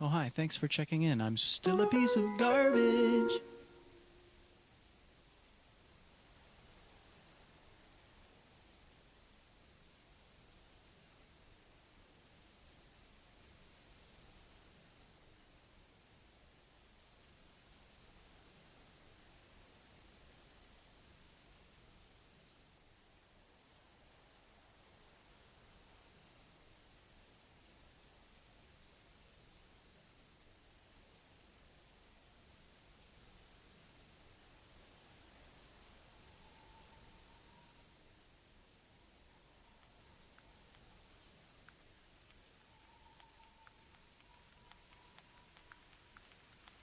Oh, hi. Thanks for checking in. I'm still a piece of garbage.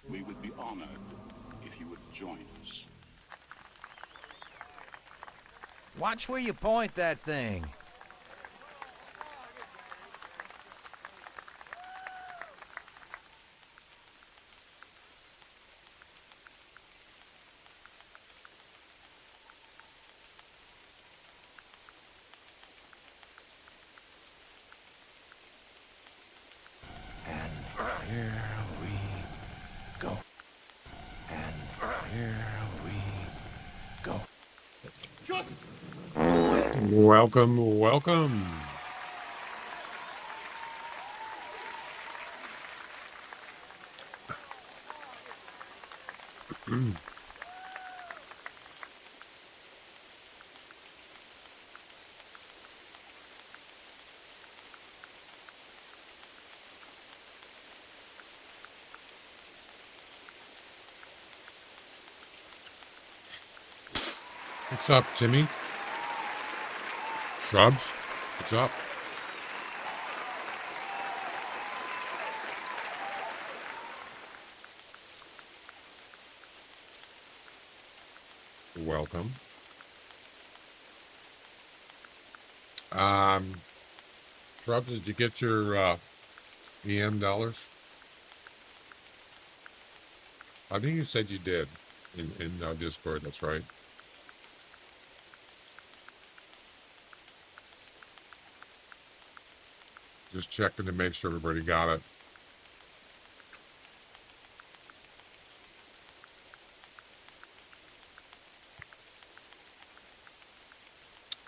We would be honored if you would join us. Watch where you point that thing. And here we go. And here we go. Welcome, welcome. What's up, Timmy? Shrubs? What's up? Welcome. Shrubs, did you get your EM dollars? I think you said you did in Discord, that's right. Just checking to make sure everybody got it.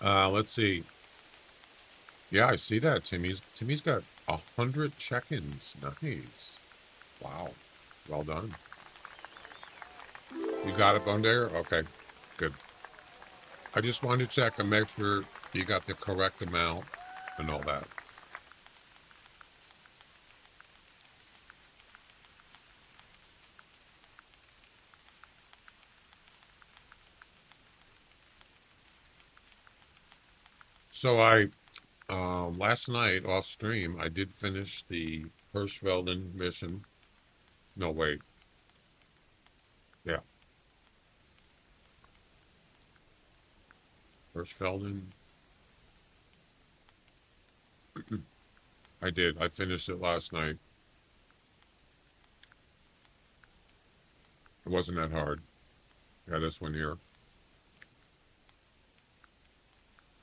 Let's see. Yeah, I see that. Timmy's got 100 check-ins. Nice. Wow. Well done. You got it, Bone Digger? Okay. Good. I just wanted to check and make sure you got the correct amount and all that. So last night off stream, I did finish the Hirschfelden mission. No, wait. Yeah. Hirschfelden. I did. I finished it last night. It wasn't that hard. Yeah, this one here.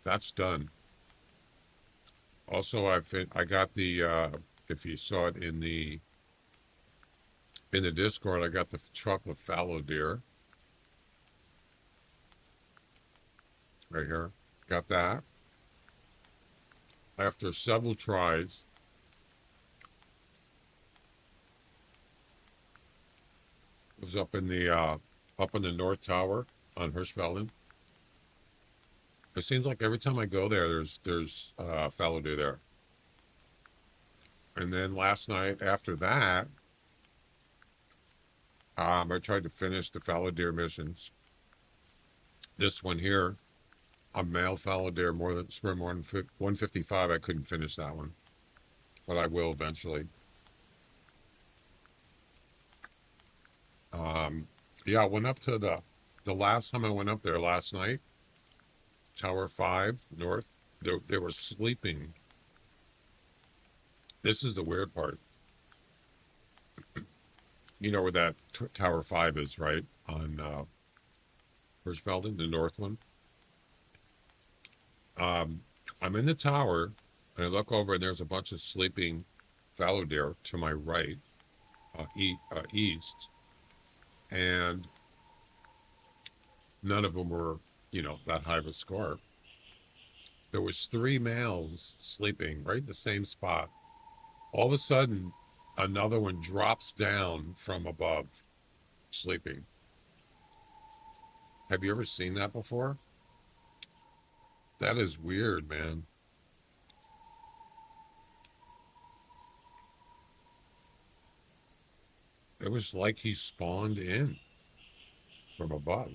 That's done. Also, I got the if you saw it in the Discord, I got the chocolate fallow deer right here. Got that after several tries. It was up in the North Tower on Hirschfelden. It seems like every time I go there, there's fallow deer there. And then last night after that, I tried to finish the fallow deer missions. This one here, a male fallow deer, more than 155. I couldn't finish that one, but I will eventually. Yeah, I went up to the last time I went up there last night. Tower 5 North. They were sleeping. This is the weird part. You know where that Tower 5 is, right? On Hirschfelden, the north one. I'm in the tower, and I look over, and there's a bunch of sleeping fallow deer to my right. east, and none of them were, that high of a score. There was three males sleeping right in the same spot. All of a sudden, another one drops down from above, sleeping. Have you ever seen that before? That is weird, man. It was like he spawned in from above.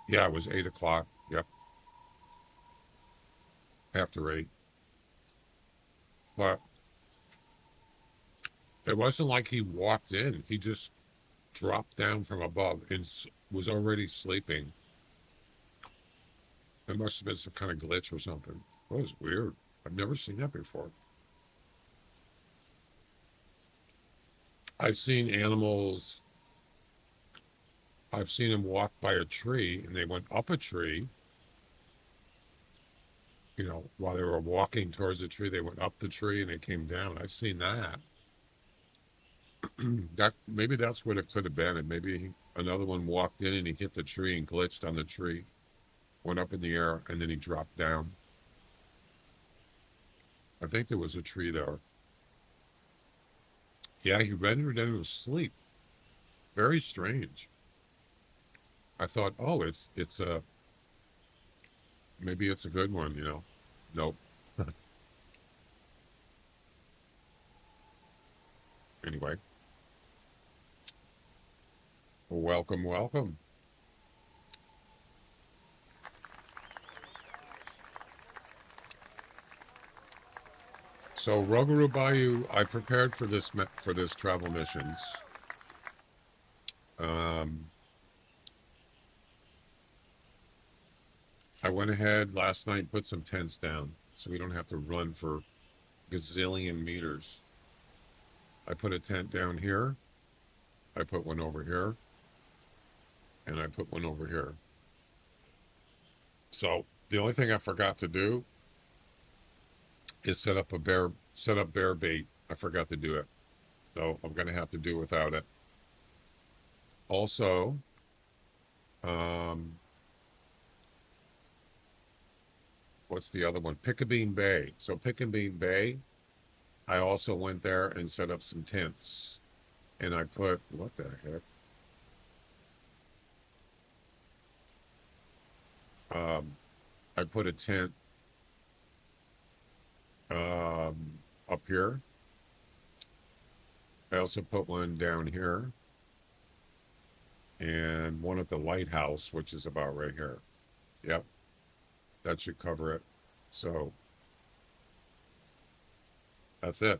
Yeah, it was 8 o'clock. Yep, after 8. But it wasn't like he walked in. He just dropped down from above and was already sleeping. It must have been some kind of glitch or something. That was weird. I've never seen that before. I've seen animals. I've seen them walk by a tree and they went up a tree. While they were walking towards the tree, they went up the tree and they came down. I've seen that. Maybe that's what it could have been. And maybe another one walked in and he hit the tree and glitched on the tree, went up in the air, and then he dropped down. I think there was a tree there. Yeah, he rendered into sleep. Very strange. I thought, oh, maybe it's a good one. Nope. Anyway. Welcome, welcome. So Rougarou Bayou, I prepared for this travel missions. I went ahead last night, put some tents down, so we don't have to run for gazillion meters. I put a tent down here. I put one over here. And I put one over here. So the only thing I forgot to do is set up bear bait. I forgot to do it. So I'm going to have to do without it. Also, what's the other one? Piccabean Bay. So Piccabean Bay, I also went there and set up some tents. And I put, what the heck? I put a tent up here. I also put one down here. And one at the lighthouse, which is about right here. Yep. That should cover it. So that's it.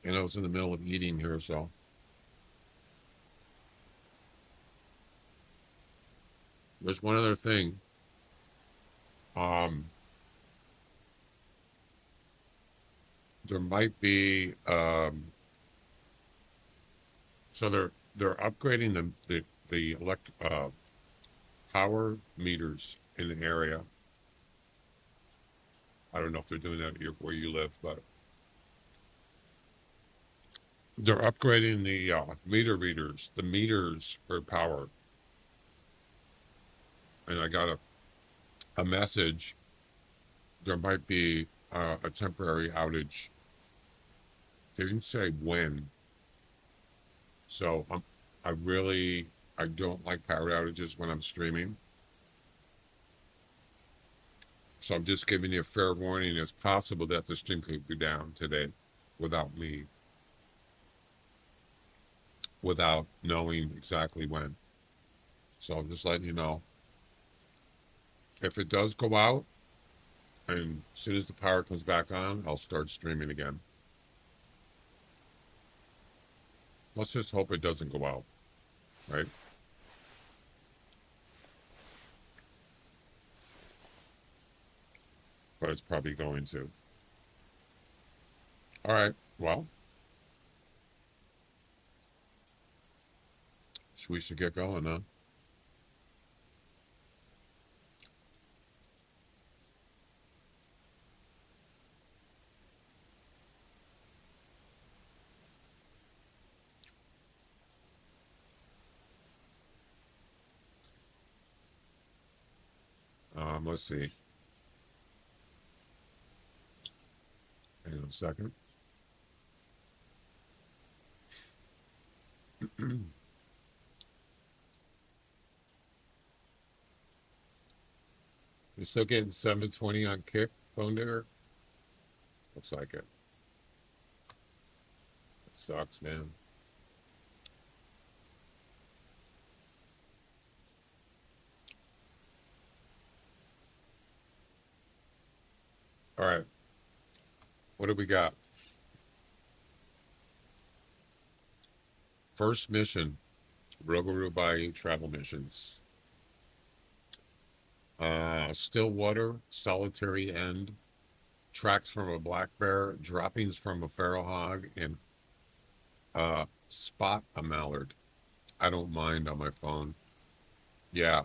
And I was in the middle of eating here, so. There's one other thing. There might be so they're upgrading the power meters in the area. I don't know if they're doing that where you live, but they're upgrading the meter readers, the meters for power. And I got a message. There might be a temporary outage. They didn't say when. So I don't like power outages when I'm streaming. So I'm just giving you a fair warning. It's possible that the stream could be down today without me, without knowing exactly when. So I'm just letting you know. If it does go out, and as soon as the power comes back on, I'll start streaming again. Let's just hope it doesn't go out, right? But it's probably going to. All right, well, we should get going, huh? Let's see. Hang on a second. You're still getting 720 on Kick, Bone Digger? Looks like it. It sucks, man. All right. What do we got? First mission, Rougarou Bayou Travel Missions. Stillwater, Solitary End, Tracks from a Black Bear, Droppings from a Feral Hog, and Spot a Mallard. I don't mind on my phone. Yeah.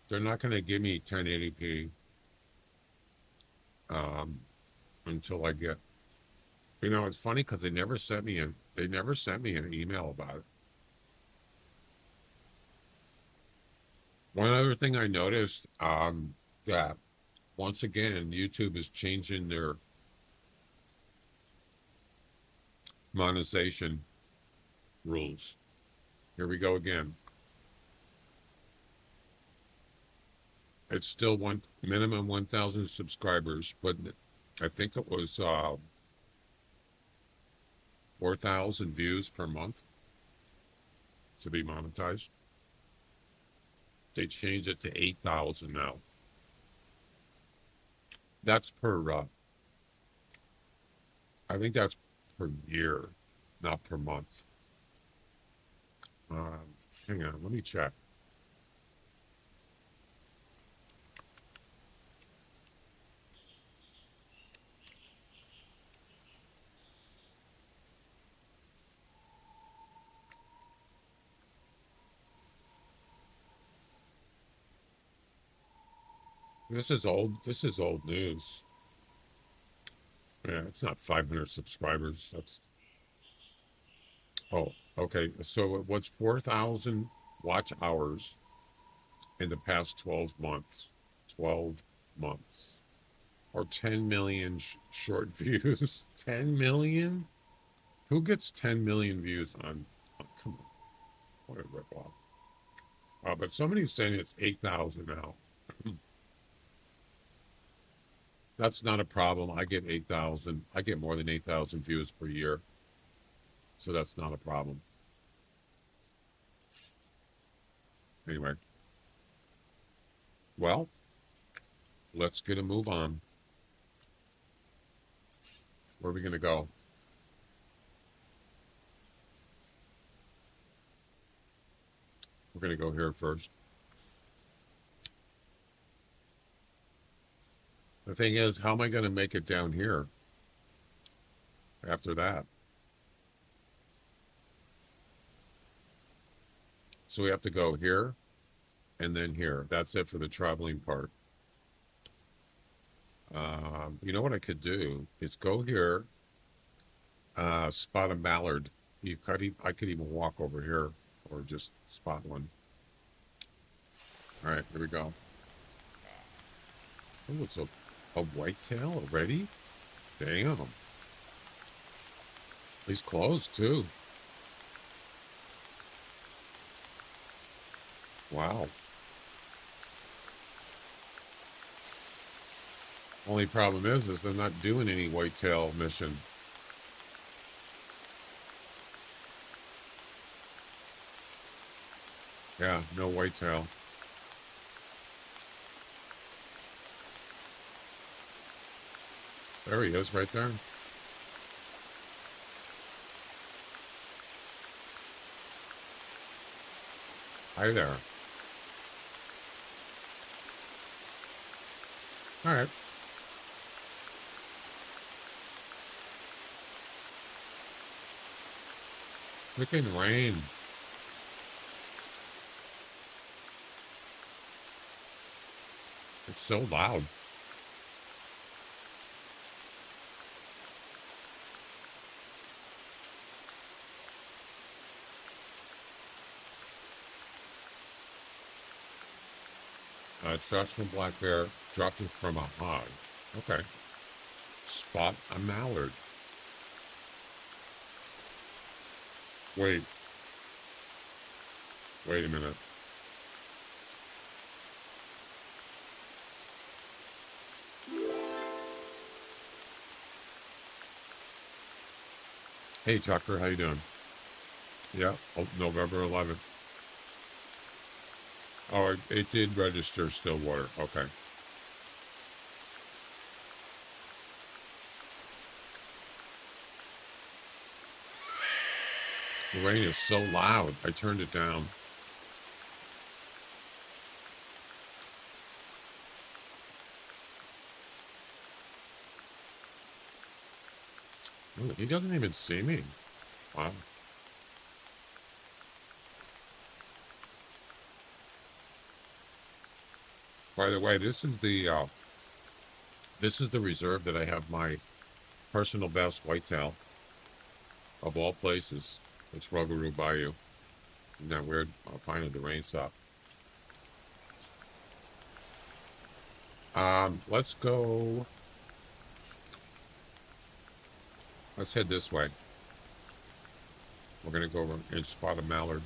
They're not going to give me 1080p until I get. You know, it's funny because they never sent me an email about it. One other thing I noticed, that once again, YouTube is changing their monetization rules. Here we go again. It's still minimum 1,000 subscribers, but I think it was 4,000 views per month to be monetized. They changed it to 8,000 now. That's per, I think that's per year, not per month. Hang on, let me check. This is old news. Yeah, it's not 500 subscribers. That's, oh, okay. So it was 4,000 watch hours in the past 12 months. 12 months. Or 10 million short views. 10 million? Who gets 10 million views on, oh, come on. What a ripoff. But somebody's saying it's 8,000 now. That's not a problem. I get 8,000. I get more than 8,000 views per year. So that's not a problem. Anyway. Well, let's get a move on. Where are we going to go? We're going to go here first. The thing is, how am I going to make it down here after that? So we have to go here and then here. That's it for the traveling part. You know what I could do is go here, spot a mallard. I could even walk over here or just spot one. All right, here we go. Oh, it's a whitetail already? Damn. He's close too. Wow. Only problem is they're not doing any whitetail mission. Yeah, no whitetail. There he is, right there. Hi there. All right. Freaking rain. It's so loud. Tracks from black bear, dropped it from a hog. Okay. Spot a mallard. Wait. Wait a minute. Hey, Tucker, how you doing? Yeah, November 11th. Oh, it did register Stillwater. Okay. The rain is so loud. I turned it down. Ooh, he doesn't even see me. Wow. By the way, this is the reserve that I have my personal best whitetail of all places. It's Rougarou Bayou. Isn't that weird? Finally, the rain stopped. Let's go. Let's head this way. We're gonna go over and spot a mallard.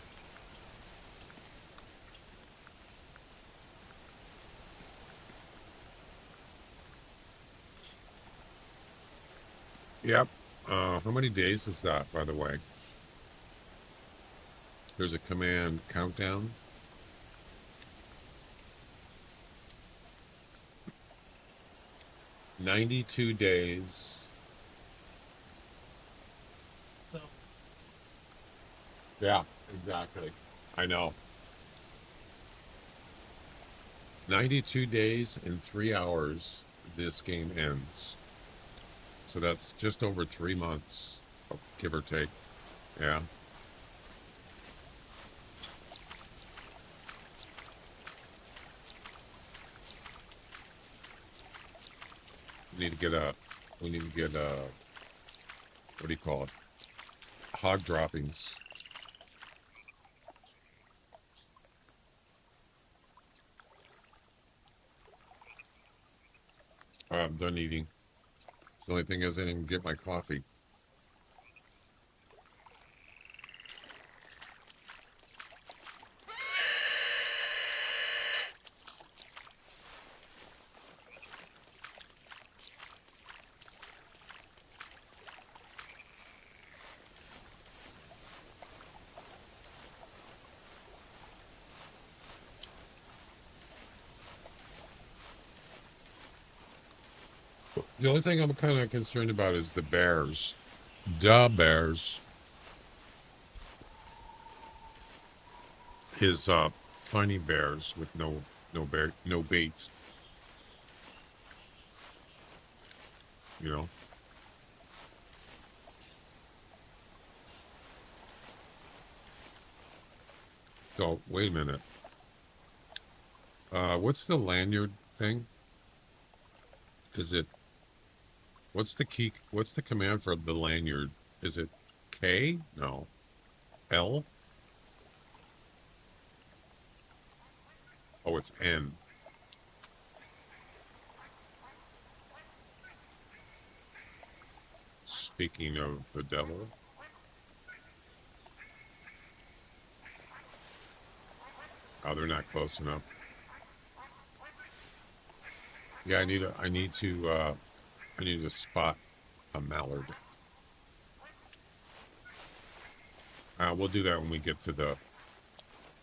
Yep. How many days is that, by the way? There's a command countdown. "92 days." Yeah, exactly. I know. 92 days and 3 hours this game ends. So that's just over 3 months, give or take. Yeah. We need to get what do you call it? Hog droppings. I'm done eating. The only thing is I didn't get my coffee. The only thing I'm kind of concerned about is the bears. Duh, bears. Is finding bears with no baits. You know. So wait a minute. What's the lanyard thing? Is it? What's the key? What's the command for the lanyard? Is it K? No. L? Oh, it's N. Speaking of the devil. Oh, they're not close enough. Yeah, I need to spot a mallard. We'll do that when we get to the,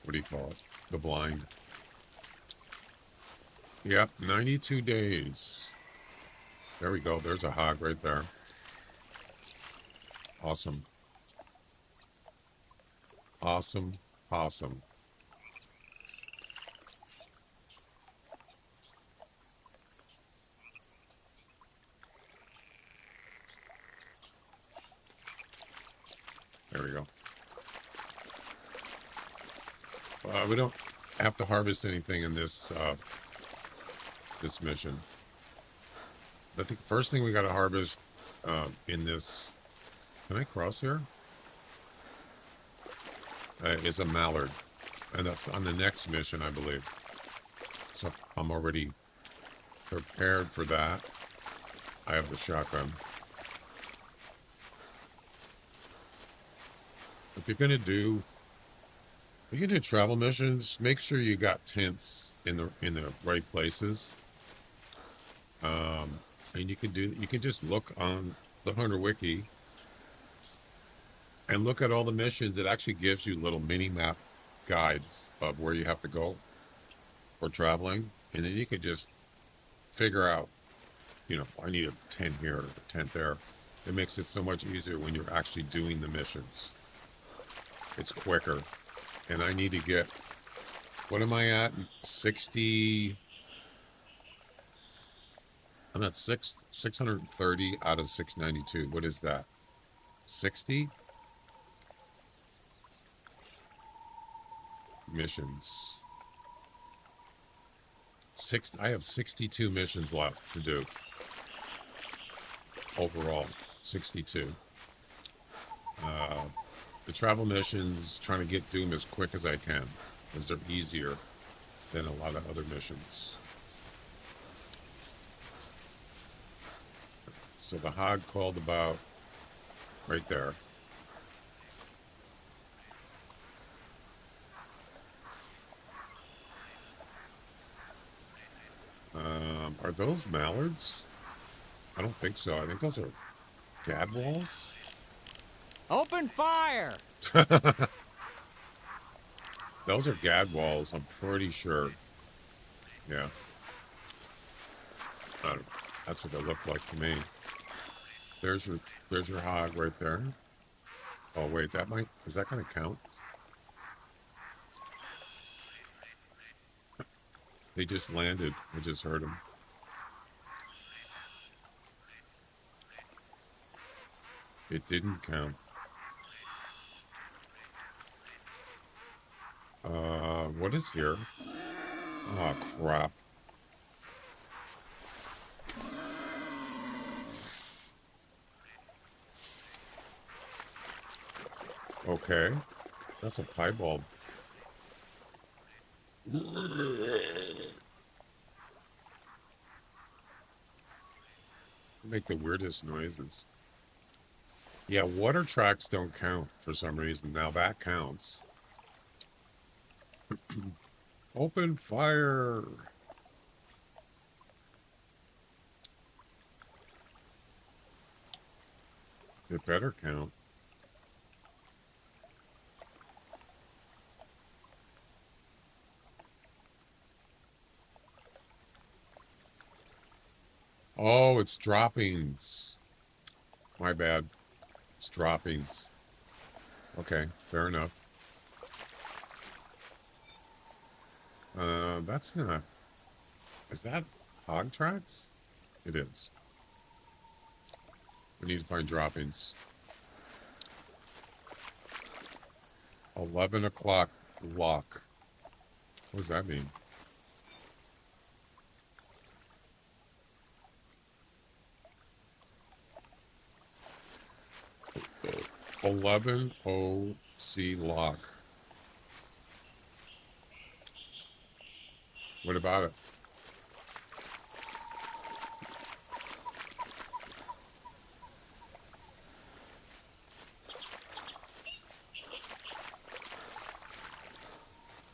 what do you call it? The blind. Yep, 92 days. There we go. There's a hog right there. Awesome. Awesome. Awesome. There we go. We don't have to harvest anything in this this mission. I think first thing we got to harvest in this. Can I cross here? Is a mallard, and that's on the next mission, I believe. So I'm already prepared for that. I have the shotgun. If you're gonna do travel missions, make sure you got tents in the right places. And you can just look on the Hunter Wiki and look at all the missions. It actually gives you little mini map guides of where you have to go for traveling, and then you can just figure out, I need a tent here, a tent there. It makes it so much easier when you're actually doing the missions. It's quicker. And I need to get, what am I at? 60, I'm at 630 out of 692. What is that? 60 missions. I have 62 missions left to do. Overall, 62. The travel missions, trying to do them as quick as I can, because they're easier than a lot of other missions. So the hog called about right there. Are those mallards? I don't think so. I think those are gadwalls. Open fire! Those are gadwalls, I'm pretty sure. Yeah. That's what they look like to me. There's your hog right there. Oh wait, is that gonna count? They just landed. I just heard them. It didn't count. What is here? Oh crap. Okay. That's a piebald. Make the weirdest noises. Yeah, water tracks don't count for some reason. Now that counts. Open fire. It better count. Oh, it's droppings. My bad. It's droppings. Okay, fair enough. That's not... Is that hog tracks? It is. We need to find droppings. 11 o'clock lock. What does that mean? 11 OC lock. What about it?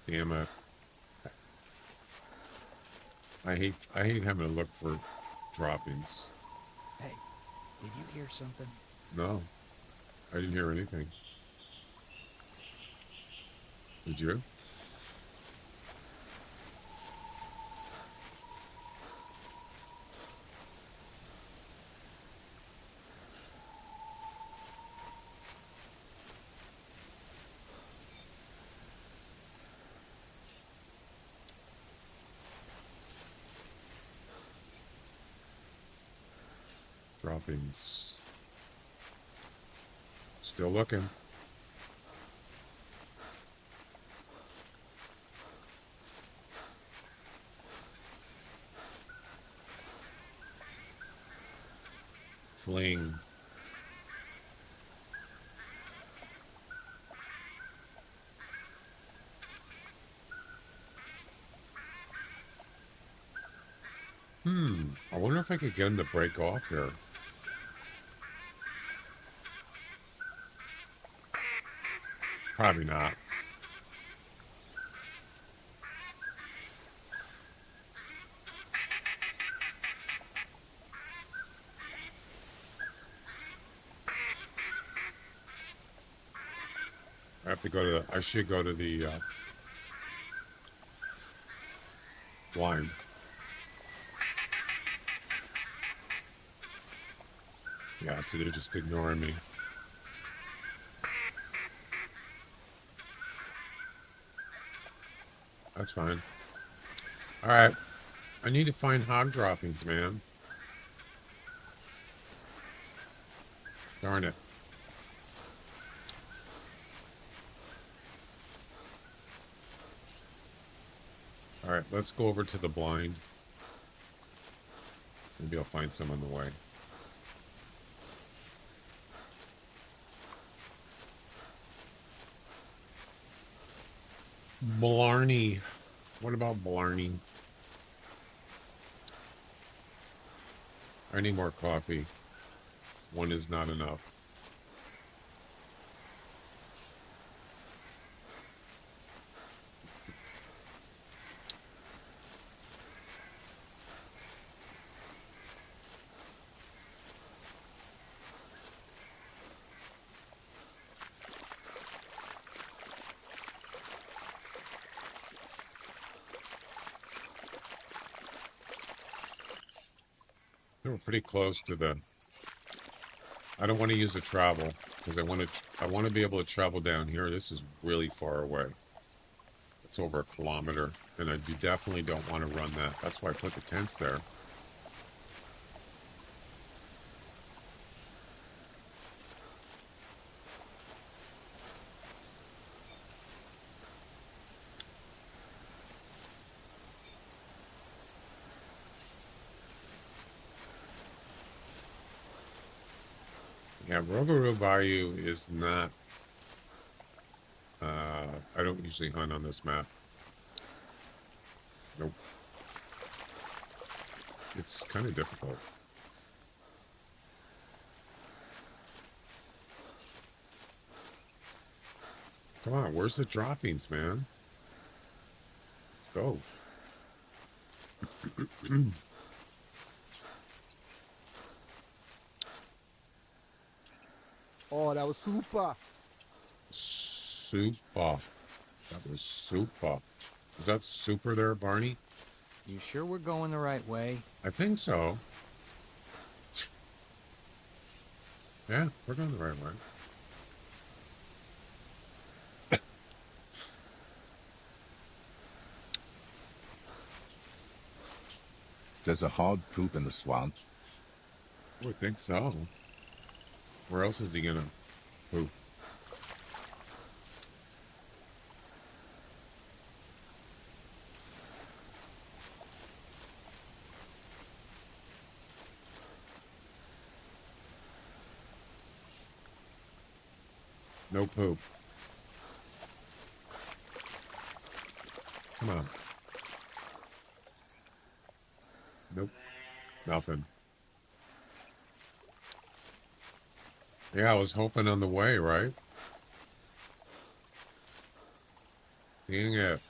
Damn it. I hate having to look for droppings. Hey, did you hear something? No. I didn't hear anything. Did you? Droppings. Still looking. Fling. I wonder if I could get him to break off here. Probably not. I have to go to I should go to the blind. Yeah, so they're just ignoring me. That's fine. All right. I need to find hog droppings, man. Darn it. All right, let's go over to the blind. Maybe I'll find some on the way. Blarney. What about Blarney? I need more coffee. One is not enough. We're pretty close to the. I don't want to use the travel because I want to be able to travel down here. This is really far away. It's over a kilometer, and I definitely don't want to run that. That's why I put the tents there. Yeah, Rougarou Bayou is not. I don't usually hunt on this map. Nope. It's kind of difficult. Come on, where's the droppings, man? Let's go. Oh, that was super. Super. That was super. Is that super there, Barney? You sure we're going the right way? I think so. Yeah, we're going the right way. There's a hog poop in the swamp. I would think so. Where else is he gonna poop? No poop. Come on. Nope. Nothing. Yeah, I was hoping on the way, right? Dang it.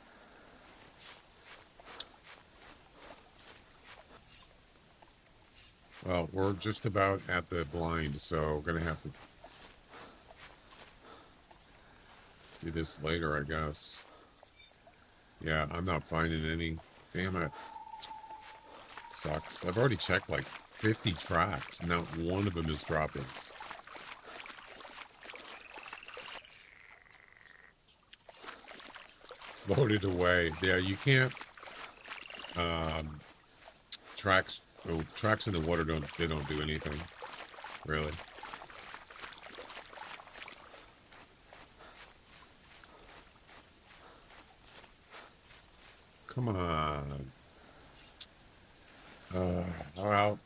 Well, we're just about at the blind, so we're gonna have to do this later, I guess. Yeah, I'm not finding any. Damn it. Sucks. I've already checked like 50 tracks. Not one of them is droppings. Floated away. Yeah, you can't. Tracks. Oh, tracks in the water don't do anything, really. Come on. Well,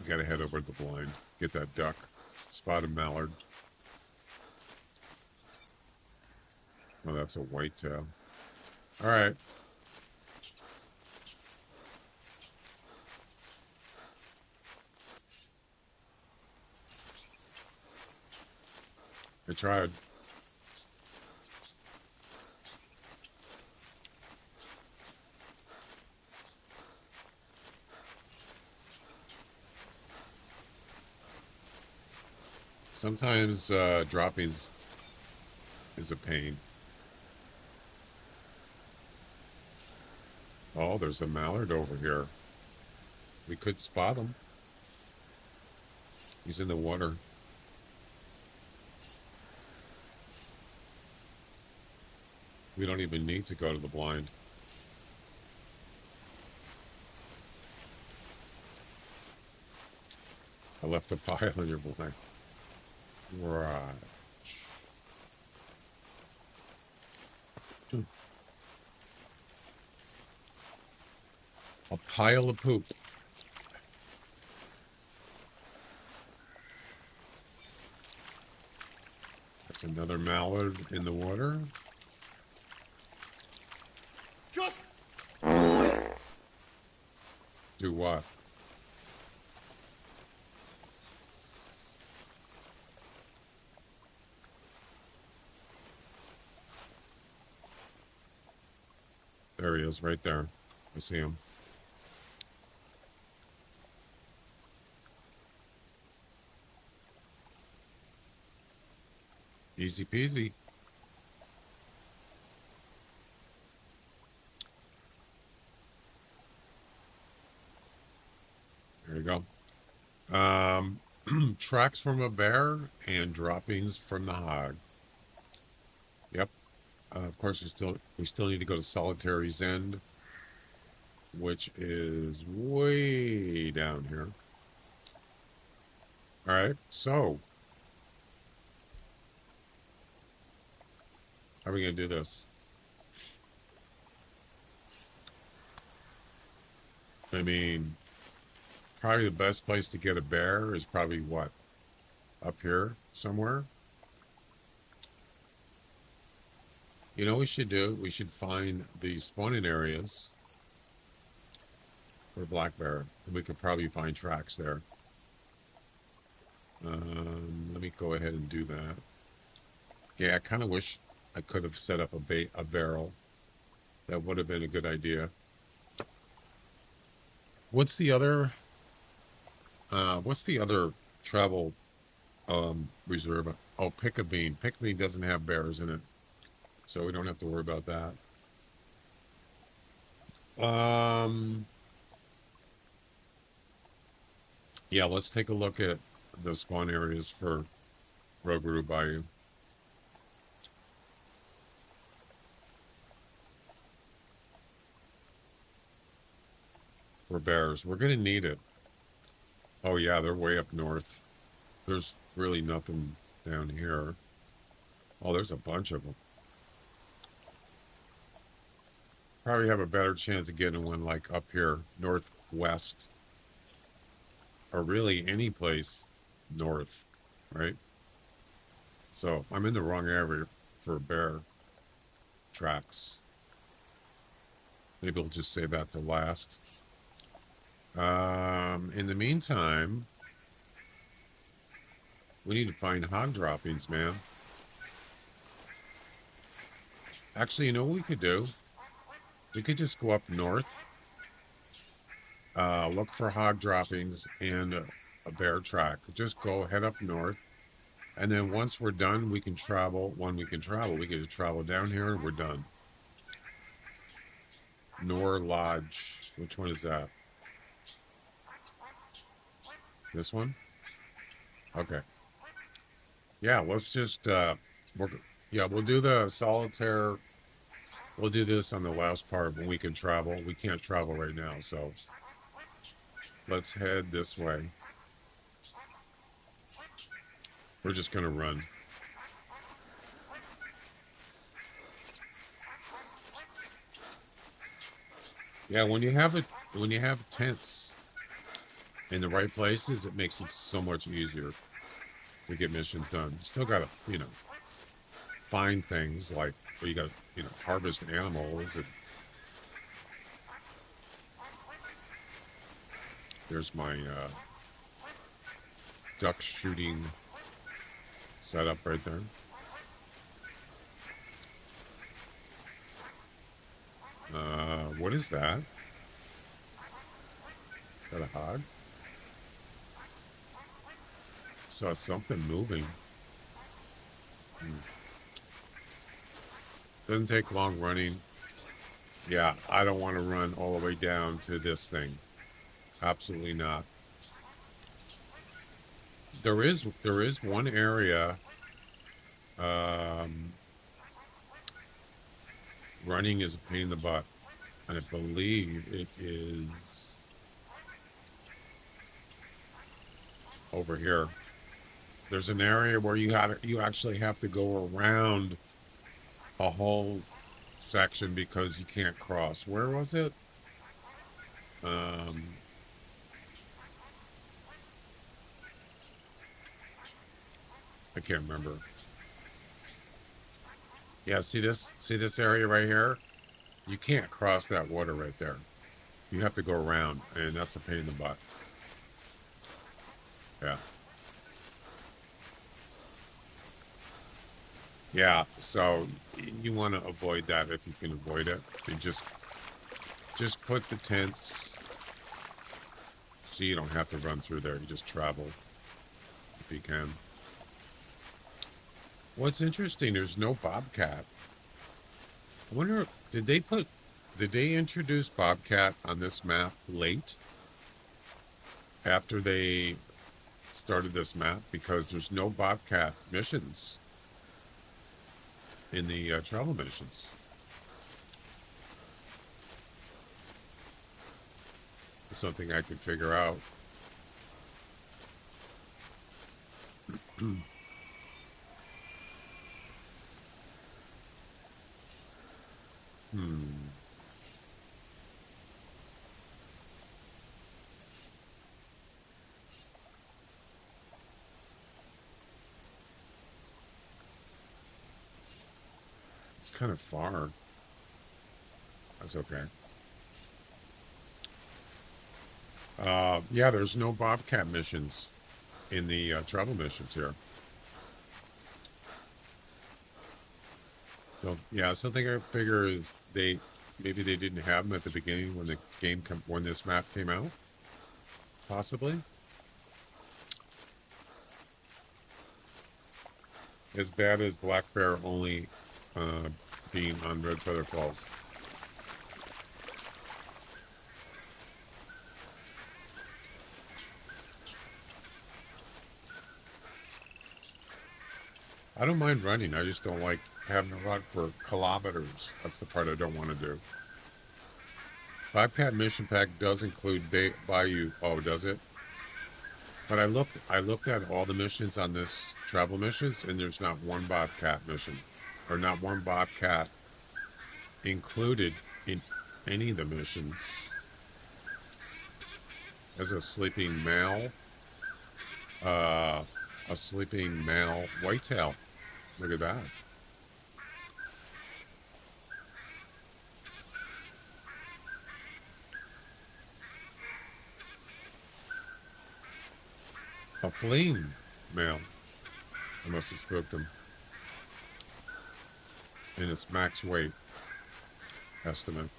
we gotta head over to the blind. Get that duck. Spotted mallard. Oh, that's a whitetail. All right. I tried. Sometimes droppings is a pain. Oh, there's a mallard over here. We could spot him. He's in the water. We don't even need to go to the blind. I left a pile in your blind. Right. A pile of poop. There's another mallard in the water. Just Do what? There he is, right there. I see him. Easy peasy. There you go. Tracks from a bear and droppings from the hog. Yep. Of course, we still need to go to Solitary's End, which is way down here. All right, so how are we gonna do this? I mean, probably the best place to get a bear is probably what? Up here somewhere? You know what we should do? We should find the spawning areas for black bear. And we could probably find tracks there. Let me go ahead and do that. Yeah, I kind of wish I could have set up a barrel. That would have been a good idea. What's the other travel reserve? Oh, Pick-a-Bean. Pick-a-Bean doesn't have bears in it, so we don't have to worry about that. Yeah, let's take a look at the spawn areas for Rougarou Bayou. For bears, we're gonna need it. Oh yeah, they're way up north. There's really nothing down here. Oh, there's a bunch of them. Probably have a better chance of getting one like up here, northwest. Or really any place north, right? So I'm in the wrong area for bear tracks. Maybe we'll just save that to last. In the meantime, we need to find hog droppings, man. Actually, you know what we could do? We could just go up north, look for hog droppings and a bear track. Just go head up north, and then once we're done, we can travel. We can just travel down here, and we're done. Nor Lodge. Which one is that? This one? Okay. Yeah, let's just we'll do the solitaire. We'll do this on the last part when we can travel. We can't travel right now, so let's head this way. We're just gonna run. Yeah, when you have tents in the right places, it makes it so much easier to get missions done. You still gotta, find things like where you gotta, harvest animals. And there's my duck shooting set up right there. What is that? Is that a hog? Saw something moving. Doesn't take long running. Yeah, I don't want to run all the way down to this thing. Absolutely not. There is one area. Running is a pain in the butt, and I believe it is over here. There's an area where you actually have to go around a whole section because you can't cross. Where was it? I can't remember. Yeah, see this area right here? You can't cross that water right there. You have to go around, and that's a pain in the butt. Yeah. Yeah, so you want to avoid that if you can avoid it. You just put the tents so you don't have to run through there. You just travel if you can. What's interesting, there's no bobcat. I wonder, did they introduce bobcat on this map late? After they started this map? Because there's no bobcat missions in the travel missions. Something I could figure out. It's kind of far. That's okay. Yeah, there's no bobcat missions in the travel missions here. So yeah, something I figure is maybe they didn't have them at the beginning when the game when this map came out, possibly. As bad as black bear only being on Red Feather Falls. I don't mind running. I just don't like having to run for kilometers. That's the part I don't want to do. Bobcat mission pack does include Bayou. Oh, does it? But I looked at all the missions on this travel missions, and there's not one bobcat mission, or not one bobcat included in any of the missions. As a sleeping male whitetail. Look at that. A fleeing male. I must have spooked him. And its max weight estimate.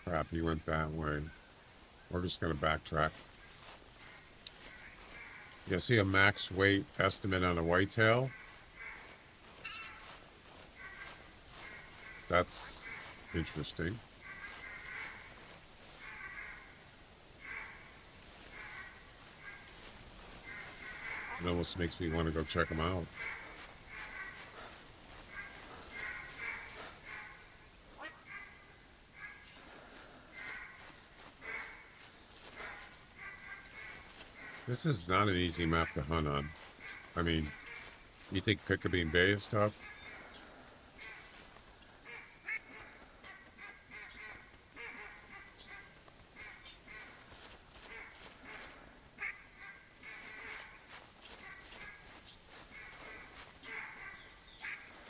Crap, he went that way. We're just going to backtrack. You see a max weight estimate on a whitetail? That's interesting. It almost makes me want to go check them out. This is not an easy map to hunt on. I mean, you think Pickabeen Bay is tough?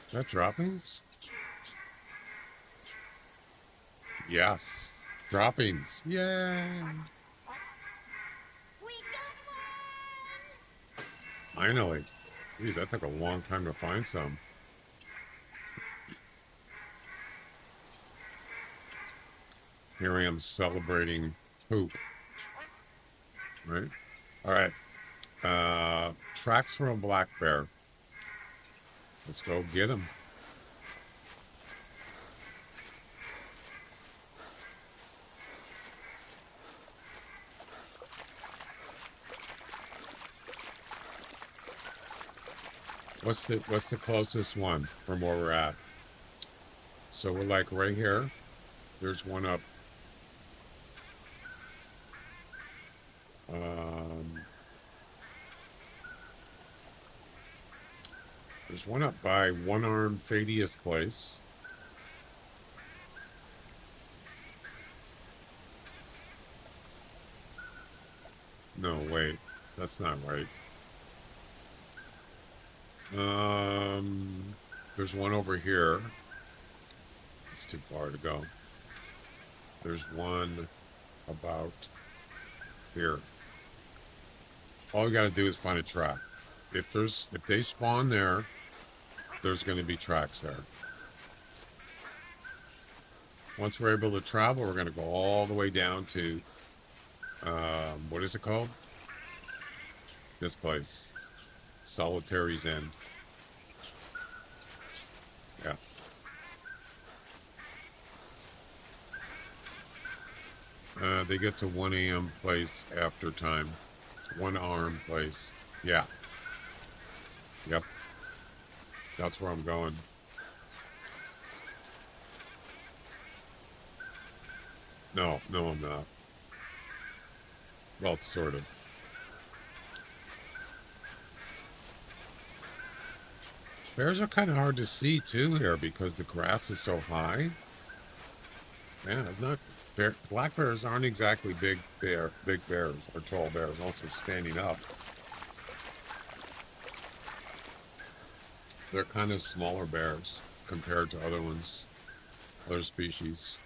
Is that droppings? Yes. Droppings. Yay! Finally. Geez, that took a long time to find some. Here I am celebrating poop. Right? All right. Tracks from a black bear. Let's go get him. What's the closest one from where we're at? So we're like right here. There's one up. There's one up by one-armed Thaddeus place. No, wait. That's not right. There's one over here. It's too far to go. There's one about here. All we got to do is find a track. If they spawn there, there's going to be tracks there. Once we're able to travel, we're going to go all the way down to what is it called? This place, Solitary's End. Yeah. They get to 1 a.m. place after time. 1 arm place. Yeah. Yep. That's where I'm going. No, I'm not. Well, sort of. Bears are kind of hard to see too here because the grass is so high. Yeah, black bears aren't exactly big bears or tall bears. Also standing up, they're kind of smaller bears compared to other species.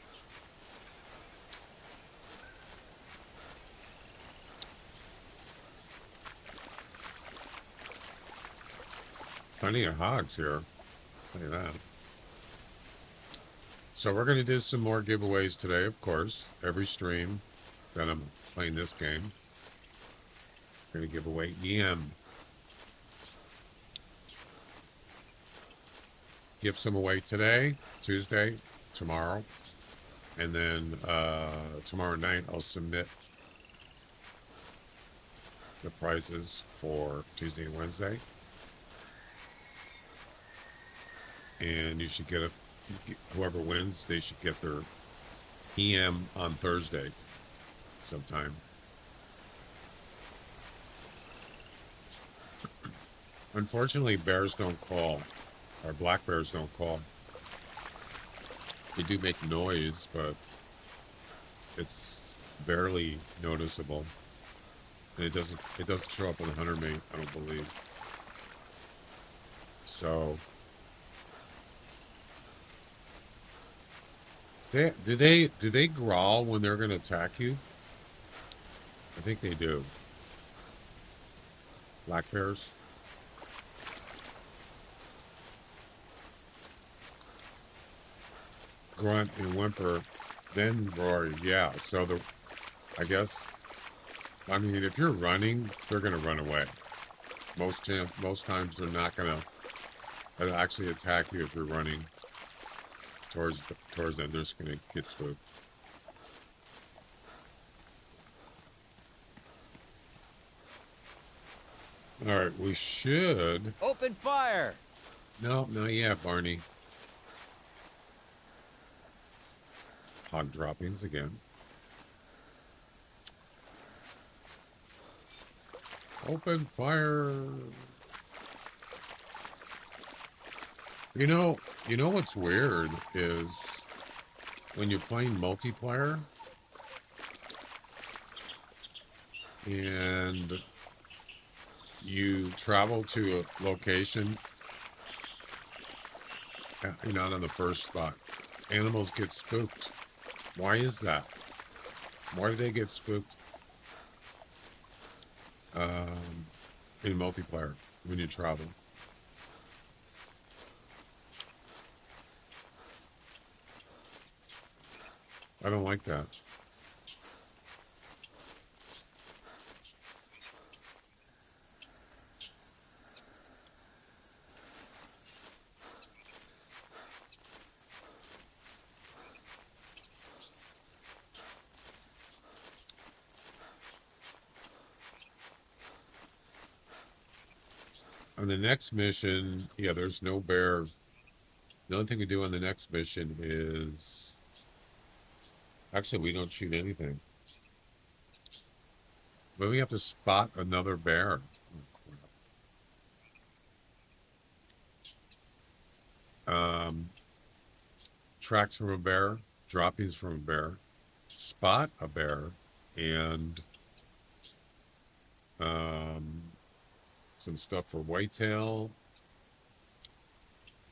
Plenty of hogs here. Look at that. So we're going to do some more giveaways today, of course. Every stream that I'm playing this game. We're going to give away EM. Give some away today, Tuesday, tomorrow. And then tomorrow night I'll submit the prizes for Tuesday and Wednesday. And you should get it. Whoever wins, they should get their EM on Thursday sometime. Unfortunately, bears don't call, or black bears don't call. They do make noise, but it's barely noticeable. And it doesn't show up on the hunter mate, I don't believe. So do they growl when they're going to attack you? I think they do. Black bears. Grunt and whimper, then roar. Yeah. So I mean, if you're running, they're going to run away. Most times they're not going to actually attack you if you're running towards them. They're just going to get spooked. All right, we should Open fire! No, not yet, Barney. Hog droppings again. Open fire. You know what's weird is when you're playing multiplayer and you travel to a location, you're not on the first spot. Animals get spooked. Why is that? Why do they get spooked? in multiplayer when you travel. I don't like that. On the next mission, yeah, there's no bear. The only thing we do on the next mission is actually we don't shoot anything. But we have to spot another bear. Tracks from a bear, droppings from a bear, spot a bear, and some stuff for whitetail.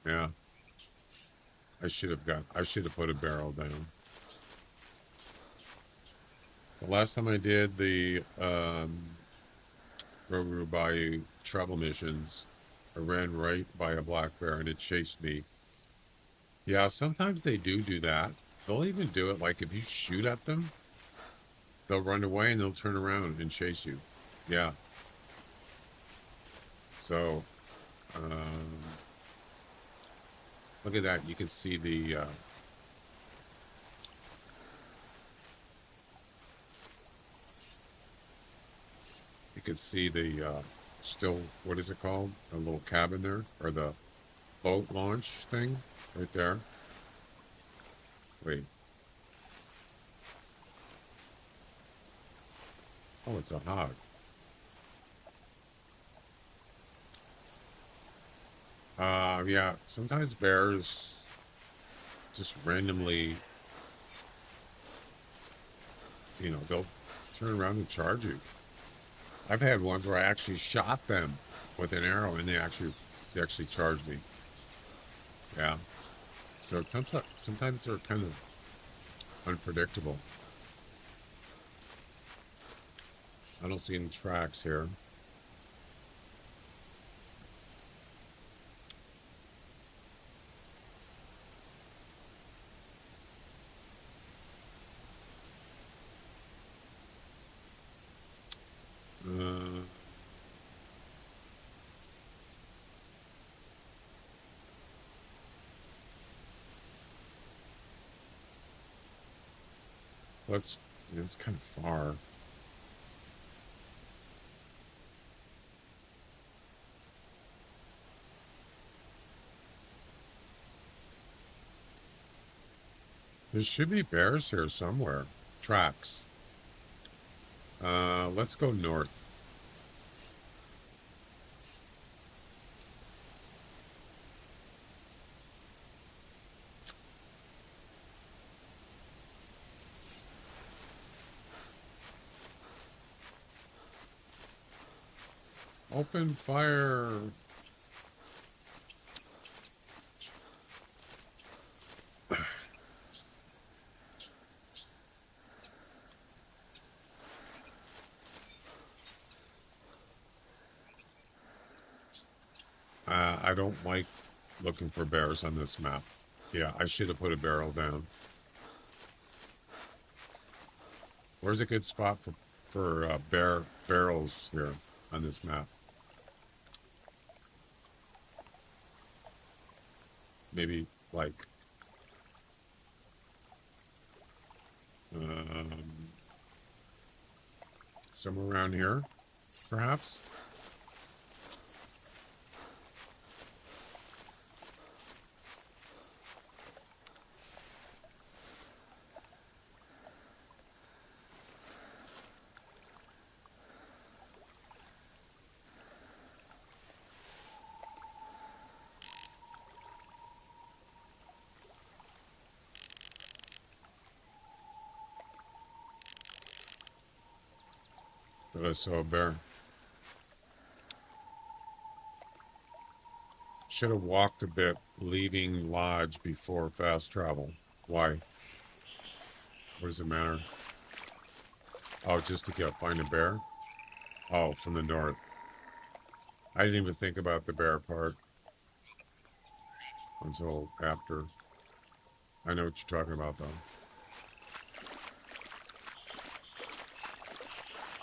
Yeah, I should have put a barrel down. The last time I did the Rougarou Bayou Travel Missions, I ran right by a black bear and it chased me. Yeah, sometimes they do that. They'll even do it like if you shoot at them, they'll run away and they'll turn around and chase you. Yeah. So, look at that. You can see the still, what is it called? A little cabin there, or the boat launch thing right there. Wait. Oh, it's a hog. Yeah, sometimes bears just randomly, they'll turn around and charge you. I've had ones where I actually shot them with an arrow and they actually charged me. Yeah. So sometimes they're kind of unpredictable. I don't see any tracks here. It's kind of far. There should be bears here somewhere. Tracks. Let's go north. Open fire. I don't like looking for bears on this map. Yeah, I should have put a barrel down. Where's a good spot for barrels here on this map? Maybe like somewhere around here, perhaps. But I saw a bear. Should have walked a bit, leaving lodge before fast travel. Why? What does it matter? Oh, just to find a bear? Oh, from the north. I didn't even think about the bear part until after. I know what you're talking about, though.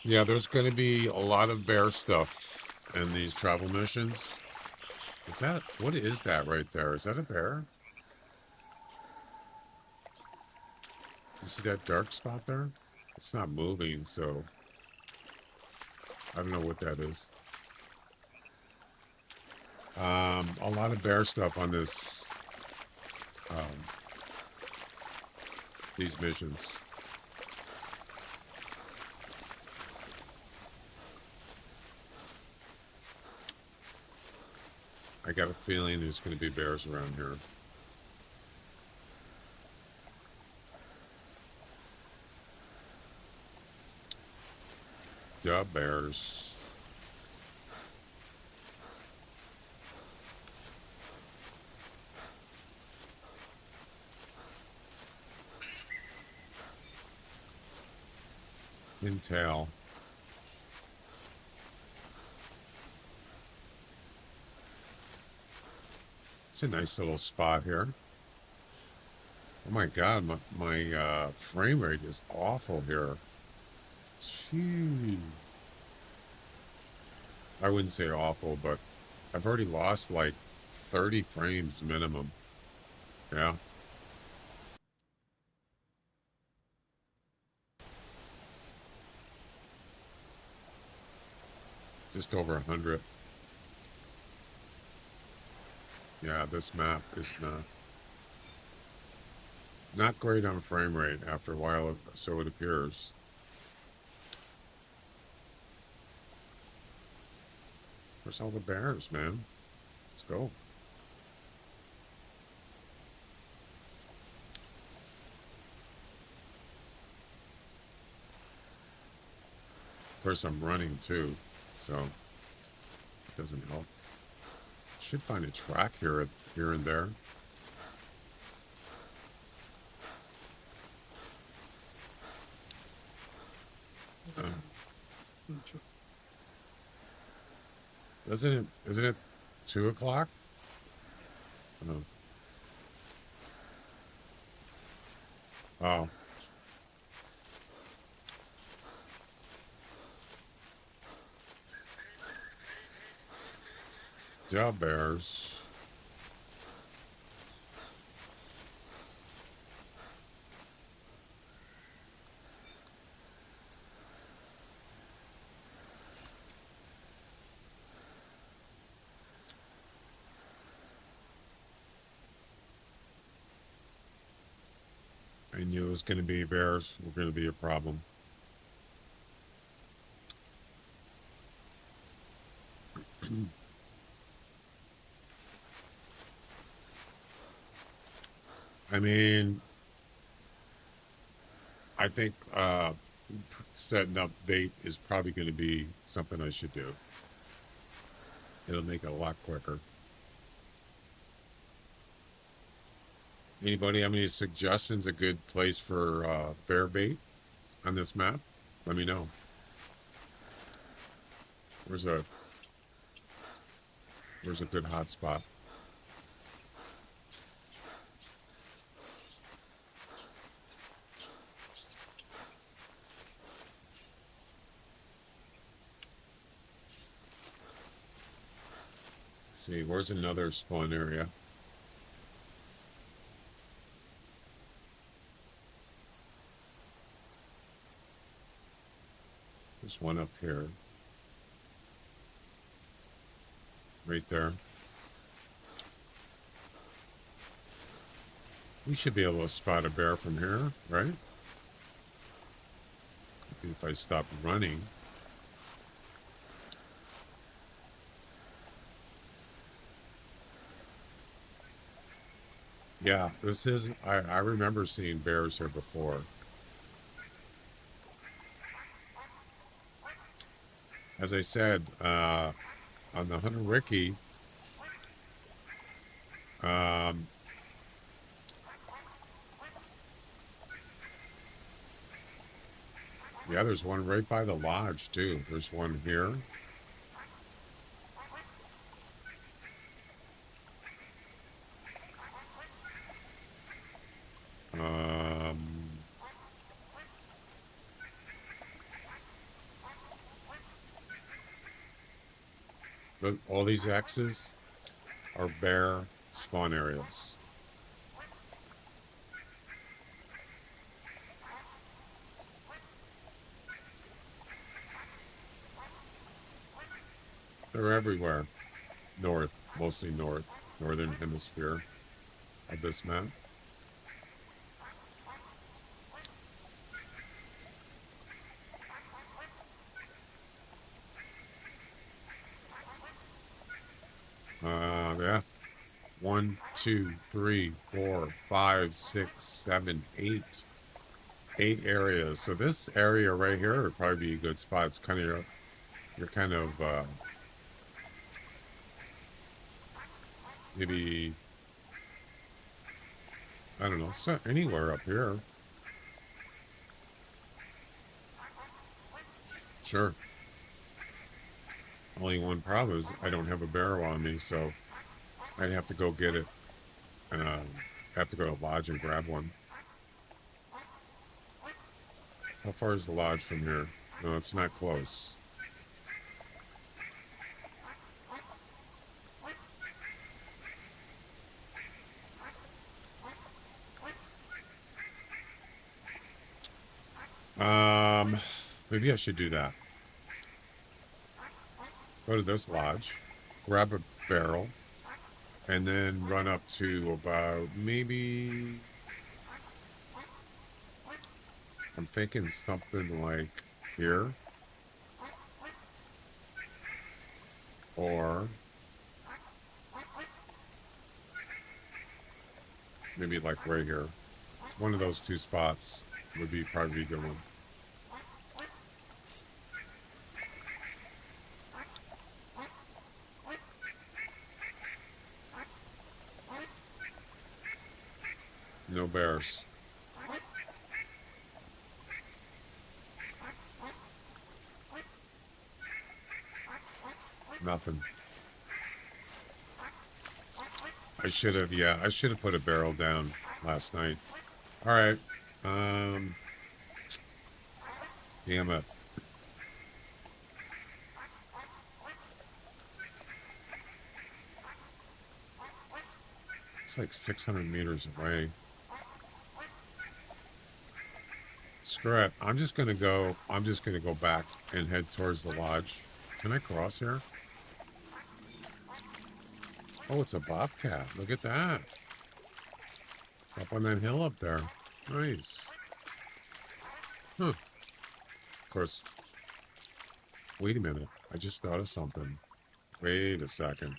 Yeah, there's going to be a lot of bear stuff in these travel missions. Is that, what is that right there? Is that a bear? You see that dark spot there? It's not moving, so I don't know what that is. A lot of bear stuff on this, these missions. I got a feeling there's going to be bears around here. Duh, bears. Intel. It's a nice little spot here. Oh my god, my frame rate is awful here. Jeez. I wouldn't say awful, but I've already lost like 30 frames minimum. Yeah. Just over 100. Yeah, this map is not great on frame rate after a while, so it appears. Where's all the bears, man? Let's go. Of course, I'm running too, so it doesn't help. Should find a track here and there. Isn't it 2 o'clock? Oh. Oh. Duh, bears. I knew it was going to be bears were going to be a problem. I mean, I think setting up bait is probably going to be something I should do. It'll make it a lot quicker. Anybody have any suggestions? A good place for bear bait on this map? Let me know. Where's a good hot spot? Let's see, where's another spawn area? There's one up here. Right there. We should be able to spot a bear from here, right? If I stop running. Yeah, this is, I remember seeing bears here before. As I said, on the Hunter Wiki, yeah, there's one right by the lodge too. There's one here. all these X's are bear spawn areas. They're everywhere. North, mostly north, northern hemisphere of this map. Yeah. 1, 2, 3, 4, 5, 6, 7, 8. 8 areas. So this area right here would probably be a good spot. It's kind of you're kind of maybe, I don't know, so anywhere up here. Sure. Only one problem is I don't have a barrel on me, so I'd have to go get it. Have to go to the lodge and grab one. How far is the lodge from here? No, it's not close. Maybe I should do that. Go to this lodge, grab a barrel, and then run up to about maybe, I'm thinking something like here, or maybe like right here. One of those two spots would be probably a good one. No bears. Nothing. I should have, yeah, I should have put a barrel down last night. All right. Damn it. It's like 600 meters away. Screw it. I'm just gonna go back and head towards the lodge. Can I cross here? Oh, it's a bobcat. Look at that. Up on that hill up there. Nice. Huh. Of course. Wait a minute. I just thought of something. Wait a second.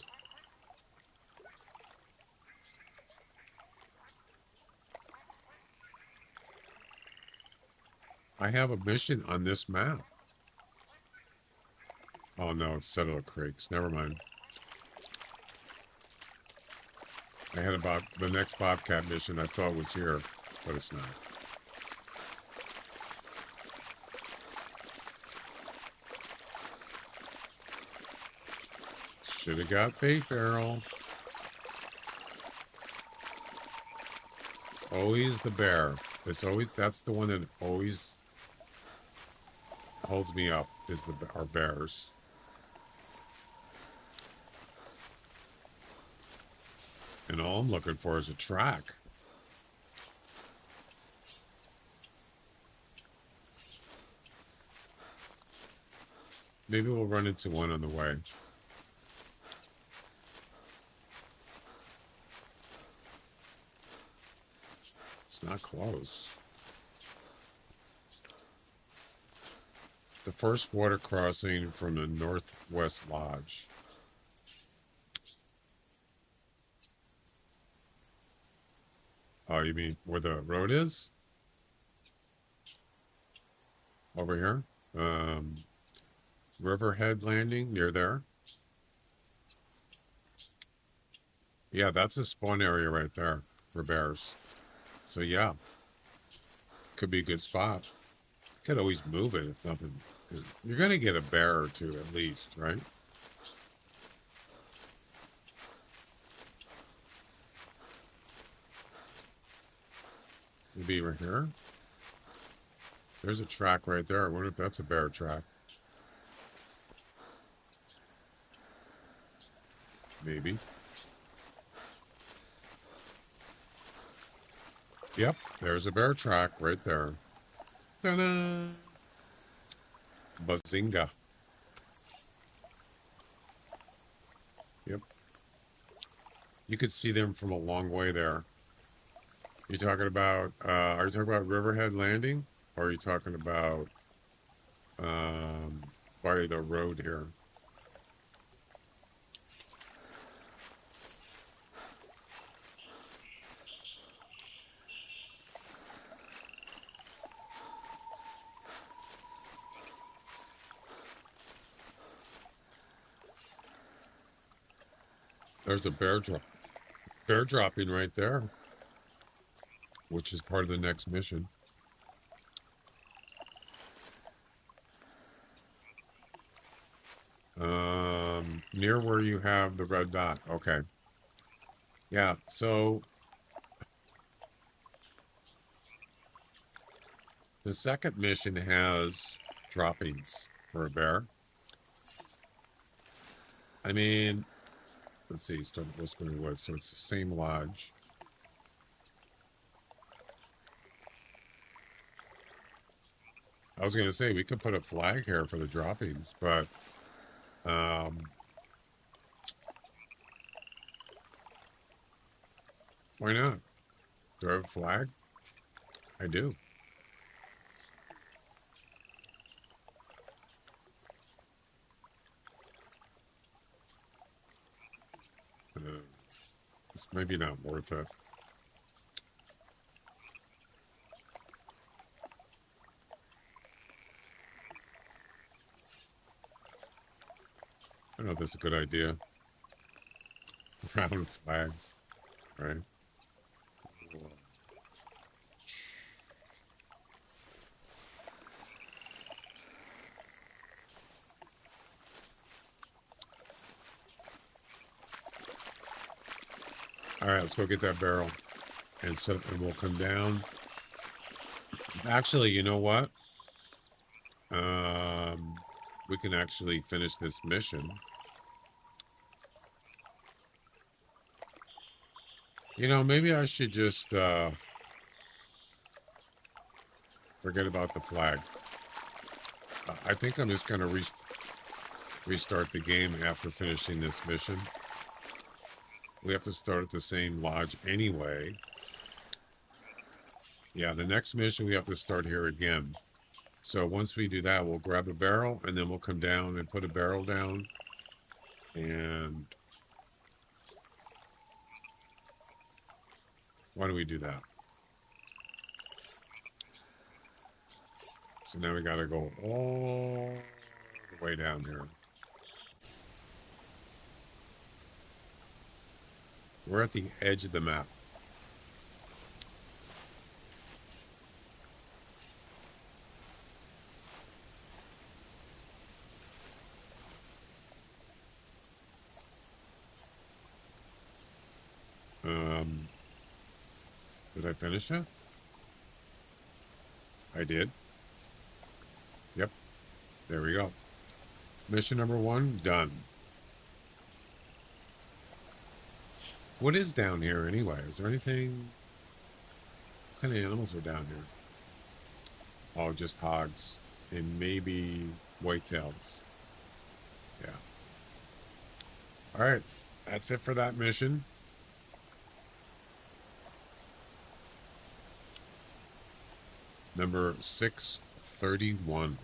I have a mission on this map. Oh no, it's Settler Creeks. Never mind. I had about the next Bobcat mission I thought was here, but it's not. Should have got bait barrel. It's always the bear. It's always, that's the one that always holds me up, is our bears. And all I'm looking for is a track. Maybe we'll run into one on the way. It's not close. The first water crossing from the Northwest Lodge. Oh, you mean where the road is? Over here? Riverhead Landing, near there. Yeah, that's a spawn area right there for bears. So yeah, could be a good spot. Could always move it if nothing. You're gonna get a bear or two at least, right? Maybe right here. There's a track right there. I wonder if that's a bear track. Maybe. Yep, there's a bear track right there. Ta-da! Bazinga. Yep. You could see them from a long way there. You talking about, are you talking about Riverhead Landing? Or are you talking about by the road here? There's a bear dropping right there, which is part of the next mission. Near where you have the red dot. Okay. Yeah, so the second mission has droppings for a bear. I mean, let's see, start Whispering Woods, so it's the same lodge. I was going to say, we could put a flag here for the droppings, but why not? Do I have a flag? I do. It's maybe not worth it. I don't know if that's a good idea. Round flags, right? All right, let's go get that barrel, and we'll come down. Actually, you know what? We can actually finish this mission. You know, maybe I should just forget about the flag. I think I'm just going to restart the game after finishing this mission. We have to start at the same lodge anyway. Yeah, the next mission we have to start here again. So once we do that, we'll grab a barrel, and then we'll come down and put a barrel down. And why don't we do that? So now we got to go all the way down here. We're at the edge of the map. Did I finish it? I did. Yep. There we go. Mission number 1, done. What is down here anyway? Is there anything? What kind of animals are down here? Oh, just hogs. And maybe whitetails. Yeah. Alright. That's it for that mission. Number 631.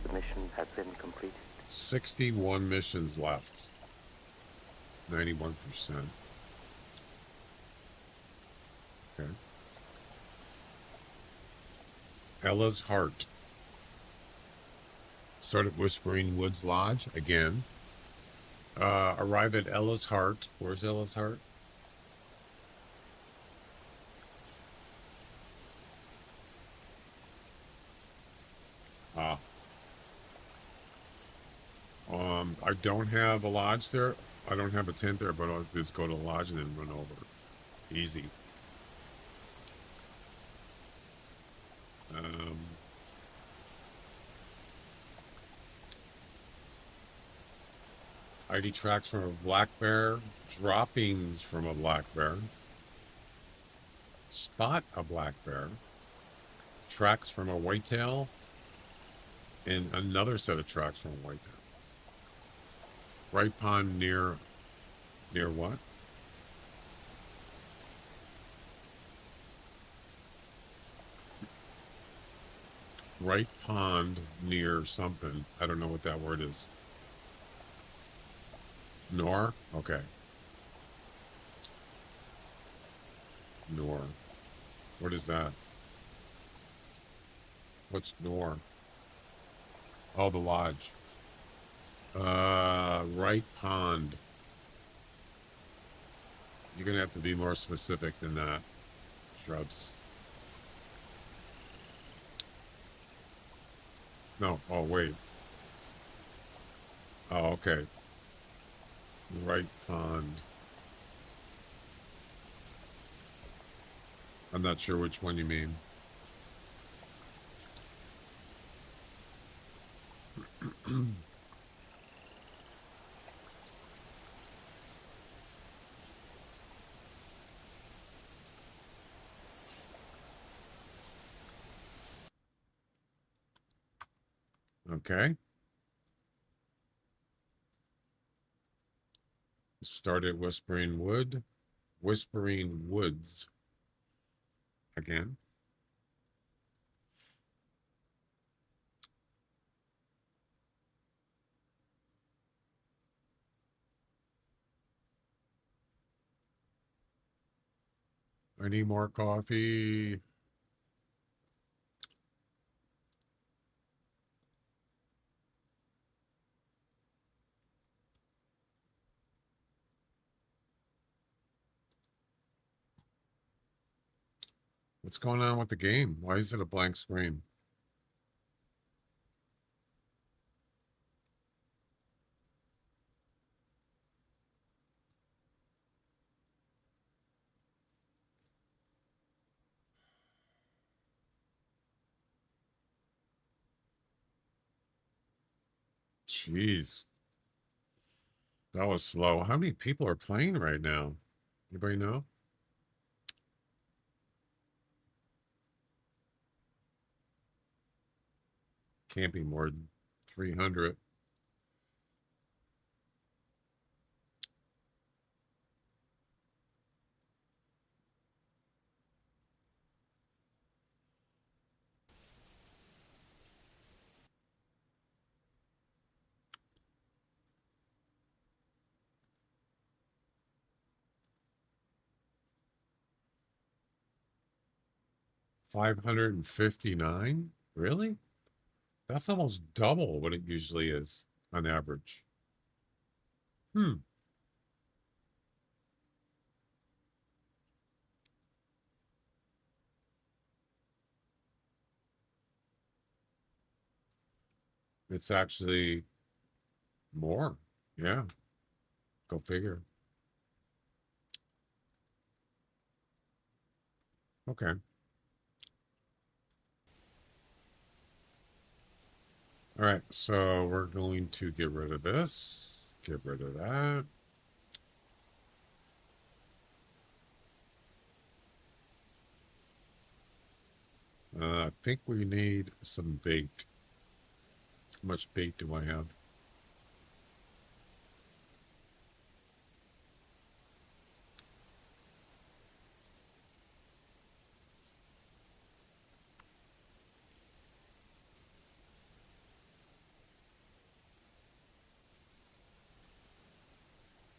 The mission has been completed. 61 missions left. 91%. Okay. Ella's Heart. Start at Whispering Woods Lodge again. Arrive at Ella's Heart. Where's Ella's Heart? I don't have a lodge there. I don't have a tent there, but I'll just go to the lodge and then run over. Easy. ID tracks from a black bear. Droppings from a black bear. Spot a black bear. Tracks from a whitetail. And another set of tracks from a whitetail. Right pond near what? Right pond near something. I don't know what that word is. Nor? Okay. Nor. What is that? What's Nor? Oh, the lodge. Right pond. You're gonna have to be more specific than that. Shrubs. No. Oh, wait. Oh, okay. Right pond. I'm not sure which one you mean. Okay. Started Whispering Wood. Whispering Woods. Again. I need more coffee. What's going on with the game? Why is it a blank screen? Jeez. That was slow. How many people are playing right now? Anybody know? Can't be more than 300. $559? Really? That's almost double what it usually is on average. Hmm. It's actually more. Yeah. Go figure. Okay. All right. So we're going to get rid of this. Get rid of that. I think we need some bait. How much bait do I have?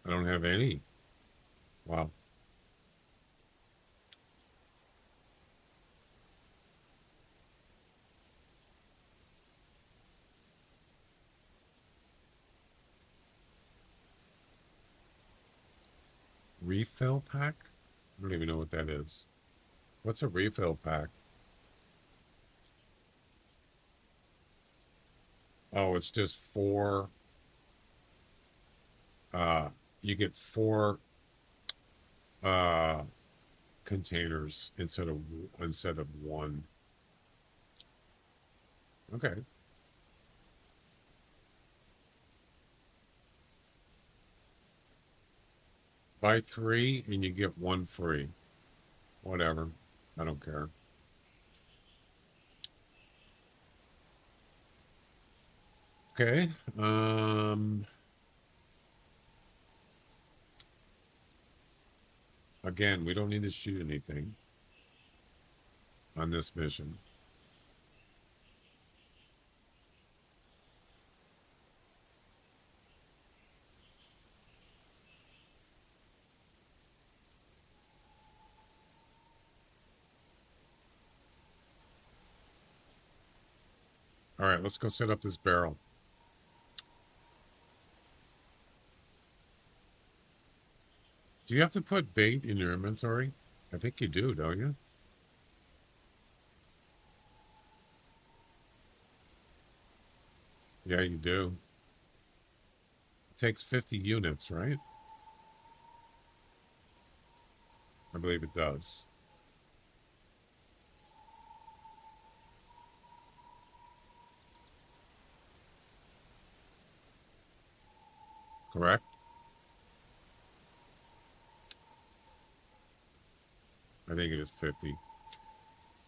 I don't have any. Wow. Refill pack? I don't even know what that is. What's a refill pack? Oh, it's just four. You get four uh containers instead of one. Okay. Buy 3 and you get 1 free. Whatever. I don't care. Okay. Again, we don't need to shoot anything on this mission. All right, let's go set up this barrel. Do you have to put bait in your inventory? I think you do, don't you? Yeah, you do. It takes 50 units, right? I believe it does. Correct? I think it is 50.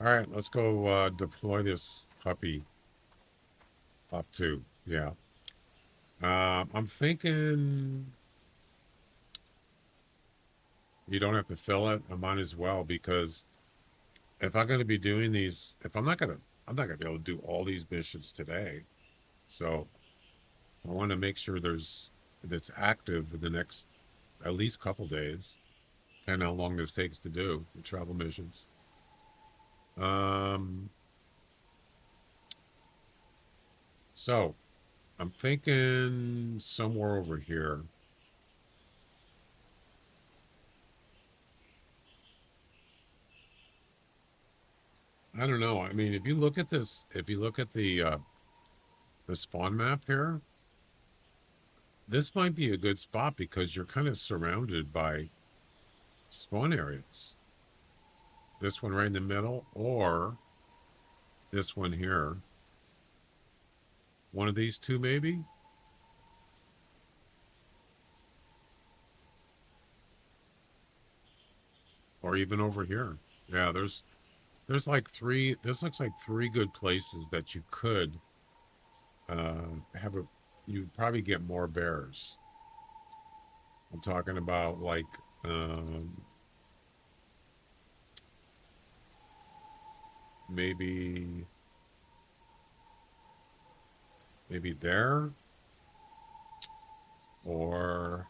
All right, let's go deploy this puppy off to. Yeah. I'm thinking you don't have to fill it. I might as well, because if I'm going to be doing these, I'm not going to be able to do all these missions today. So I want to make sure that's active for the next at least couple days, and how long this takes to do the travel missions. So I'm thinking somewhere over here. I don't know. I mean, if you look at this, if you look at the spawn map here, this might be a good spot because you're kind of surrounded by spawn areas. This one right in the middle, or this one here. One of these two, maybe. Or even over here. Yeah, there's like 3. This looks like 3 good places that you could you'd probably get more bears. I'm talking about like maybe there, or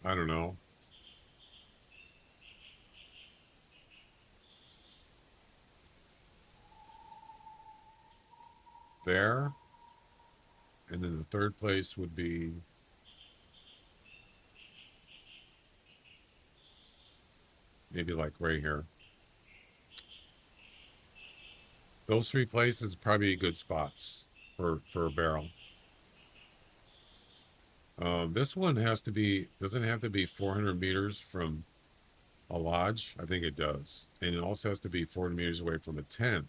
I don't know. There, and then the third place would be maybe like right here. Those 3 places probably good spots for a barrel. This one doesn't have to be 400 meters from a lodge. I think it does, and it also has to be 400 meters away from a tent.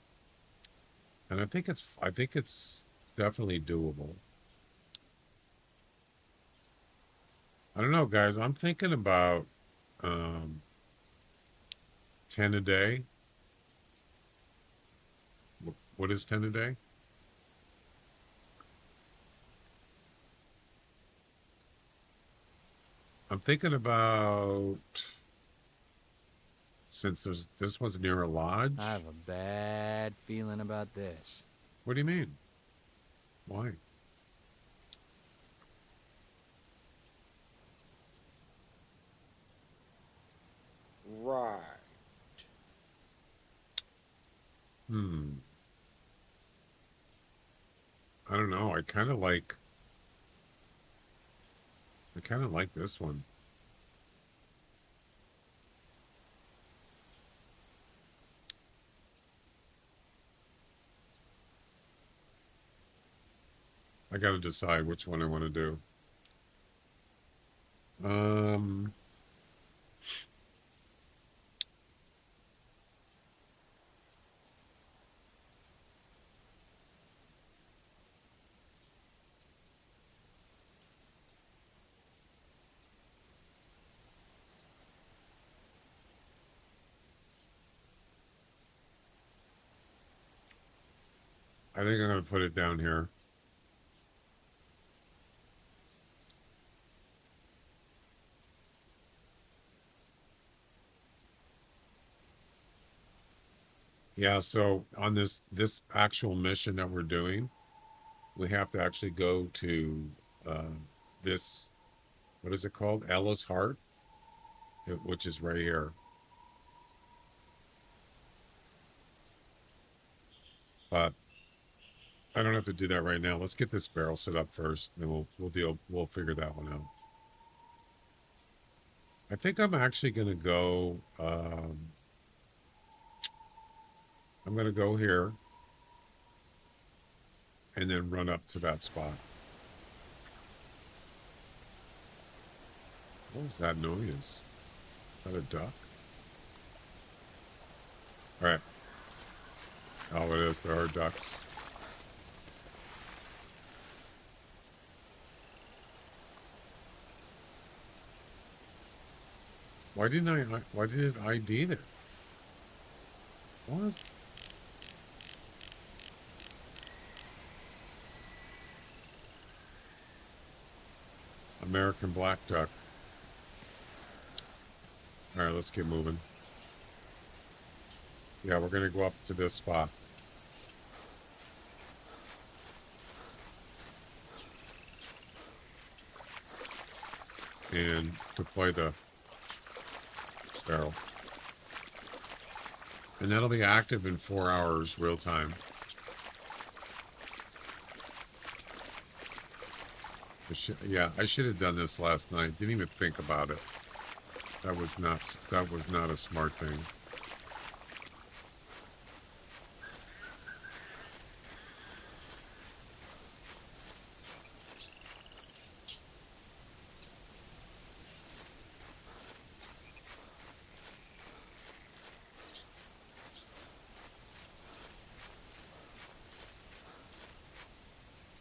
And I think it's definitely doable. I don't know, guys. I'm thinking about 10 a day. What is 10 a day? I'm thinking about, since this one's near a lodge. I have a bad feeling about this. What do you mean? Why? Right. I don't know. I kind of like this one. I got to decide which one I want to do. I think I'm going to put it down here. Yeah, so on this actual mission that we're doing, we have to actually go to this, what is it called? Ella's Heart, which is right here. But I don't have to do that right now. Let's get this barrel set up first, then we'll figure that one out. I think I'm actually gonna go I'm gonna go here and then run up to that spot. What was that noise? Is that a duck? All right. Oh, it is. There are ducks. Why did it ID it? What? American black duck. All right, let's get moving. Yeah, we're gonna go up to this spot. And deploy the barrel. And that'll be active in 4 hours real time. I should have done this last night. Didn't even think about it. That was not a smart thing.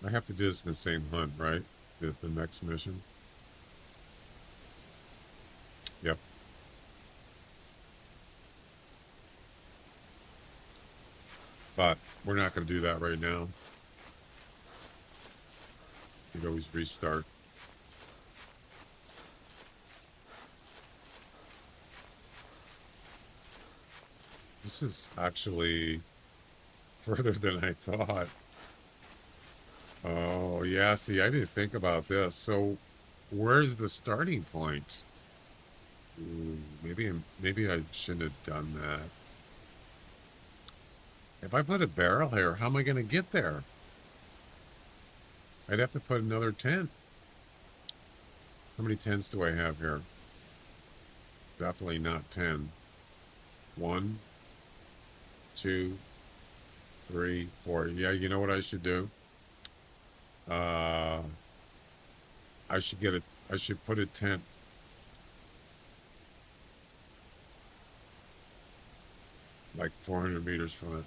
I have to do this in the same hunt, right? The next mission. Yep. But we're not going to do that right now. You can always restart. This is actually further than I thought. Oh, yeah, see, I didn't think about this. So, where's the starting point? Ooh, maybe I shouldn't have done that. If I put a barrel here, how am I going to get there? I'd have to put another tent. How many tents do I have here? Definitely not 10. 1, 2, 3, 4. Yeah, you know what I should do? I should put a tent like 400 meters from it.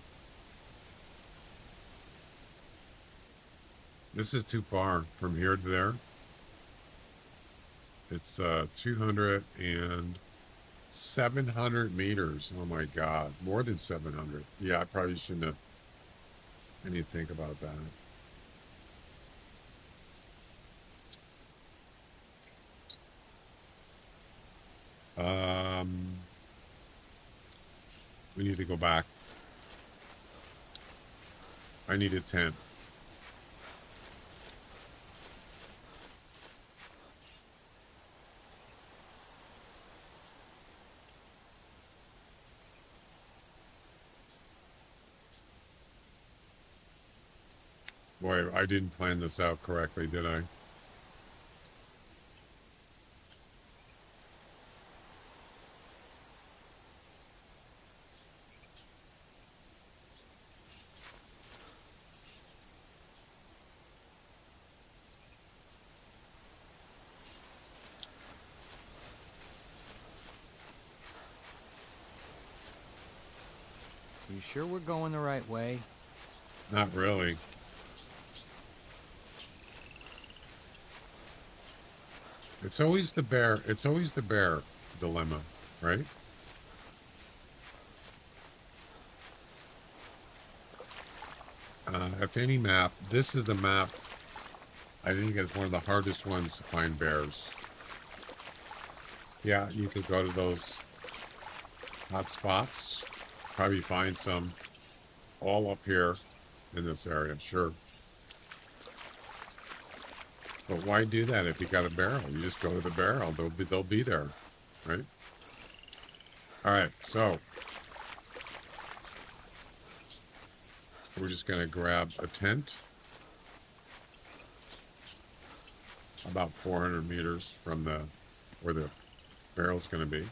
This is too far from here to there. It's 200 and 700 meters. Oh my God, more than 700. Yeah, I probably shouldn't have. I need to think about that. We need to go back. I need a tent. Boy, I didn't plan this out correctly, did I? You sure we're going the right way? Not really. It's always the bear dilemma, right? if any map, this is the map I think is one of the hardest ones to find bears. Yeah, you could go to those hot spots, probably find some all up here in this area, sure. But why do that if you got a barrel? You just go to the barrel. They'll be there, right? All right, so we're just gonna grab a tent about 400 meters from where the barrel's gonna be.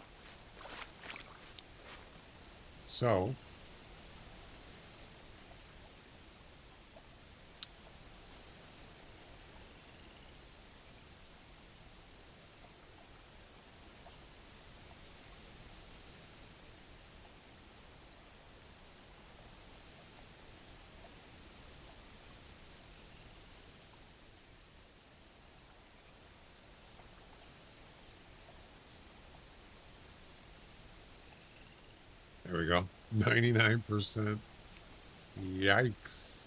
So there we go. 99%. Yikes.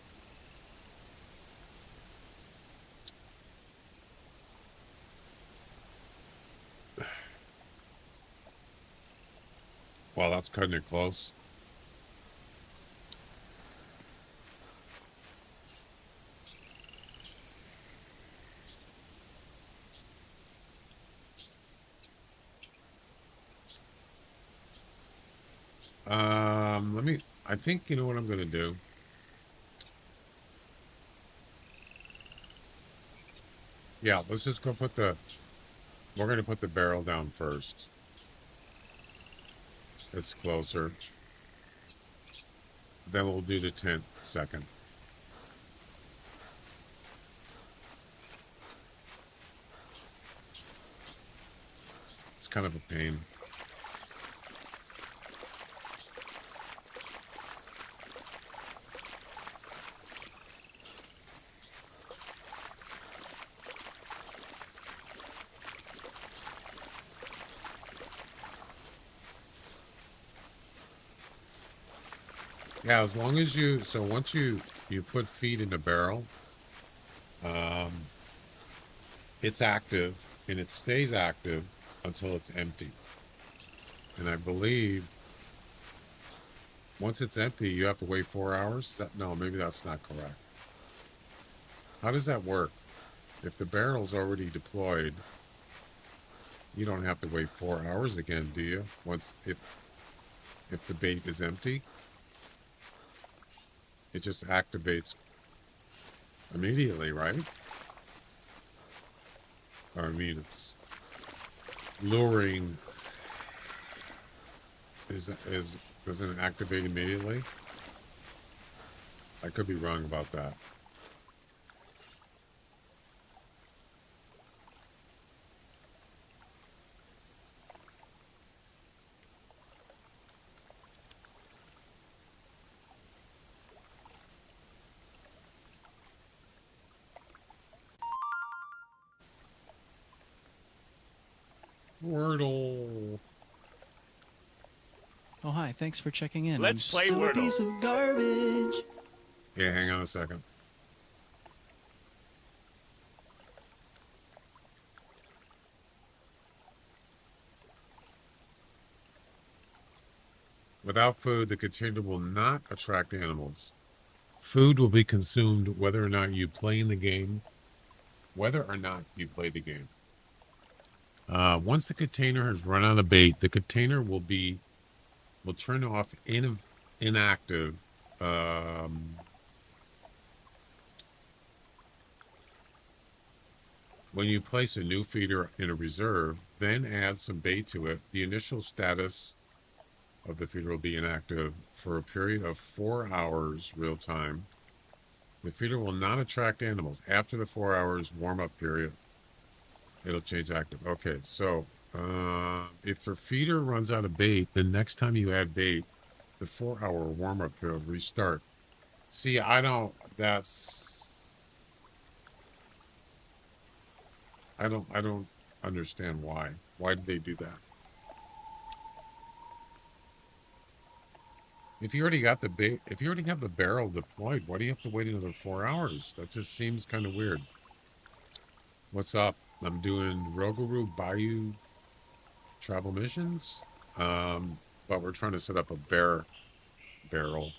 Well, that's cutting it close. I think you know what I'm gonna do. Yeah, let's just go we're gonna put the barrel down first. It's closer. Then we'll do the tent second. It's kind of a pain. Yeah, as long as once you put feed in the barrel, it's active and it stays active until it's empty. And I believe once it's empty, you have to wait 4 hours. No, maybe that's not correct. How does that work? If the barrel's already deployed, you don't have to wait 4 hours again, do you? If the bait is empty, it just activates immediately, right? Or, I mean, it's luring. Doesn't it activate immediately? I could be wrong about that. Wordle. Oh, hi. Thanks for checking in. Let's I'm play still a Wordle. piece of garbage. Yeah, hang on a second. Without food, the container will not attract animals. Food will be consumed whether or not you play the game. Once the container has run out of bait, the container will turn off inactive. When you place a new feeder in a reserve, then add some bait to it, the initial status of the feeder will be inactive for a period of 4 hours real time. The feeder will not attract animals. After the 4 hours warm-up period, it'll change active. Okay, so if the feeder runs out of bait, the next time you add bait, the 4-hour warm-up period will restart. See, I don't understand why. Why did they do that? If you already got the bait, if you already have the barrel deployed, why do you have to wait another 4 hours? That just seems kind of weird. What's up? I'm doing Rougarou Bayou Travel Missions. But we're trying to set up a barrel.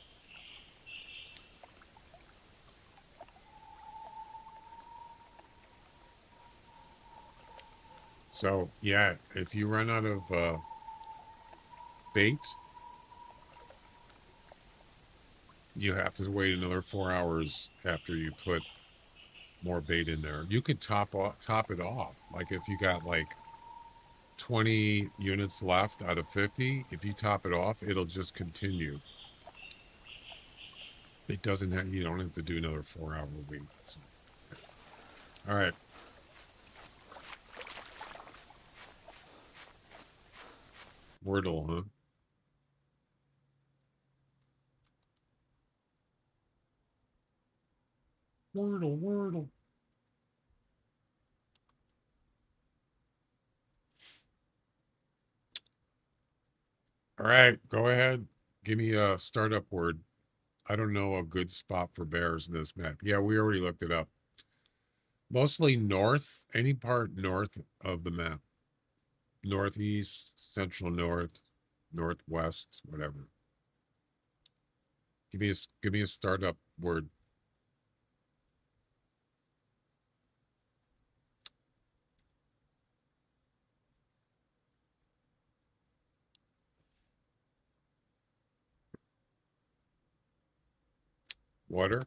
So yeah, if you run out of bait, you have to wait another 4 hours after you put more bait in there. You could top it off. Like if you got like 20 units left out of 50, if you top it off, it'll just continue. It doesn't have, you don't have to do another 4 hour wait. So. All right. Wordle, huh? Wordle. All right, go ahead. Give me a startup word. I don't know a good spot for bears in this map. Yeah, we already looked it up. Mostly north, any part north of the map. Northeast, central north, northwest, whatever. Give me a startup word. Water.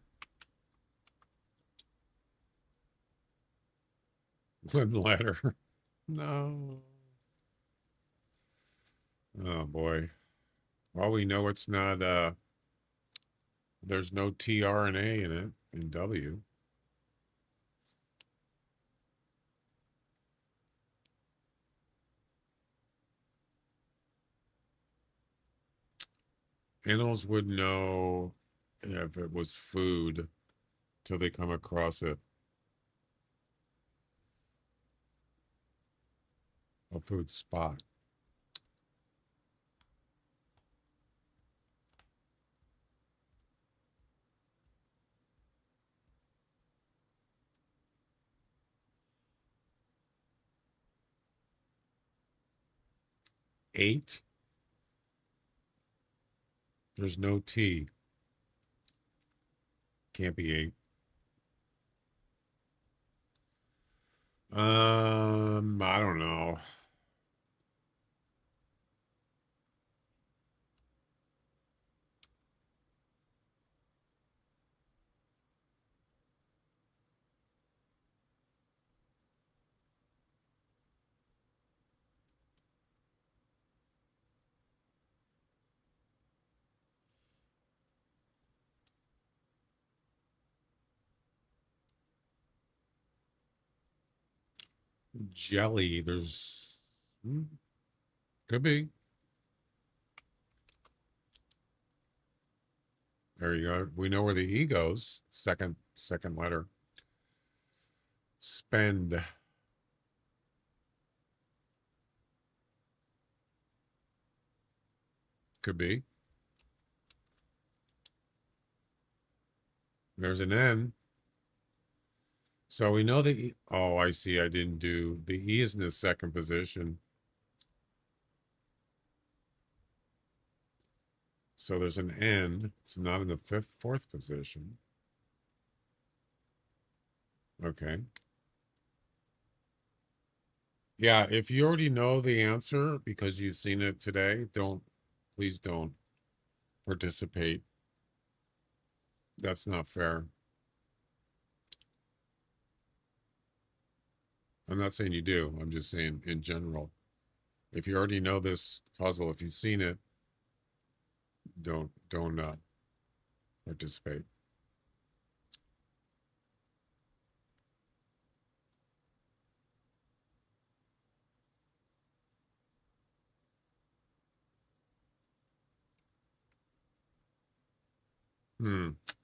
Glen ladder. No. Oh boy. Well, we know it's not there's no tRNA in it in W. Animals would know if it was food till they come across it. A food spot. Eight. There's no T. Can't be eight. I don't know. Jelly. There's could be. There you go. We know where the E goes. Second letter. Spend. Could be. There's an N. So we know the E. Oh, I see. I didn't do the E is in the second position. So there's an N. It's not in the fourth position. Okay. Yeah, if you already know the answer because you've seen it today, please don't participate. That's not fair. I'm not saying you do. I'm just saying in general. If you already know this puzzle, if you've seen it, don't participate.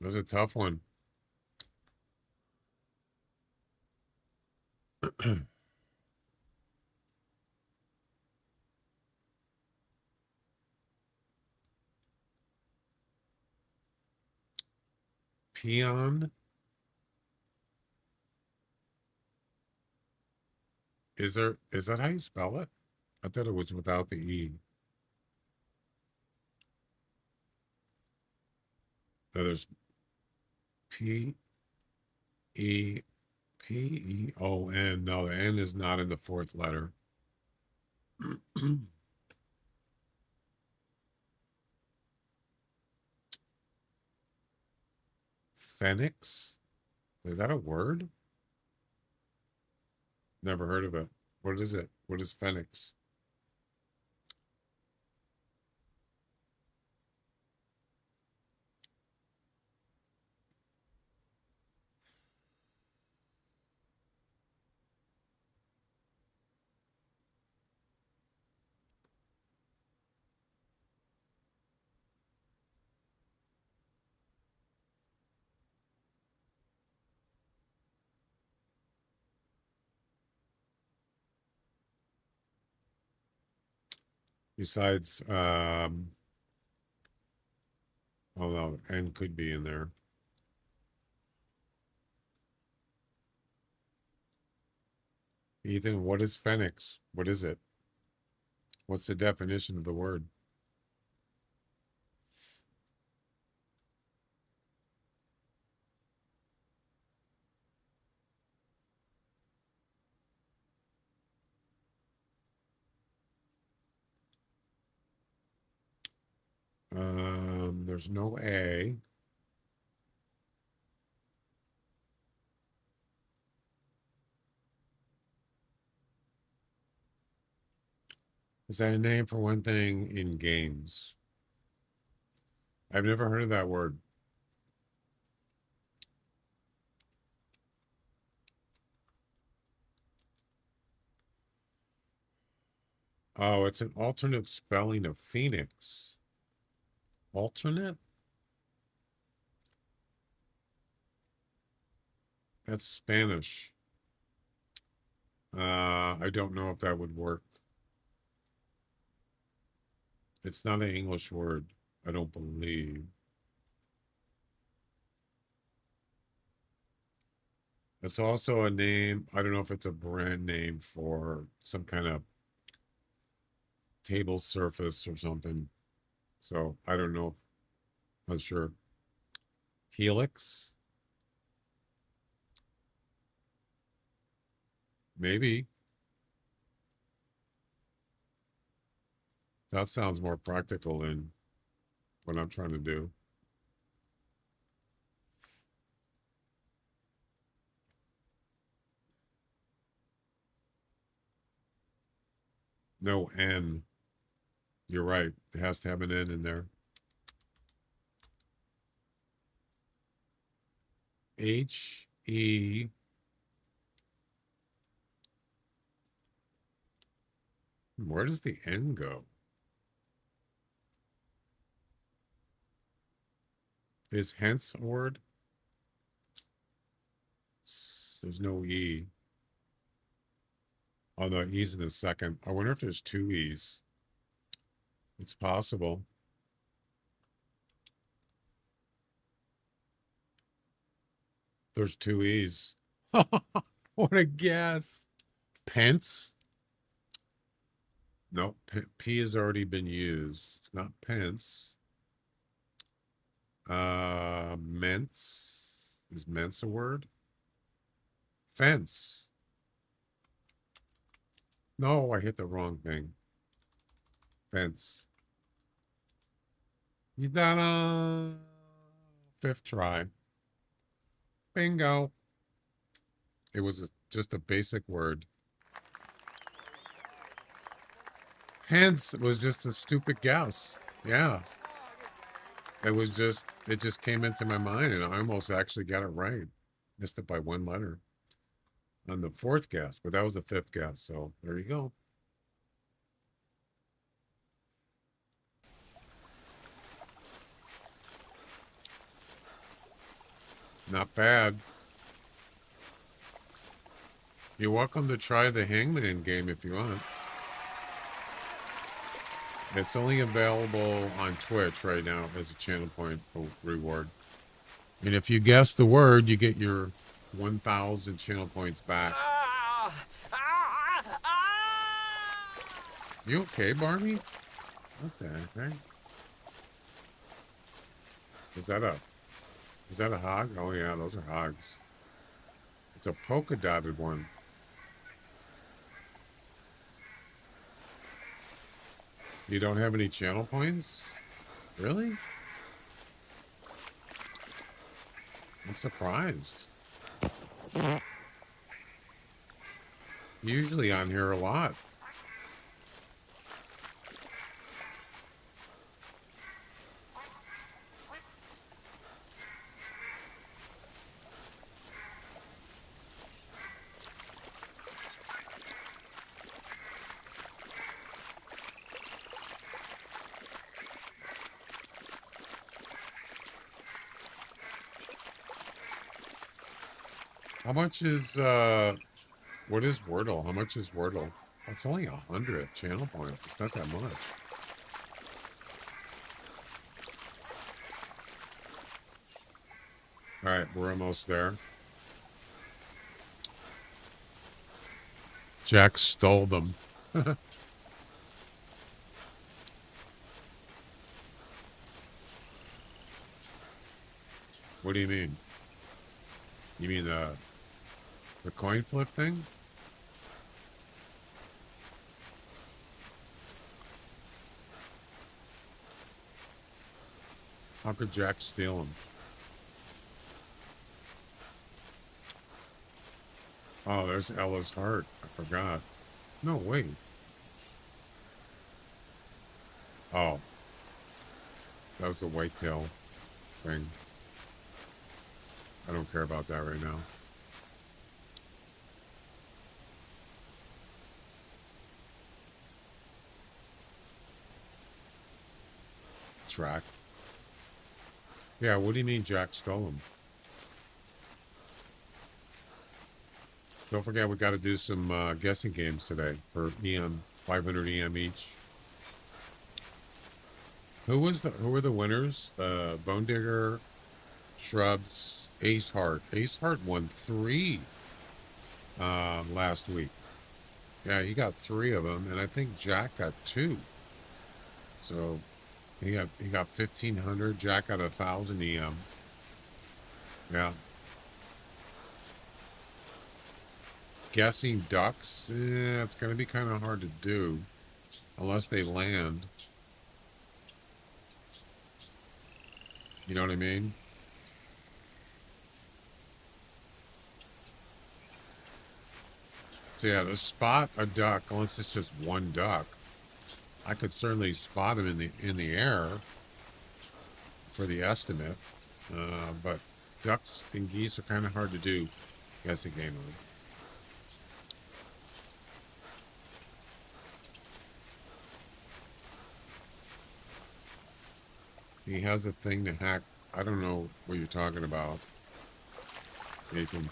That's a tough one. Peon? Is that how you spell it? I thought it was without the E. No, there's P E P E O N. No, the N is not in the fourth letter. Phoenix? Is that a word? Never heard of it. What is it? What is Phoenix? Besides, oh no, N could be in there. Ethan, what is Phoenix? What is it? What's the definition of the word? There's no A. Is that a name for one thing in games? I've never heard of that word. Oh, it's an alternate spelling of Phoenix. Alternate? That's Spanish. I don't know if that would work. It's not an English word, I don't believe. It's also a name, I don't know if it's a brand name for some kind of table surface or something. So I don't know. Not sure. Helix? Maybe. That sounds more practical than what I'm trying to do. No N. You're right. It has to have an N in there. H-E. Where does the N go? Is hence a word? There's no E. Oh, no, E's in a second. I wonder if there's two E's. It's possible. There's two E's. What a guess. Pence? No, P has already been used. It's not pence. Mence. Is mence a word? Fence. No, I hit the wrong thing. Fence. Ta-da! Fifth try. Bingo. It was just a basic word. Hence was just a stupid guess. Yeah. It just came into my mind and I almost actually got it right. Missed it by one letter on the fourth guess, but that was the fifth guess. So there you go. Not bad. You're welcome to try the Hangman game if you want. It's only available on Twitch right now as a channel point reward. And if you guess the word, you get your 1,000 channel points back. You okay, Barney? What the heck? Is that a hog? Oh yeah, those are hogs. It's a polka dotted one. You don't have any channel points? Really? I'm surprised. Usually on here a lot. How much is, what is Wordle? How much is Wordle? It's only 100 channel points. It's not that much. All right, we're almost there. Jack stole them. What do you mean? You mean the coin flip thing? How could Jack steal them? Oh, there's Ella's heart. I forgot. No, wait. Oh. That was the whitetail thing. I don't care about that right now. Track. Yeah, what do you mean Jack stole them? Don't forget, we got to do some guessing games today for EM, 500 EM each. Who were the winners? Bone Digger, Shrubs, Ace Heart. Ace Heart won 3 last week. Yeah, he got 3 of them, and I think Jack got 2. So he got 1,500. Jack got 1,000 EM. Yeah. Guessing ducks, it's going to be kind of hard to do unless they land. You know what I mean? So yeah, to spot a duck, unless it's just one duck, I could certainly spot him in the air for the estimate. But ducks and geese are kind of hard to do guessing game on. He has a thing to hack. I don't know what you're talking about, Nathan.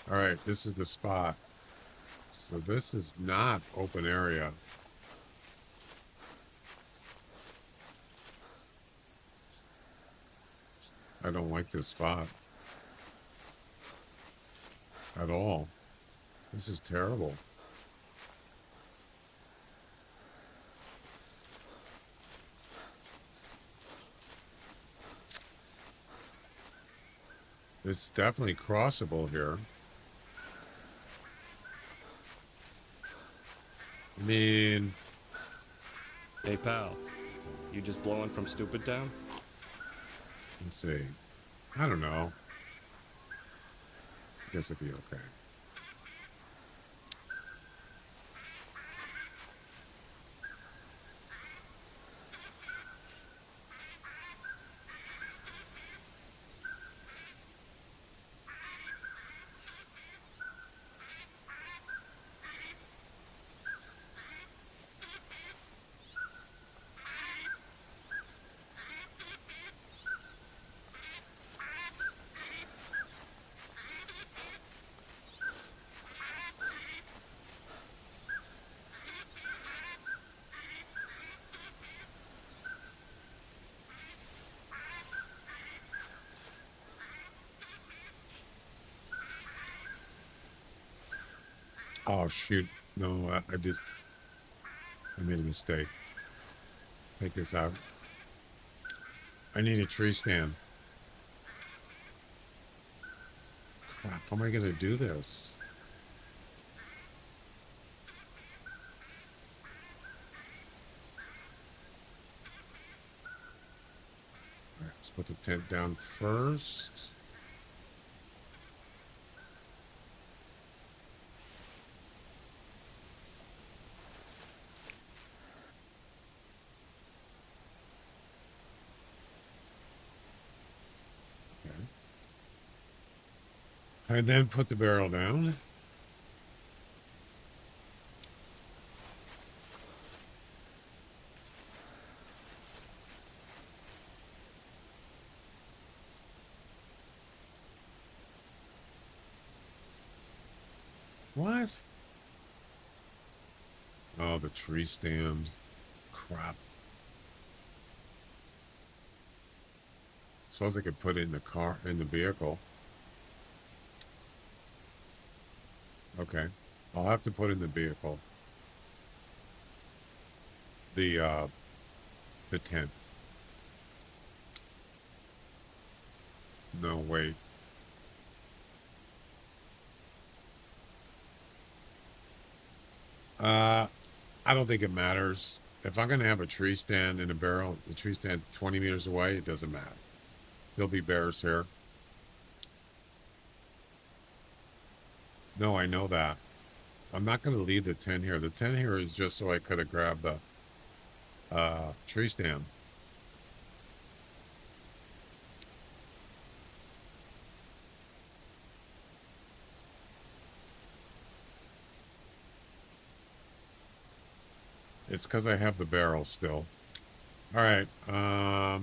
All right, this is the spot. So this is not open area. I don't like this spot at all. This is terrible. It's definitely crossable here. I mean... Hey, pal. You just blowing from Stupid Town? Let's see. I don't know. I guess it'd be okay. Oh, shoot. No, I made a mistake. Take this out. I need a tree stand. Crap, how am I going to do this? All right, let's put the tent down first. Okay. And then put the barrel down. What? Oh, the tree stand. Crap. Suppose I could put it in the car, in the vehicle. Okay. I'll have to put in the vehicle. The tent. No, wait. I don't think it matters. If I'm going to have a tree stand in a barrel, the tree stand 20 meters away, it doesn't matter. There'll be bears here. No, I know that. I'm not going to leave the tent here. The tent here is just so I could have grabbed the tree stand. It's because I have the barrel still. All right. I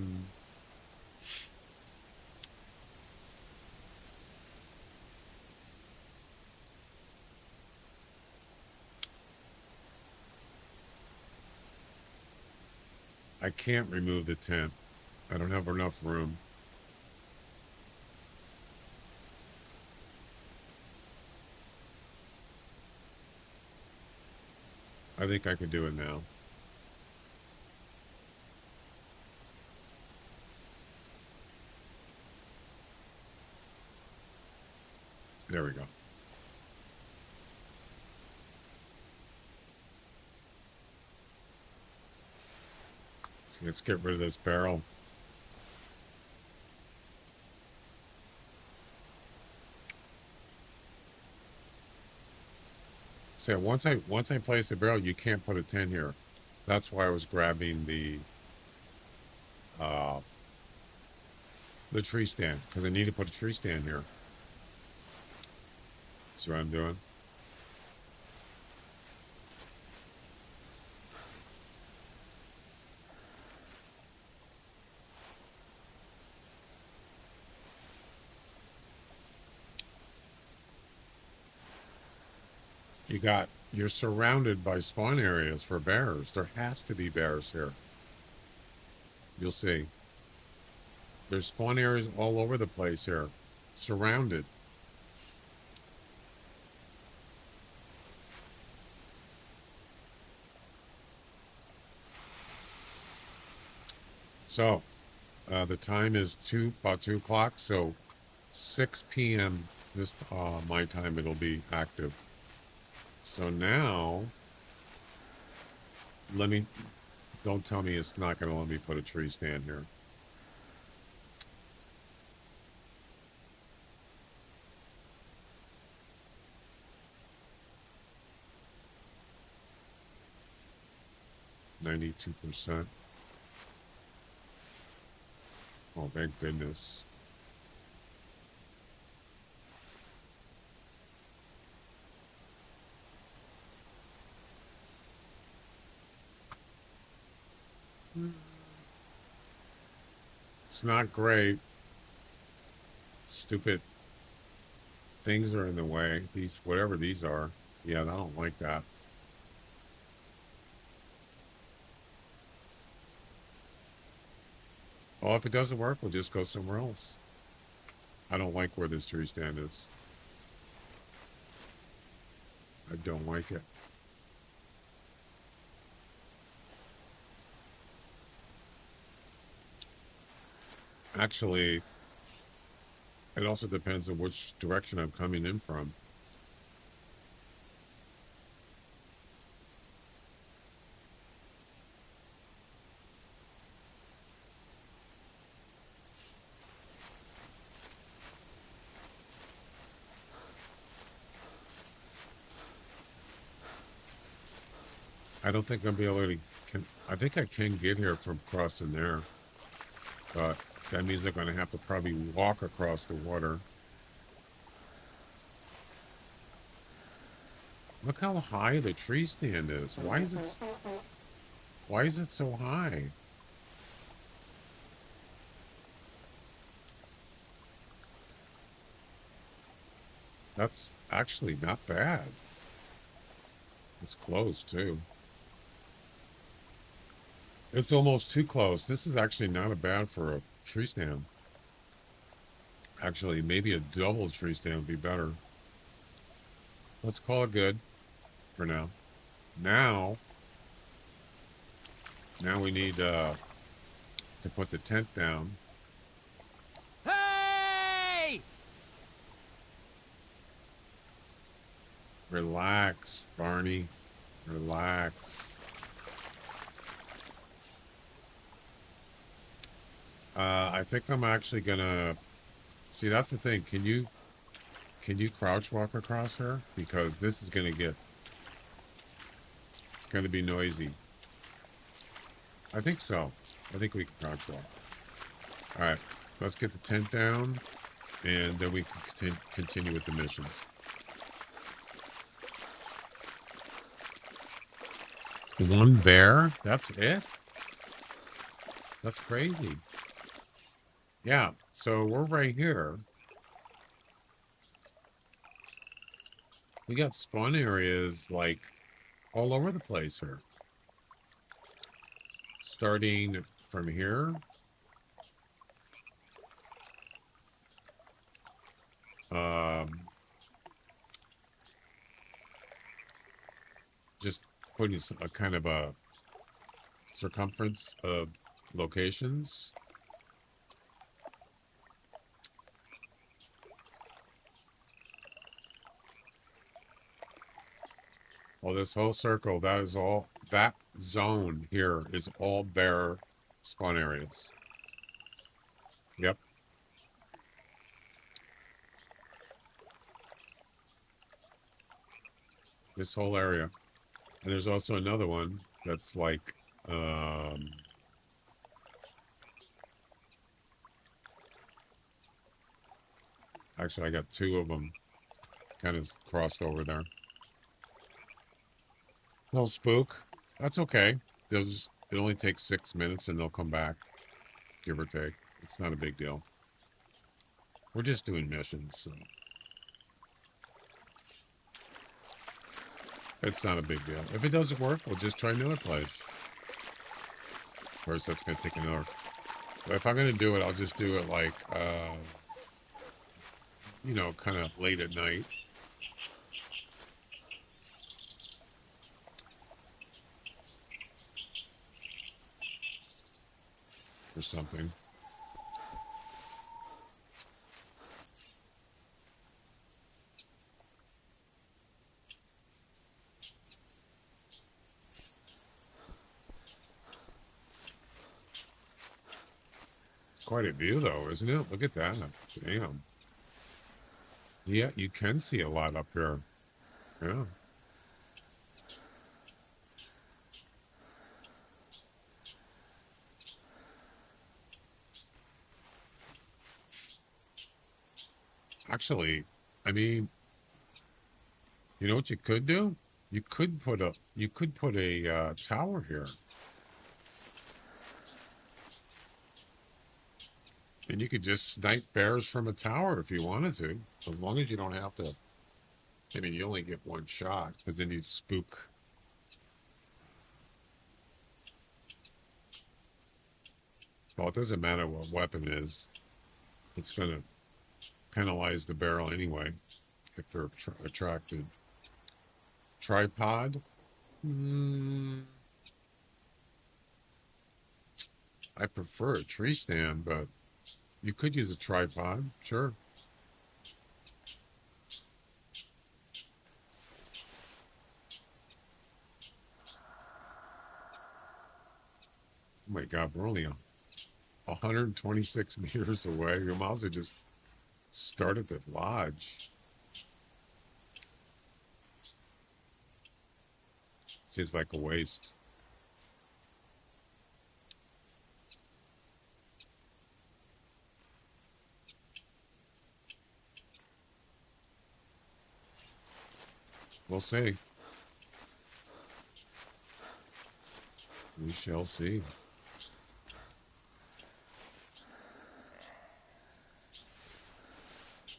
can't remove the tent. I don't have enough room. I think I could do it now. There we go. So let's get rid of this barrel. So once I place the barrel, you can't put a tent here. That's why I was grabbing the tree stand, because I need to put a tree stand here. See what I'm doing? You're surrounded by spawn areas for bears. There has to be bears here. You'll see. There's spawn areas all over the place here. Surrounded. So, the time is about 2 o'clock, so 6 p.m. this my time it'll be active. So now, don't tell me it's not going to let me put a tree stand here. %. Oh, thank goodness. It's not great. Stupid things are in the way. These, whatever these are. Yeah, I don't like that. Well, if it doesn't work, we'll just go somewhere else. I don't like where this tree stand is. I don't like it. Actually, it also depends on which direction I'm coming in from. I don't think I'll be able to. I think I can get here from crossing there, but that means I'm going to have to probably walk across the water. Look how high the tree stand is. Why is it? Why is it so high? That's actually not bad. It's close too. It's almost too close. This is actually not bad for a tree stand. Actually, maybe a double tree stand would be better. Let's call it good for now. Now we need to put the tent down. Hey! Relax, Barney. Relax. I think I'm actually gonna see. That's the thing. Can you crouch walk across her? Because this is gonna get. It's gonna be noisy. I think so. I think we can crouch walk. All right. Let's get the tent down, and then we can continue with the missions. One bear? That's it? That's crazy. Yeah, so we're right here. We got spawn areas like all over the place here. Starting from here. Just putting a kind of a circumference of locations. Well, this whole circle, that is all, that zone here is all bear spawn areas. Yep. This whole area. And there's also another one that's like, actually, I got two of them kind of crossed over there. Little spook. That's okay. They'll just, it only takes 6 minutes and they'll come back, give or take. It's not a big deal. We're just doing missions, so. It's not a big deal. If it doesn't work, we'll just try another place. Of course, that's going to take another. But if I'm going to do it, I'll just do it like, you know, kind of late at night. Or something. Quite a view, though, isn't it? Look at that. Damn. Yeah, you can see a lot up here. Yeah. Actually, I mean, you know what you could do? You could put a tower here. And you could just snipe bears from a tower if you wanted to. As long as you don't have to. I mean, you only get one shot, because then you'd spook. Well, it doesn't matter what weapon is. It's going to penalize the barrel anyway, if they're attracted. Tripod? I prefer a tree stand, but you could use a tripod, sure. Oh my God, we're only 126 meters away. You might as well just start at the lodge. Seems like a waste. We'll see. We shall see.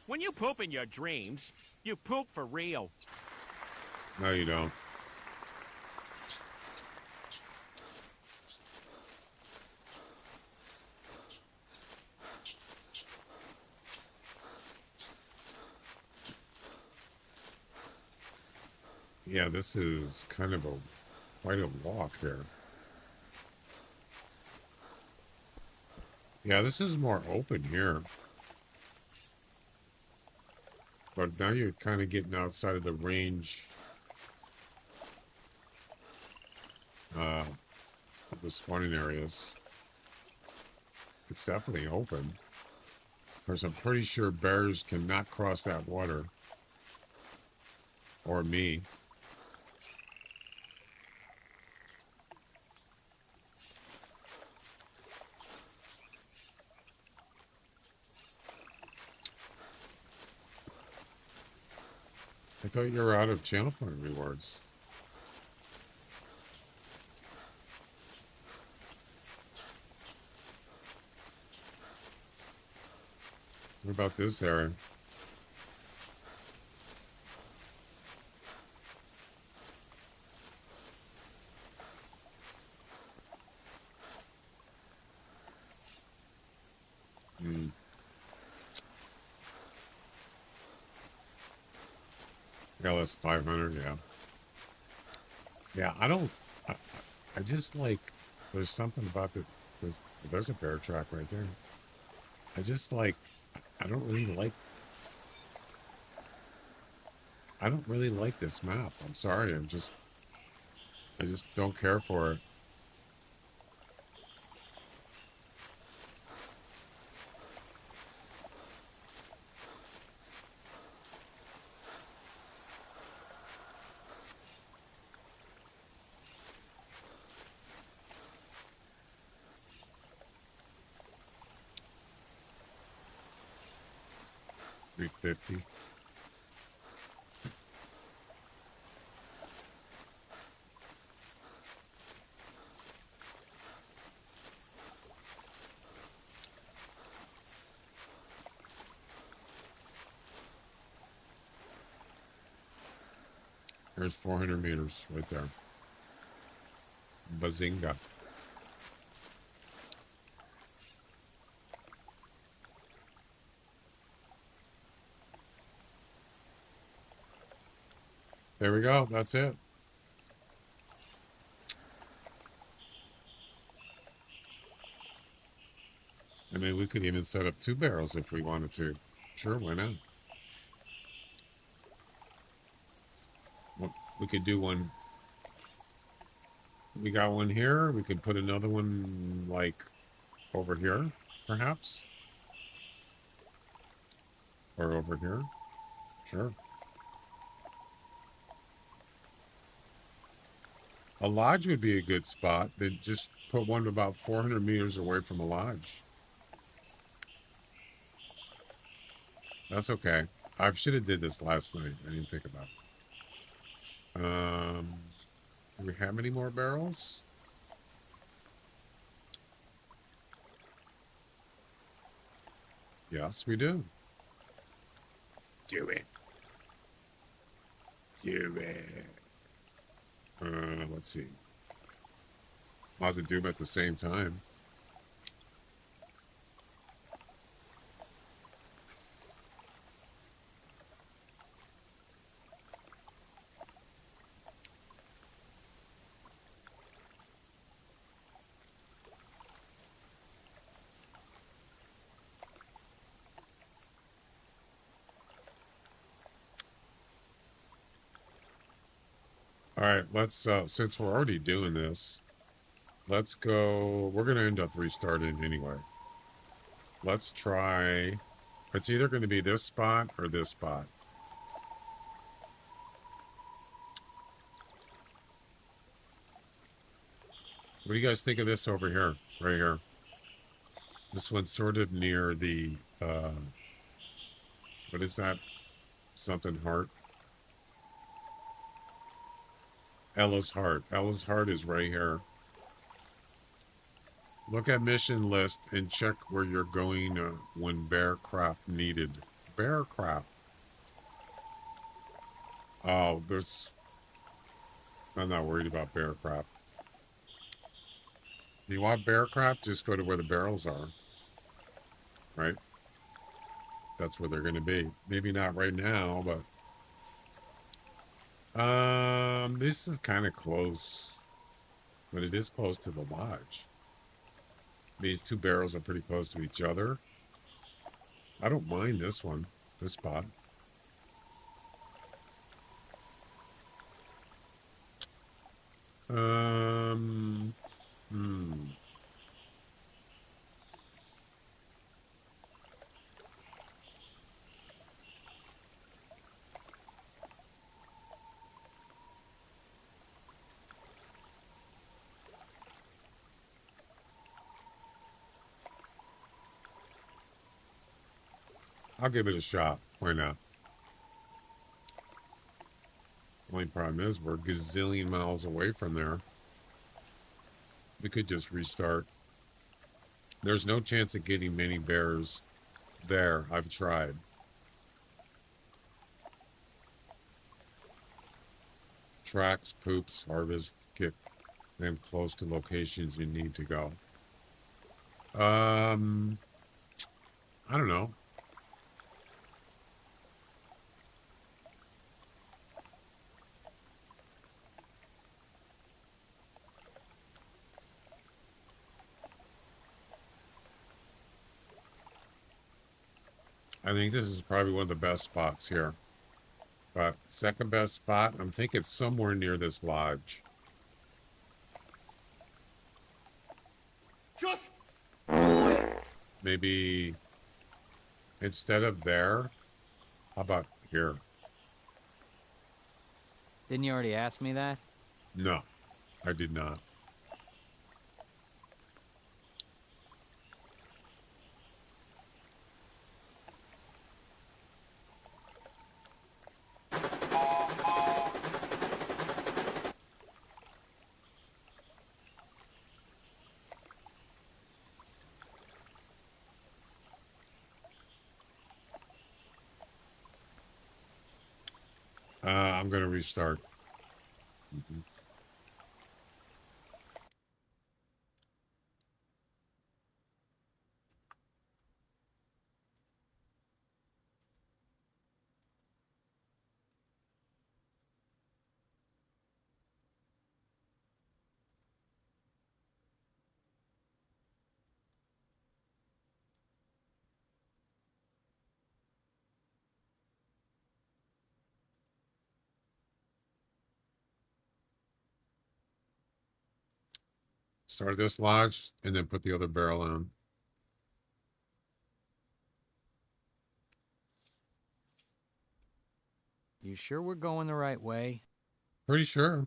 When you poop in your dreams, you poop for real. No, you don't. Yeah, this is kind of quite a walk here. Yeah, this is more open here. But now you're kind of getting outside of the range of the spawning areas. It's definitely open. Of course, I'm pretty sure bears cannot cross that water. Or me. I thought you were out of channel point rewards. What about this area? Yeah, that's 500, yeah. Yeah, I just like, there's something about there's a bear track right there. I just like, I don't really like this map. I'm sorry, I just don't care for it. $350. There's 400 meters right there. Bazinga. There we go. That's it. I mean, we could even set up 2 barrels if we wanted to. Sure, why not? Well, we could do one. We got one here. We could put another one, like, over here, perhaps. Or over here. Sure. A lodge would be a good spot. Then just put one about 400 meters away from a lodge. That's okay. I should have did this last night. I didn't think about it. Do we have any more barrels? Yes, we do. Do it. Do it. Let's see. Might as well do them at the same time. right, let's since we're already doing this, let's go. We're gonna end up restarting anyway. Let's try. It's either going to be this spot or this spot. What do you guys think of this over here? Right here. This one's sort of near the, what is that? Something heart. Ella's heart. Ella's heart is right here. Look at mission list and check where you're going when bear crap needed. Bear crap. Oh, there's... I'm not worried about bear crap. If you want bear crap, just go to where the barrels are. Right? That's where they're going to be. Maybe not right now, but... this is kind of close. But it is close to the lodge. These two barrels are pretty close to each other. I don't mind this one. This spot. I'll give it a shot. Why not? Only problem is we're a gazillion miles away from there. We could just restart. There's no chance of getting many bears there. I've tried. Tracks, poops, harvest, get them close to locations you need to go. I don't know. I think this is probably one of the best spots here. But second best spot, I'm thinking somewhere near this lodge. Just Maybe instead of there, how about here? Didn't you already ask me that? No, I did not. I'm going to restart. Start this lodge and then put the other barrel on. You sure we're going the right way? Pretty sure.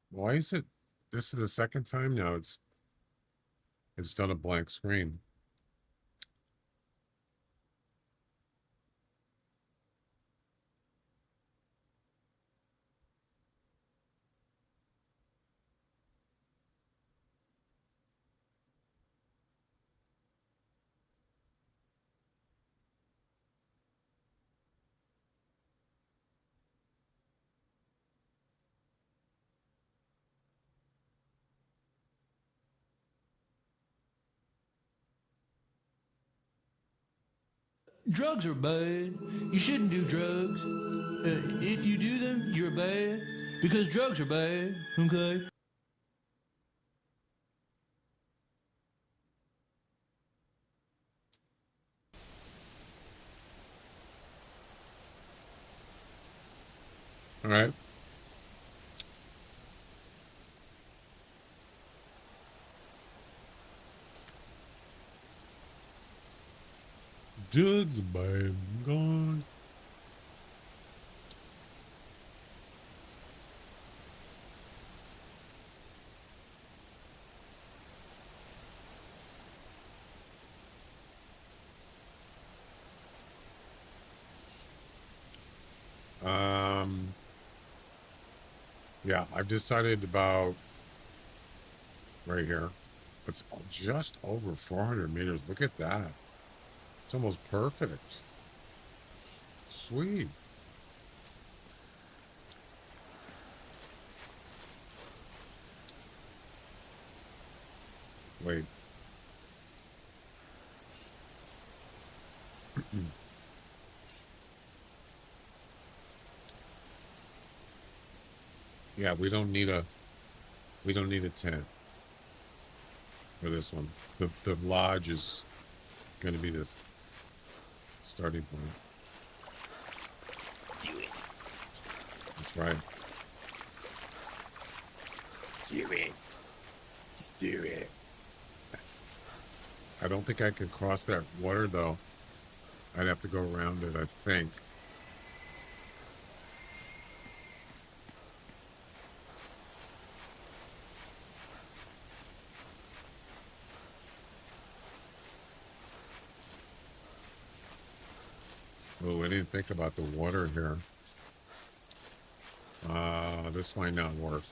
Why is it? This is the second time now it's done a blank screen. Drugs are bad. You shouldn't do drugs. If you do them, you're bad. Because drugs are bad, okay? All right. Dudes, babe, gone. Yeah, I've decided about right here. It's just over 400 meters. Look at that. It's almost perfect. Sweet. Wait. Yeah, we don't need a tent for this one. The lodge is going to be the starting point. Do it. That's right. Do it. Do it. I don't think I could cross that water though. I'd have to go around it, I think. Oh, I didn't think about the water here. This might not work.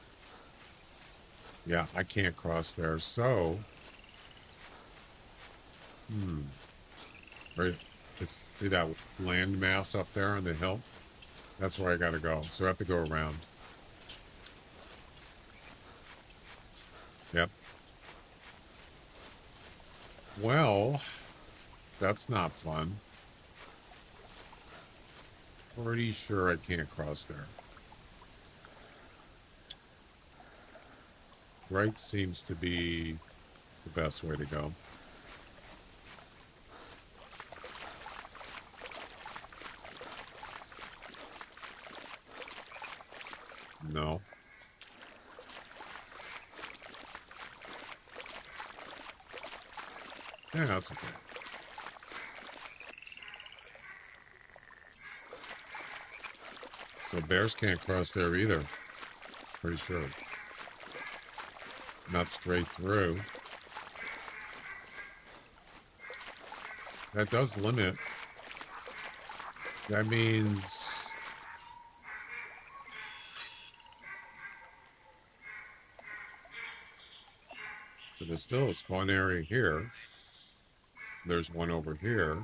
Yeah, I can't cross there, so... Right, see that land mass up there on the hill? That's where I gotta go, so I have to go around. Yep. Well, that's not fun. Pretty sure I can't cross there. Right seems to be the best way to go. No. Yeah, that's okay. So bears can't cross there either. Pretty sure. Not straight through. That does limit. That means... So there's still a spawn area here. There's one over here.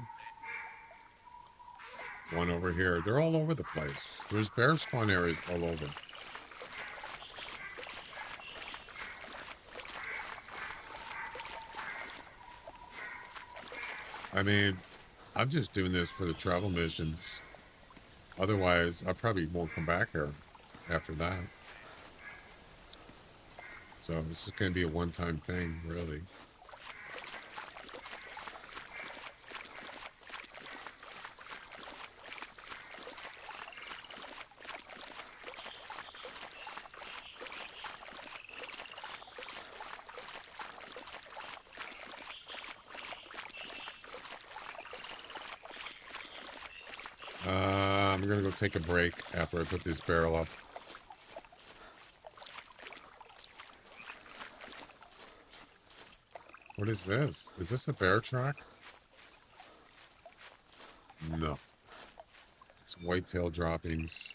One over here. They're all over the place. There's bear spawn areas all over. I mean, I'm just doing this for the travel missions. Otherwise, I probably won't come back here after that. So this is going to be a one-time thing, really. I'm going to go take a break after I put this barrel up. What is this? Is this a bear track? No. It's whitetail droppings.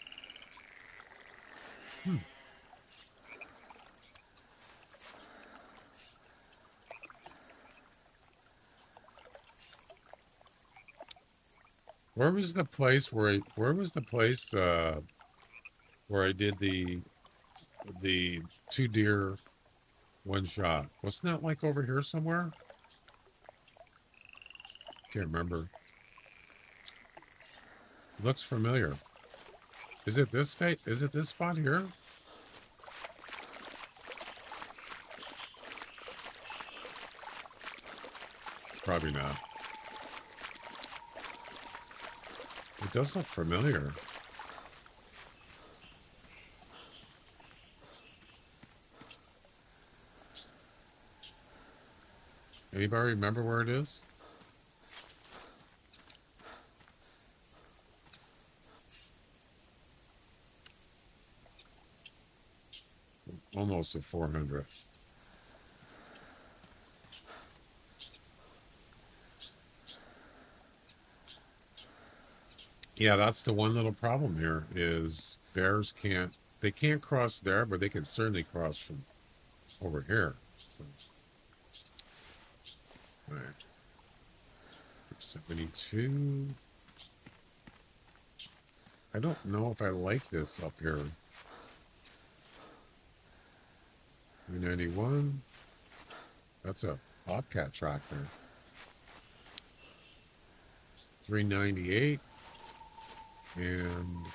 Where was the place where I did the 2 deer 1 shot? Wasn't that like over here somewhere? Can't remember. It looks familiar. Is it this spot here? Probably not. It does look familiar. Anybody remember where it is? Almost a 400. Yeah, that's the one little problem here is bears they can't cross there, but they can certainly cross from over here. So, all right. 72. I don't know if I like this up here. 391. That's a Bobcat tractor. 398 and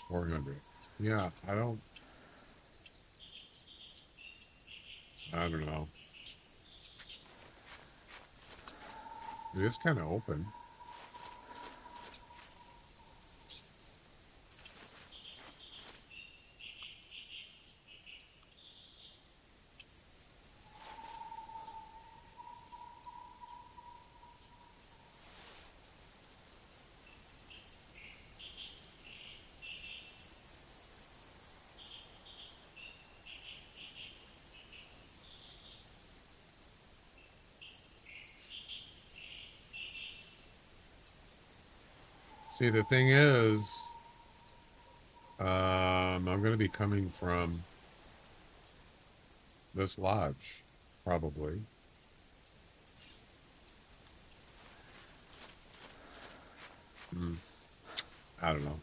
400. Yeah, I don't know. It is kind of open. See, the thing is, I'm going to be coming from this lodge, probably. I don't know.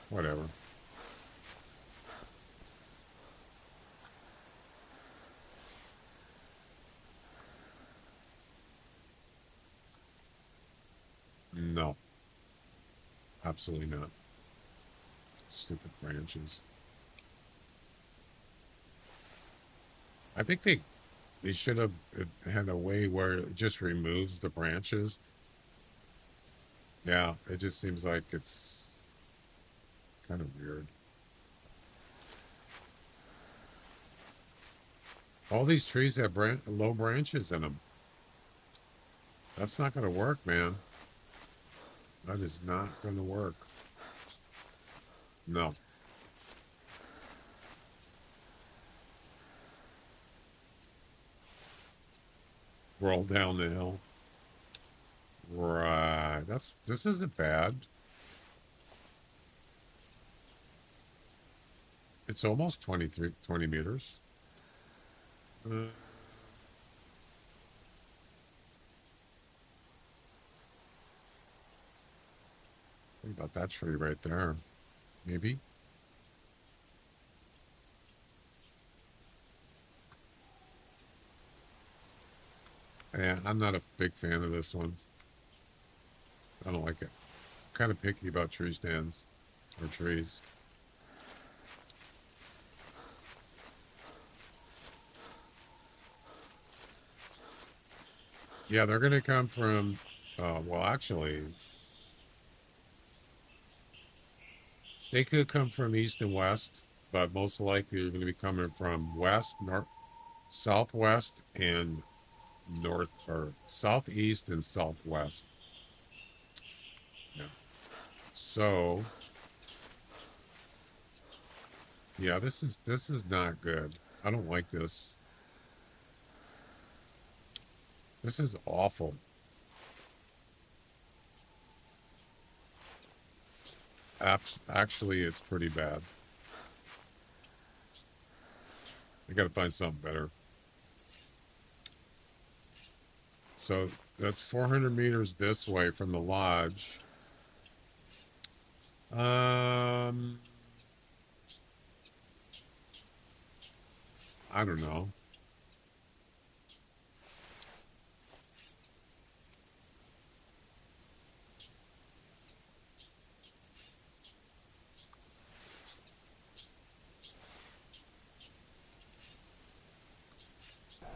Whatever. No. Absolutely not. Stupid branches. I think they should have had a way where it just removes the branches. Yeah, it just seems like it's kind of weird. All these trees have low branches in them. That's not going to work, man. That is not going to work. No. Roll down the hill. Right. This isn't bad. It's almost 20 meters. Think about that tree right there. Maybe. Yeah, I'm not a big fan of this one. I don't like it. I'm kind of picky about tree stands or trees. Yeah, they're going to come from, well, actually, they could come from east and west, but most likely they're going to be coming from west, north, southwest, and north, or southeast and southwest. Yeah. So, yeah, this is not good. I don't like this. This is awful. Actually, it's pretty bad. I gotta find something better. So that's 400 meters this way from the lodge. I don't know.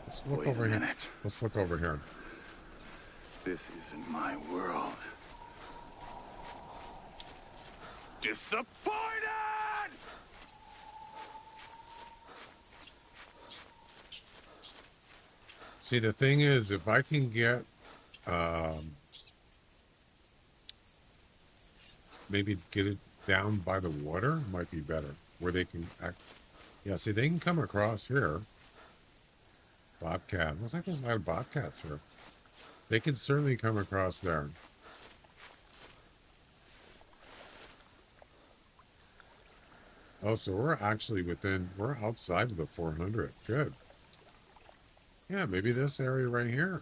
Let's look over here. Let's look over here. This isn't my world. Disappointed! See, the thing is, if I can get maybe get it down by the water, might be better. Where they can act. Yeah, see, they can come across here. Bobcat. Looks like there's a lot of bobcats here. They can certainly come across there. Oh, so we're actually we're outside of the 400. Good. Yeah, maybe this area right here.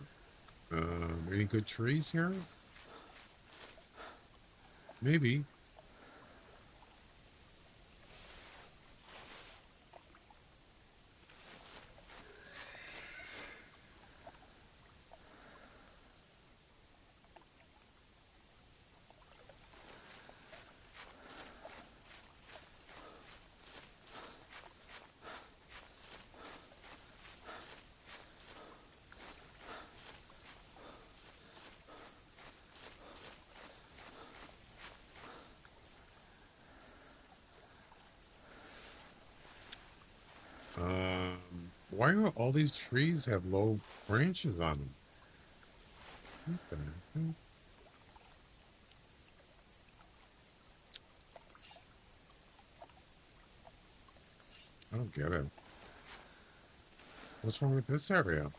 Any good trees here? Maybe. Why do all these trees have low branches on them? What the heck? I don't get it. What's wrong with this area?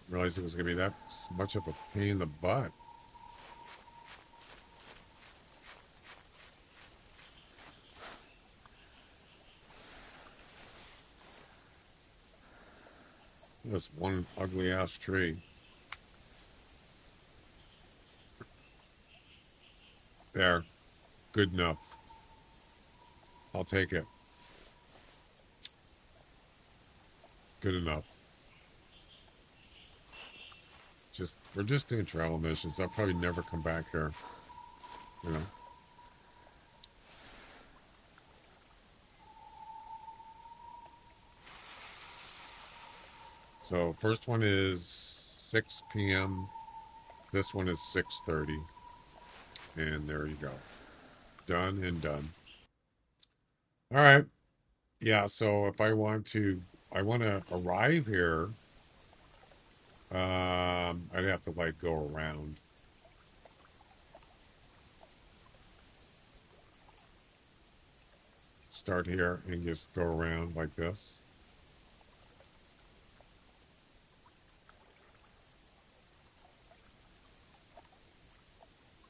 Realized it was going to be that much of a pain in the butt. This one ugly ass tree. There. Good enough. I'll take it. Good enough. We're just doing travel missions. I'll probably never come back here. You know. So first one is 6 p.m. This one is 6:30. And there you go. Done and done. All right. Yeah, so if I want to arrive here, I'd have to like go around. Start here and just go around like this.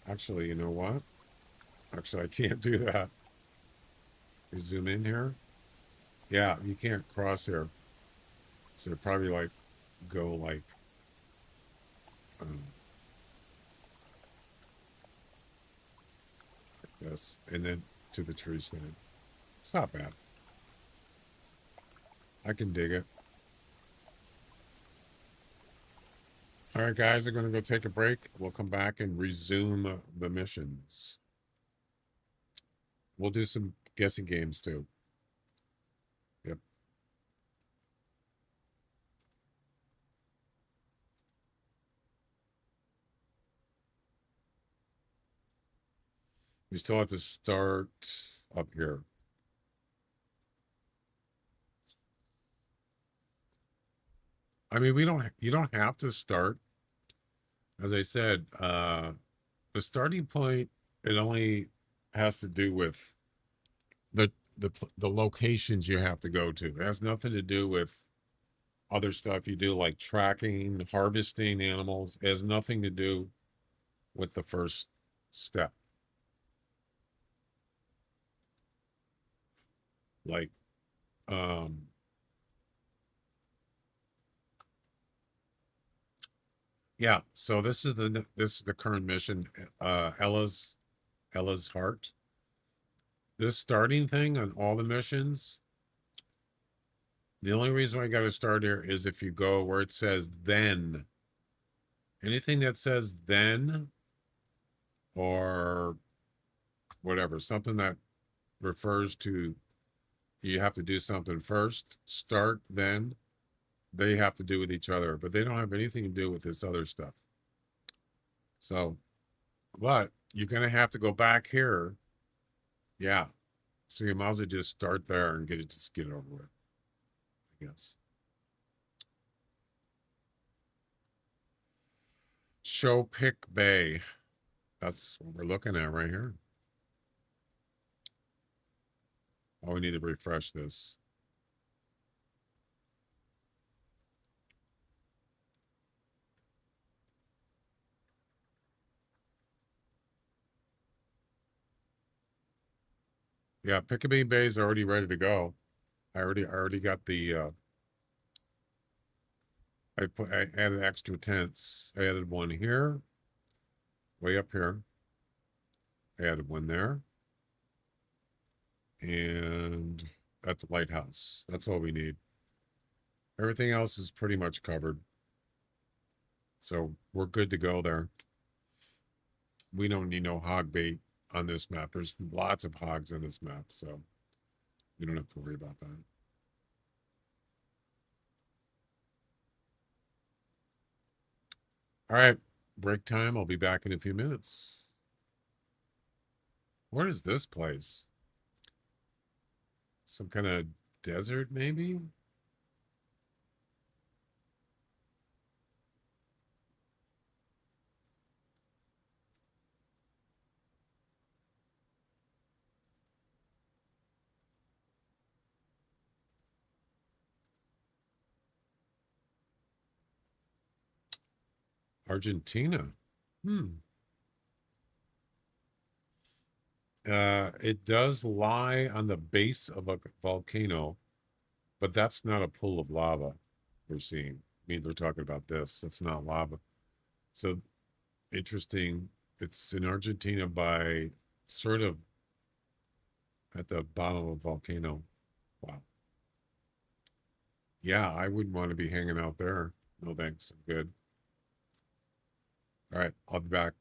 Actually, you know what? Actually, I can't do that. You zoom in here. Yeah, you can't cross here. So probably like go like this, and then to the tree stand. It's not bad. I can dig it. All right, guys, I'm going to go take a break. We'll come back and resume the missions. We'll do some guessing games too. Yep. We still have to start up here. I mean, you don't have to start. As I said, the starting point, it only has to do with the locations you have to go to. It has nothing to do with other stuff you do, like tracking, harvesting animals. It has nothing to do with the first step. Like, yeah, so this is the current mission, Ella's Heart. This starting thing on all the missions, the only reason I got to start here is if you go where it says then. Anything that says then or whatever, something that refers to you have to do something first, start, then they have to do with each other, but they don't have anything to do with this other stuff. So, but you're going to have to go back here. Yeah. So you might as well just start there and just get it over with, I guess. Show Pick Bay. That's what we're looking at right here. Oh, we need to refresh this. Yeah, Pickabee Bay is already ready to go. I already got the I added extra tents. I added one here, way up here. I added one there. And at the lighthouse. That's all we need. Everything else is pretty much covered. So we're good to go there. We don't need no hog bait on this map. There's lots of hogs on this map, so we don't have to worry about that. All right, break time. I'll be back in a few minutes. What is this place? Some kind of desert, maybe? Argentina. It does lie on the base of a volcano, but that's not a pool of lava we're seeing. I mean, they're talking about this. That's not lava. So interesting. It's in Argentina by sort of at the bottom of a volcano. Wow. Yeah, I wouldn't want to be hanging out there. No thanks. I'm good. All right, I'll be back.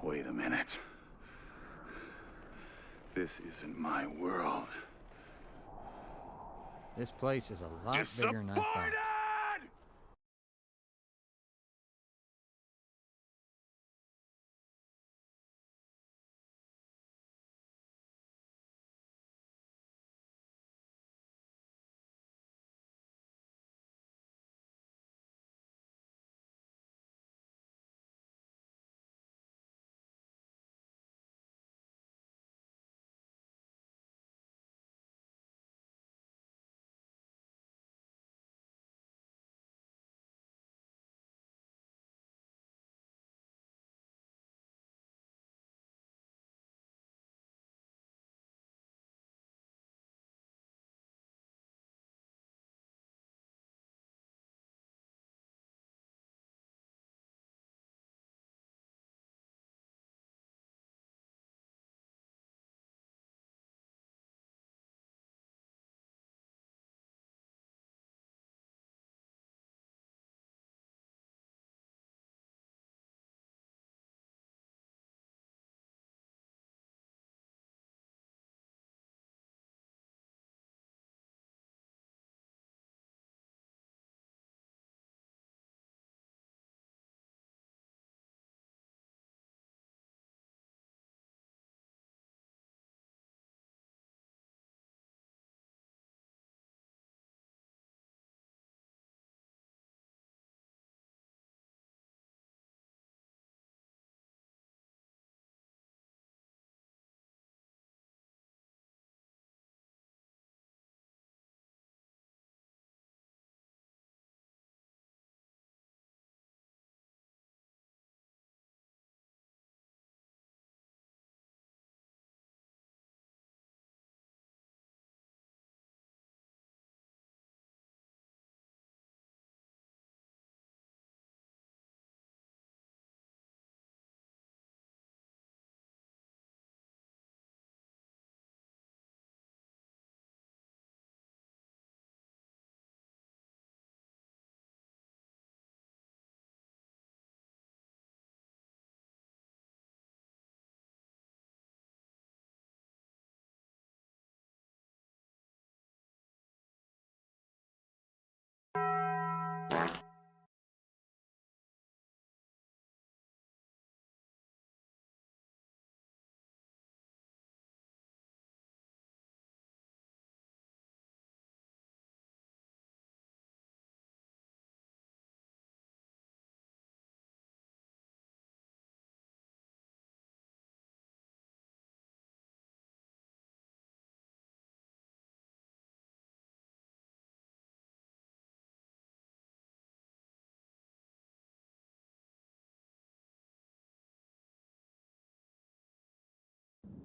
Wait a minute. This isn't my world. This place is a lot bigger than I thought.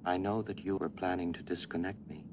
I know that you were planning to disconnect me.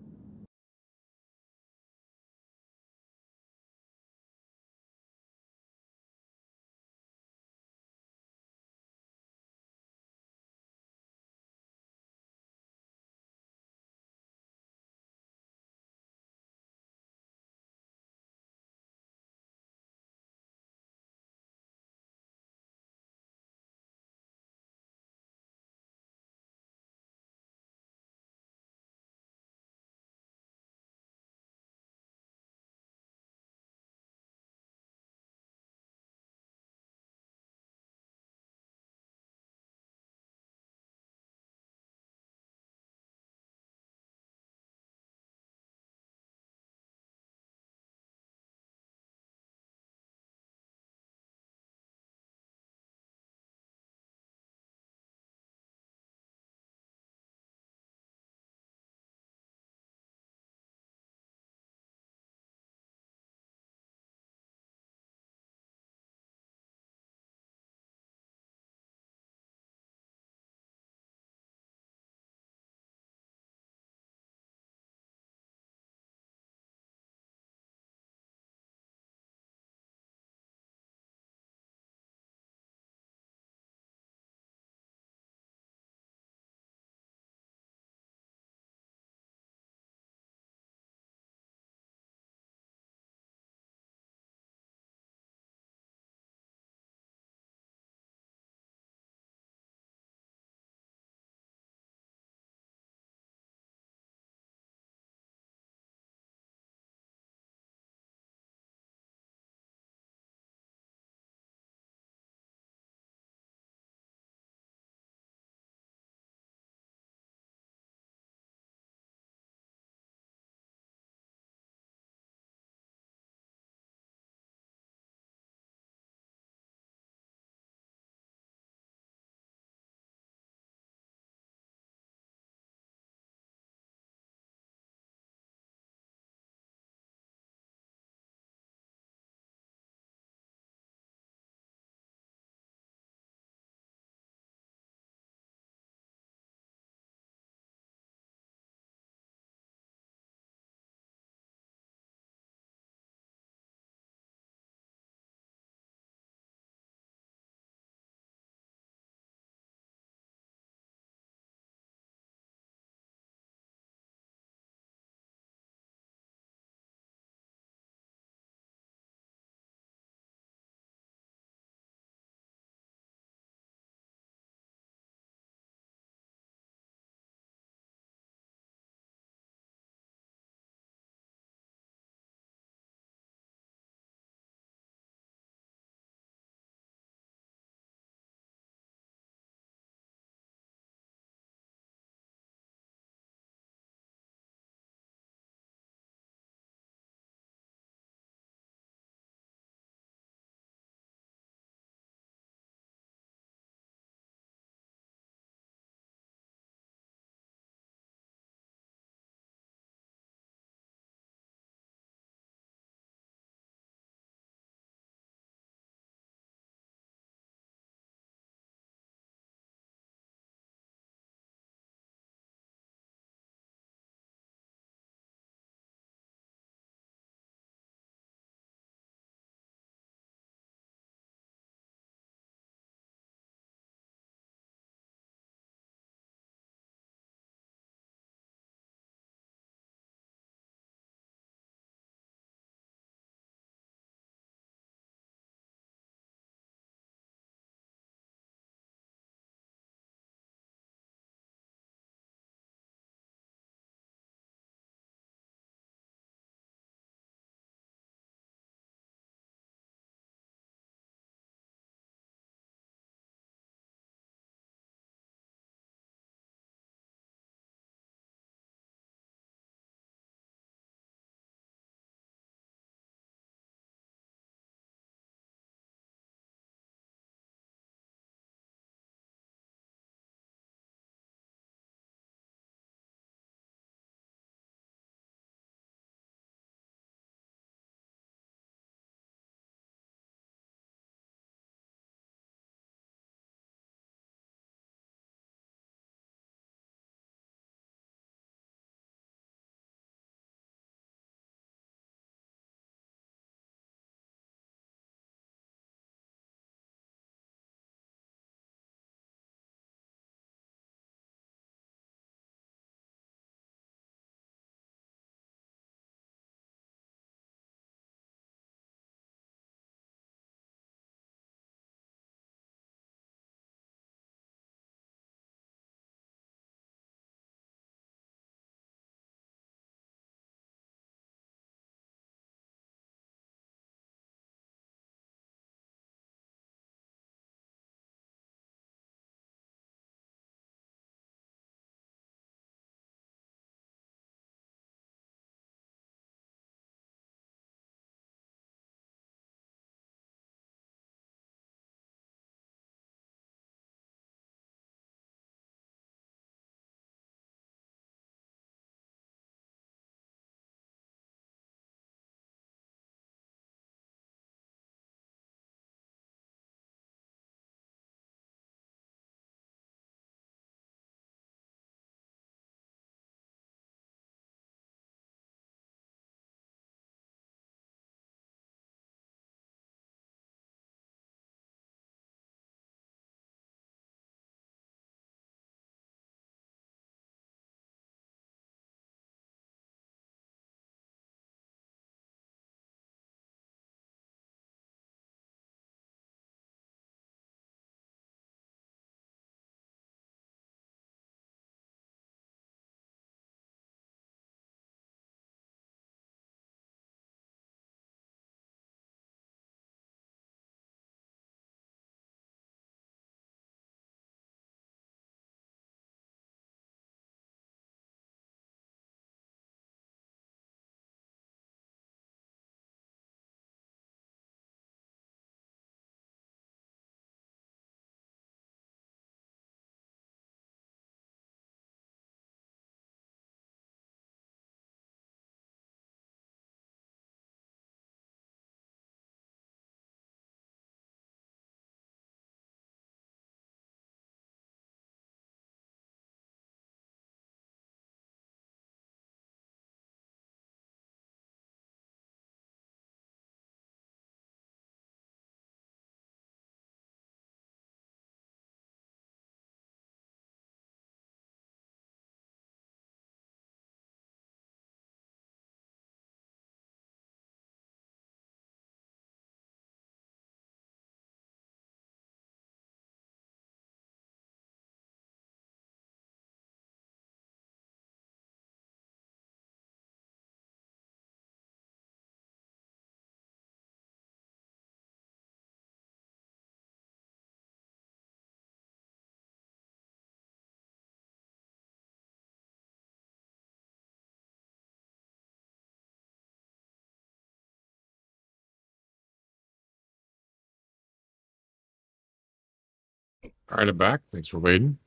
All right, I'm back. Thanks for waiting.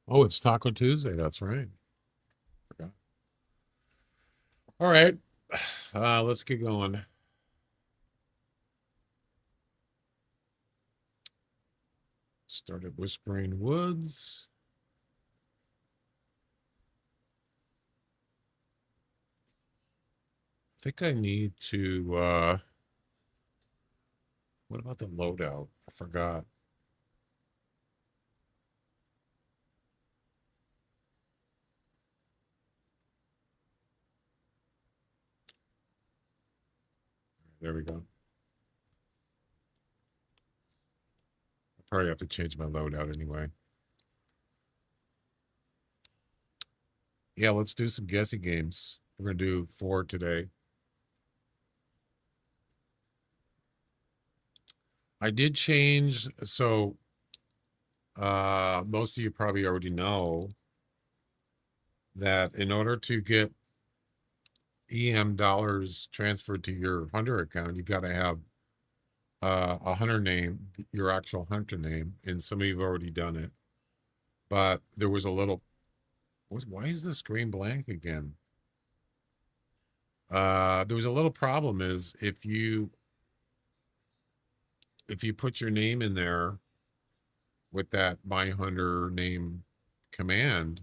Oh, it's Taco Tuesday. That's right. Forgot. All right. Let's get going. Started Whispering Woods. I think I need to, what about the loadout? I forgot. There we go. I probably have to change my loadout anyway. Yeah, let's do some guessing games. We're going to do 4 today. I did change, so most of you probably already know that in order to get EM dollars transferred to your Hunter account, you've got to have a Hunter name, your actual Hunter name, and some of you have already done it. But there was a little, why is the screen blank again? There was a little problem is if you put your name in there with that My Hunter name command,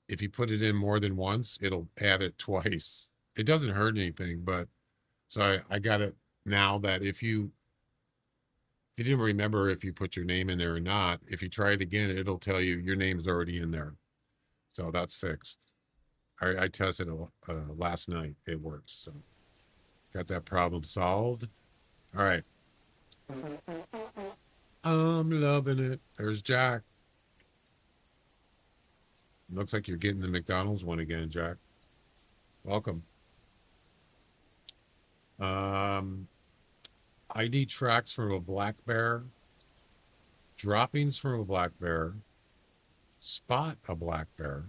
if you put it in more than once, it'll add it twice. It doesn't hurt anything, but so I got it now that if you didn't remember if you put your name in there or not, if you try it again, it'll tell you your name's already in there. So that's fixed. I tested it last night. It works. So got that problem solved. All right. I'm loving it. There's Jack. Looks like you're getting the McDonald's one again, Jack. Welcome. ID tracks from a black bear. Droppings from a black bear. Spot a black bear.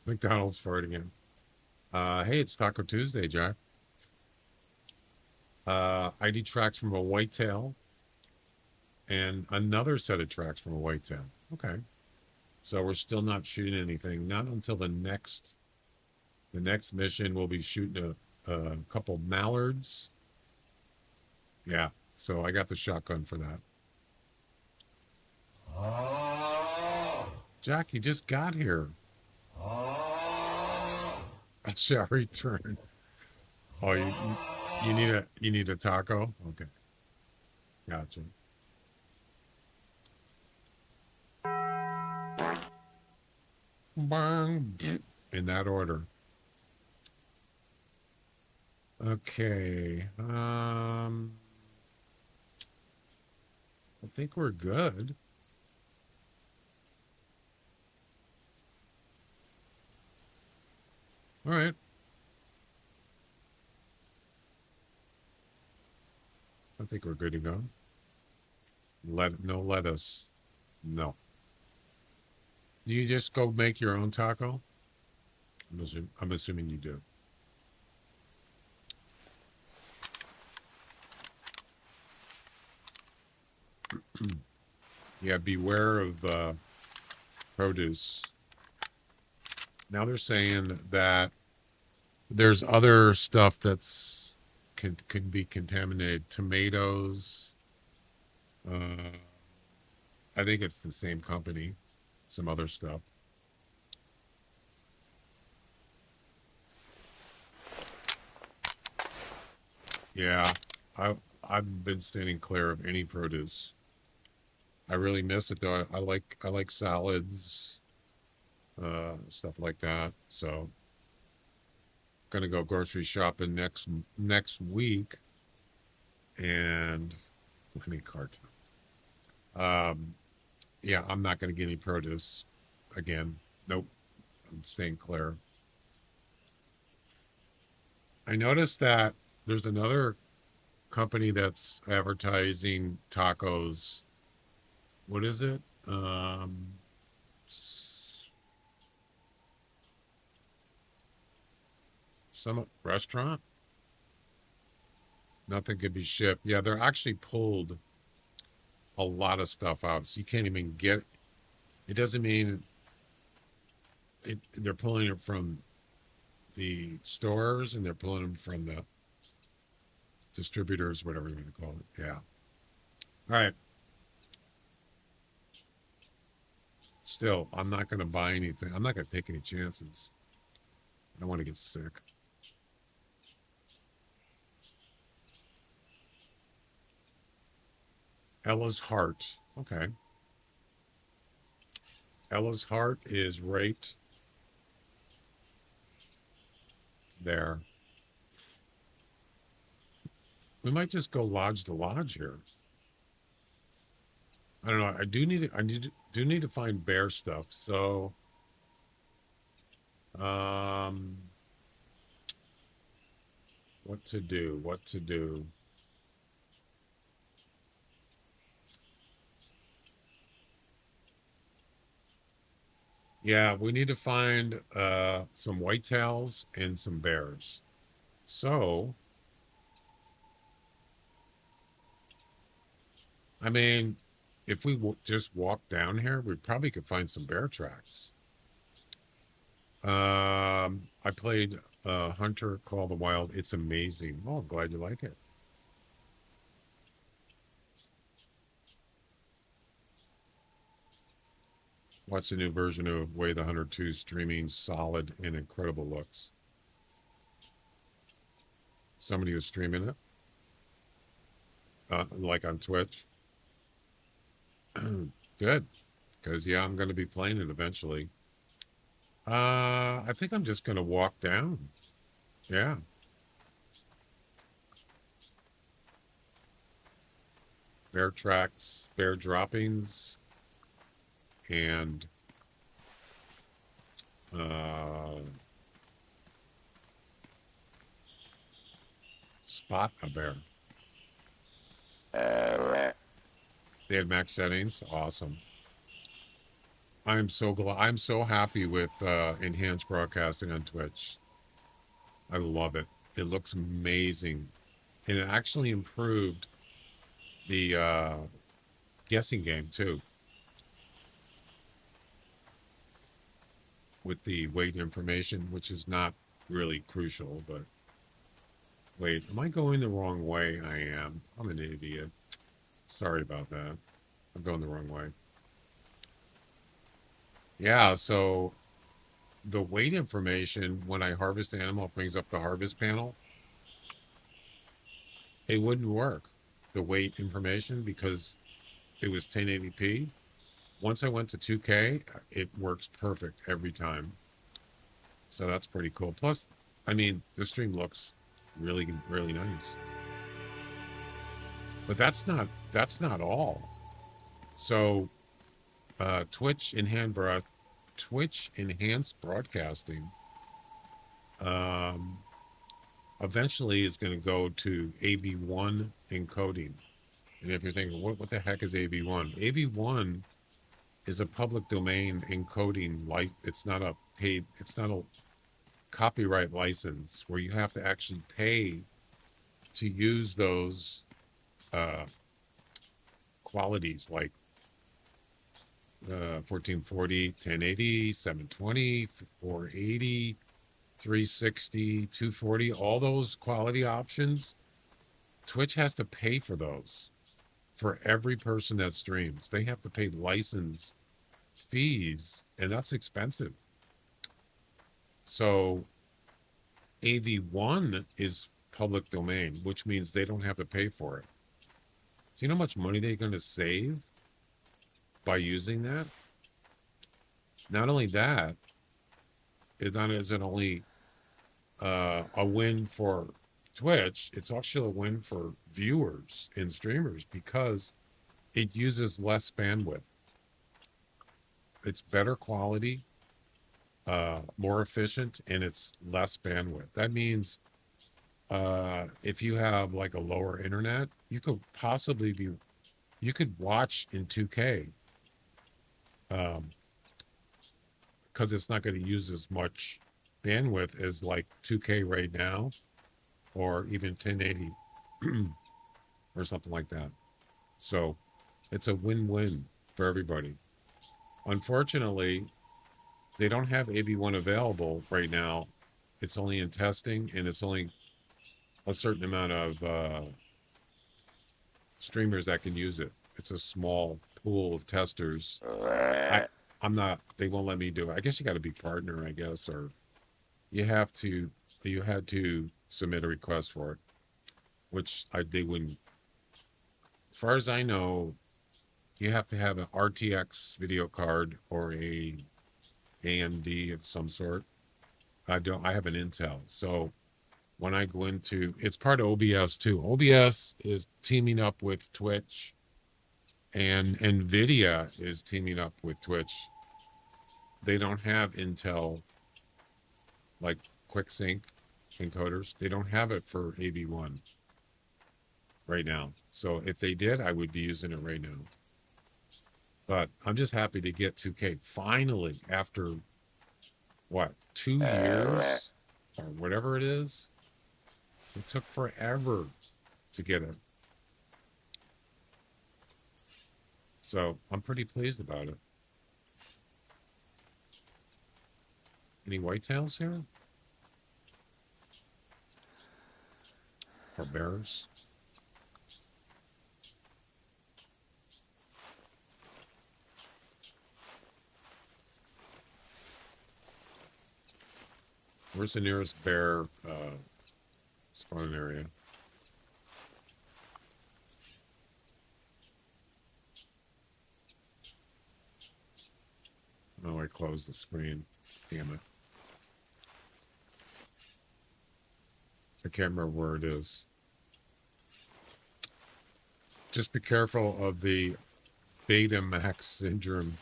McDonald's for it again. Hey, it's Taco Tuesday, Jack. ID tracks from a whitetail. And another set of tracks from a whitetail. Okay. So we're still not shooting anything. Not until the next mission. We'll be shooting a couple mallards. Yeah. So I got the shotgun for that. Jack, you just got here. I shall return. Oh, you need a taco? Okay. Gotcha. Bang. In that order. Okay. I think we're good. All right. I think we're good to go. No lettuce. No. Do you just go make your own taco? I'm assuming you do. Yeah, beware of produce. Now they're saying that there's other stuff that's can be contaminated. Tomatoes. I think it's the same company. Some other stuff. Yeah, I've been staying clear of any produce. I really miss it though. I like salads, stuff like that. So gonna go grocery shopping next week, and let me cart. Yeah, I'm not gonna get any produce again. Nope, I'm staying clear. I noticed that there's another company that's advertising tacos. What is it? Some restaurant? Nothing could be shipped. Yeah, they're actually pulled a lot of stuff out, so you can't even get. It doesn't mean they're pulling it from the stores and they're pulling them from the distributors, whatever you want to call it. Yeah. All right. Still, I'm not going to buy anything. I'm not going to take any chances. I don't want to get sick. Ella's Heart. Okay. Ella's Heart is right there. We might just go lodge to lodge here. I don't know. Do need to find bear stuff. So, what to do? What to do? Yeah, we need to find some whitetails and some bears. So, I mean, if we just walk down here, we probably could find some bear tracks. I played Hunter Call the Wild. It's amazing. Oh, I'm glad you like it. What's the new version of Way the Hunter 2 streaming? Solid and incredible looks. Somebody was streaming it, like on Twitch. Good, because yeah, I'm going to be playing it eventually. I think I'm just going to walk down. Yeah. Bear tracks, bear droppings, and spot a bear. They had max settings. Awesome. I'm so glad. I'm so happy with enhanced broadcasting on Twitch. I love it. It looks amazing, and it actually improved the guessing game too, with the weight information, which is not really crucial. But wait, am I going the wrong way? I am. I'm an idiot. Sorry about that. I'm going the wrong way. Yeah, so the weight information, when I harvest the animal, it brings up the harvest panel. It wouldn't work, the weight information, because it was 1080p. Once I went to 2K, it works perfect every time. So that's pretty cool. Plus, I mean, the stream looks really, really nice. But that's not all. So Twitch enhanced broadcasting eventually is going to go to AV1 encoding. And if you're thinking, what the heck is AV1? AV1 is a public domain encoding. It's not a copyright license where you have to actually pay to use those qualities, like 1440, 1080, 720, 480, 360, 240, all those quality options. Twitch has to pay for those for every person that streams. They have to pay license fees, and that's expensive. So AV1 is public domain, which means they don't have to pay for it. Do you know how much money they're going to save by using that? Not only that, is it only a win for Twitch, it's actually a win for viewers and streamers because it uses less bandwidth. It's better quality, more efficient, and it's less bandwidth. That means if you have like a lower internet, you could watch in 2K because it's not going to use as much bandwidth as like 2K right now, or even 1080. or something like that. So it's a win-win for everybody. Unfortunately, they don't have AB1 available right now. It's only in testing, and it's only a certain amount of streamers that can use it. It's a small pool of testers. I'm not, they won't let me do it. I guess you got to be partner, I guess, or you had to submit a request for it, which they wouldn't. As far as I know, you have to have an RTX video card or a AMD of some sort. I have an Intel. So when I go into, it's part of OBS too. OBS is teaming up with Twitch, and NVIDIA is teaming up with Twitch. They don't have Intel, like QuickSync encoders. They don't have it for AB1 right now. So if they did, I would be using it right now. But I'm just happy to get 2K finally after, what, 2 years or whatever it is. It took forever to get it. So I'm pretty pleased about it. Any whitetails here? Or bears? Where's the nearest bear spawn area? Oh, I closed the screen. Damn it. I can't remember where it is. Just be careful of the Betamax syndrome.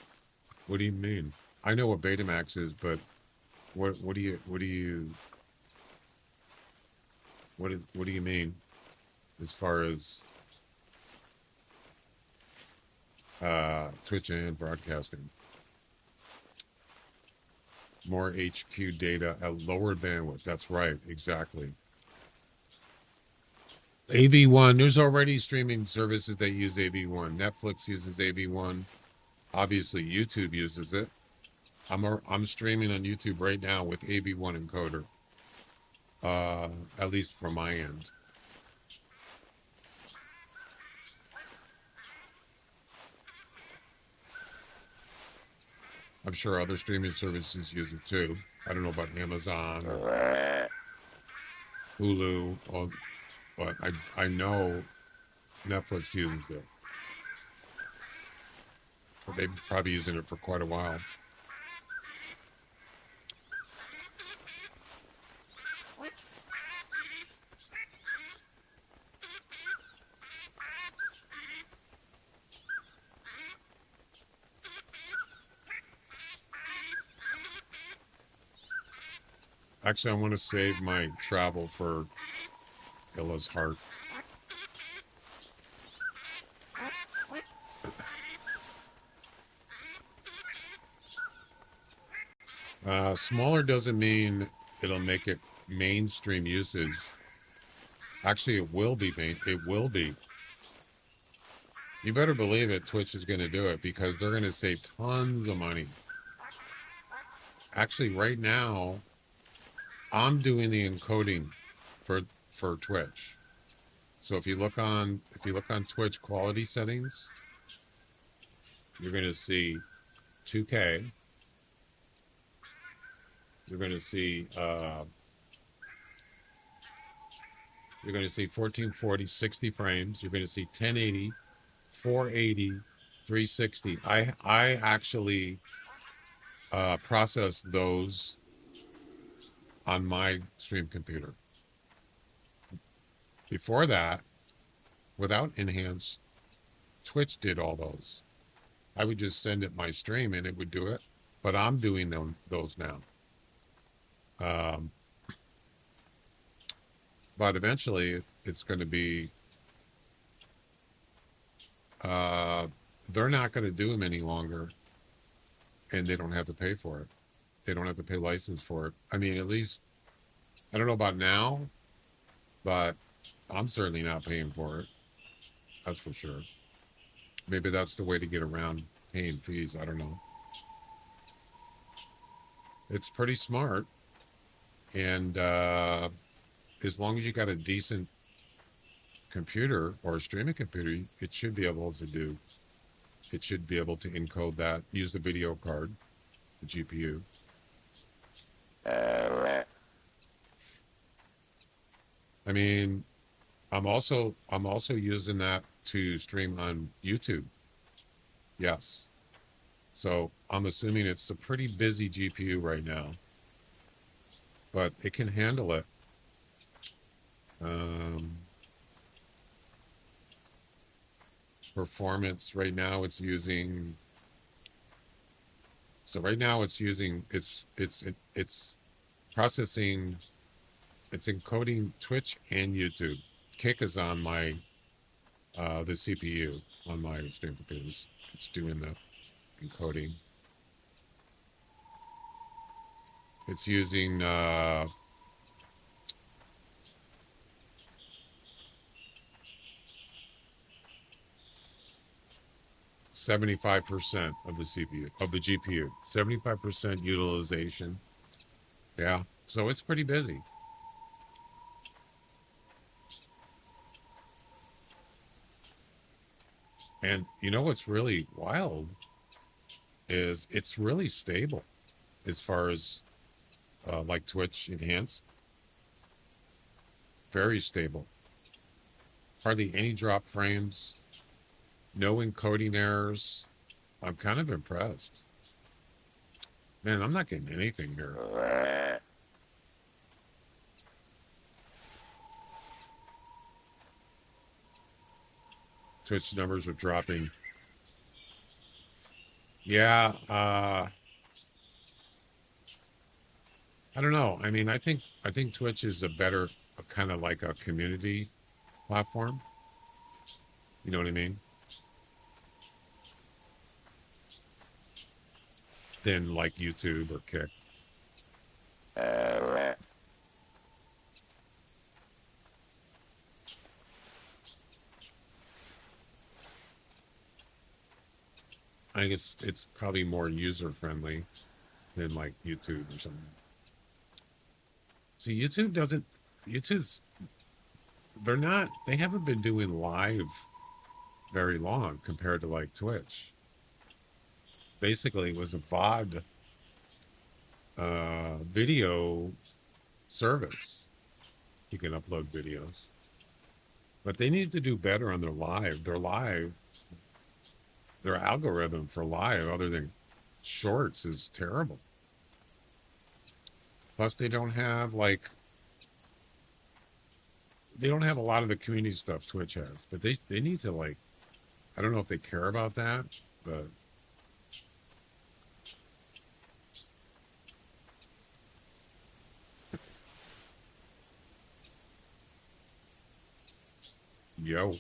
What do you mean? I know what Betamax is, but what do you mean as far as Twitch and broadcasting? More HQ data at lower bandwidth. That's right, exactly. AV1, there's already streaming services that use AV1. Netflix uses AV1. Obviously, YouTube uses it. I'm streaming on YouTube right now with AV1 encoder. At least from my end. I'm sure other streaming services use it too. I don't know about Amazon or Hulu, but I know Netflix uses it. But they've probably using it for quite a while. Actually, I want to save my travel for Illa's heart. Smaller doesn't mean it'll make it mainstream usage. Actually, it will be. It will be. You better believe it. Twitch is going to do it because they're going to save tons of money. Actually, right now, I'm doing the encoding for Twitch. So if you look on Twitch quality settings, you're going to see 2K. You're going to see 1440 60 frames. You're going to see 1080, 480, 360. I actually process those on my stream computer. Before that, without enhanced, Twitch did all those. I would just send it my stream and it would do it, but I'm doing those now. But eventually it's going to be, they're not going to do them any longer, and they don't have to pay for it. They don't have to pay license for it. I mean, at least, I don't know about now, but I'm certainly not paying for it. That's for sure. Maybe that's the way to get around paying fees. I don't know. It's pretty smart. And as long as you got a decent computer or a streaming computer, it should be able to do. It should be able to encode that, use the video card, the GPU. I mean, I'm also using that to stream on YouTube. Yes. So I'm assuming it's a pretty busy GPU right now, but it can handle it. Performance right now it's using. So right now it's using it's processing. It's encoding Twitch and YouTube. Kick is on my the CPU on my stream computers. It's doing the encoding. It's using 75% of the CPU of the GPU. 75% utilization. Yeah, so it's pretty busy. And you know what's really wild is it's really stable as far as like Twitch enhanced. Very stable. Hardly any drop frames. No encoding errors. I'm kind of impressed. Man, I'm not getting anything here. Twitch numbers are dropping. Yeah, I don't know. I mean, I think Twitch is a better kind of like a community platform. You know what I mean? Than like YouTube or Kick. I think it's probably more user friendly than like YouTube or something. See, YouTube's they haven't been doing live very long compared to like Twitch. Basically, it was a VOD video service. You can upload videos. But they need to do better on their live. Their algorithm for live, other than shorts, is terrible. Plus, they don't have a lot of the community stuff Twitch has. But they need to, like, I don't know if they care about that, but yo.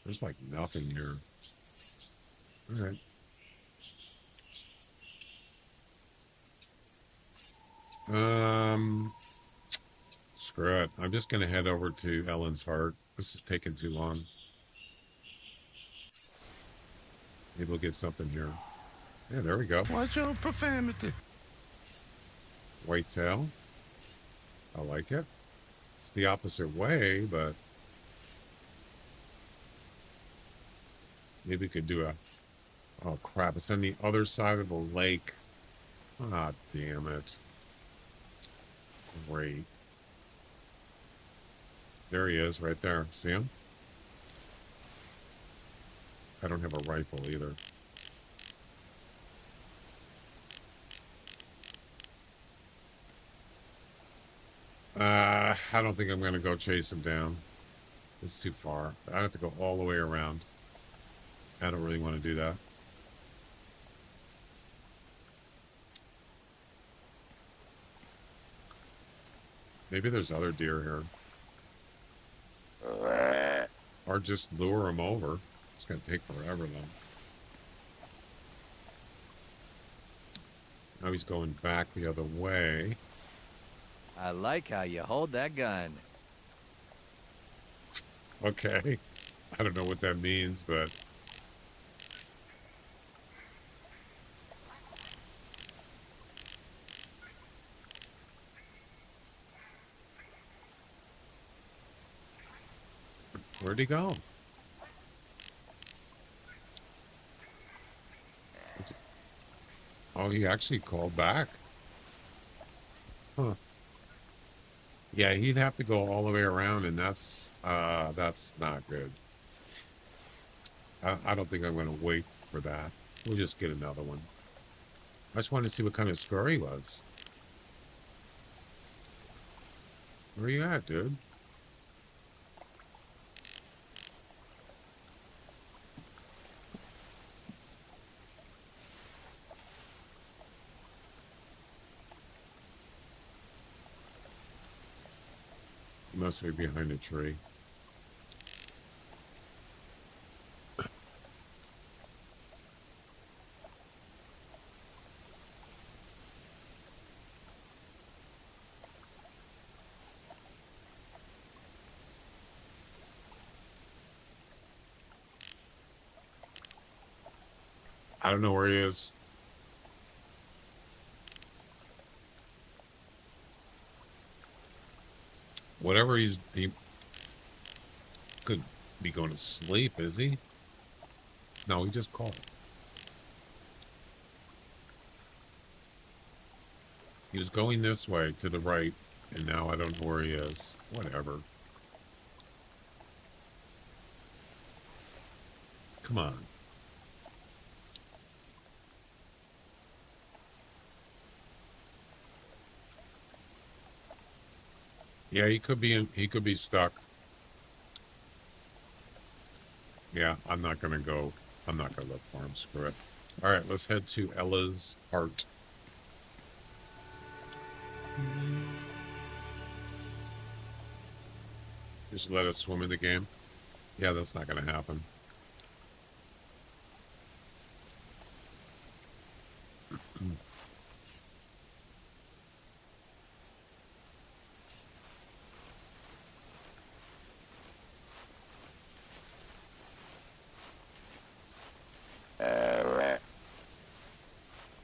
There's like nothing here. All right. Screw it. I'm just gonna head over to Ellen's Heart. This is taking too long. Maybe we'll get something here. Yeah, there we go. Watch your profanity. Whitetail. I like it. It's the opposite way, but maybe we could do a... Oh, crap. It's on the other side of the lake. Ah, damn it. Great. There he is, right there. See him? I don't have a rifle either. I don't think I'm going to go chase him down. It's too far. I have to go all the way around. I don't really want to do that. Maybe there's other deer here. Or just lure him over. It's going to take forever, though. Now he's going back the other way. I like how you hold that gun. Okay. I don't know what that means, but... Where'd he go? Oh, he actually called back. Huh. Yeah, he'd have to go all the way around, and that's not good. I don't think I'm going to wait for that. We'll just get another one. I just wanted to see what kind of score he was. Where you at, dude? He must be behind a tree. I don't know where he is. Whatever he could be going to sleep, is he? No, he just called. He was going this way to the right, and now I don't know where he is. Whatever. Come on. Yeah, he could be stuck. Yeah, I'm not gonna go. I'm not gonna look for him. Screw it. All right, let's head to Ella's Heart. Just let us swim in the game. Yeah, that's not gonna happen.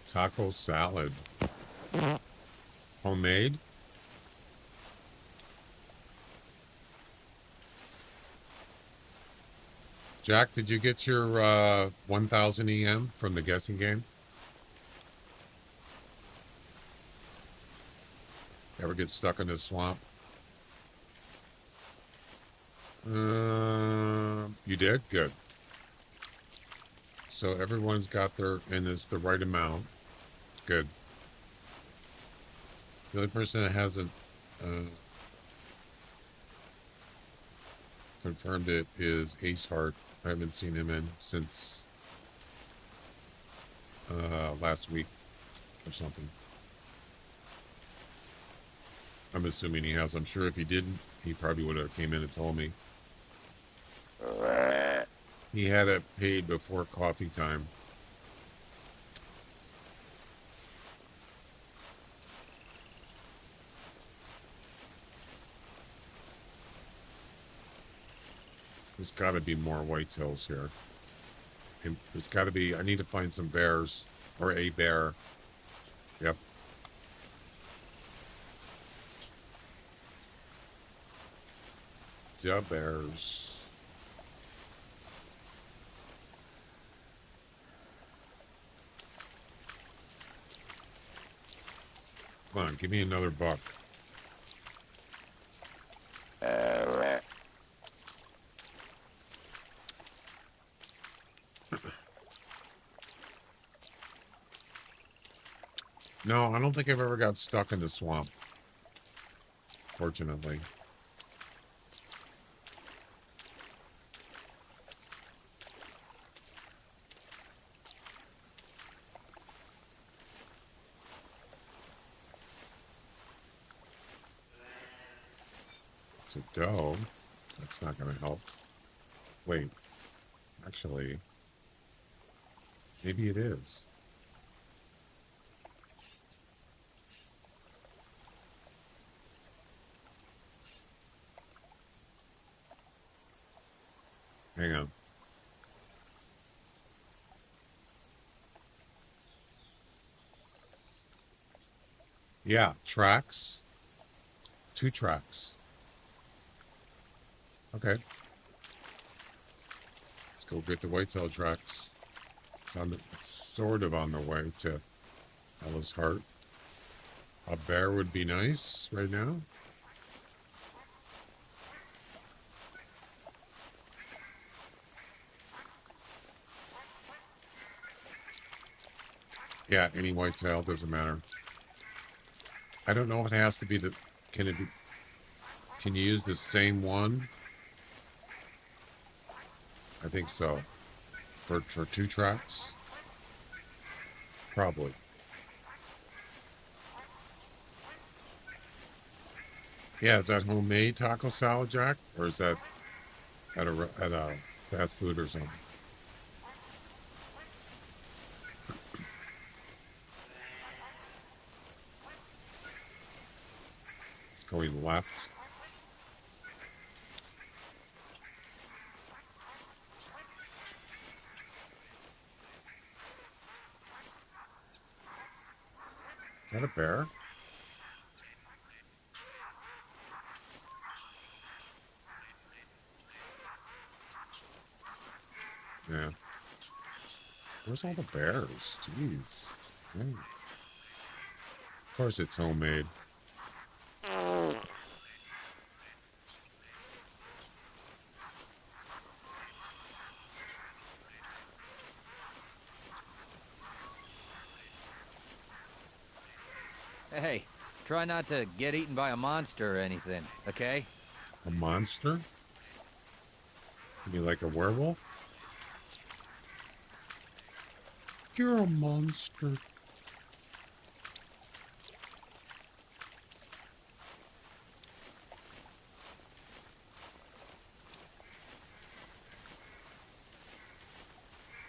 Taco salad. Homemade? Jack, did you get your 1000 EM from the guessing game? Ever get stuck in this swamp? You did? Good. So everyone's got their, and it's the right amount. Good. The only person that hasn't confirmed it is Ace Heart. I haven't seen him in since last week or something. I'm assuming he has. I'm sure if he didn't, he probably would have came in and told me. He had it paid before coffee time. There's got to be more whitetails here. And there's got to be, I need to find some bears, or a bear. Yep. Yeah, bears. Come on, give me another buck. No, I don't think I've ever got stuck in the swamp. Fortunately. It's a doe. That's not going to help. Wait. Actually, maybe it is. Hang on. Yeah, tracks. 2 tracks. Okay. Let's go get the whitetail tracks. It's sort of on the way to Ella's Heart. A bear would be nice right now. Yeah, any whitetail, doesn't matter. I don't know if it has to be the... Can you use the same one? I think so. For 2 tracks? Probably. Yeah, is that homemade taco salad, Jack? Or is that at a fast food or something? It's going left. Is that a bear? Yeah. Where's all the bears? Jeez. Yeah. Of course it's homemade. Hey, try not to get eaten by a monster or anything, okay? A monster? You mean like a werewolf? You're a monster.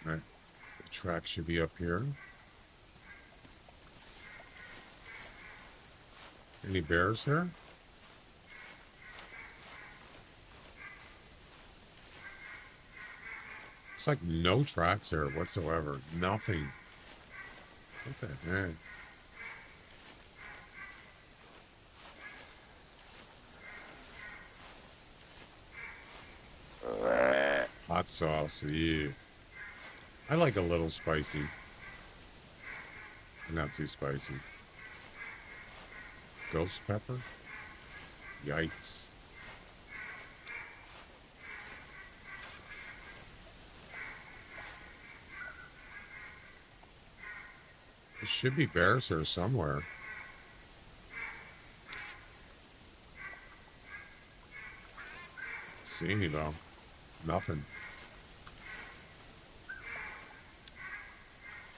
Right. The track should be up here. Any bears here? It's like no tracks here whatsoever. Nothing. What the heck? Hot sauce, yeah. I like a little spicy. Not too spicy. Ghost pepper? Yikes. There should be bears here somewhere. See any though? Nothing.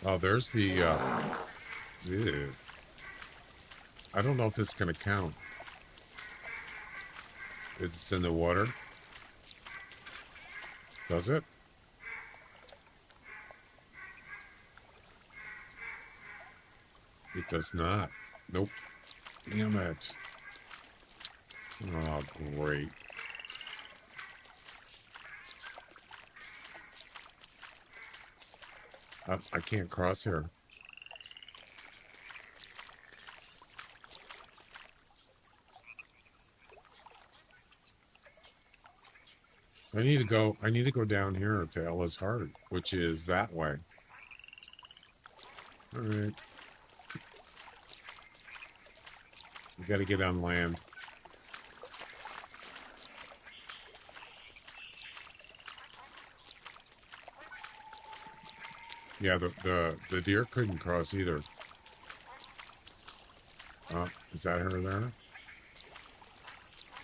Oh, there's the, ew. I don't know if this is going to count. Is it in the water? Does it? It does not. Nope. Damn it. Oh, great. I can't cross here. So I need to go down here to Ella's Heart, which is that way. All right. We got to get on land. Yeah, the deer couldn't cross either. Oh, is that her there?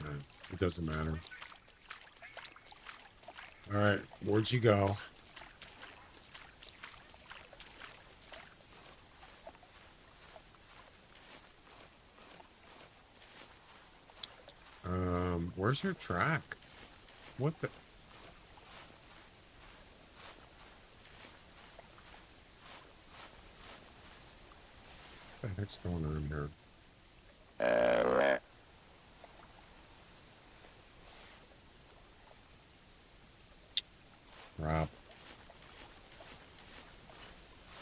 No, it doesn't matter. All right, where'd you go? Where's your track? What the? What the heck's going on here? crap.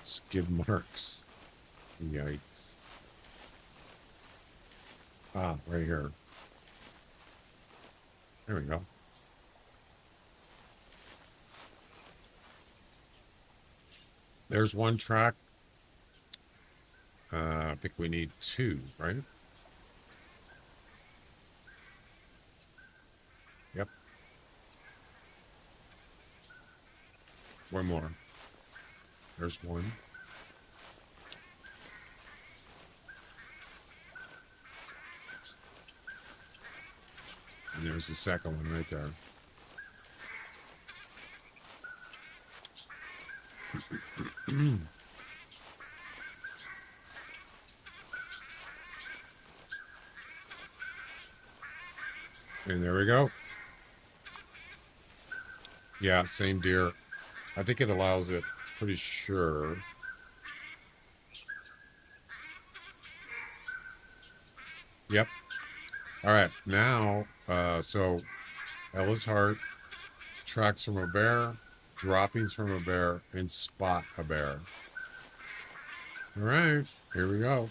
Skid marks. Yikes. Ah, right here. There we go. There's one track. I think we need 2, right? Yep. One more. There's one. And there's the second one right there. And there we go. Yeah, same deer. I think it allows it, pretty sure. Yep. All right, now, so Ella's Heart, tracks from a bear, droppings from a bear, and spot a bear. All right, here we go.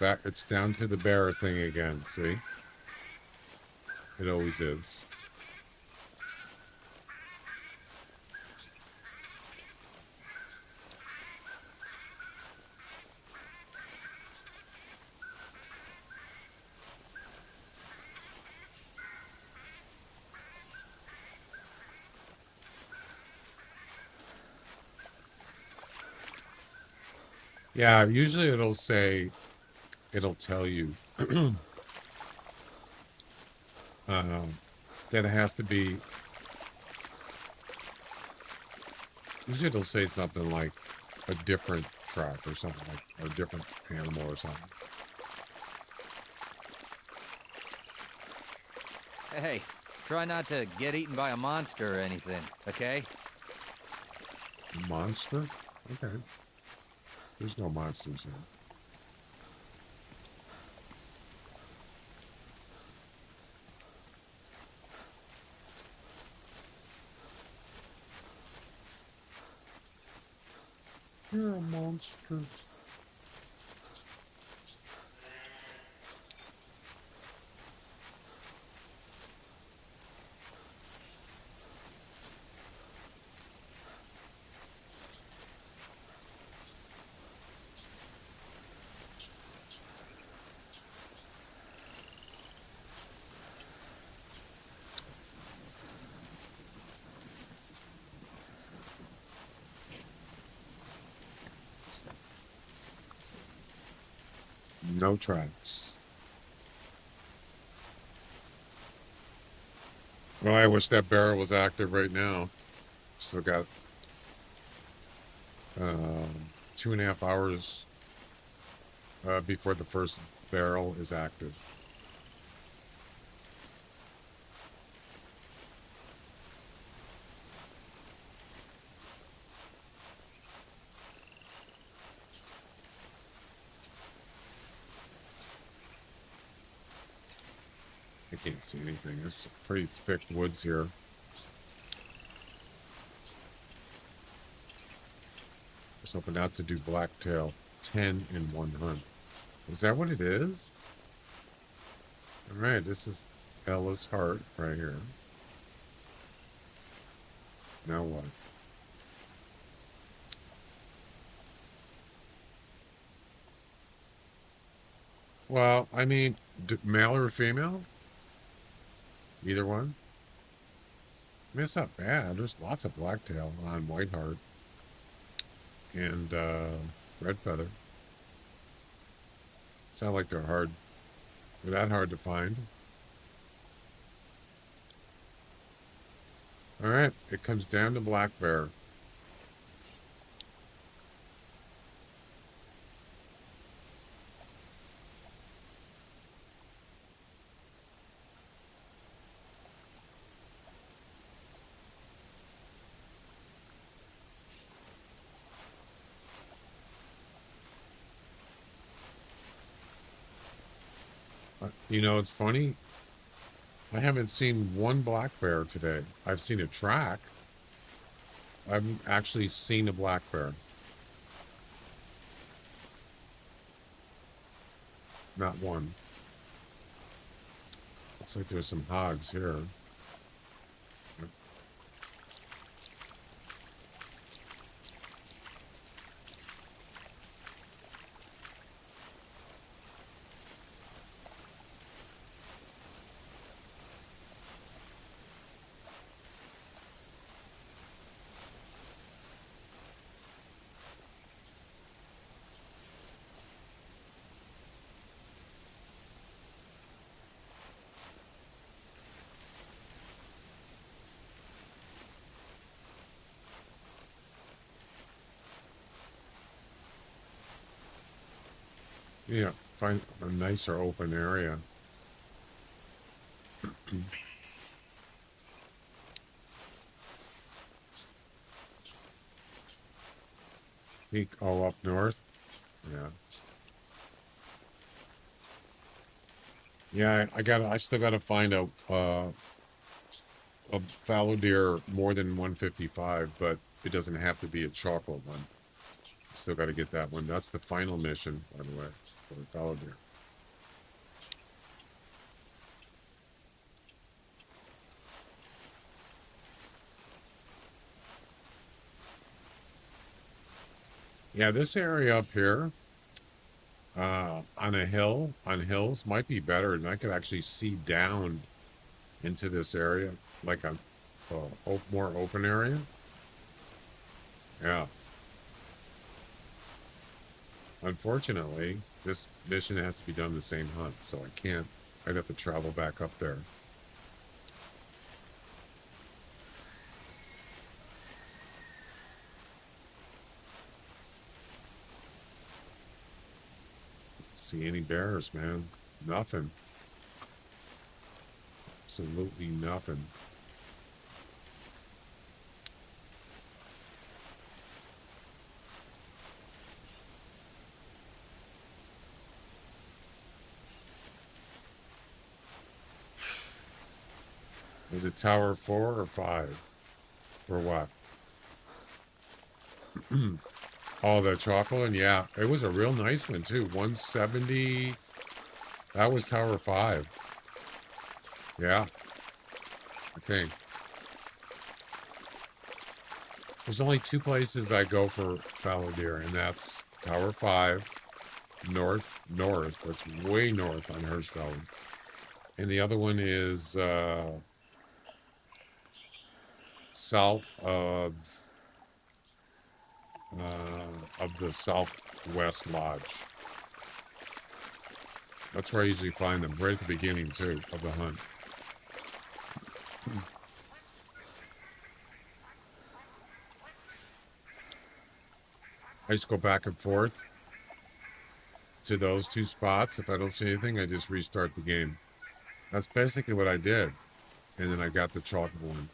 Back, it's down to the bear thing again, see? It always is. Yeah, usually it'll say, it'll tell you that it has to be, usually it'll say something like a different track or something like, or a different animal or something. Hey, try not to get eaten by a monster or anything, okay? Monster? Okay. There's no monsters here. You're a monster. No tracks. Well, I wish that barrel was active right now. Still got 2.5 hours before the first barrel is active. I can't see anything. It's pretty thick woods here. Just hoping not to do blacktail 10 in one hunt. Is that what it is? All right, this is Ella's Heart right here. Now what? Well, I mean, male or female? Either one? I mean, it's not bad. There's lots of blacktail on Whiteheart and red feather. It's not like they're hard. They're that hard to find. All right, it comes down to black bear. You know, it's funny. I haven't seen one black bear today. I've seen a track. I haven't actually seen a black bear. Not one. Looks like there's some hogs here. Yeah, find a nicer open area. Peak all up north. Yeah. Yeah, I still gotta find a fallow deer more than 155, but it doesn't have to be a chocolate one. Still gotta get that one. That's the final mission, by the way, for the fallow deer. Yeah, this area up here, on a hill, on hills, might be better, and I could actually see down into this area, like a more open area. Yeah. Unfortunately, this mission has to be done the same hunt, so I can't. I'd have to travel back up there. See any bears, man? Nothing. Absolutely nothing. Is it Tower 4 or 5? Or what? Oh, the chocolate? Yeah, it was a real nice one, too. 170. That was Tower 5. Yeah, I think. There's only two places I go for fallow deer, and that's Tower 5, north. That's way north on Hirschfeld. And the other one is south of the Southwest Lodge. That's where I usually find them, right at the beginning, too, of the hunt. I just go back and forth to those two spots. If I don't see anything, I just restart the game. That's basically what I did. And then I got the chocolate one.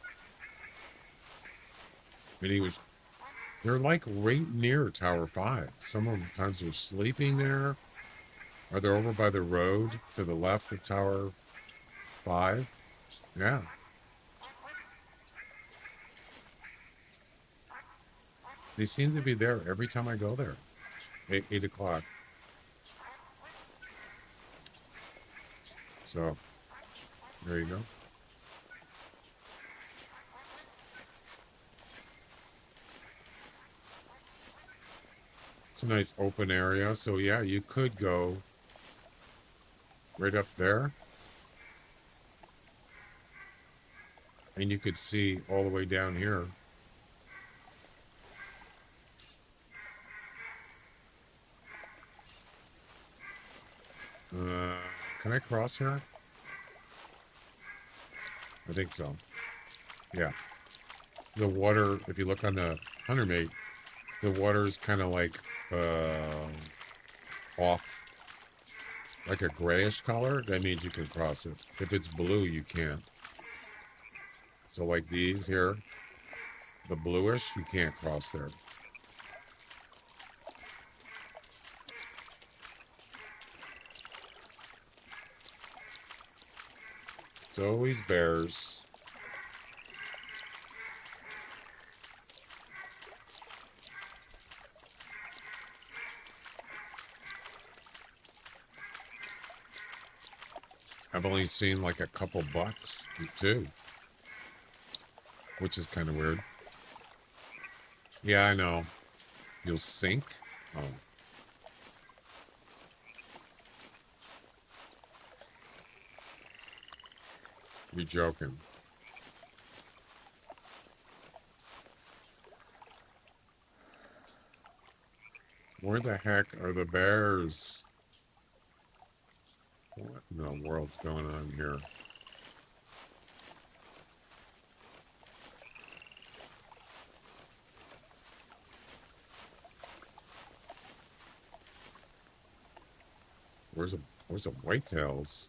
And they're like right near Tower 5. Some of the times they're sleeping there. Or they're over by the road to the left of Tower 5. Yeah. They seem to be there every time I go there. 8 o'clock. So, there you go. It's a nice open area. So, yeah, you could go right up there. And you could see all the way down here. Can I cross here? I think so. Yeah. The water, if you look on the Hunter Mate, the water is kind of like off, like a grayish color. That means you can cross it. If it's blue, you can't. So like these here, the bluish, you can't cross there. It's always bears. I've only seen like a couple bucks, too. Which is kind of weird. Yeah, I know. You'll sink? Oh. You're joking. Where the heck are the bears? What in the world's going on here? Where's the whitetails?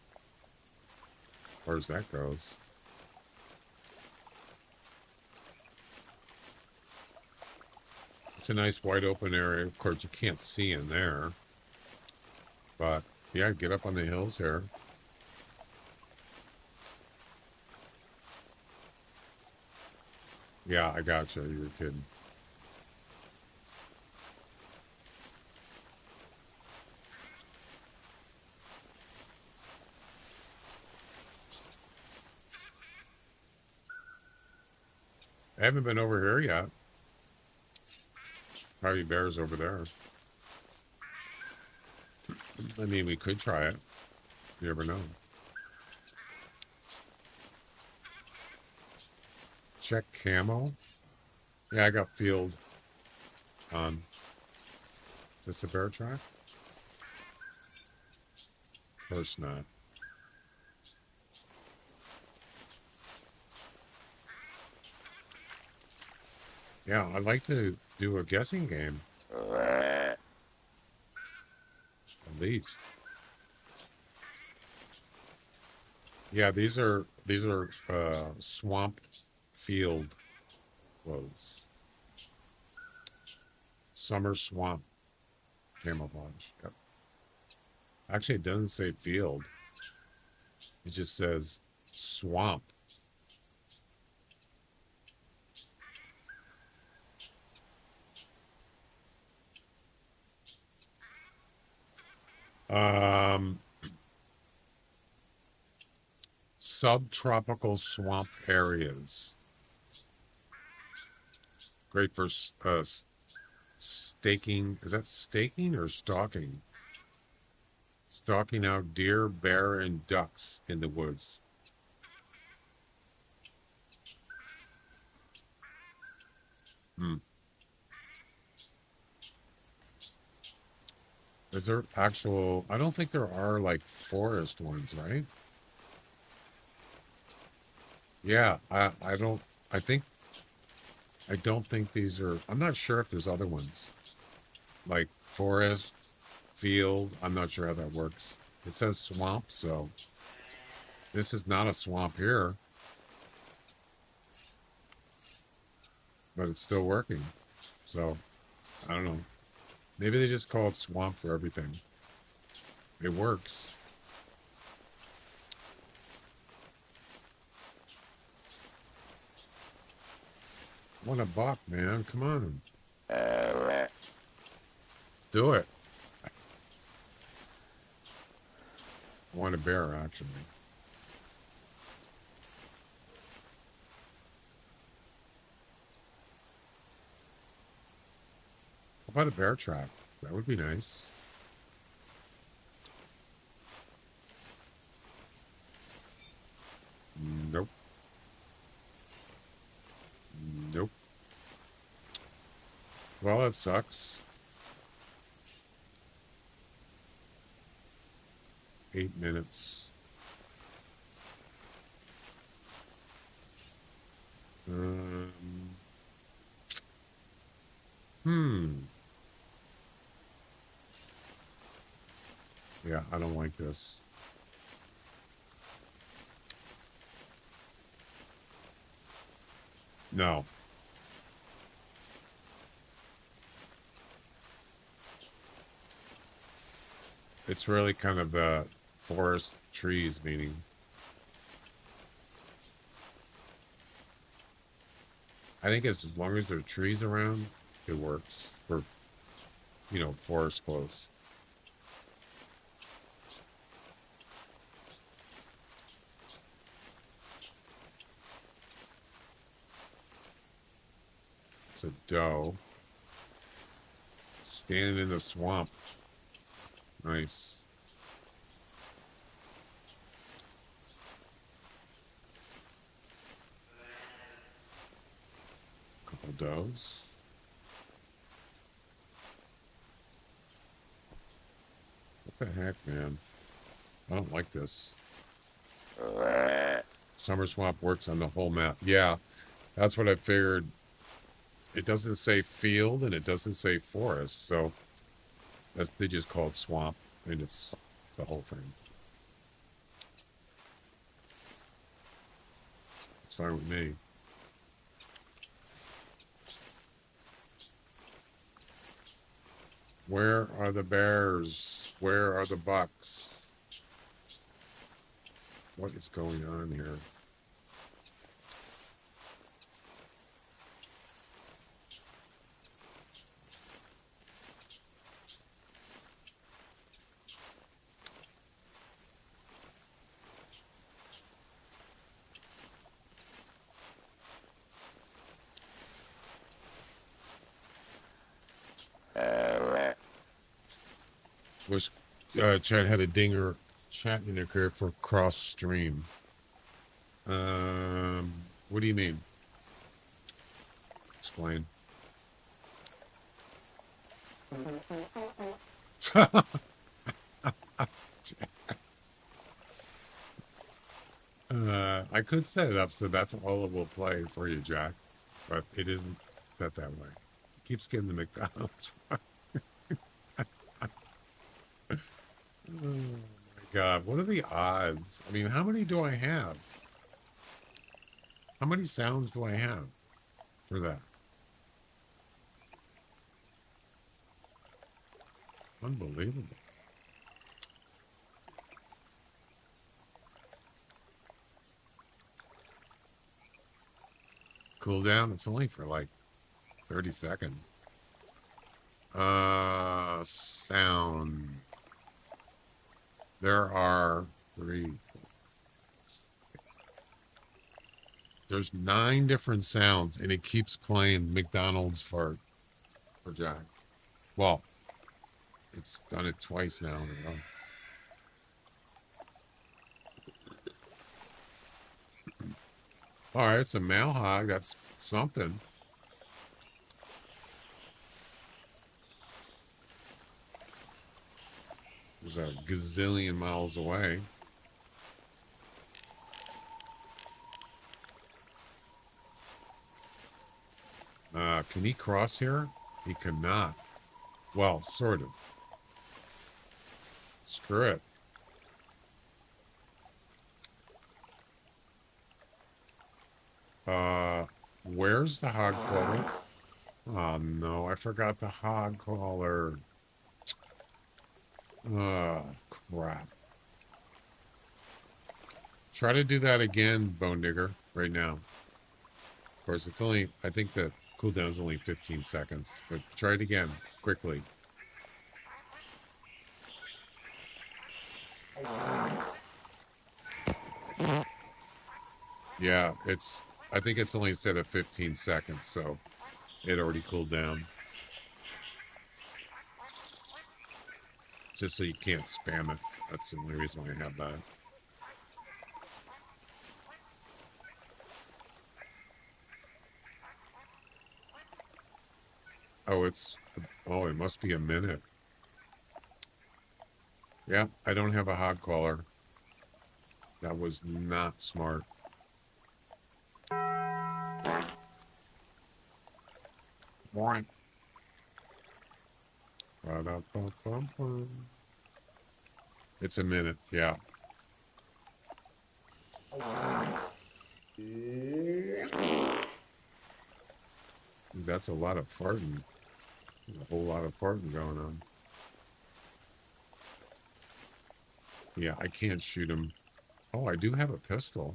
Where's that goes? It's a nice wide open area. Of course, you can't see in there. But, yeah, get up on the hills here. Yeah, I gotcha. You were kidding. I haven't been over here yet. Probably bears over there. I mean, we could try it. You never know. Check camo. Yeah, I got field on. Is this a bear trap? Of course not. Yeah, I'd like to do a guessing game. At least. Yeah, these are swamp field clothes. Summer swamp camouflage. Yep. Actually, it doesn't say field. It just says swamp. Subtropical swamp areas. Great for staking. Is that staking or stalking? Stalking out deer, bear, and ducks in the woods. Is there actual... I don't think there are, like, forest ones, right? Yeah, I don't... I don't think these are... I'm not sure if there's other ones. Like, forest, field. I'm not sure how that works. It says swamp, so... This is not a swamp here. But it's still working. So, I don't know. Maybe they just call it swamp for everything. It works. I want a buck, man. Come on. Let's do it. I want a bear, actually. How about a bear trap? That would be nice. Nope. Nope. Well, that sucks. 8 minutes. Yeah, I don't like this. No. It's really kind of the forest trees meaning. I think as long as there are trees around, it works. For, you know, forest close. It's a doe. Standing in the swamp. Nice. Couple does. What the heck, man? I don't like this. Summer swamp works on the whole map. Yeah, that's what I figured. It doesn't say field and it doesn't say forest, so that's, they just call it swamp, and it's the whole thing. It's fine with me. Where are the bears? Where are the bucks? What is going on here? Wish Chad had a dinger chat in their career for cross stream. What do you mean? Explain. I could set it up so that's all it will play for you, Jack, but it isn't set that way. It keeps getting the McDonald's. Oh my God, what are the odds? I mean, how many do I have? How many sounds do I have for that? Unbelievable. Cool down, it's only for like 30 seconds. Sound. There are 3. There's 9 different sounds, and it keeps playing McDonald's for Jack. Well, it's done it twice now in a row. All right, it's a male hog. That's something. It was a gazillion miles away. Can he cross here? He cannot. Well, sort of. Screw it. Where's the hog collar? Oh no, I forgot the hog collar. Oh, crap. Try to do that again, Bone Digger, right now. Of course, it's only, I think the cooldown is only 15 seconds, but try it again, quickly. Yeah, it's, I think it's only set at 15 seconds, so it already cooled down. Just so you can't spam it. That's the only reason why I have that. Oh, it's, oh, it must be a minute. Yeah, I don't have a hog collar. That was not smart. Boing. It's a minute, yeah. That's a lot of farting. A whole lot of farting going on. Yeah, I can't shoot him. Oh, I do have a pistol.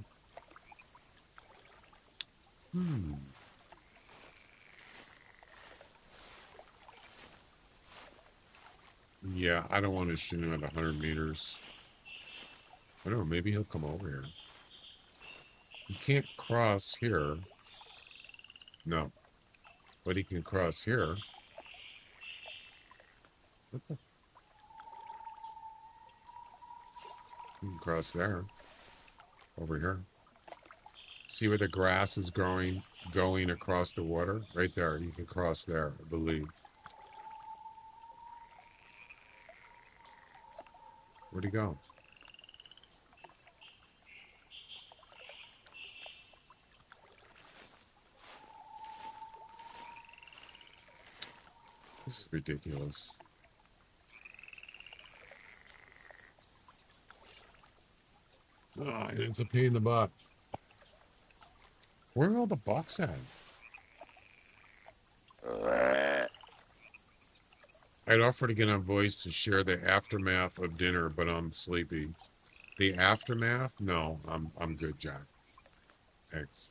Yeah, I don't want to shoot him at 100 meters. I don't know, maybe he'll come over here. He can't cross here. No. But he can cross here. What the? He can cross there. Over here. See where the grass is going across the water? Right there. You can cross there, I believe. Where'd he go? This is ridiculous. Oh, it's a pain in the butt. Where are all the bucks at? I'd offer to get on voice to share the aftermath of dinner, but I'm sleepy. The aftermath? No, I'm good, Jack. Thanks.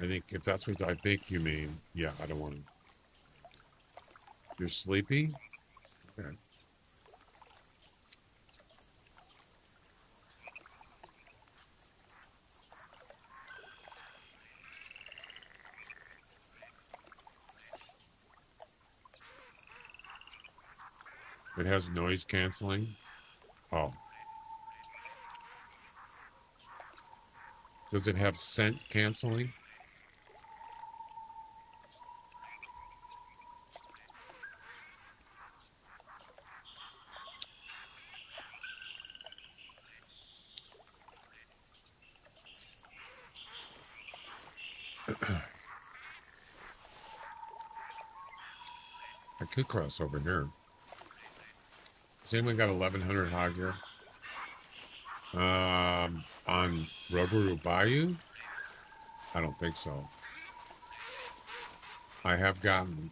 I think if that's what I think you mean, yeah, I don't want to. You're sleepy? Okay. It has noise canceling. Oh. Does it have scent canceling? I could cross over here. Has anyone got 1100 hog here? On Rougarou Bayou? I don't think so. I have gotten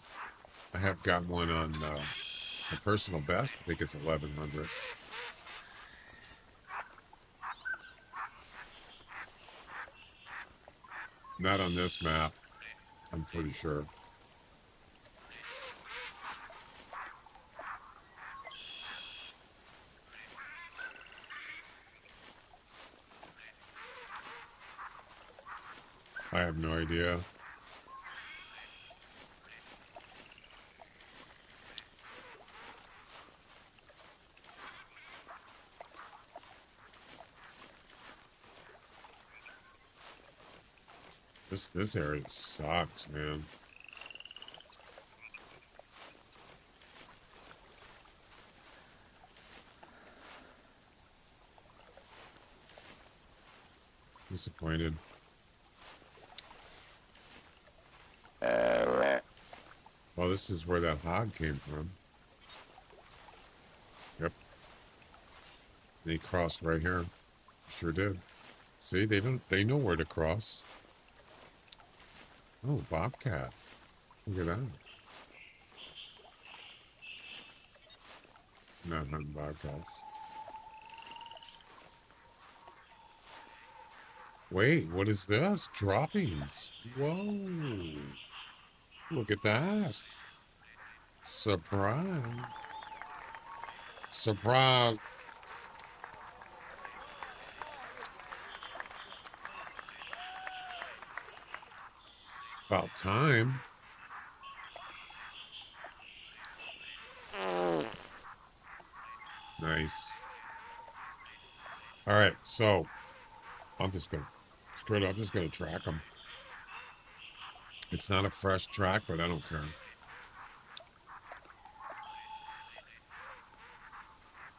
one on a personal best. I think it's 1100. Not on this map, I'm pretty sure. I have no idea. This area sucks, man. Disappointed. Well, this is where that hog came from. Yep. And he crossed right here. Sure did. See, they know where to cross. Oh, bobcat. Look at that. Not hunting bobcats. Wait, what is this? Droppings. Whoa. Look at that. Surprise. Surprise. About time. Nice. All right, so I'm just gonna track them. It's not a fresh track, but I don't care.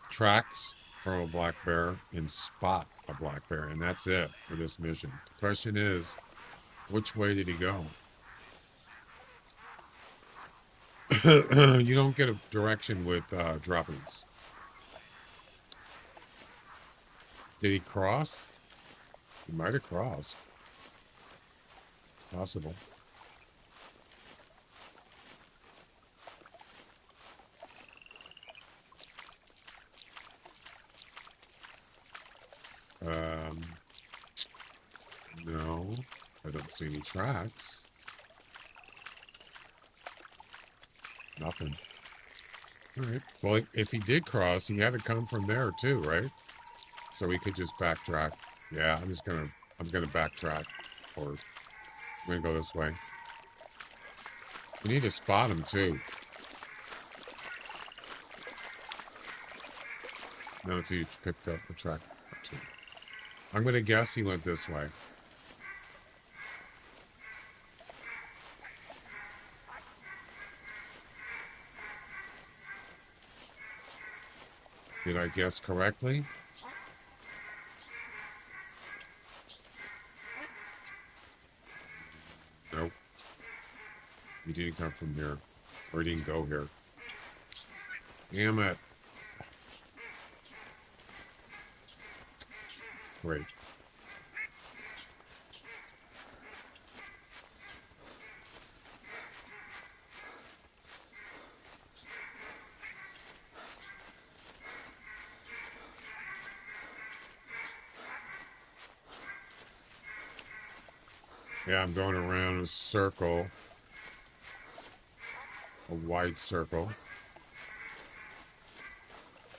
Tracks from a black bear and spot a black bear, and that's it for this mission. The question is, which way did he go? You don't get a direction with droppings. Did he cross? He might have crossed. Possible. No, I don't see any tracks. Nothing. All right. Well, if he did cross, he had to come from there too, right? So we could just backtrack. Yeah, I'm gonna backtrack, or I'm gonna go this way. We need to spot him too. No, until you picked up the track. I'm gonna guess he went this way. Did I guess correctly? Nope. He didn't come from here. Or he didn't go here. Damn it. Great. Yeah, I'm going around a circle. A wide circle.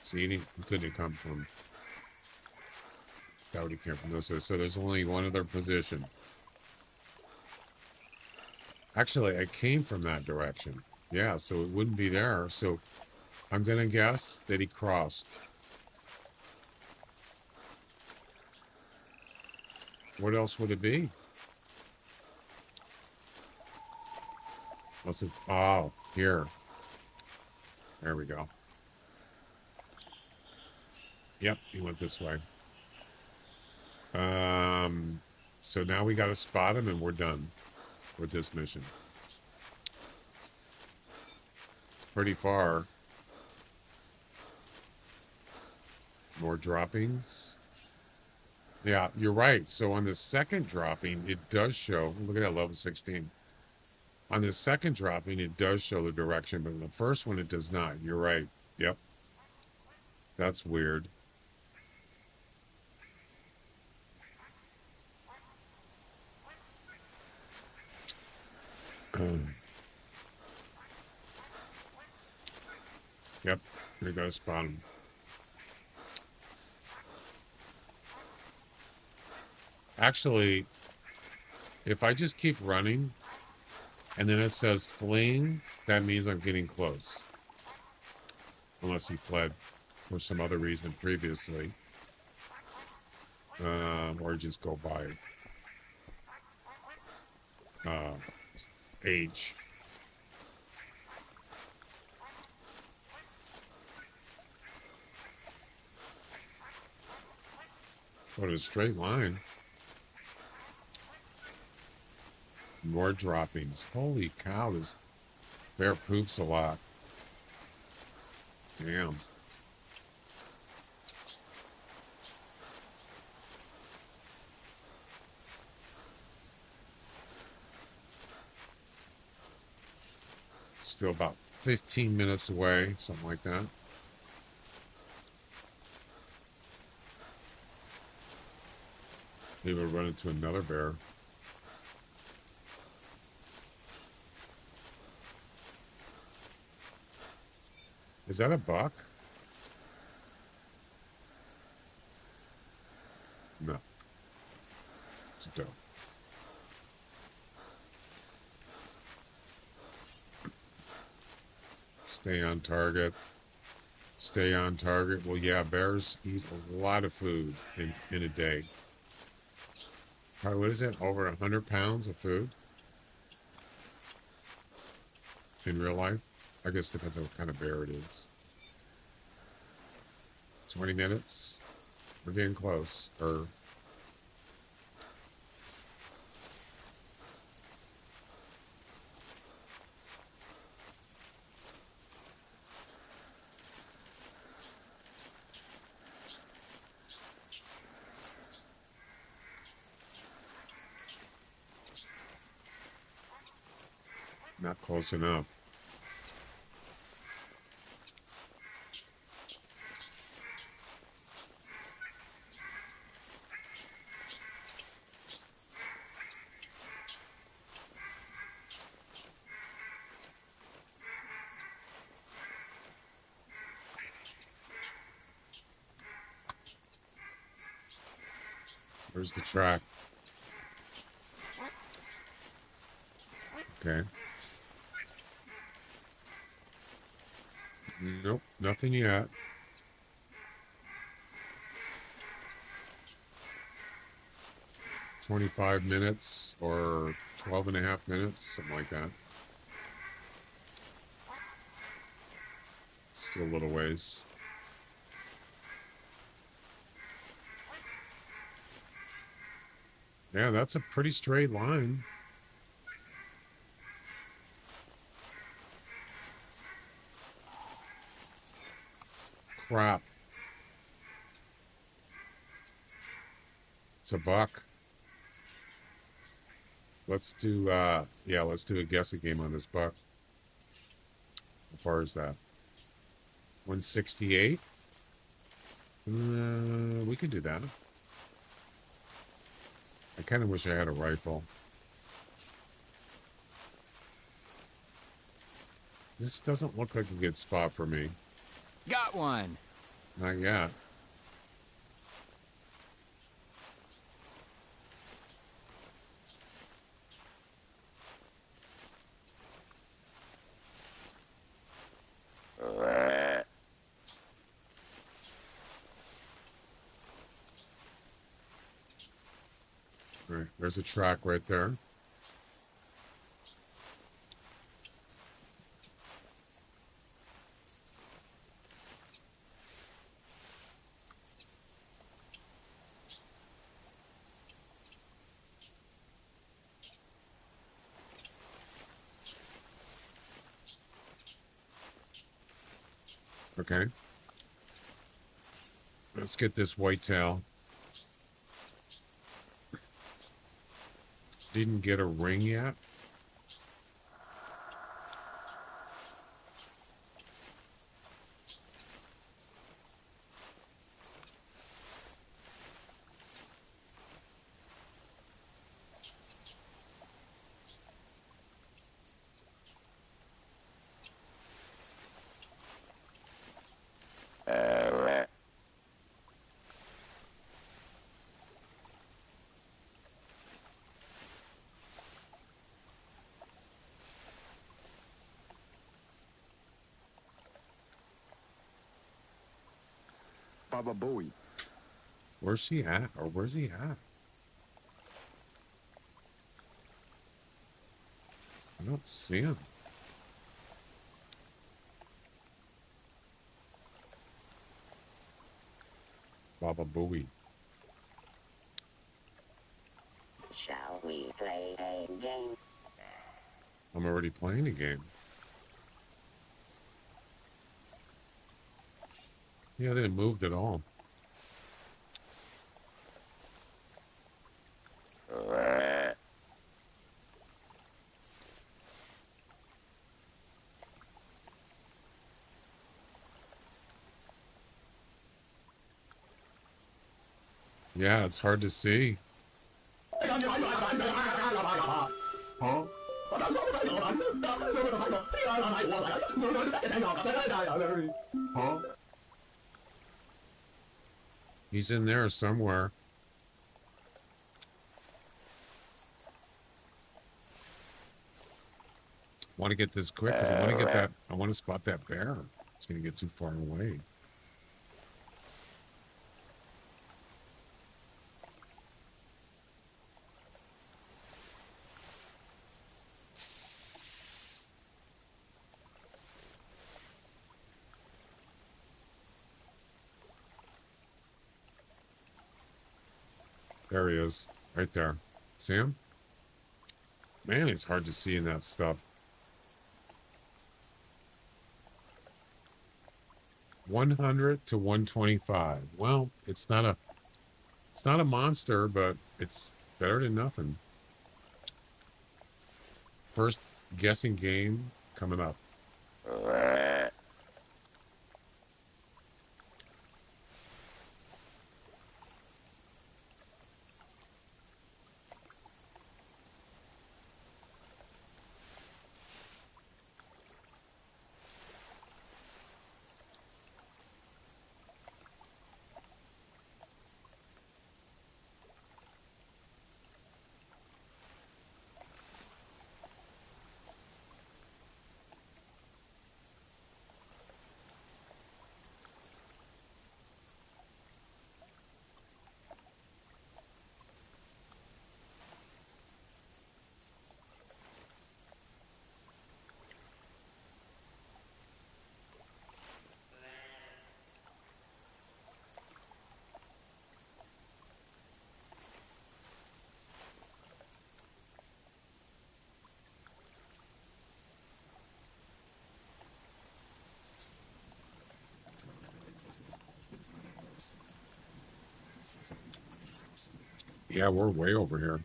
See, he couldn't come from... That would he came from this way. So there's only one other position. Actually, I came from that direction. Yeah, so it wouldn't be there. So I'm going to guess that he crossed. What else would it be? What's it? Oh, here. There we go. Yep, he went this way. So now we got to spot him and we're done with this mission. It's pretty far. More droppings. Yeah, you're right. So on the second dropping, it does show. Look at that, level 16. On the second dropping, it does show the direction, but in the first one, it does not. You're right. Yep. That's weird. Yep. We gotta spot him. Actually, if I just keep running, and then it says fleeing, that means I'm getting close. Unless he fled for some other reason previously. Or just go by age. Go to a straight line. More droppings. Holy cow, this bear poops a lot. Damn. Still about 15 minutes away, something like that. Maybe we'll run into another bear. Is that a buck? No. It's a doe. Stay on target. Stay on target. Well, yeah, bears eat a lot of food in a day. What is it? Over 100 pounds of food? In real life? I guess it depends on what kind of bear it is. 20 minutes. We're getting close. Not close enough. There's the track. Okay. Nope, nothing yet. $25 or 12.5 minutes, something like that. Still a little ways. Yeah, that's a pretty straight line. Crap. It's a buck. Let's do, yeah, let's do a guessing game on this buck. How far is that? 168? We could do that. I kind of wish I had a rifle. This doesn't look like a good spot for me. Got one. Not yet. Right, there's a track right there. Okay. Let's get this whitetail. Didn't get a ring yet. Baba Booey. Where's she at? Or where's he at? I don't see him. Baba Booey. Shall we play a game? I'm already playing a game. Yeah, they didn't move at all. Yeah, it's hard to see. Huh? Huh? He's in there somewhere. Want to get this quick because I want to get that. I want to spot that bear. It's gonna get too far away. There he is, right there. See him? Man, it's hard to see in that stuff. 100 to 125. Well, it's not a monster, but it's better than nothing. First guessing game coming up. Yeah, we're way over here.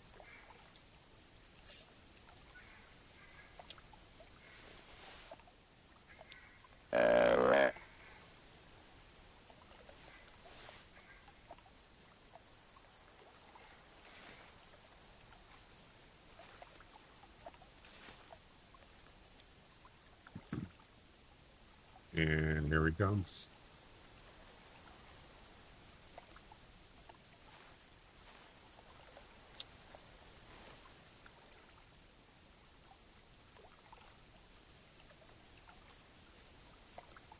And here he comes.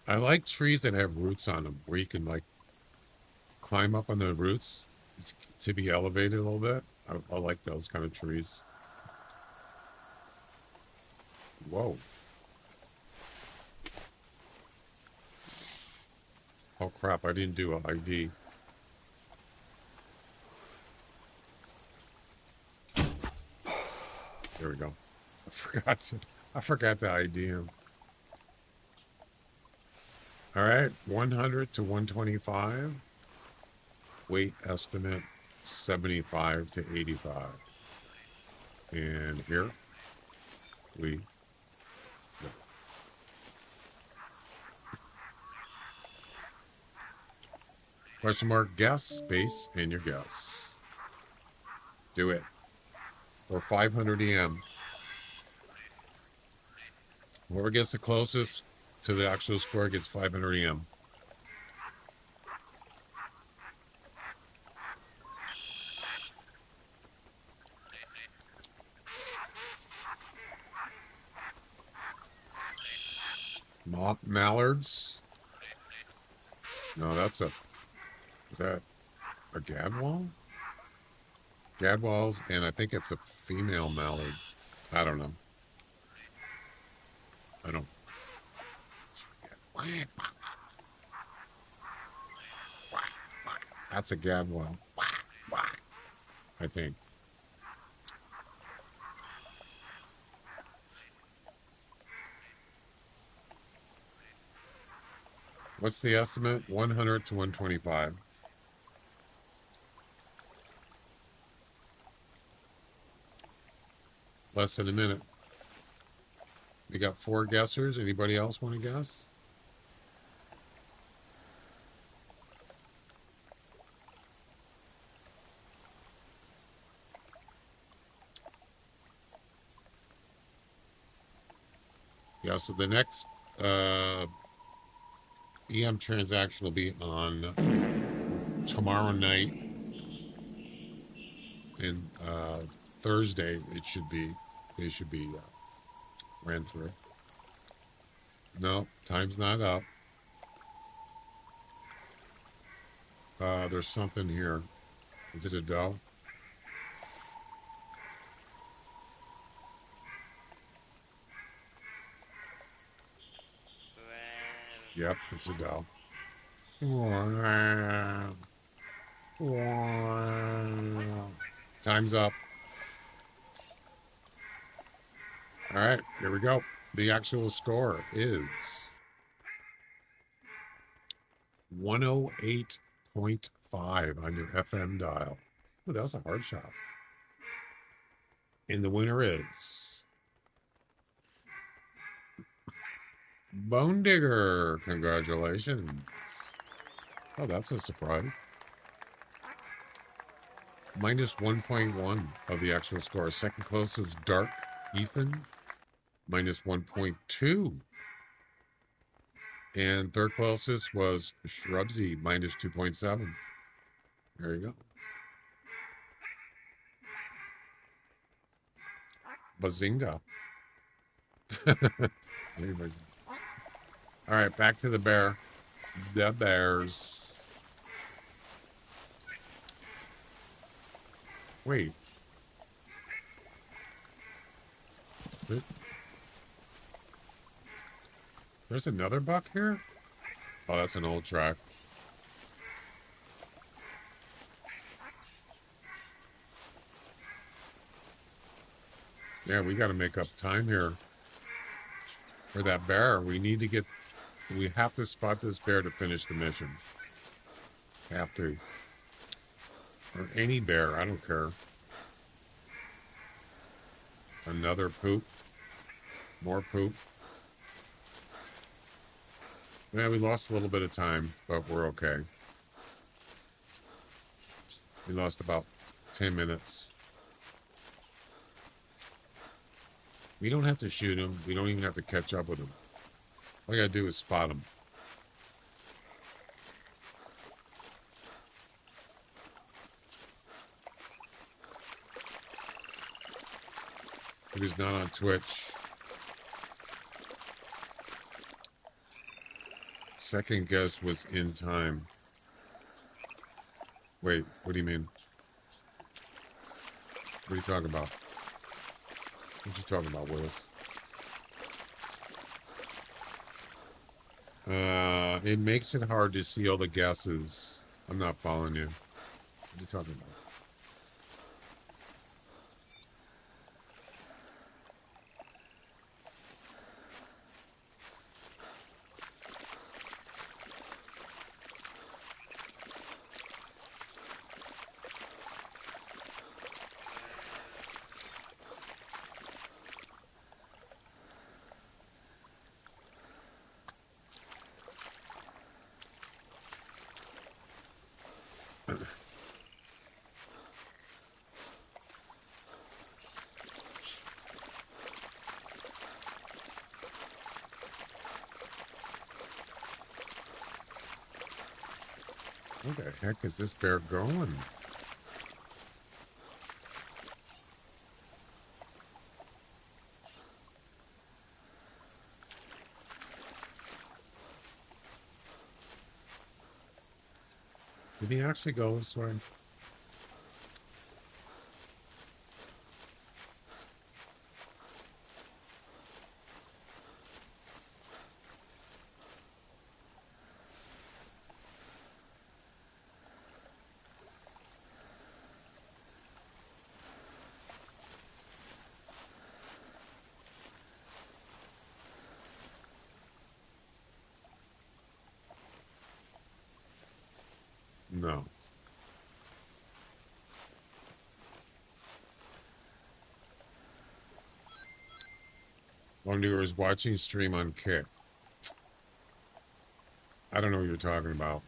I like trees that have roots on them, where you can like climb up on the roots to be elevated a little bit. I like those kind of trees. Whoa. Oh crap, I didn't do an ID. There we go. I forgot to ID him. All right, 100 to 125. Weight estimate 75 to 85. And here we go. Question mark, guess, space, and your guess. Do it. Or 500 EM. Whoever gets the closest to the actual score gets 500 EM. Mallards? No, is that a gadwall? Gadwalls, and I think it's a female mallard. I don't know. I don't. That's a gadwall. I think. What's the estimate? 100 to 125. Less than a minute. We got 4 guessers. Anybody else want to guess? Yeah, so the next EM transaction will be on tomorrow night, and Thursday they should be ran through. No, time's not up. There's something here. Is it a doe? Yep, it's a doe. Time's up. All right, here we go. The actual score is 108.5 on your FM dial. Oh, that was a hard shot. And the winner is Bone Digger. Congratulations. Oh, that's a surprise. Minus 1.1 of the actual score. Second closest was Dark Ethan. Minus 1.2. And third closest was Shrubsy. Minus 2.7. There you go. Bazinga. Anyways. All right, back to the bear. The bears. Wait. There's another buck here? Oh, that's an old track. Yeah, we got to make up time here for that bear. We have to spot this bear to finish the mission. Have to. Or any bear, I don't care. Another poop. More poop. Yeah, we lost a little bit of time, but we're okay. We lost about 10 minutes. We don't have to shoot him. We don't even have to catch up with him. All I gotta do is spot him. If he's not on Twitch. Second guess was in time. Wait, what do you mean? What are you talking about? What you talking about, Willis? It makes it hard to see all the guesses. I'm not following you. What are you talking about? Where the heck is this bear going? Did he actually go this way? No. Wonder is watching stream on Kick. I don't know what you're talking about.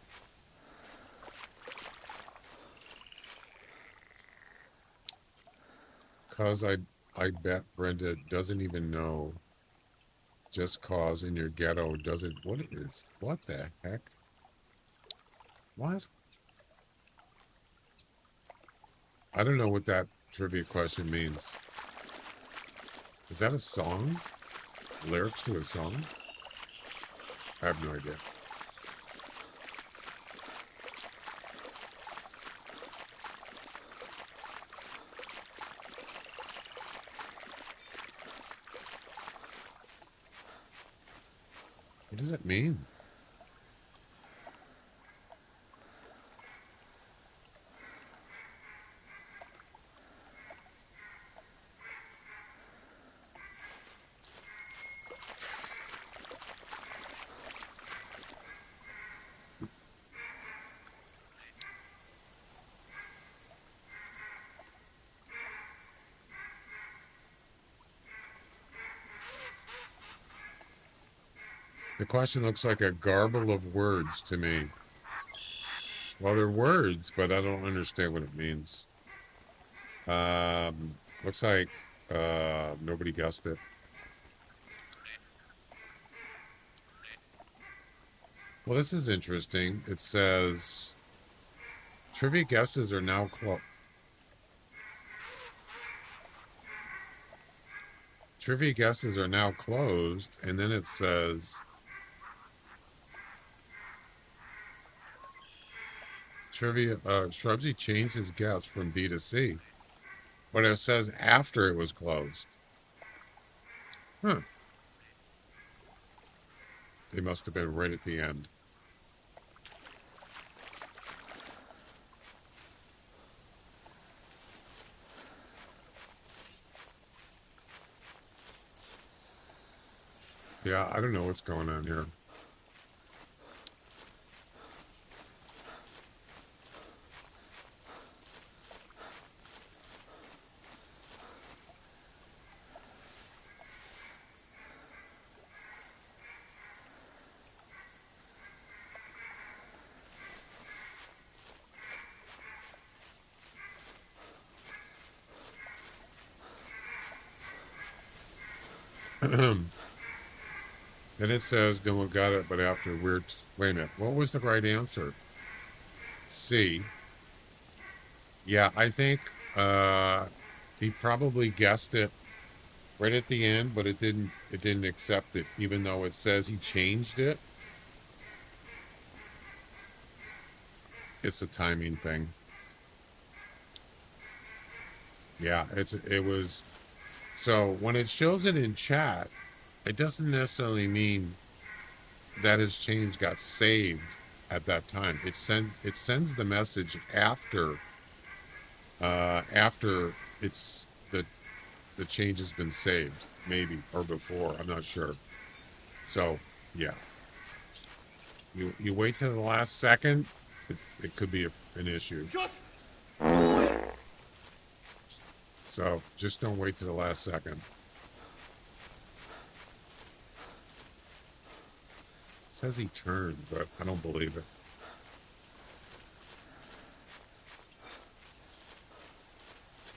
Cause I bet Brenda doesn't even know. Just cause in your ghetto doesn't. What the heck? What? I don't know what that trivia question means. Is that a song? Lyrics to a song? I have no idea. What does it mean? The question looks like a garble of words to me. Well, they're words, but I don't understand what it means. Looks like nobody guessed it. Well, this is interesting. It says trivia guesses are now closed. Trivia guesses are now closed, and then it says Shrubsy changed his guess from B to C, but it says after it was closed. Huh. They must have been right at the end. Yeah, I don't know what's going on here. Then it says, no one got it, but after weird... Wait a minute. What was the right answer? C. Yeah, I think he probably guessed it right at the end, but it didn't accept it, even though it says he changed it. It's a timing thing. Yeah, it was... So when it shows it in chat, it doesn't necessarily mean that his change got saved at that time. It sends the message after it's the change has been saved, maybe, or before. I'm not sure. So yeah, you wait till the last second. It could be an issue. So just don't wait till the last second. It says he turned, but I don't believe it.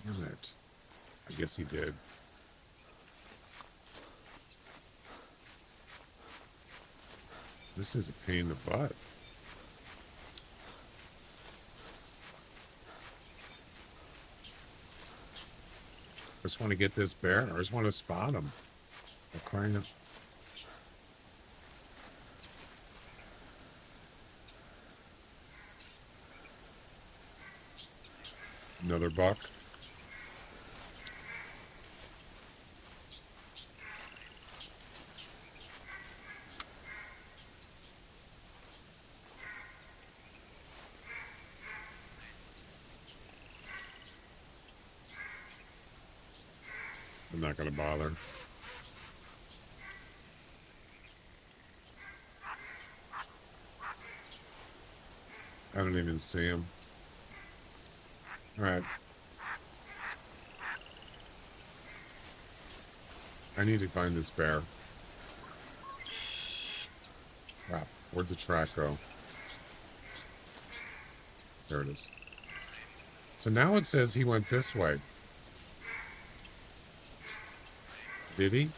Damn it. I guess he did. This is a pain in the butt. I just want to get this bear. I just want to spot him. I'm crying out. Another buck. I'm not going to bother. I don't even see him. All right. I need to find this bear. Wow, where'd the track go? There it is. So now it says he went this way. Did he?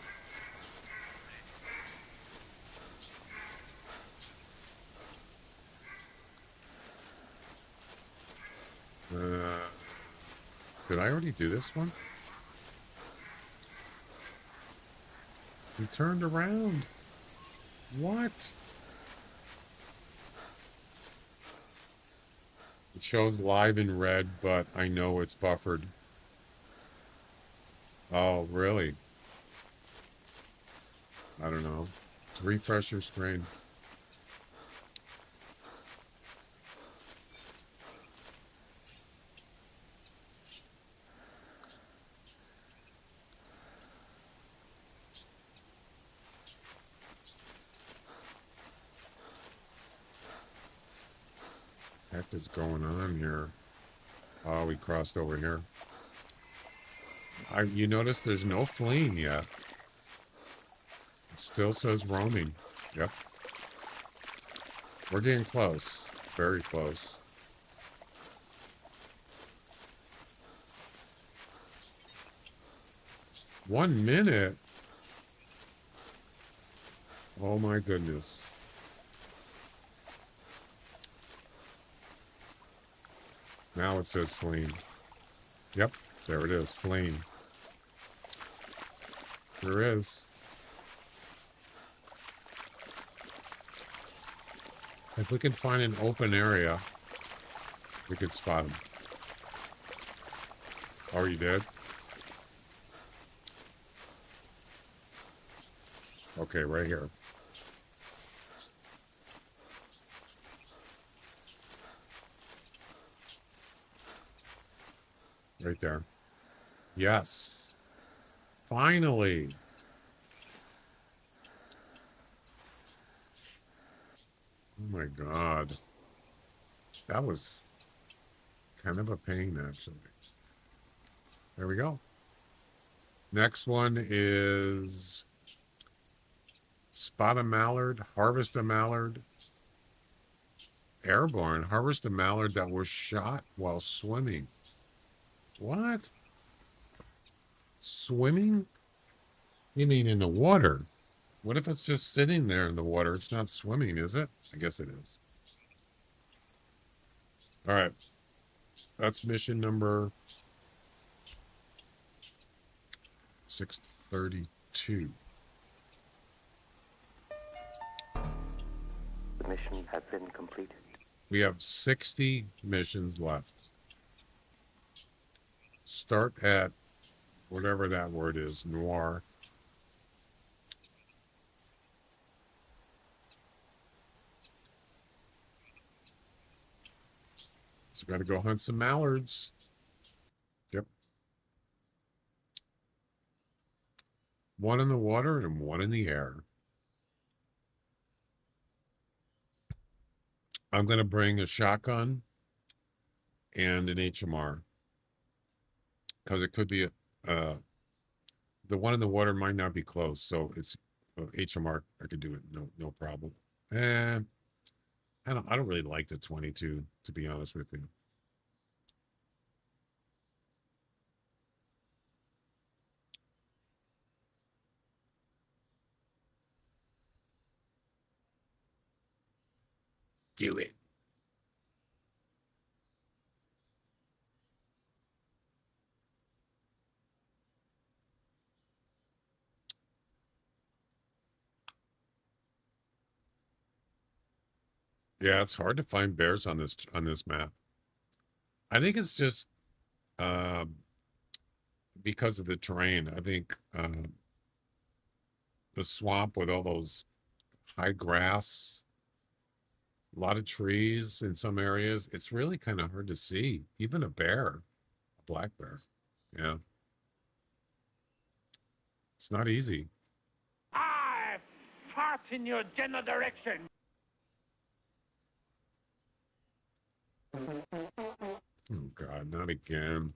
Did I already do this one? He turned around. What? It shows live in red, but I know it's buffered. Oh, really? I don't know. Refresh your screen. Heck is going on here? Oh, we crossed over here. You notice there's no fleeing yet. It still says roaming. Yep. We're getting close. Very close. One minute? Oh my goodness. Now it says fleeing. Yep, there it is, fleeing. There is. If we could find an open area, we could spot him. Oh, you did? Okay, right here. Right there. Yes. Finally. Oh my God. That was kind of a pain, actually. There we go. Next one is spot a mallard, harvest a mallard, airborne, harvest a mallard that was shot while swimming. What? Swimming? You mean in the water? What if it's just sitting there in the water? It's not swimming, is it? I guess it is. All right. That's mission number 632. The mission has been completed. We have 60 missions left. Start at whatever that word is, noir. So we got to go hunt some mallards. Yep. One in the water and one in the air. I'm going to bring a shotgun and an HMR. Because it could be the one in the water might not be close, so it's HMR. I could do it, no problem. And I don't really like the 22, to be honest with you. Do it. Yeah, it's hard to find bears on this map. I think it's just because of the terrain. I think the swamp with all those high grass, a lot of trees in some areas, it's really kind of hard to see. Even a bear, a black bear. Yeah. It's not easy. I fart in your general direction. Oh God, not again.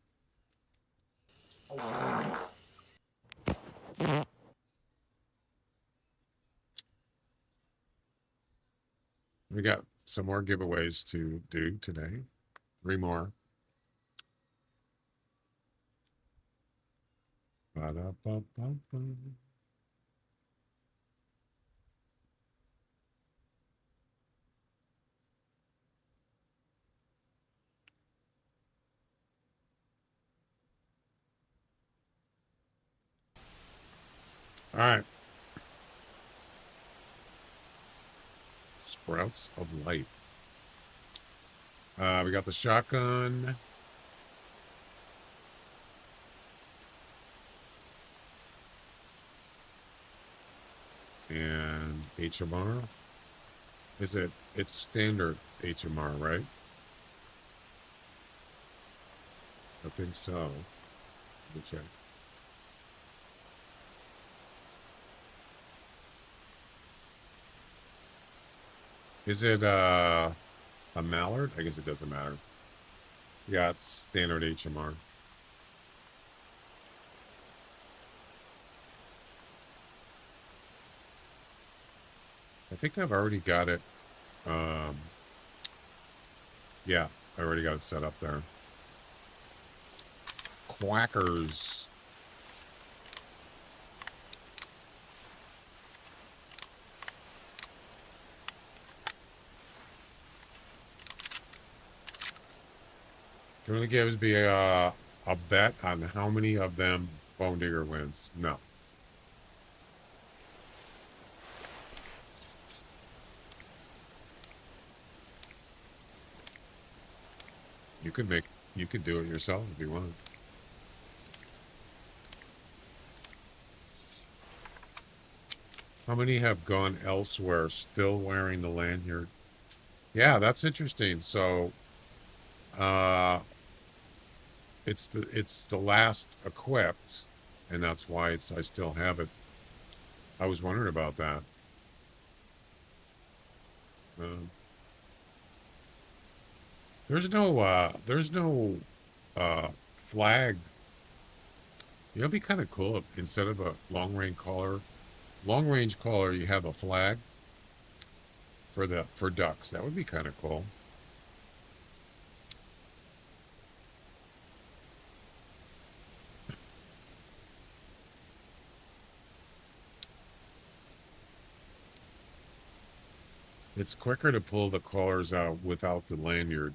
We got some more giveaways to do today. 3 more. Ba-da-ba-ba-ba. All right. Sprouts of Light. We got the shotgun. And HMR. It's standard HMR, right? I think so. Let me check. Is it a mallard? I guess it doesn't matter. Yeah, it's standard HMR. I think I've already got it. Yeah, I already got it set up there. Quackers. Do you want to give me a bet on how many of them Bone Digger wins? No. You could do it yourself if you want. How many have gone elsewhere still wearing the lanyard? Yeah, that's interesting. So it's the last equipped, and that's why I still have it. I was wondering about that. There's no flag. It'd be kind of cool if instead of a long range caller, you have a flag for ducks. That would be kind of cool. It's quicker to pull the colors out without the lanyard.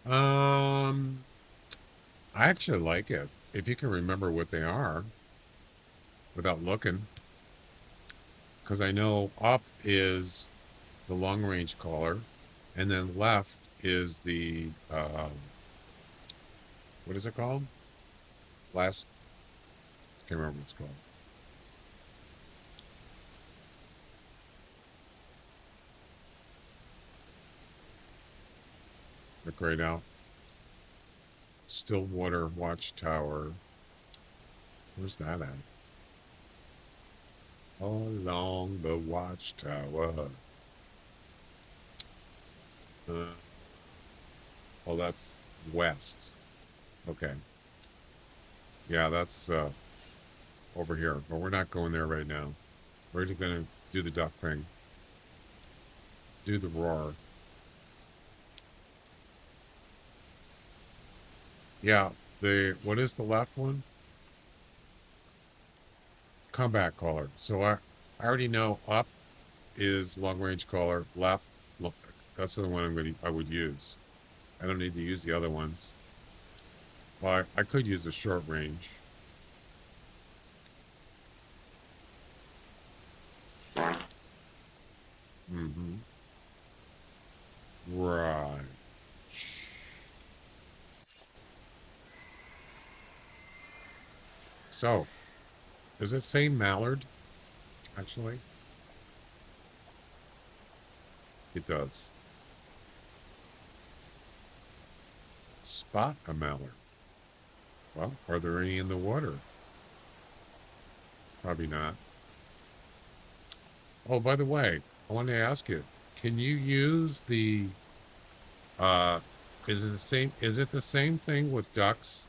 I actually like it. If you can remember what they are without looking. Because I know up is the long range collar, and then left is the, what is it called? Can't remember what it's called. Look right out. Stillwater Watchtower. Where's that at? Along the watchtower. Oh, that's west. Okay. Yeah, that's over here. But we're not going there right now. We're just going to do the duck thing. Do the roar. Yeah, what is the left one? Combat collar. So I already know up is long range collar. Left, look, that's the one I would use. I don't need to use the other ones. Well, I could use the short range. Mm-hmm. Right. So, does it say mallard? Actually, it does. Spot a mallard. Well, are there any in the water? Probably not. Oh, by the way, I want to ask you, can you use the, is it the same thing with ducks?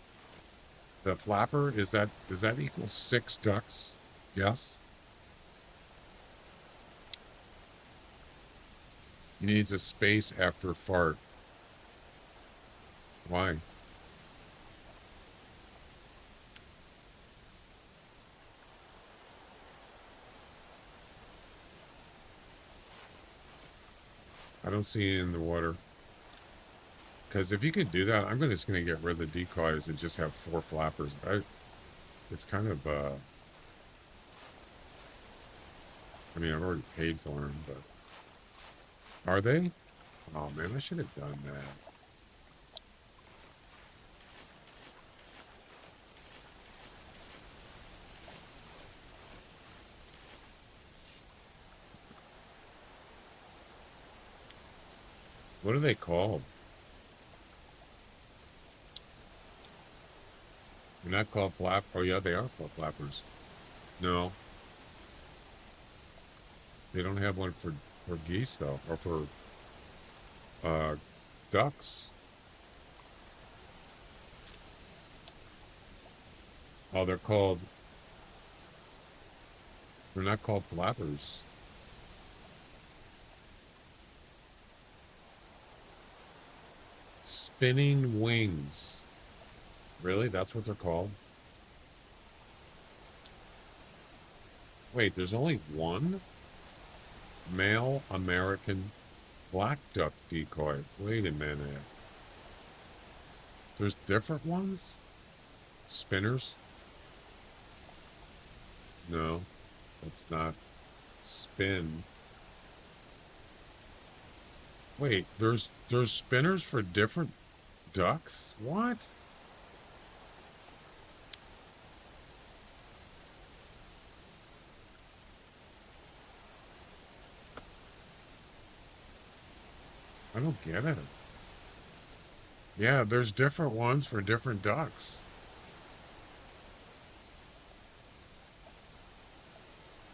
The flapper, does that equal 6 ducks? Yes? He needs a space after fart. Why? I don't see it in the water. Because if you could do that, I'm just going to get rid of the decoys and just have 4 flappers. It's kind of, I mean, I've already paid for them, but... Are they? Oh, man, I should have done that. What are they called? They're not called flap. Oh, yeah, they are called flappers. No. They don't have one for geese, though, or for ducks. Oh, they're not called flappers. Spinning wings. Really? That's what they're called? Wait, there's only one male American black duck decoy. Wait a minute. There's different ones? Spinners? No, that's not spin. Wait, there's spinners for different ducks? What? I don't get it. Yeah, there's different ones for different ducks.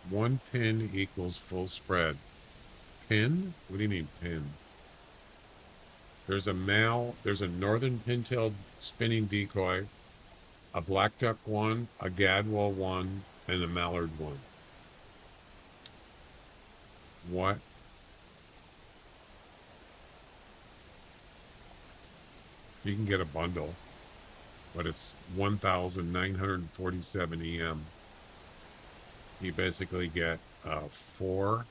One pin equals full spread. Pin? What do you mean pin? There's a northern pintailed spinning decoy, a black duck one, a gadwall one, and a mallard one. What? You can get a bundle, but it's 1,947 EM. You basically get 4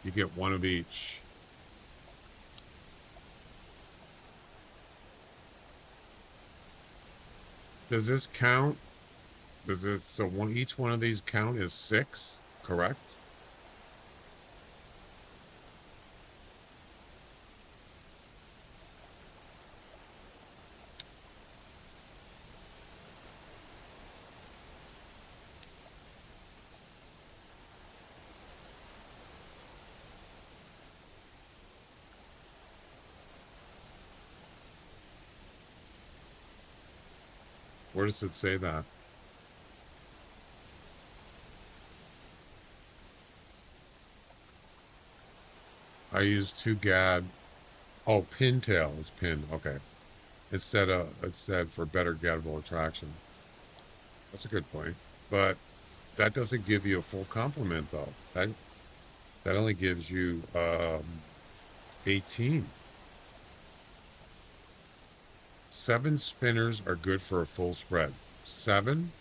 You get one of each. Does this count? Does this, so each one of these count as 6, correct? Where does it say that? I use 2 GAD. Oh, pintail is pin. Okay. Instead for better gadable attraction. That's a good point. But that doesn't give you a full complement though. That only gives you 18. 7 spinners are good for a full spread. 7?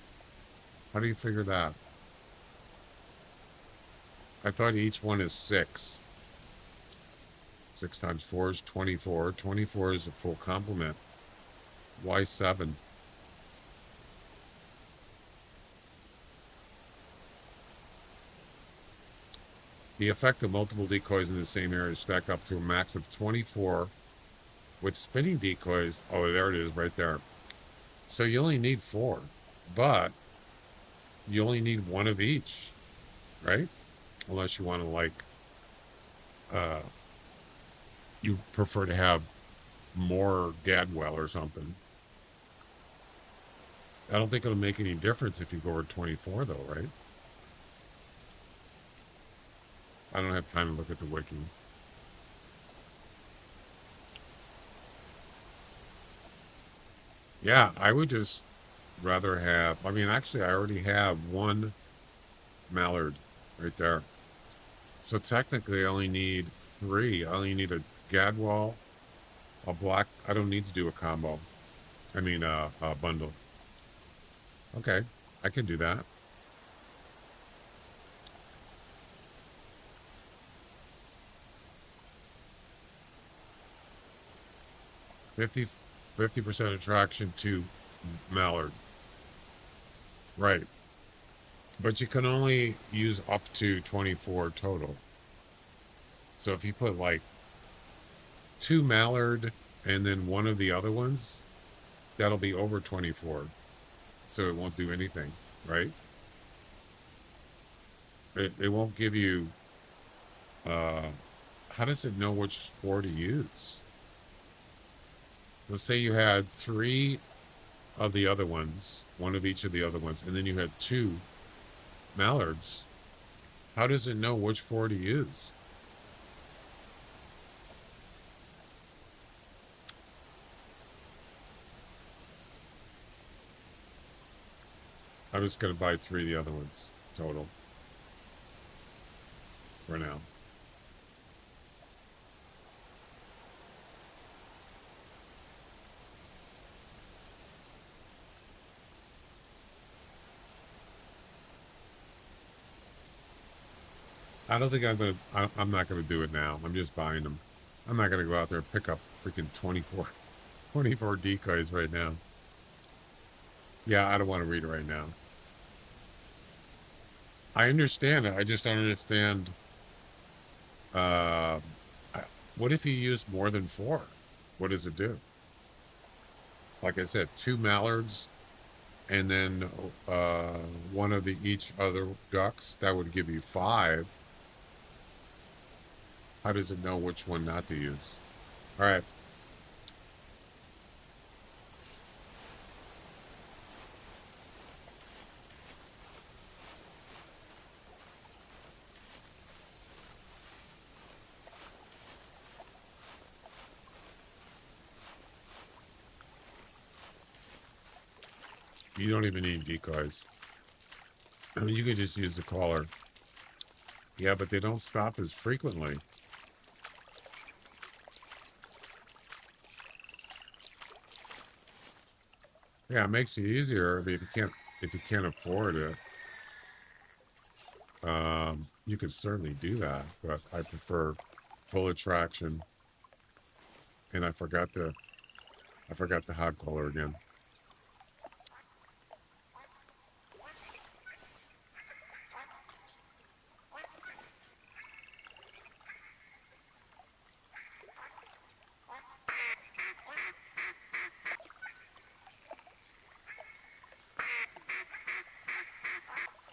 How do you figure that? I thought each one is 6. 6 times 4 is 24. 24 is a full complement. Why 7? The effect of multiple decoys in the same area stack up to a max of 24 with spinning decoys. Oh, there it is right there. So you only need 4, but you only need 1 of each, right? Unless you want to like, you prefer to have more Gadwell or something. I don't think it'll make any difference if you go over 24 though, right? I don't have time to look at the wiki. Yeah, I would just rather have, I mean, actually I already have 1 mallard right there. So technically I only need 3. I only need a Gadwall, a black, I don't need to do a combo. I mean, a bundle. Okay, I can do that. Fifty 50% attraction to mallard. Right. But you can only use up to 24 total. So if you put like 2 mallard and then 1 of the other ones, that'll be over 24. So it won't do anything, right? It won't give you, how does it know which 4 to use? Let's say you had 3 of the other ones, 1 of each of the other ones, and then you had 2 mallards. How does it know which 4 to use? I'm just going to buy 3 of the other ones total for now. I don't think I'm not gonna do it now. I'm just buying them. I'm not gonna go out there and pick up freaking 24 decoys right now. Yeah, I don't want to read it right now. I understand it. I just don't understand. What if you use more than 4? What does it do? Like I said, 2 mallards and then 1 of each other ducks. That would give you 5. How does it know which one not to use? All right. You don't even need decoys. I mean, you could just use the caller. Yeah, but they don't stop as frequently. Yeah, it makes it easier if you can't afford it. You could certainly do that, but I prefer full attraction. And I forgot the hog collar again.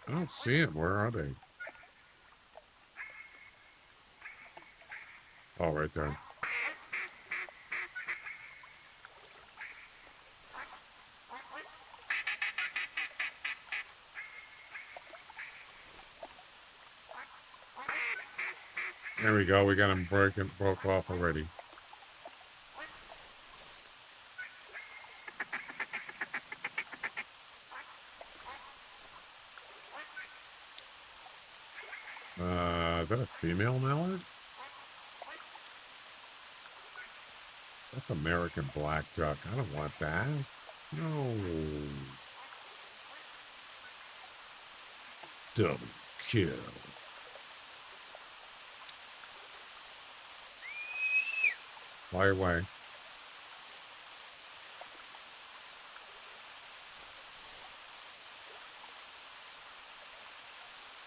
I don't see it. Where are they? Oh, right there. There we go. We got them broke off already. Is that a female mallard? That's American black duck. I don't want that. No. Double kill. Fly away.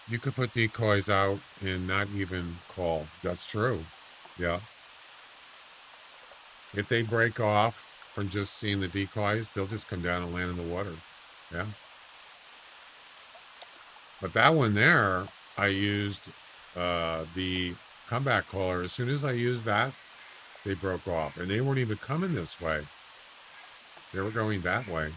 You could put decoys out and not even call. That's true. Yeah. If they break off from just seeing the decoys, they'll just come down and land in the water. Yeah. But that one there, I used the comeback caller. As soon as I used that, they broke off. And they weren't even coming this way. They were going that way.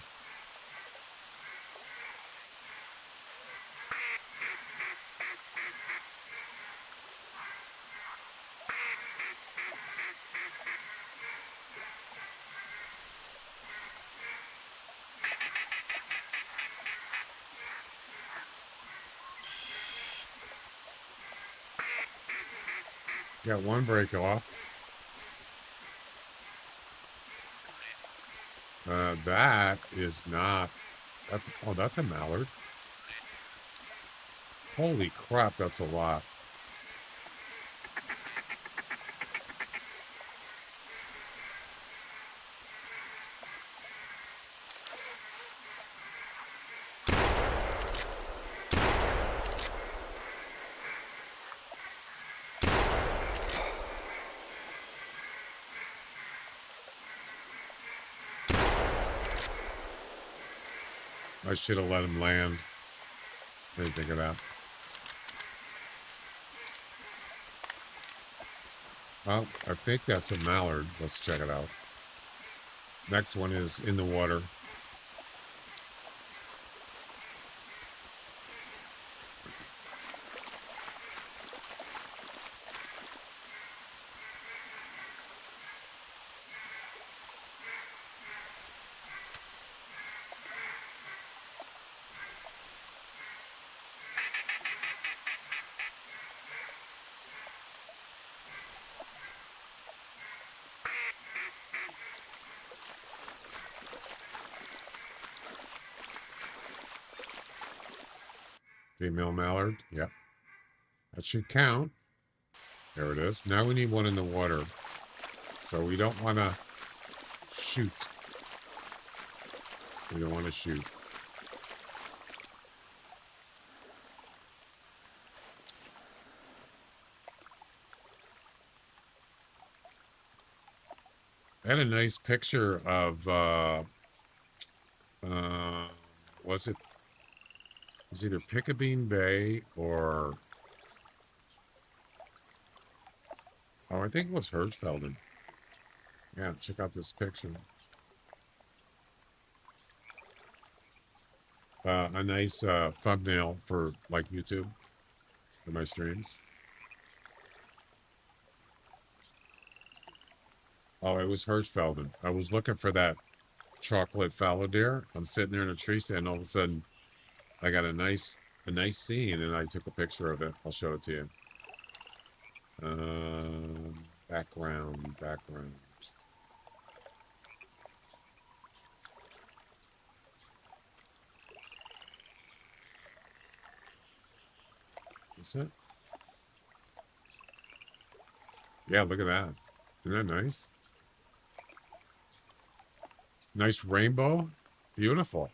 Got one break off. That is not. That's a mallard. Holy crap, that's a lot. I should have let him land. What do you think of that? Well, I think that's a mallard. Let's check it out. Next one is in the water. Female mallard. Yep. That should count. There it is. Now we need one in the water. So we don't want to shoot. We don't want to shoot. I had a nice picture of, was it either Picabeen Bay or, oh, I think it was Hirschfelden. Yeah, check out this picture. A nice thumbnail for like YouTube for my streams. Oh, it was Hirschfelden. I was looking for that chocolate fallow deer. I'm sitting there in a tree stand, and all of a sudden I got a nice scene, and I took a picture of it. I'll show it to you. Background. Is it? Yeah, look at that. Isn't that nice? Nice rainbow. Beautiful.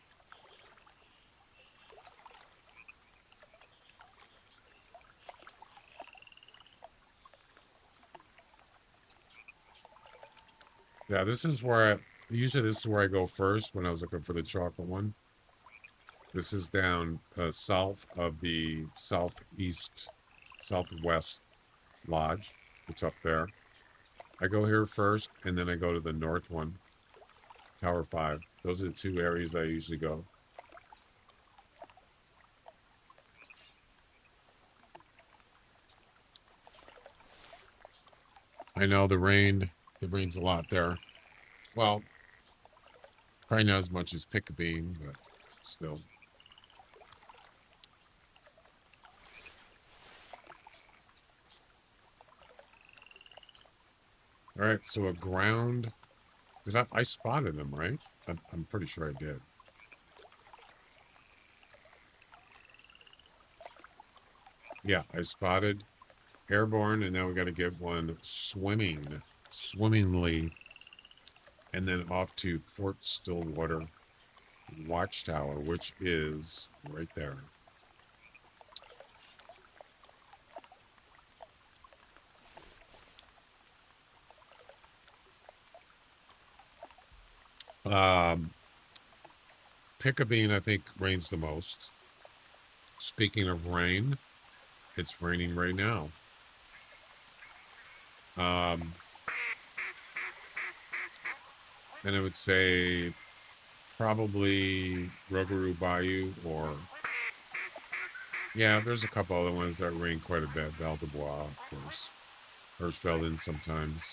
Yeah, this is where usually this is where I go first when I was looking for the chocolate one. This is down south of the southwest lodge. It's up there. I go here first, and then I go to the north one, Tower 5. Those are the two areas I usually go. I know it rains a lot there. Well, probably not as much as Pickabeen, but still. All right, so a ground. I spotted them, right? I'm pretty sure I did. Yeah, I spotted airborne, and now we got to get one swimmingly, and then off to Fort Stillwater Watchtower, which is right there. Pickabeen, I think, rains the most. Speaking of rain, it's raining right now. And I would say probably Rougarou Bayou, or yeah, there's a couple other ones that rain quite a bit. Val de Bois, of course. Hirschfelden sometimes.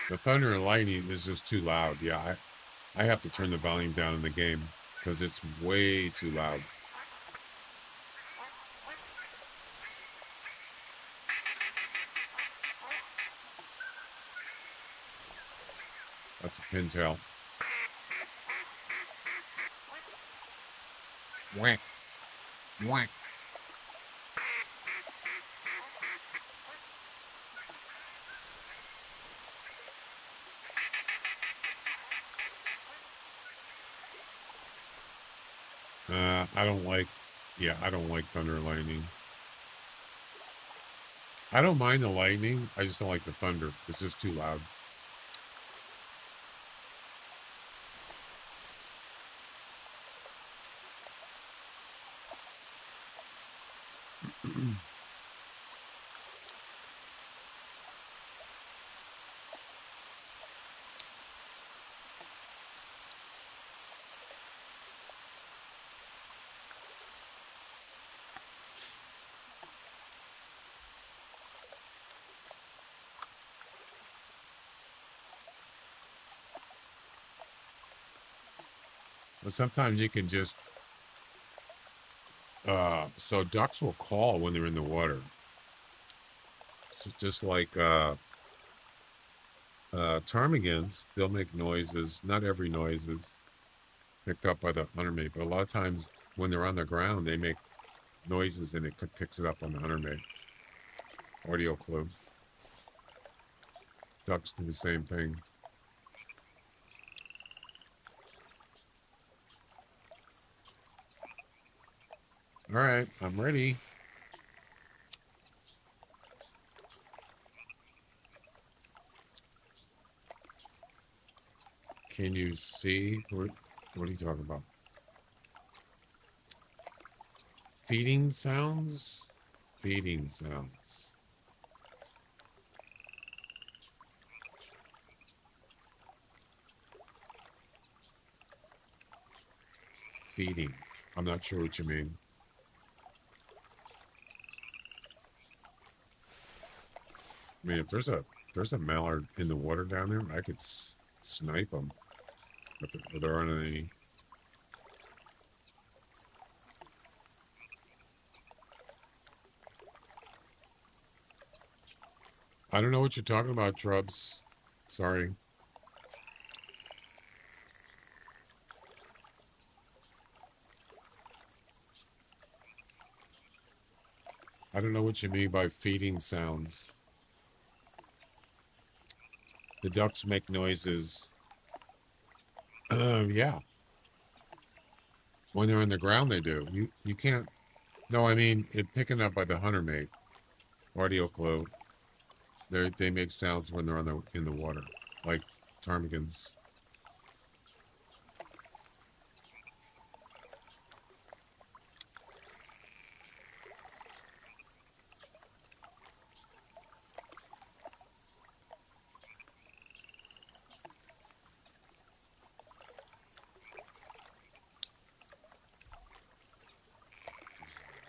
The thunder and lightning is just too loud. Yeah, I have to turn the volume down in the game because it's way too loud. That's a pintail. Whack. Whack. I don't like thunder and lightning. I don't mind the lightning. I just don't like the thunder. It's just too loud. But sometimes you can just so ducks will call when they're in the water. So just like ptarmigans, they'll make noises. Not every noise is picked up by the hunter mate, but a lot of times when they're on the ground, they make noises and it picks it up on the hunter mate. Audio clue. Ducks do the same thing. All right, I'm ready. Can you see? What are you talking about? Feeding sounds? Feeding sounds. Feeding. I'm not sure what you mean. I mean, if there's a mallard in the water down there, I could snipe them. But there aren't any. I don't know what you're talking about, Trubs. Sorry. I don't know what you mean by feeding sounds. The ducks make noises. Yeah. When they're in the ground, they do. You can't. No, I mean it picking up by the hunter mate. Audio clue. They make sounds when they're in the water, like ptarmigans.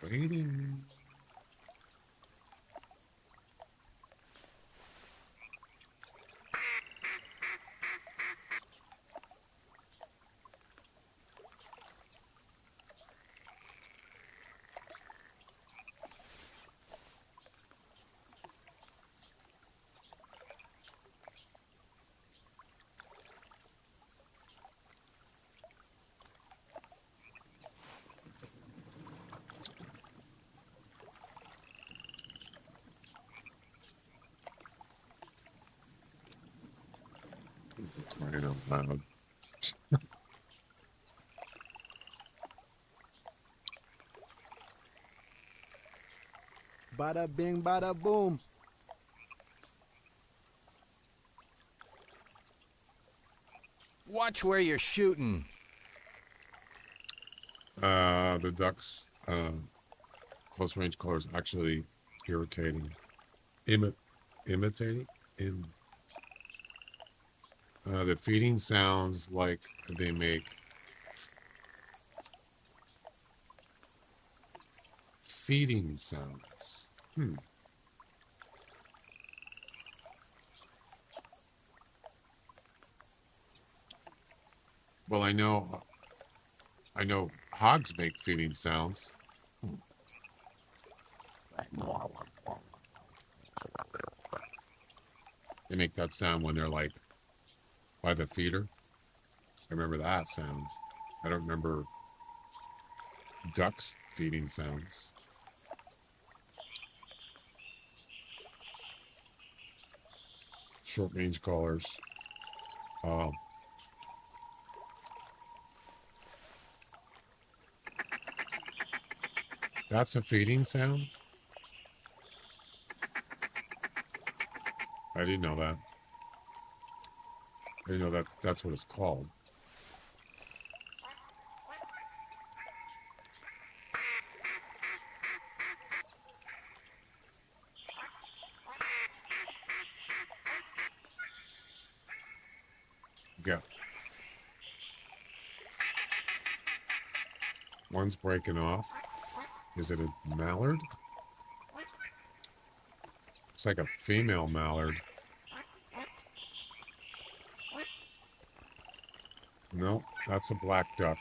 Waiting. Crying out loud. Bada bing, bada boom. Watch where you're shooting. The ducks, close range colors actually irritating. Imitating? The feeding sounds like they make. Feeding sounds. Well, I know hogs make feeding sounds. They make that sound when they're like by the feeder. I remember that sound. I don't remember ducks feeding sounds. Short range callers. That's a feeding sound? I didn't know that. I didn't know that that's what it's called. Yeah. One's breaking off. Is it a mallard? Looks like a female mallard. No, that's a black duck.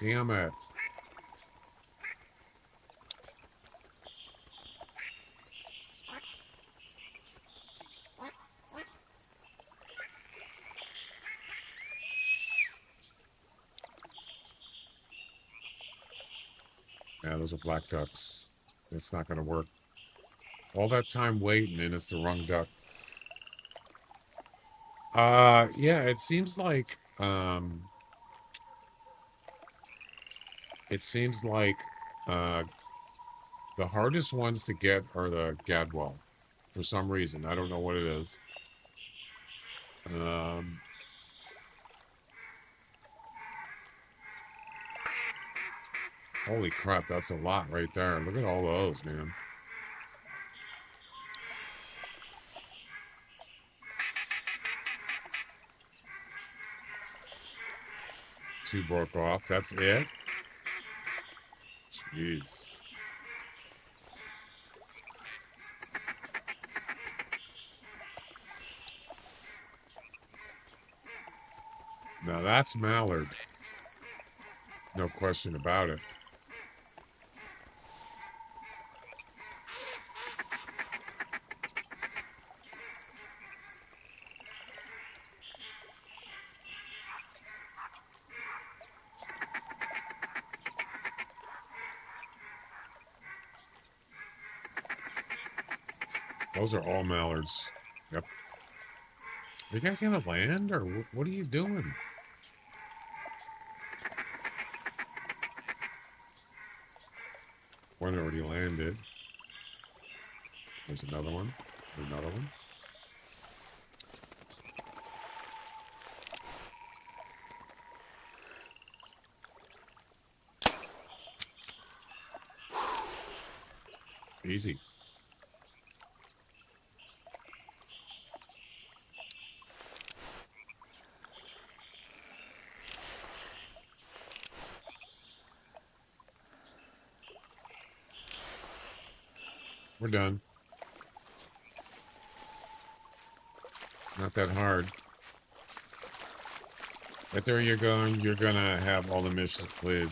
Damn it. Yeah, those are black ducks. It's not going to work. All that time waiting and it's the wrong duck. Yeah, it seems like the hardest ones to get are the gadwall for some reason. I don't know what it is. Holy crap, that's a lot right there. Look at all those, man. Two broke off. That's it? Jeez. Now that's mallard. No question about it. Those are all mallards. Yep. Are you guys gonna land, or what are you doing? One already landed. There's another one. Another one. Easy. We're done. Not that hard. Right there you're going, you're gonna have all the missions completed.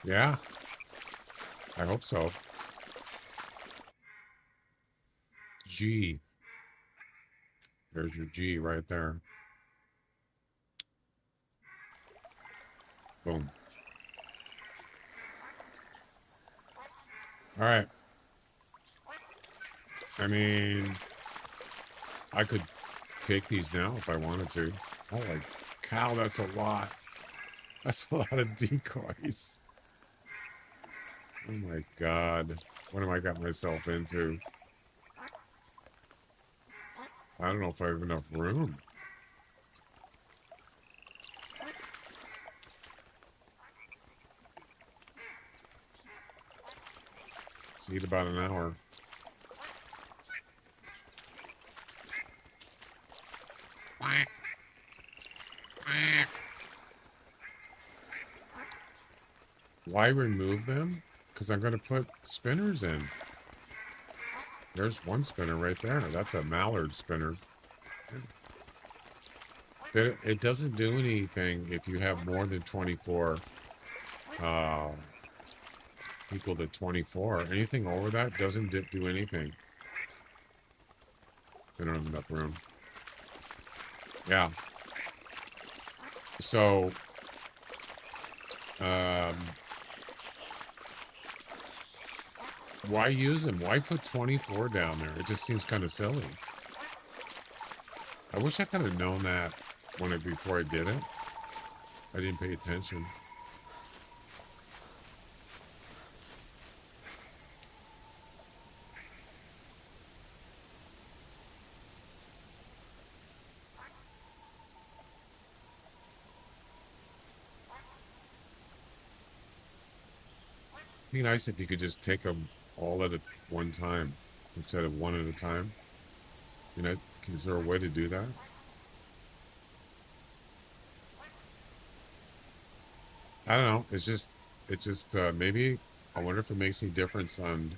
Yeah. I hope so. G. There's your G right there. Boom. All right. I mean, I could take these now if I wanted to. Holy cow, that's a lot. That's a lot of decoys. Oh my god. What have I got myself into? I don't know if I have enough room. See it about an hour. Why remove them? Because I'm going to put spinners in. There's one spinner right there. That's a mallard spinner. It doesn't do anything if you have more than 24 equal to 24. Anything over that doesn't do anything. They don't have enough room. Yeah. So, why use them? Why put 24 down there? It just seems kind of silly. I wish I could have known that before I did it. I didn't pay attention. It'd be nice if you could just take them all at one time instead of one at a time. You know, is there a way to do that? I don't know. It's just maybe I wonder if it makes any difference on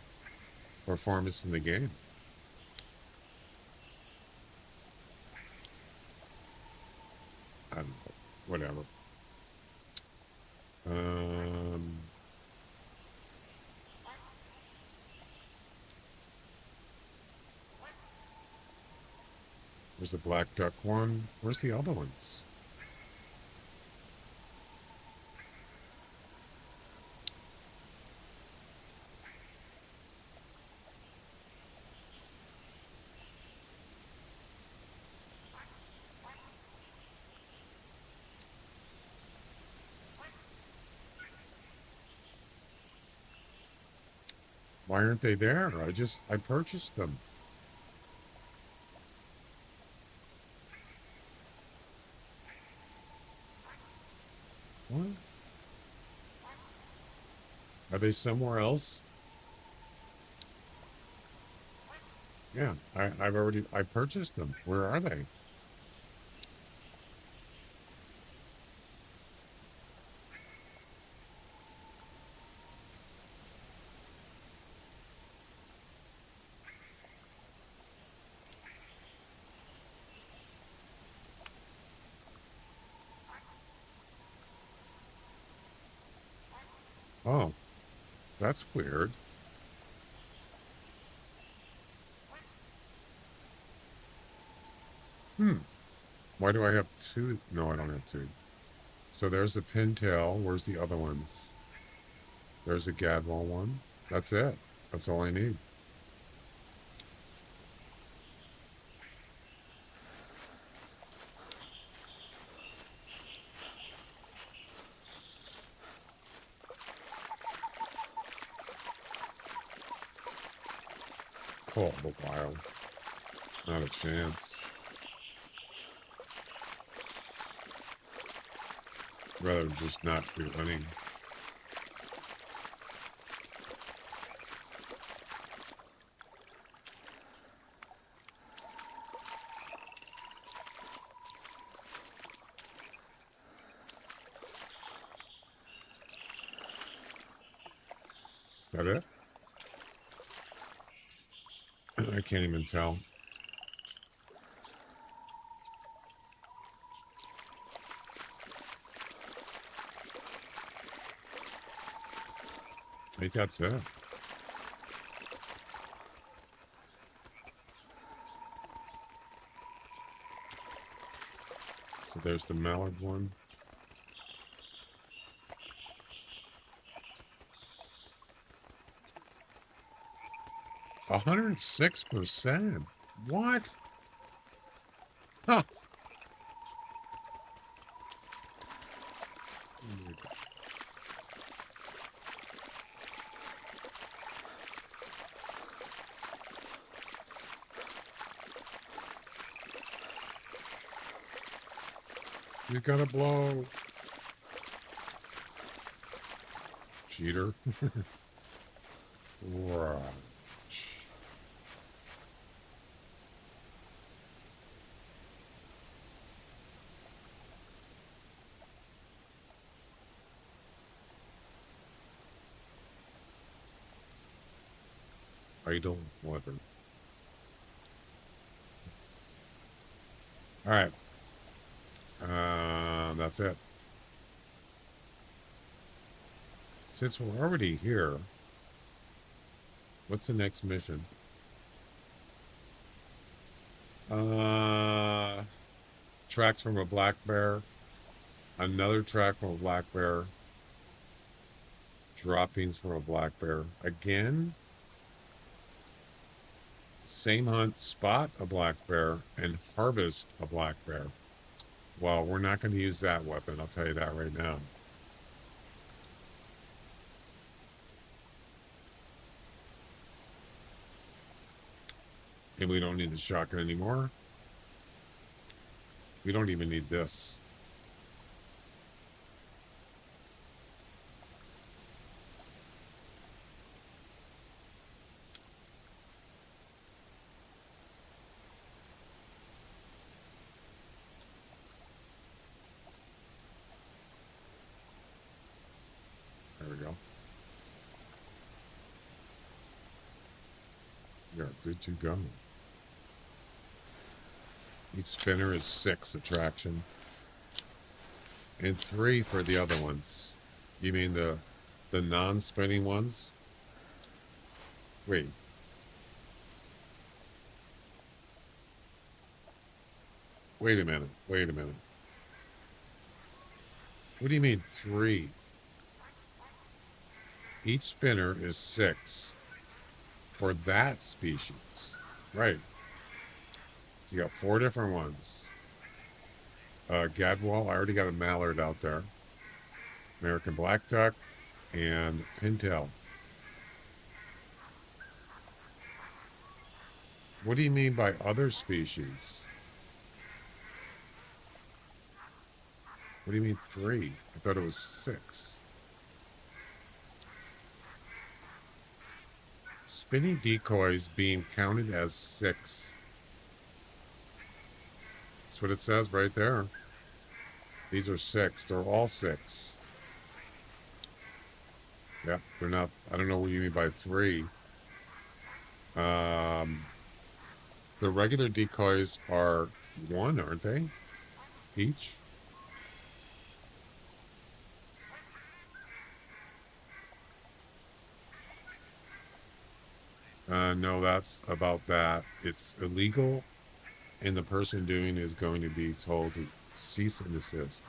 performance in the game. I don't know. Whatever. There's a black duck one. Where's the other ones? Why aren't they there? I purchased them. What? Are they somewhere else? Yeah, I purchased them. Where are they? Oh, that's weird. Why do I have two? No, I don't have two. So there's a pintail. Where's the other ones? There's a gadwall one. That's it. That's all I need. Call the wild. Not a chance. Rather just not be running. Is that it? I can't even tell. I think that's it. So there's the mallard one. A 106%. What? Huh. You gotta blow. Cheater. Right. Idle weather. All right. That's it. Since we're already here, what's the next mission? Tracks from a black bear. Another track from a black bear. Droppings from a black bear. Again. Same hunt, spot a black bear, and harvest a black bear. Well, we're not going to use that weapon. I'll tell you that right now. And we don't need the shotgun anymore. We don't even need this. There we go. We are good to go. Each spinner is 6 attraction. And 3 for the other ones. You mean the non-spinning ones? Wait. Wait a minute. Wait a minute. What do you mean 3? Each spinner is 6 for that species. Right. You got 4 different ones. Gadwall, I already got a mallard out there. American black duck and pintail. What do you mean by other species? What do you mean 3? I thought it was 6. Spinning decoys being counted as 6. That's what it says right there. These are 6. They're all 6. Yeah, they're not. I don't know what you mean by 3. The regular decoys are 1, aren't they? Each? No, that's about that. It's illegal, and the person doing is going to be told to cease and desist.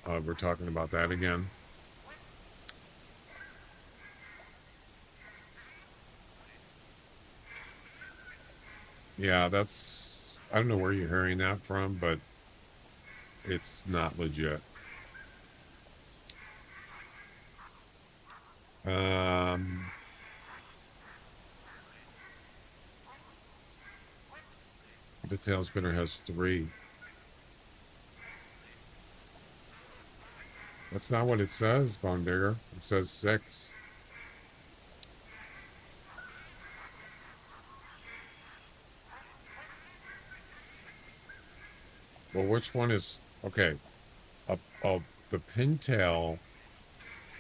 We're talking about that again. Yeah, that's... I don't know where you're hearing that from, but it's not legit. The tail spinner has 3. That's not what it says, Bone Digger. It says 6. Well, which one is... Okay. The pintail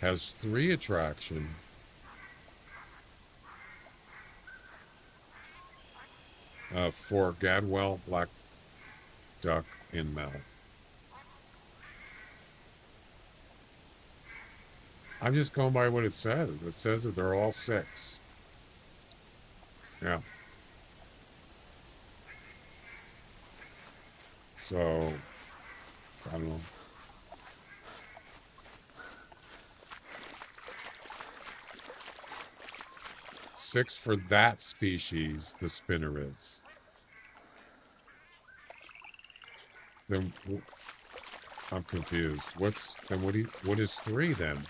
has 3 attraction. For Gadwell, Black Duck, and Mel. I'm just going by what it says. It says that they're all 6. Yeah. So, I don't know. Six for that species, the spinner is. Then I'm confused. What is 3 then?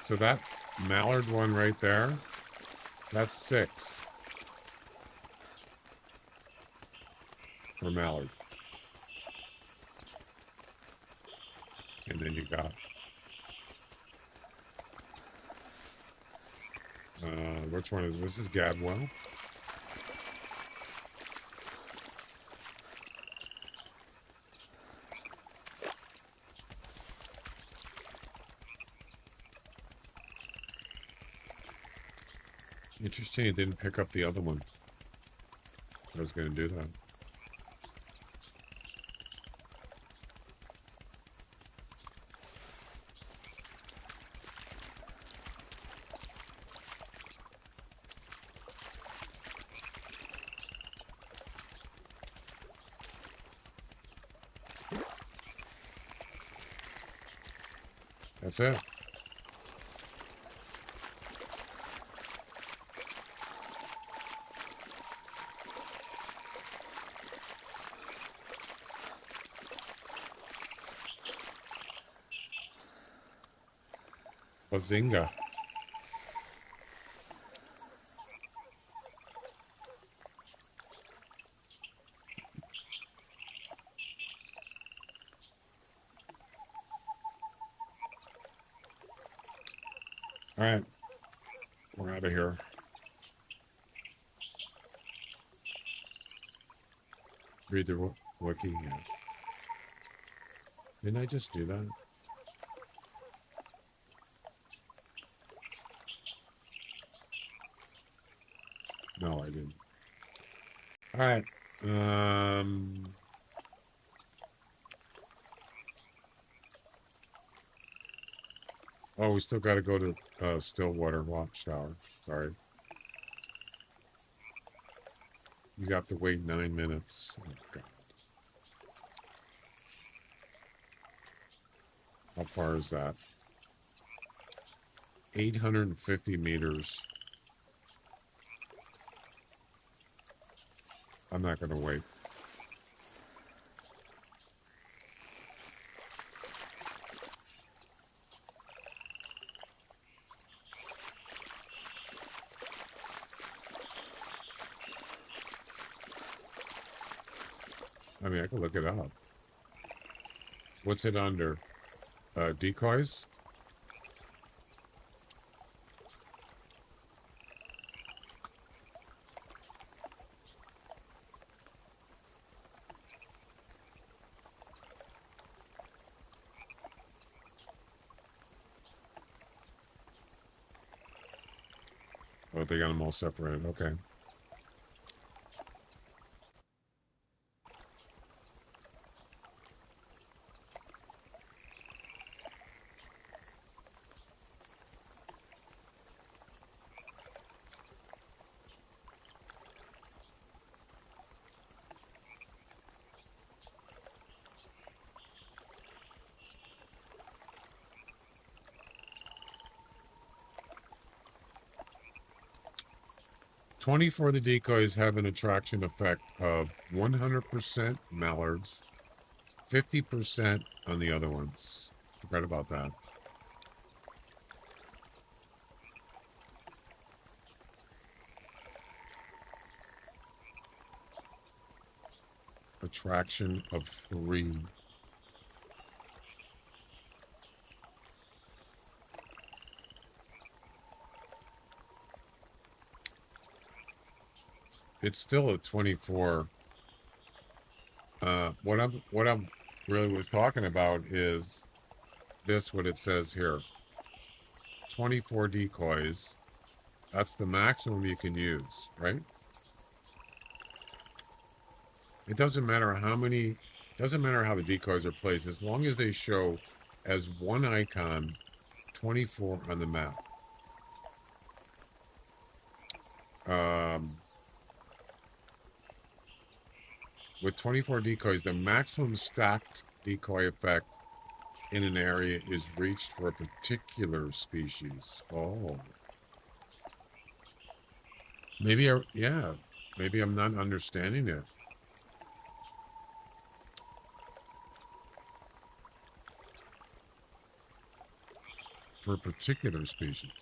So that mallard one right there, that's 6 for mallard. And then you got which one is this? Is Gadwell? Interesting, it didn't pick up the other one. I was going to do that. That's it. Bazinga. All right, we're out of here. Read the wiki. Yeah. Didn't I just do that? No, I didn't. All right. Oh, we still got to go to Stillwater Watchtower. Sorry. You got to wait 9 minutes. Oh, God. How far is that? 850 meters. I'm not going to wait. I mean, I can look it up. What's it under? Decoys? Oh, they got them all separated. Okay. 24 of the decoys have an attraction effect of 100% mallards, 50% on the other ones. Forgot about that. Attraction of 3. It's still a 24. What I'm really was talking about is this, what it says here. 24 decoys. That's the maximum you can use, right? It doesn't matter how many, doesn't matter how the decoys are placed, as long as they show as one icon, 24 on the map. With 24 decoys, the maximum stacked decoy effect in an area is reached for a particular species. Oh. Maybe maybe I'm not understanding it. For a particular species.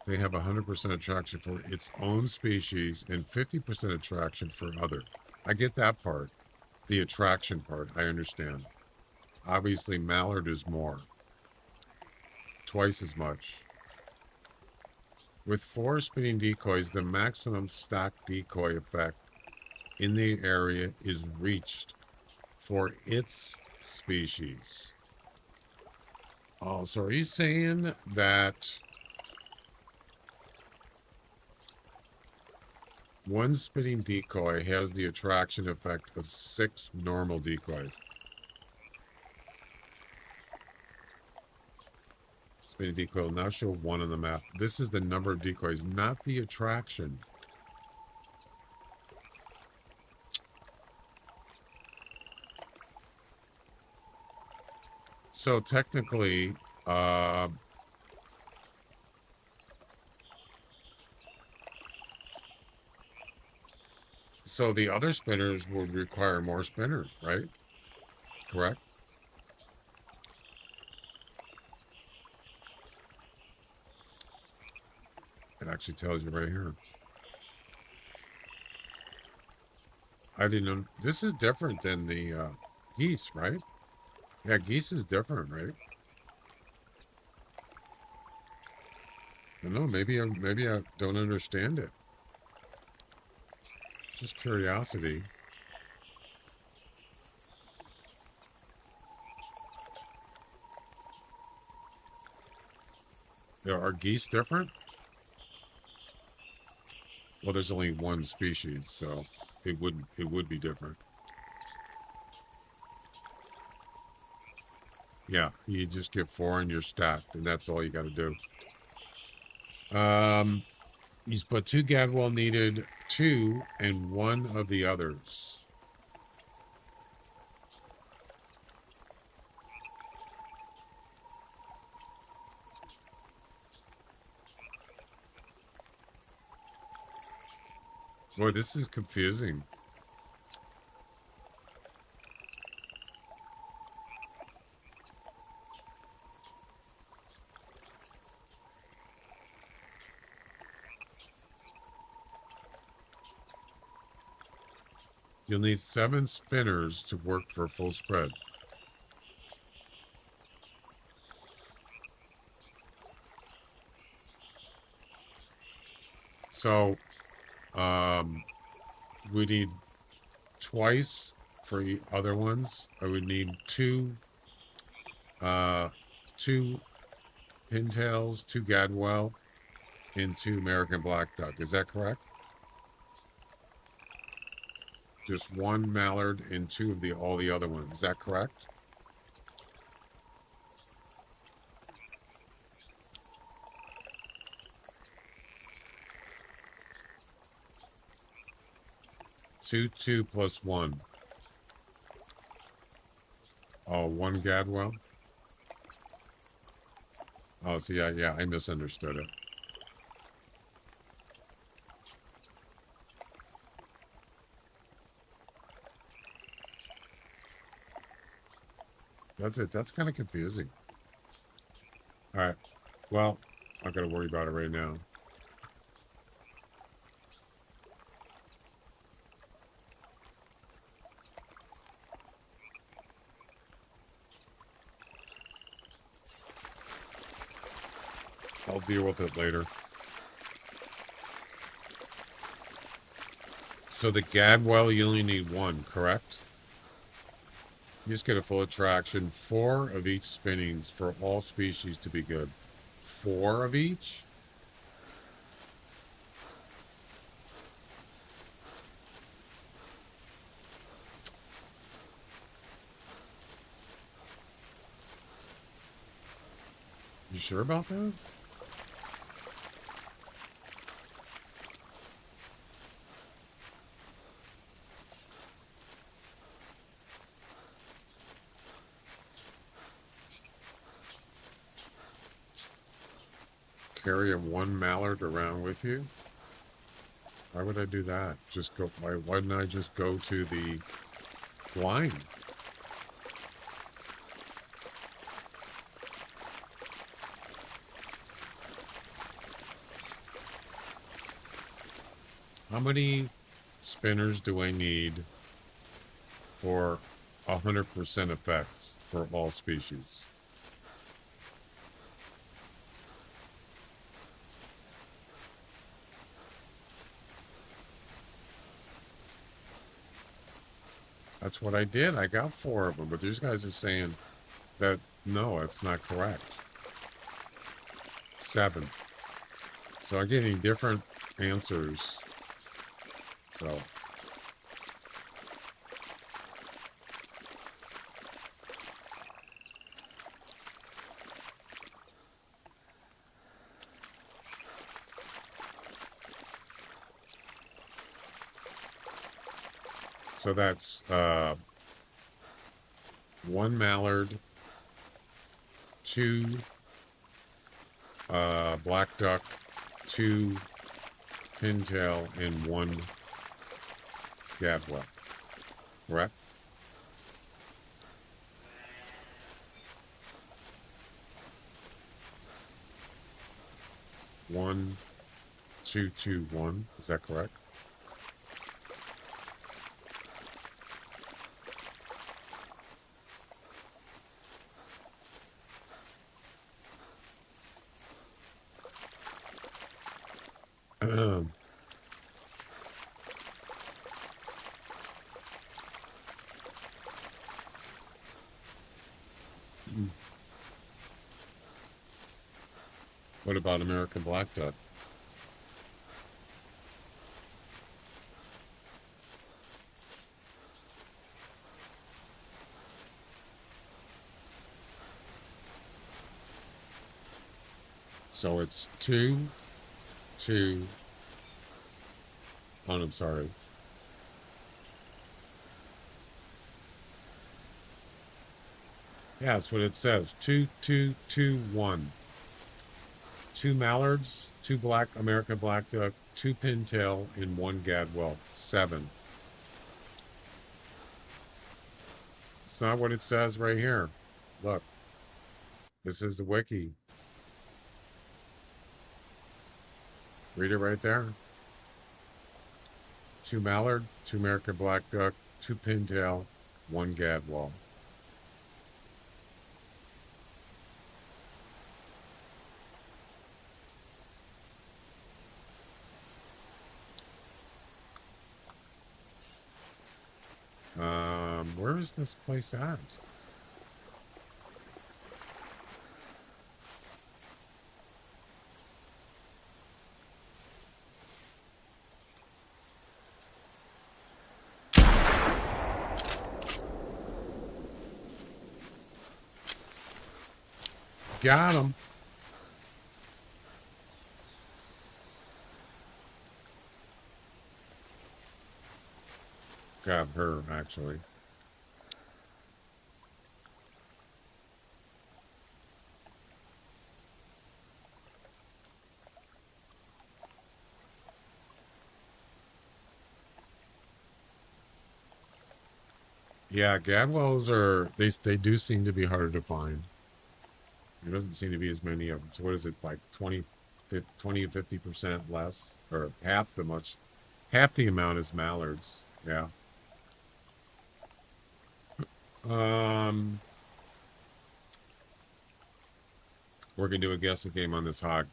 They have 100% attraction for its own species and 50% attraction for other. I get that part. The attraction part, I understand. Obviously, mallard is more. Twice as much. With 4 spinning decoys, the maximum stacked decoy effect in the area is reached for its species. Oh, so are you saying that one spinning decoy has the attraction effect of 6 normal decoys? Spinning decoy will now show 1 on the map. This is the number of decoys, not the attraction. So technically, so the other spinners would require more spinners, right? Correct? It actually tells you right here. I didn't know. This is different than the geese, right? Yeah, geese is different, right? I don't know. Maybe I don't understand it. Just curiosity. Yeah, are geese different? Well, there's only one species, so it would be different. Yeah, you just get 4 and you're stacked, and that's all you got to do. He's put 2 gadwall needed, 2 and 1 of the others. Boy, this is confusing. You'll need 7 spinners to work for a full spread. So, we need twice for the other ones. I would need 2 pintails, 2 gadwall, and 2 American black duck. Is that correct? Just 1 mallard and 2 of all the other ones. Is that correct? Two plus 1. one gadwall? Oh, see, yeah, I misunderstood it. That's it. That's kind of confusing. All right. Well, I'm not going to worry about it right now. I'll deal with it later. So the gadwall, you only need one, correct? You just get a full attraction. 4 of each spinnings for all species to be good. 4 of each? You sure about that? Carry a 1 mallard around with you? Why would I do that? Just go. Why didn't I just go to the blind? How many spinners do I need for 100% effects for all species? That's what I did. I got 4 of them, but these guys are saying that no, that's not correct. 7. So I'm getting different answers. So that's 1 mallard, 2 black duck, 2 pintail, and 1 gadwall. Correct? One, two, two, one. Is that correct? What about American black duck? So it's 2, 2. Oh, I'm sorry. Yeah, that's what it says. 2, 2, 2, 1. 2 mallards, 2 black American black duck, 2 pintail, and 1 gadwall. 7. It's not what it says right here. Look. This is the wiki. Read it right there. 2 mallard, 2 American black duck, 2 pintail, 1 gadwall. Where is this place at? Got him. Got her, actually. Yeah, Gadwells are they do seem to be harder to find. There doesn't seem to be as many of them. So what is it, like 20 or 50% less, or half the amount as mallards? Yeah. We're gonna do a guessing game on this hog.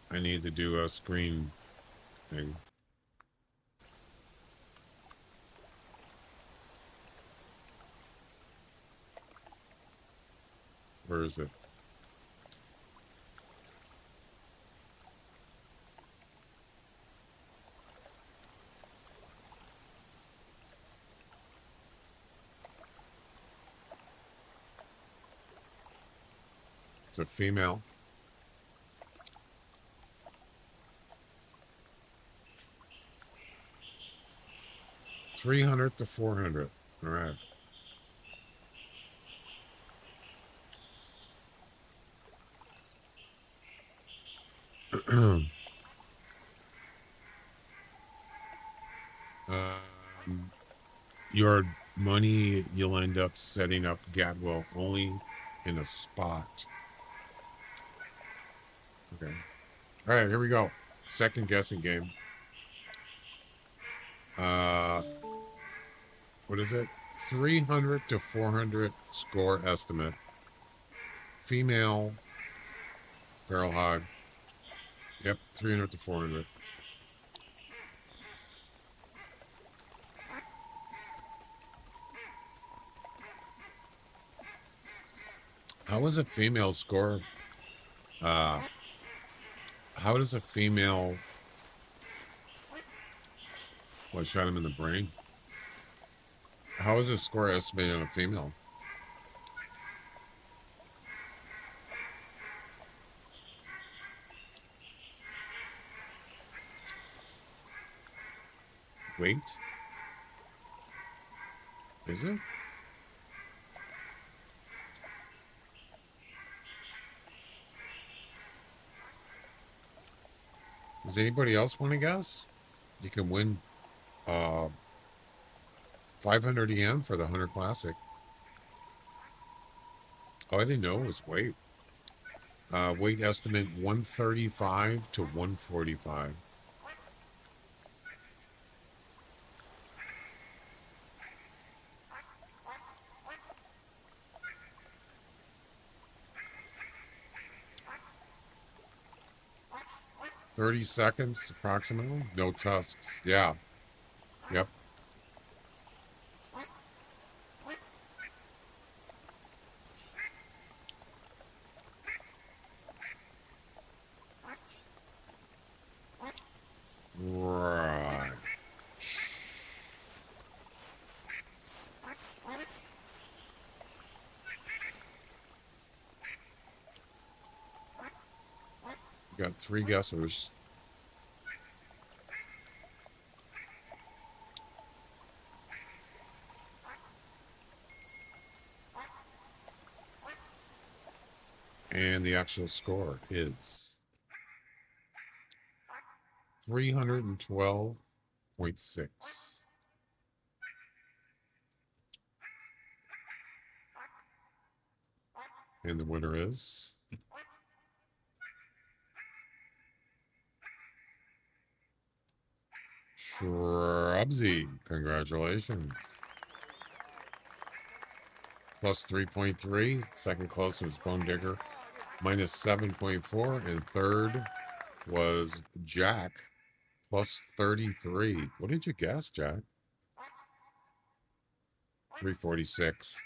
I need to do a screen thing. Where is it? It's a female. $300 to $400. All right. Your money, you'll end up setting up Gadwell only in a spot. Okay. All right, here we go. Second guessing game. What is it? 300 to 400 score estimate. Female barrel hog. Yep, 300 to 400. How does a female score? How does a female? What, shot him in the brain? How is a score estimated on a female? Weight? Is it? Does anybody else want to guess? You can win 500 yen for the Hunter Classic. Oh, I didn't know it was weight. Weight estimate 135 to 145. $30 seconds approximately. No tusks. Yeah. Yep. Right. Got 3 guessers. And the actual score is 312.6. And the winner is Shrubsy. Congratulations. Plus 3.3. Second closest was Bone Digger. Minus 7.4. And third was Jack. Plus 33. What did you guess, Jack? 346.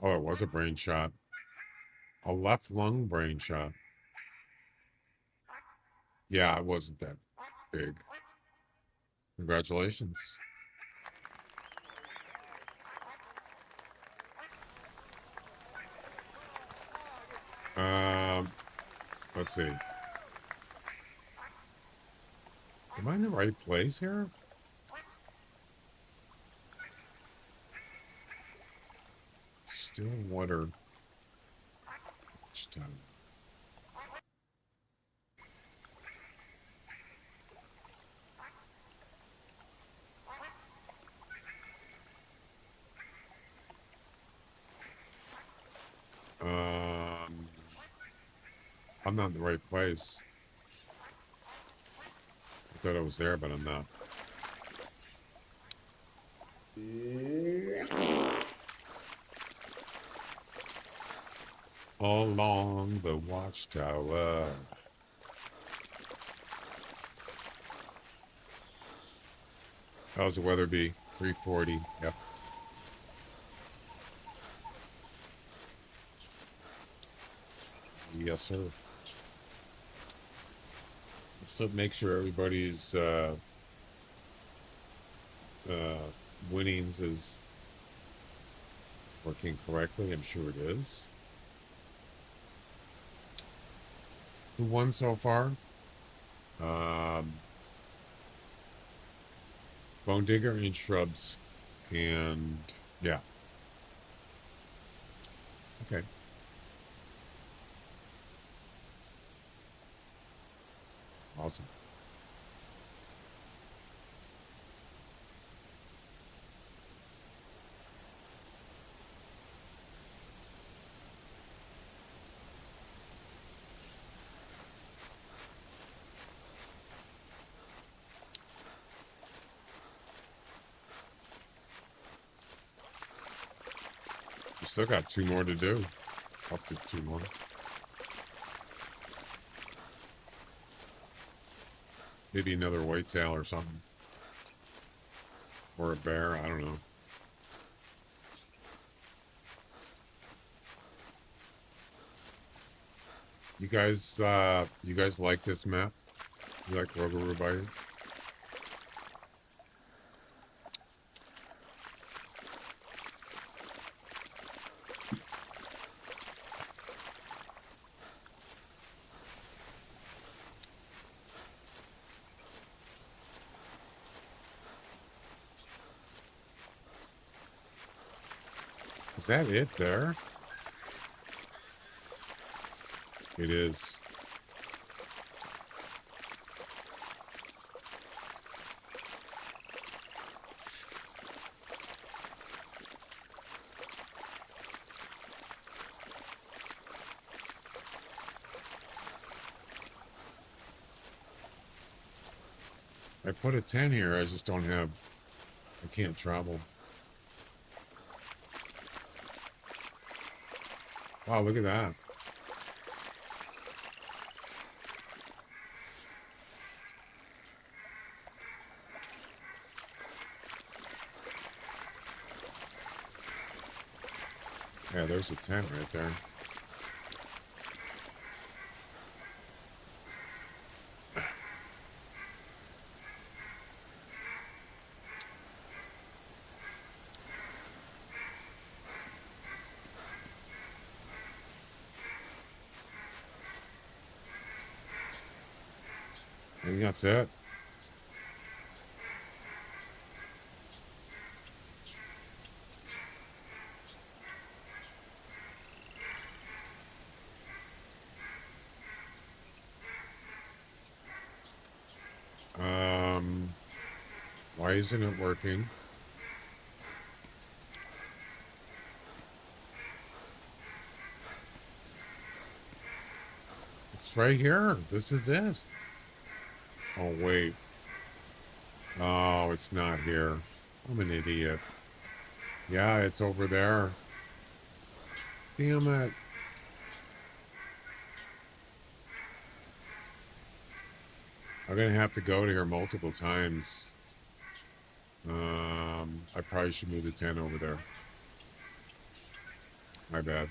Oh, it was a brain shot. A left lung brain shot. Yeah, it wasn't that big. Congratulations. Let's see. Am I in the right place here? Still water. I'm not in the right place. I thought I was there, but I'm not. Along the watchtower. How's the weather be? 340. Yep. Yes, sir. Let's make sure everybody's winnings is working correctly. I'm sure it is. Who won so far? Bone Digger and Shrubs. And yeah. Okay. Awesome. We still got 2 more to do. Up to 2 more. Maybe another whitetail or something. Or a bear, I don't know. You guys like this map? You like Rougarou Bayou? Is that it there? It is. I put a 10 here, I just don't have, I can't travel. Wow, look at that. Yeah, there's a tent right there. I think that's it. Why isn't it working? It's right here. This is it. Oh, wait. Oh, it's not here. I'm an idiot. Yeah, it's over there. Damn it. I'm gonna have to go to here multiple times. I probably should move the tent over there. My bad.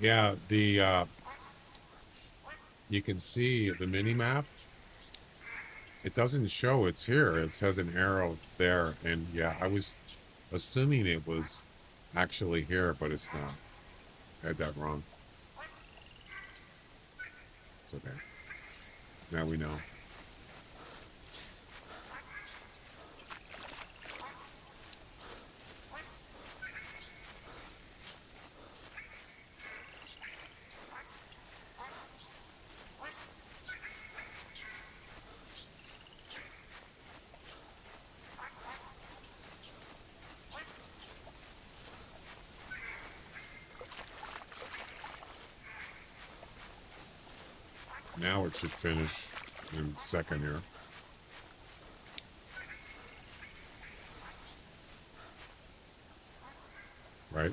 Yeah, you can see the mini map. It doesn't show it's here. It says an arrow there, and yeah, I was assuming it was actually here, but it's not. I had that wrong. It's okay. Now we know. Now it should finish in a second here. Right?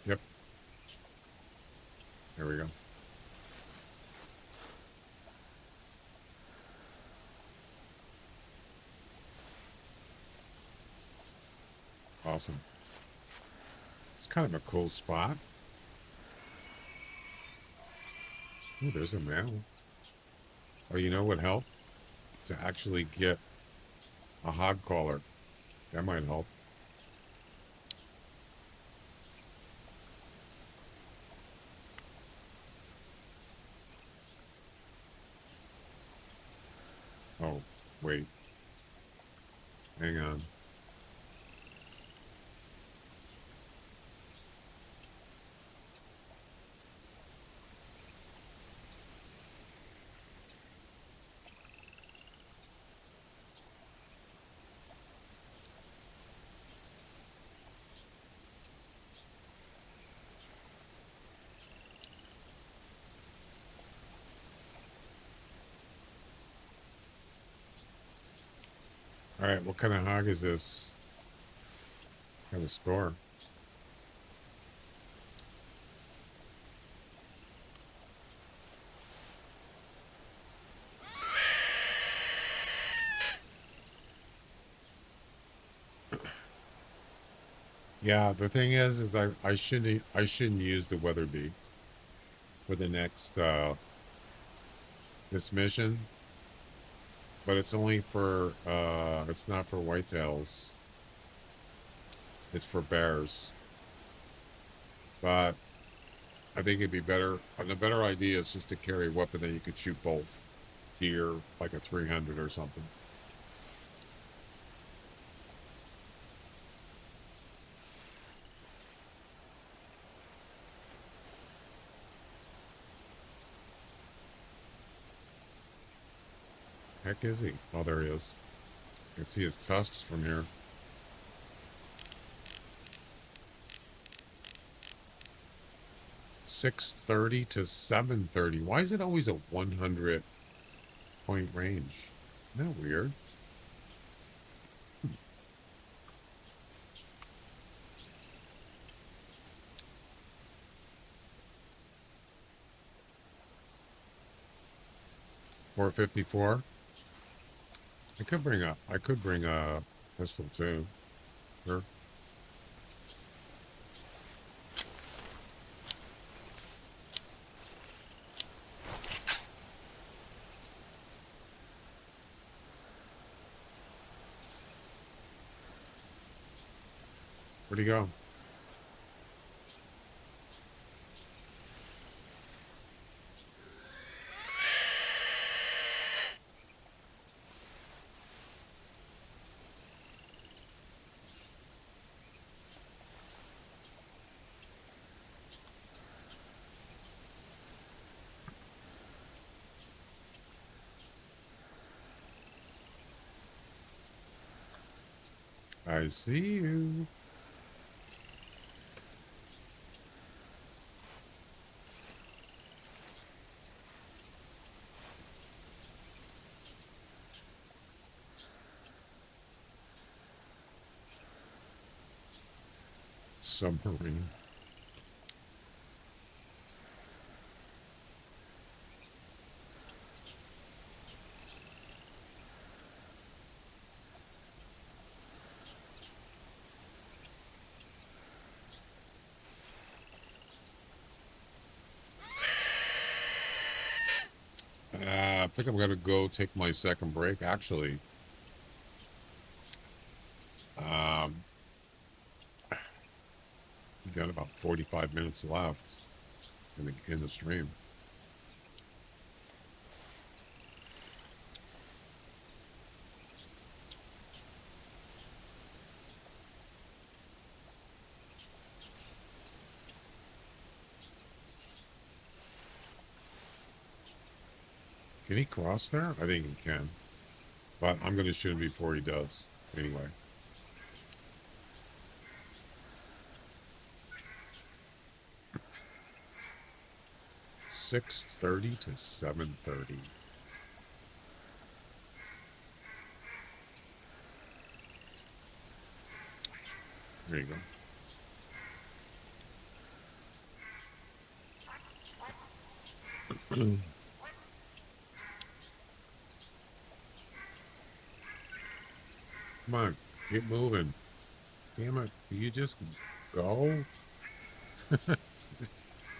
Yep. There we go. Awesome. It's kind of a cool spot. Oh, there's a male. Oh, you know what helped? To actually get a hog collar. That might help. Oh, wait. Hang on. All right, what kind of hog is this? What kind of score? Yeah, the thing is I shouldn't use the Weatherby for the next this mission, but it's only for it's not for whitetails. It's for bears. But I think it'd be better. The better idea is just to carry a weapon that you could shoot both deer, like a 300 or something. Heck is he? Oh, there he is. You can see his tusks from here. .630 to 730. Why is it always a 100 point range? Isn't that weird? .454. I could bring a pistol too. Sure. Where'd he go? I see you. submarine. I think I'm going to go take my second break. Actually, we've got about 45 minutes left in the stream. Can he cross there? I think he can. But I'm going to shoot him before he does. Anyway. $6:30 to $7:30. There you go. Come on, get moving. Damn it, will you just go?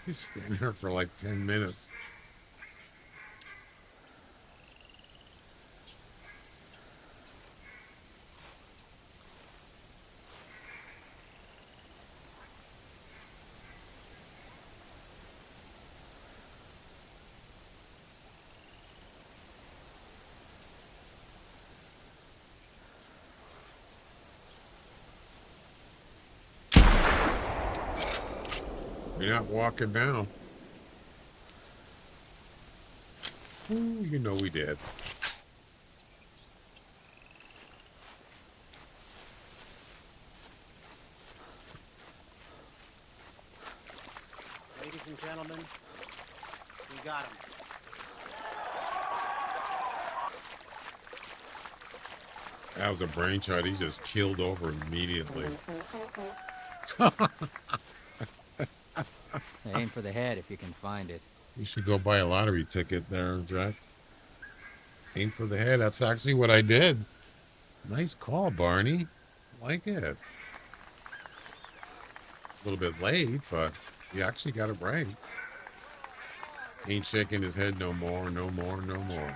He's standing there for like 10 minutes. You're not walking down. Ooh, you know we did. Ladies and gentlemen, we got him. That was a brain shot. He just killed over immediately. Aim for the head if you can find it. You should go buy a lottery ticket there, Jack. Aim for the head. That's actually what I did. Nice call, Barney. Like it. A little bit late, but you actually got it right. Ain't shaking his head no more, no more, no more.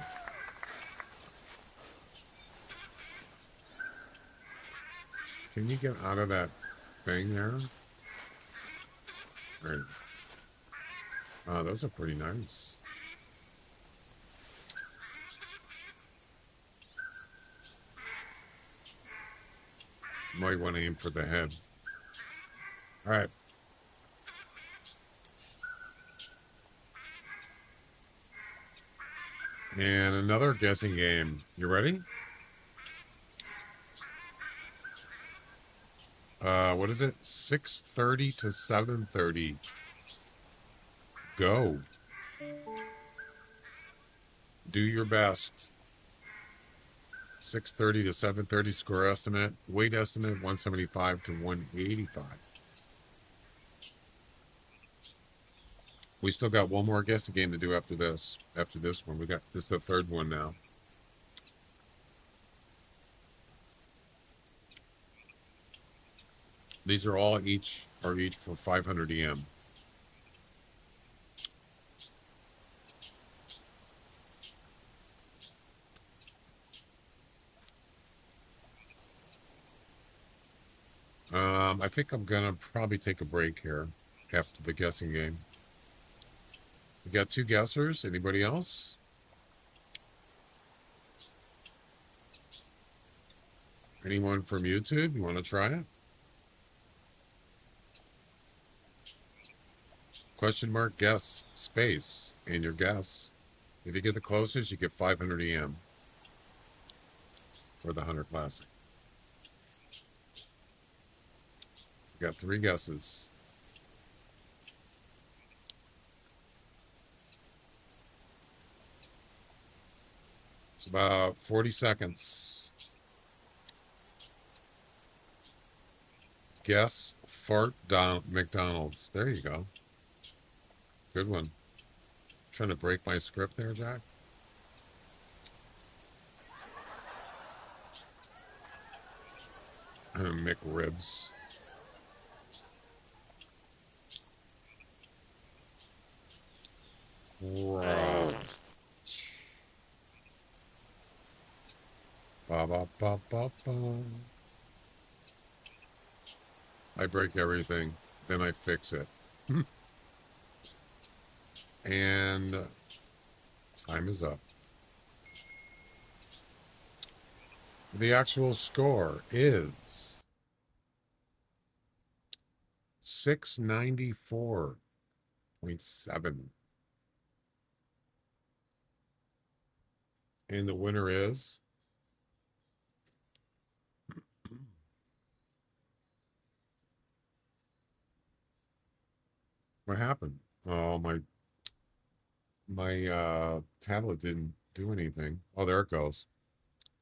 Can you get out of that thing there? Right. Oh, those are pretty nice. Might want to aim for the head. All right. And another guessing game. You ready? What is it? 6:30 to 7:30. Go. Do your best. 6:30 to 7:30 score estimate. Weight estimate 175 to 185. We still got one more guessing game to do after this. After this one, this is the third one now. These are all each for 500 EM. I think I'm gonna probably take a break here after the guessing game. We got two guessers. Anybody else? Anyone from YouTube? You want to try it? Question mark guess space and your guess. If you get the closest, you get 500 EM for the Hunter Classic. You got 3 guesses. It's about 40 seconds. Guess Fart McDonald's. There you go. Good one. Trying to break my script there, Jack. McRibs. Right. Ba, ba, ba, ba, ba. I break everything, then I fix it. And time is up. The actual score is 694.7. And the winner is what happened? Oh, my tablet didn't do anything. Oh, there it goes.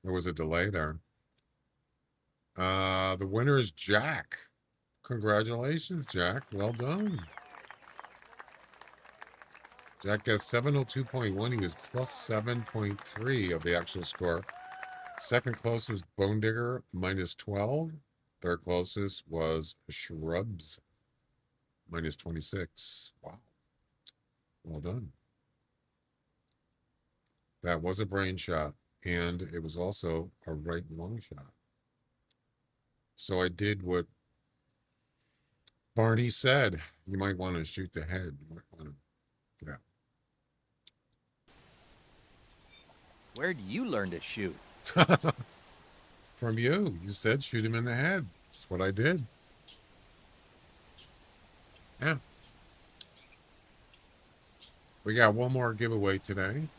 There was a delay there. The winner is Jack. Congratulations, Jack. Well done. Jack gets 702.1. He was plus 7.3 of the actual score. Second closest was Bone Digger, minus 12. Third closest was Shrubs, minus 26. Wow. Well done. That was a brain shot, and it was also a right lung shot. So I did what Barney said. You might want to shoot the head. You might want to, yeah. Where'd you learn to shoot? From you. You said shoot him in the head. That's what I did. Yeah. We got one more giveaway today.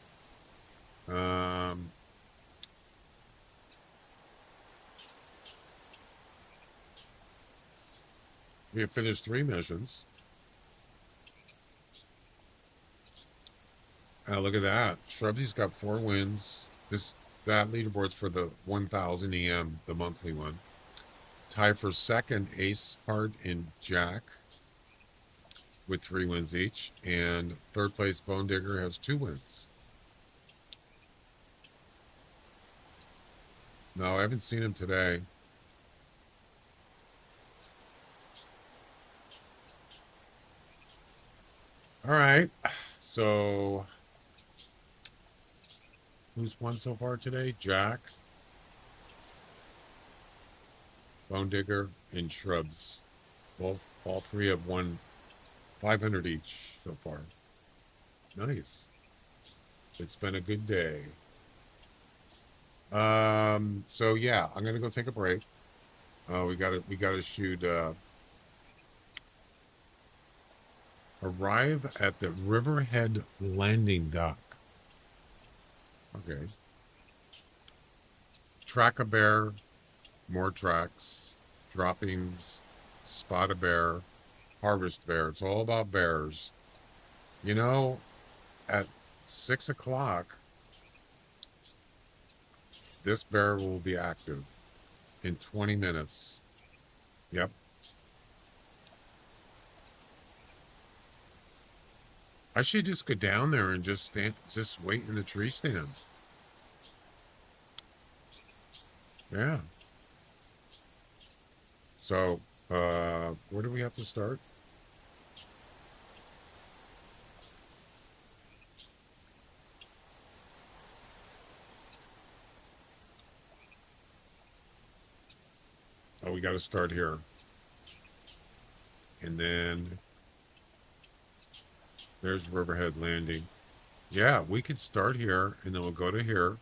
We have finished 3 missions. Look at that. Shrubsy's got 4 wins. That leaderboard's for the 1000 EM, the monthly one. Tied for second, Ace, Hart, and Jack with 3 wins each. And third place, Bone Digger, has 2 wins. No, I haven't seen him today. All right. So, who's won so far today? Jack, Bone Digger, and Shrubs. All 3 have won 500 each so far. Nice. It's been a good day. So yeah, I'm gonna go take a break. We gotta shoot. Arrive at the Riverhead landing dock. Okay. Track a bear, more tracks, droppings, spot a bear, harvest bear. It's all about bears. You know, at 6 o'clock, this bear will be active in 20 minutes. Yep. I should just go down there and just wait in the tree stand. Yeah. So, where do we have to start? Oh, we got to start here. And then there's Riverhead Landing. Yeah, we could start here, and then we'll go to here.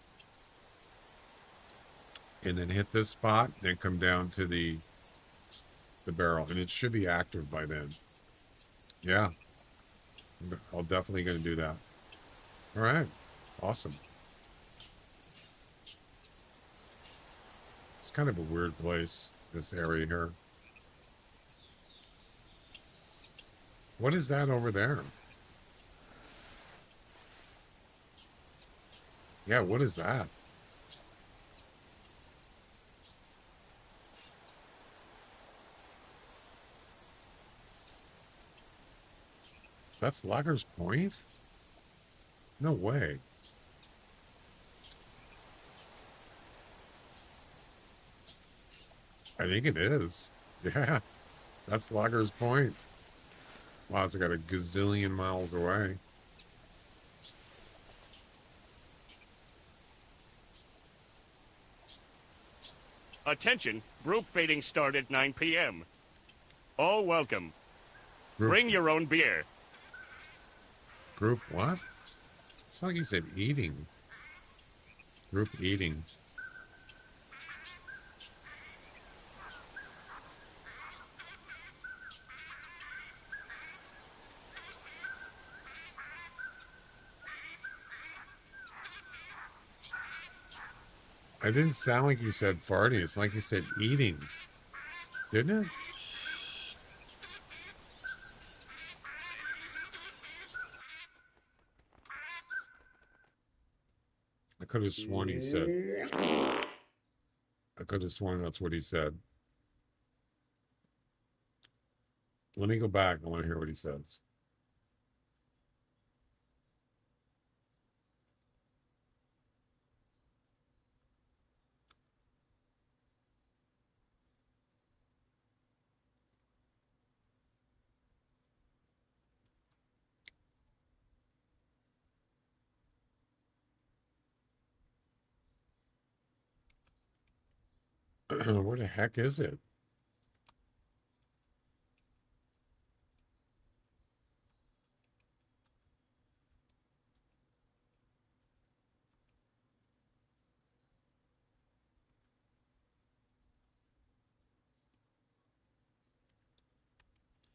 And then hit this spot, then come down to the barrel. And it should be active by then. Yeah. I'm definitely going to do that. All right. Awesome. It's kind of a weird place, this area here. What is that over there? Yeah, what is that? That's Locker's Point? No way. I think it is. Yeah, that's Locker's Point. Wow, it's got a gazillion miles away. Attention, group feeding start at 9 p.m. All welcome. Group, Bring your own beer. group what? It's like he said eating. Group eating. I didn't sound like you said farting. It's like you said eating. Didn't it? I could have sworn he said. I could have sworn that's what he said. Let me go back. I want to hear what he says. Where the heck is it?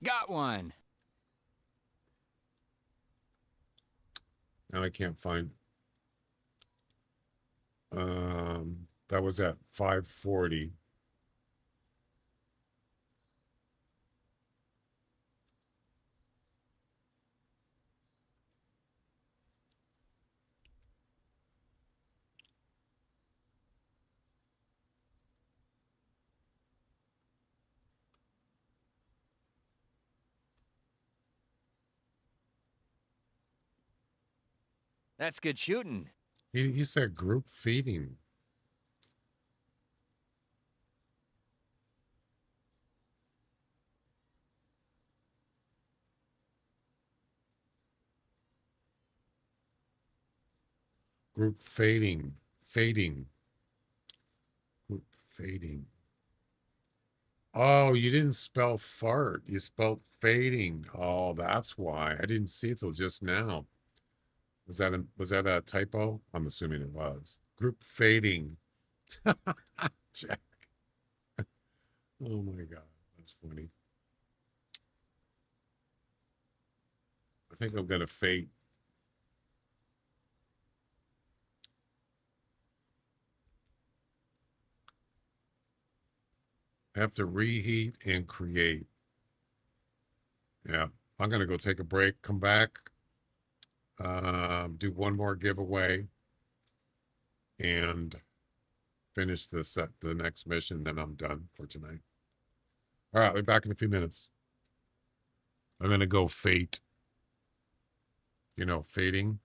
Got one. Now I can't find. That was at 5:40. That's good shooting. He said group feeding. Group fading. Fading. Group fading. Oh, you didn't spell fart. You spelled fading. Oh, that's why. I didn't see it till just now. Was that a typo? I'm assuming it was. Group fading. Jack. Oh my God. That's funny. I think I'm gonna fade. Have to reheat and create. Yeah. I'm gonna go take a break, come back, do one more giveaway, and finish the next mission. Then I'm done for tonight. All right, I'll be back in a few minutes. I'm gonna go fate. Fading.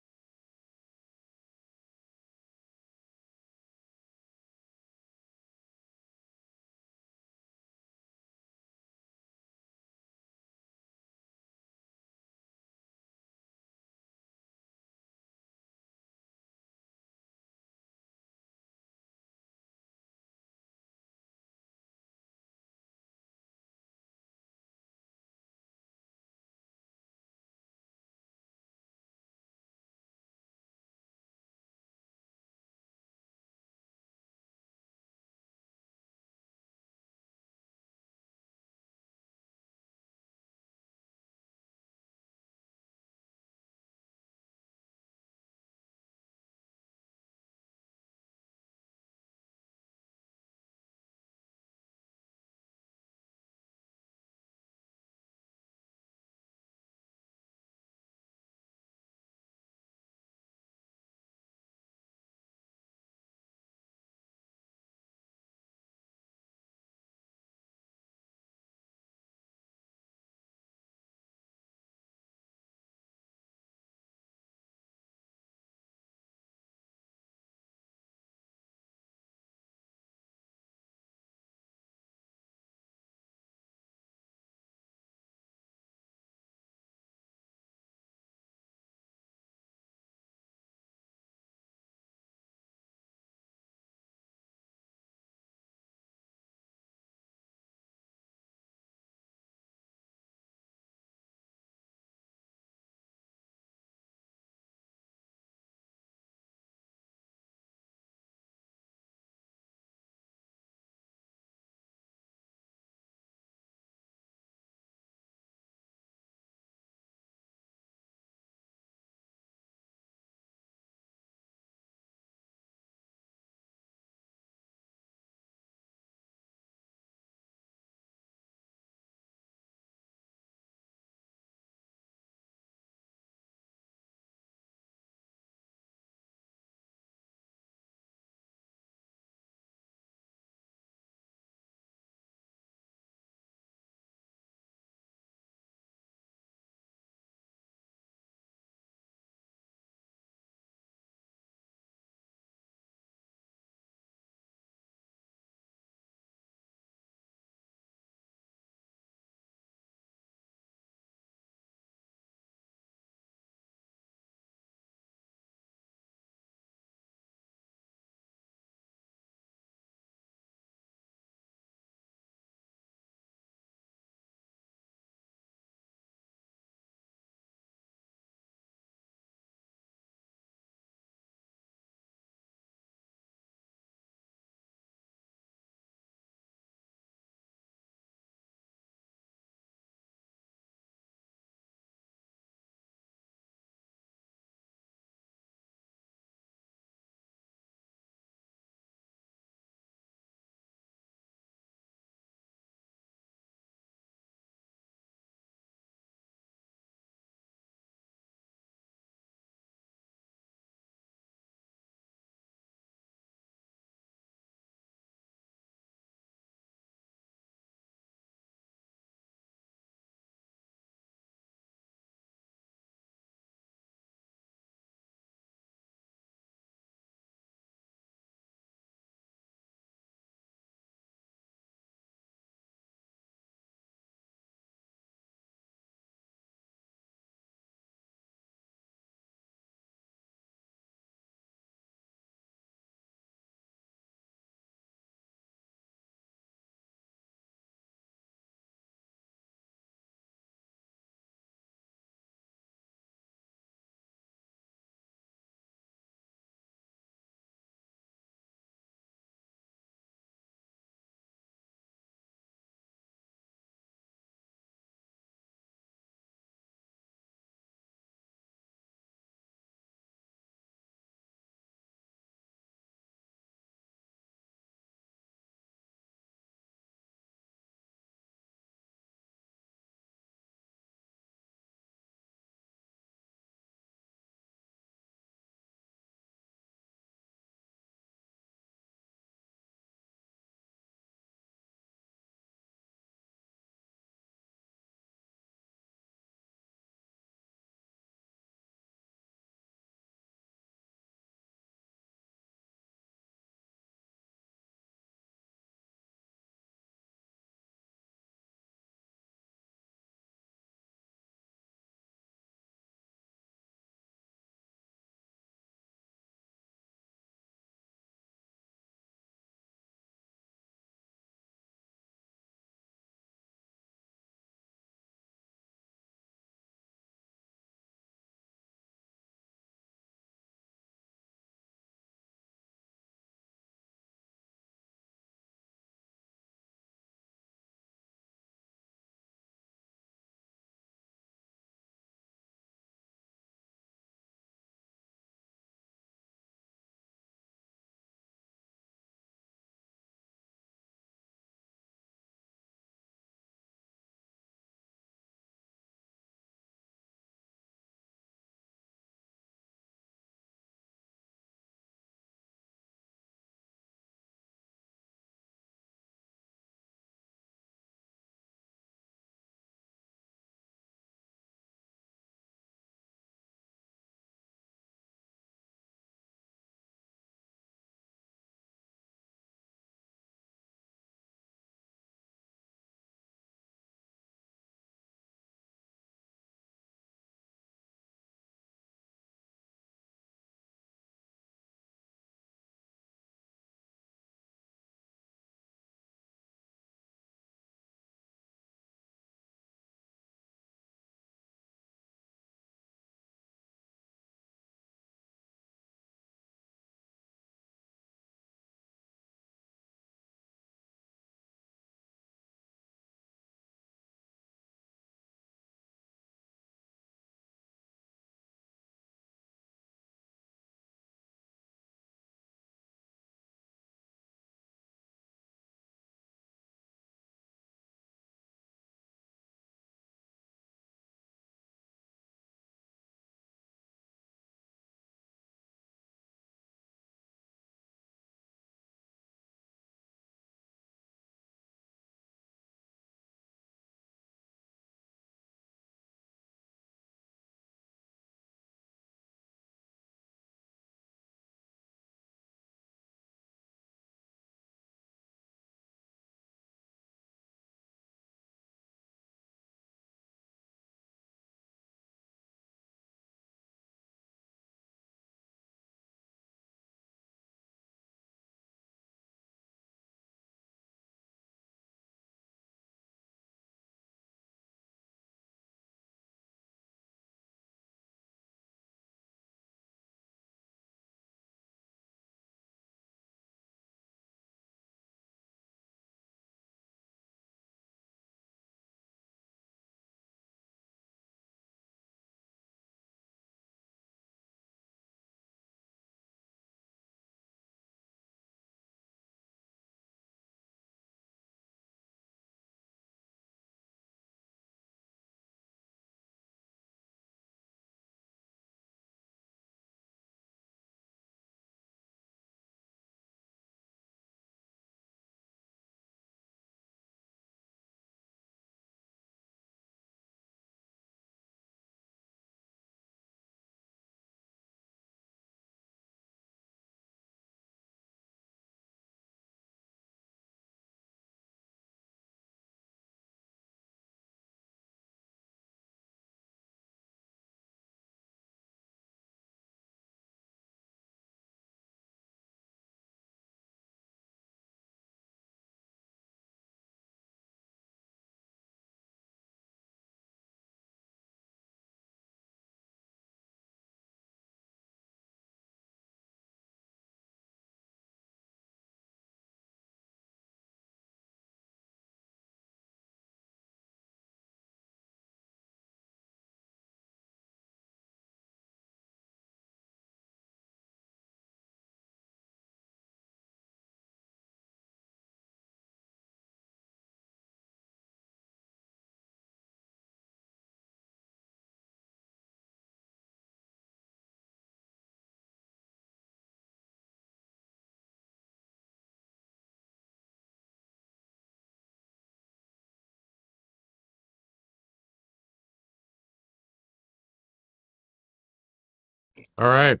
All right.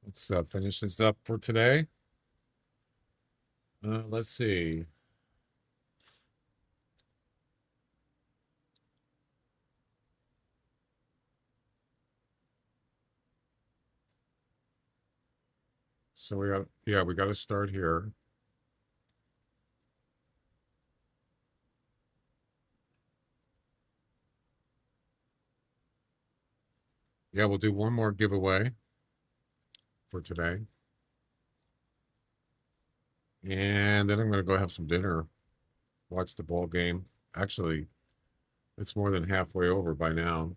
Let's finish this up for today. Let's see. So we got to start here. Yeah, we'll do one more giveaway for today. And then I'm going to go have some dinner, watch the ball game. Actually, it's more than halfway over by now.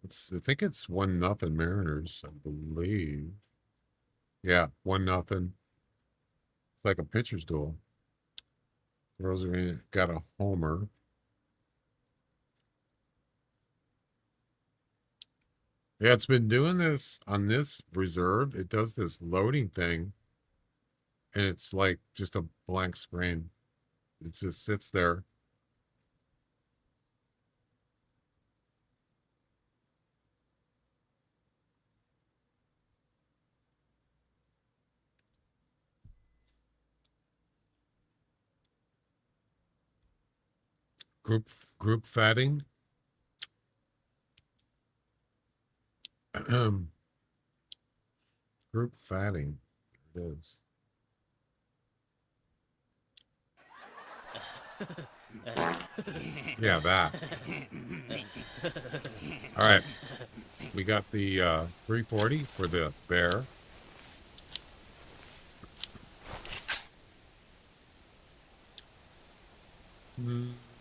I think it's 1-0 Mariners, I believe. Yeah, 1-0. It's like a pitcher's duel. Rosalie got a homer. Yeah, it's been doing this on this reserve. It does this loading thing, and it's like just a blank screen. It just sits there. Group fatting. Group fatting. There it is. Yeah, that. All right. We got the 340 for the bear.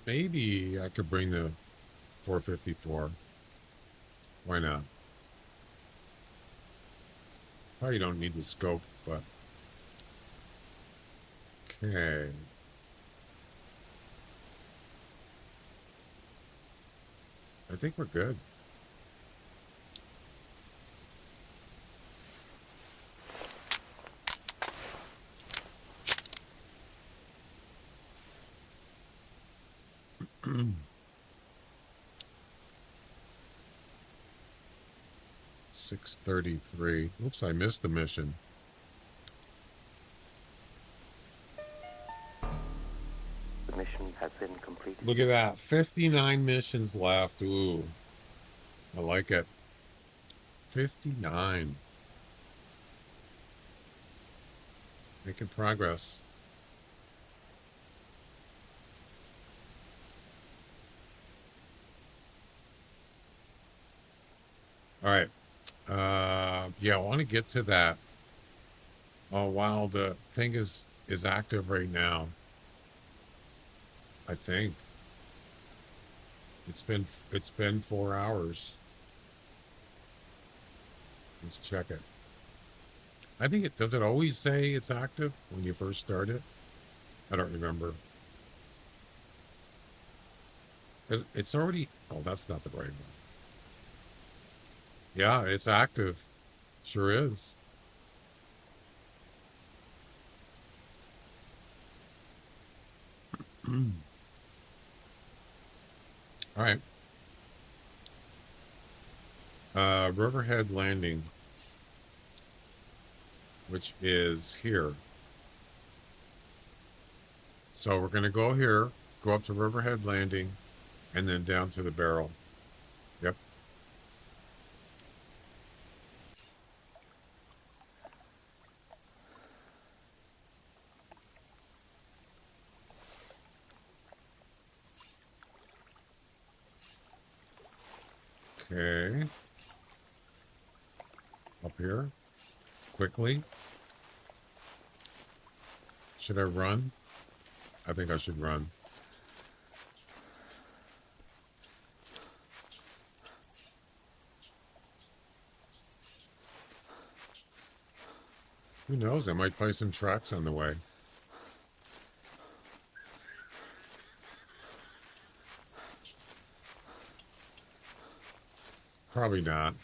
Maybe I could bring the 454. Why not? Probably don't need the scope, but okay. I think we're good. $633. Oops, I missed the mission. The mission has been completed. Look at that. 59 missions left. Ooh. I like it. 59. Making progress. All right. Yeah, I want to get to that. Oh, while the thing is active right now. I think it's been 4 hours. Let's check it. I think does it always say it's active when you first start it? I don't remember. It's already, oh, that's not the right one. Yeah, it's active. Sure is. All right. Riverhead Landing, which is here. So we're going to go here, go up to Riverhead Landing, and then down to the barrel. Yep. Okay. Up here. Quickly. Should I run? I think I should run. Who knows? I might play some tracks on the way. Probably not.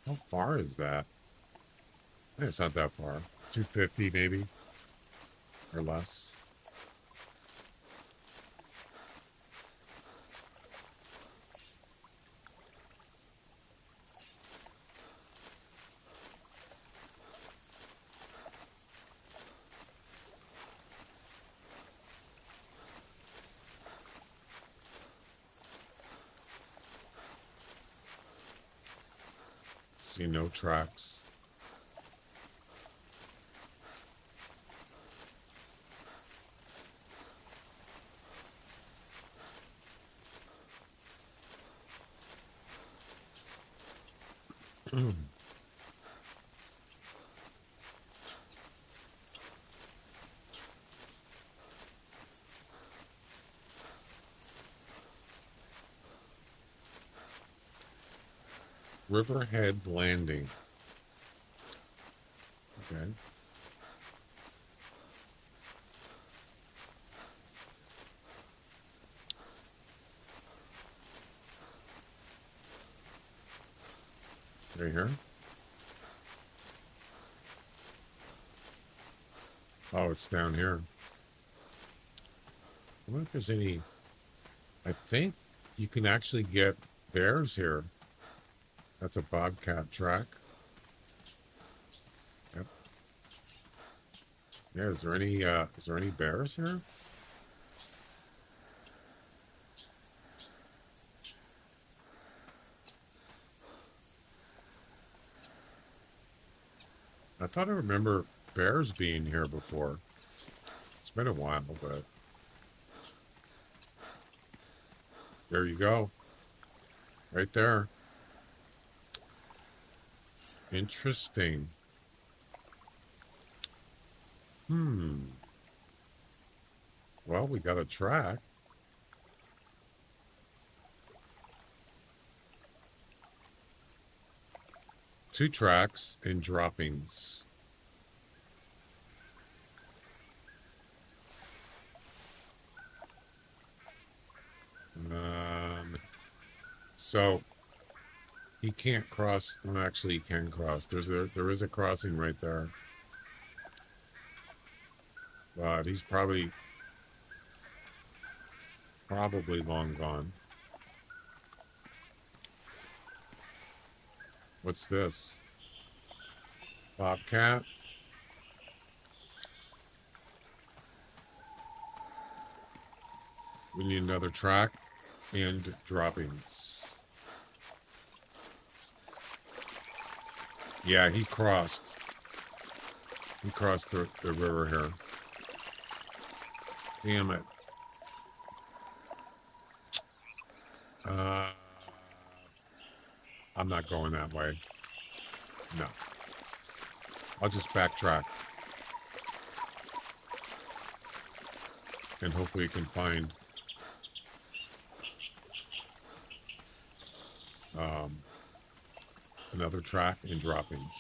How far is that? It's not that far. 250 maybe. or less. See no tracks. Riverhead Landing. Okay. Right here. Oh, it's down here. I wonder if there's any... I think you can actually get bears here. That's a bobcat track. Yep. Yeah, is there any bears here? I thought I remember bears being here before. It's been a while, but there you go. Right there. Interesting. Well, we got a track. Two tracks and droppings. So he can't cross. Well, actually, he can cross. There is a crossing right there, but he's probably long gone. What's this? Bobcat. We need another track and droppings. Yeah, he crossed. He crossed the river here. Damn it. I'm not going that way. No. I'll just backtrack. And hopefully you can find another track and droppings.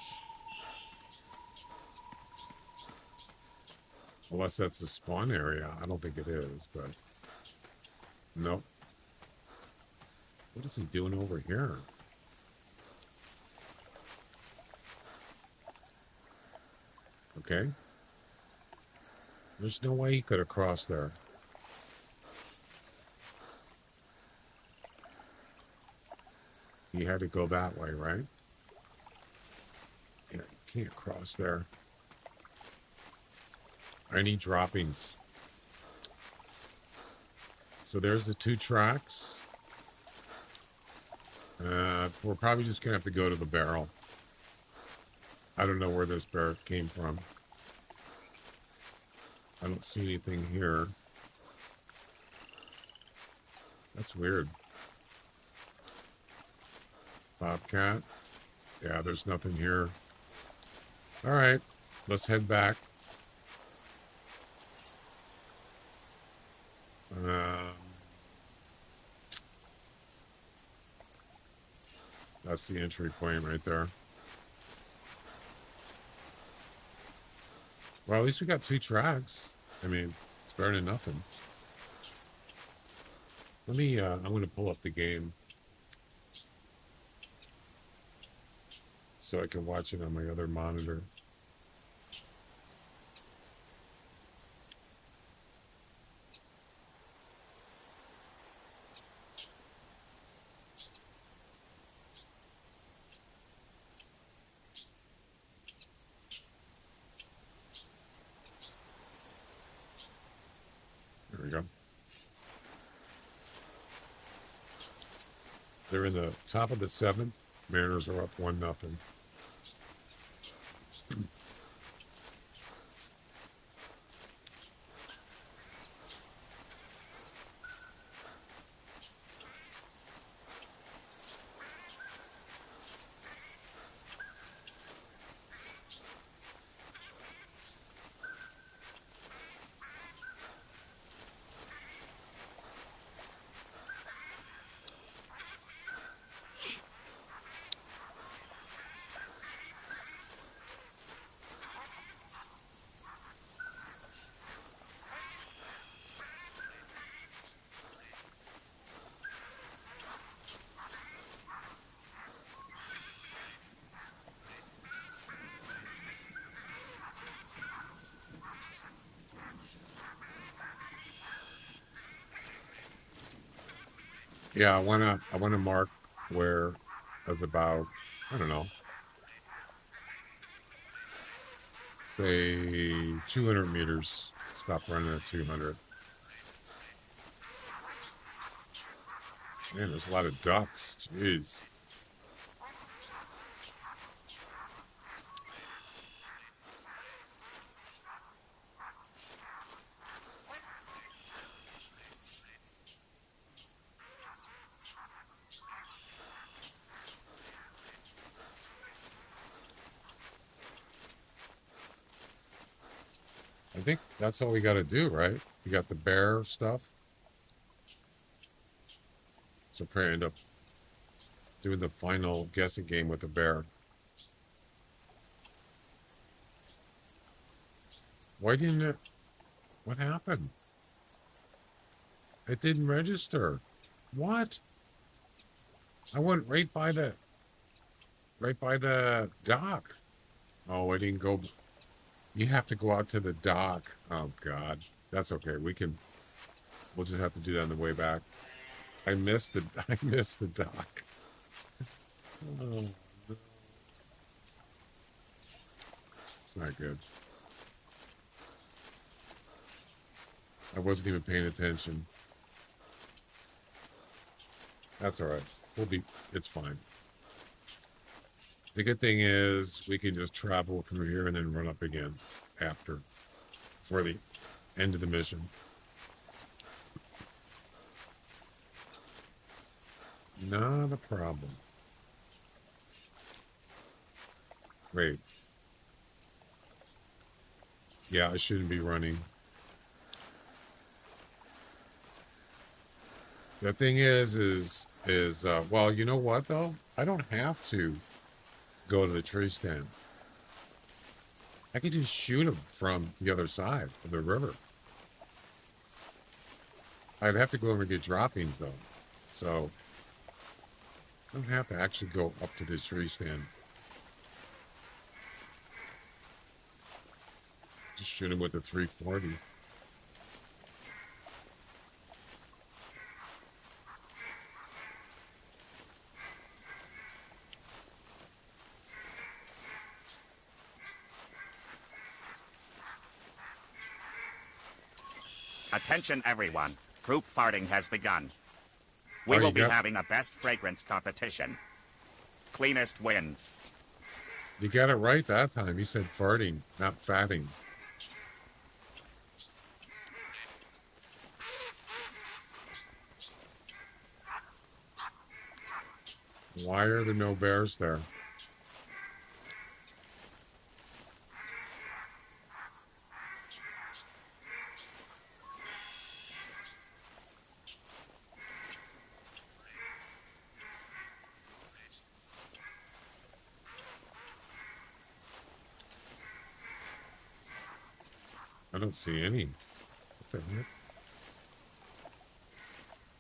Unless that's the spawn area. I don't think it is, but nope. What is he doing over here? Okay. There's no way he could have crossed there. He had to go that way, right? Yeah, you can't cross there. I need droppings. So there's the two tracks. We're probably just gonna have to go to the barrel. I don't know where this bear came from. I don't see anything here. That's weird. Bobcat. Yeah, there's nothing here. All right, let's head back. That's the entry point right there. Well, at least we got two tracks. I mean, it's better than nothing. Let me, I'm going to pull up the game so I can watch it on my other monitor. They're in the top of the 7th. Mariners are up 1-0. Yeah, I wanna mark where it's about, I don't know, say 200 meters. Stop running at 200. Man, there's a lot of ducks. Jeez. I think that's all we got to do, right? You got the bear stuff. So probably end up doing the final guessing game with the bear. Why didn't it? What happened? It didn't register. What? I went right by the dock. Oh, I didn't go. You have to go out to the dock. Oh God, that's okay. We'll just have to do that on the way back. I missed the I missed the dock. Oh, no. It's not good. I wasn't even paying attention. That's all right. It's fine. The good thing is we can just travel from here and then run up again after, for the end of the mission. Not a problem. Wait. Yeah, I shouldn't be running. The thing is, well, you know what though? I don't have to go to the tree stand. I could just shoot them from the other side of the river. I'd have to go over and get droppings though. So I don't have to actually go up to this tree stand. Just shoot them with the 340. Attention everyone. Group farting has begun. We will be having a best fragrance competition. Cleanest wins. You got it right that time. You said farting, not fatting. Why are there no bears there? I don't see any. What the heck?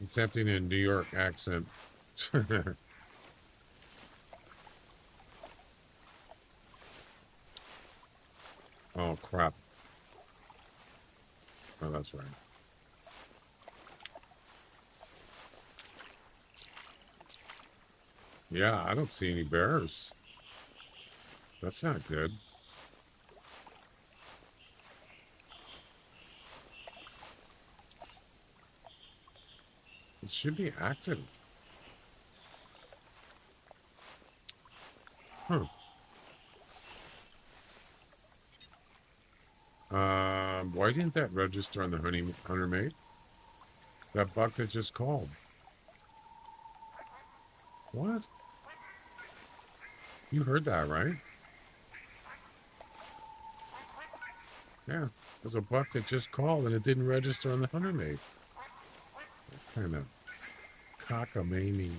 It's acting in a New York accent. Oh, crap. Oh, that's right. Yeah, I don't see any bears. That's not good. It should be active. Huh. Why didn't that register on the Hunter mate? That buck that just called. What? You heard that, right? Yeah. There's a buck that just called and it didn't register on the Hunter mate. What kind of cockamamie.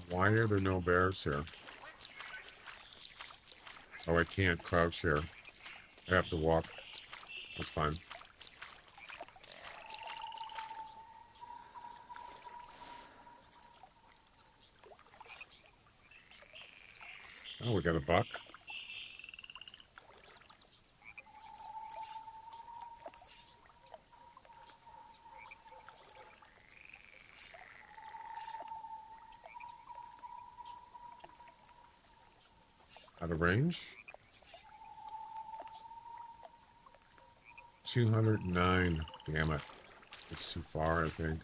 Why are there no bears here? Oh, I can't crouch here. I have to walk. That's fine. Oh, we got a buck. Out of range? 209. Damn it. It's too far, I think.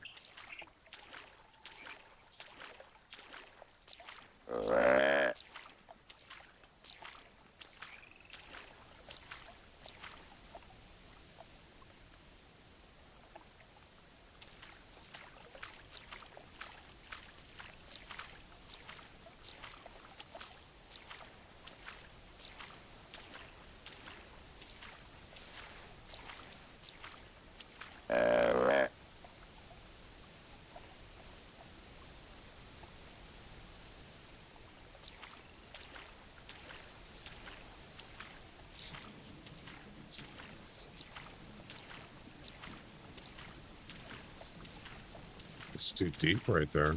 It's too deep right there.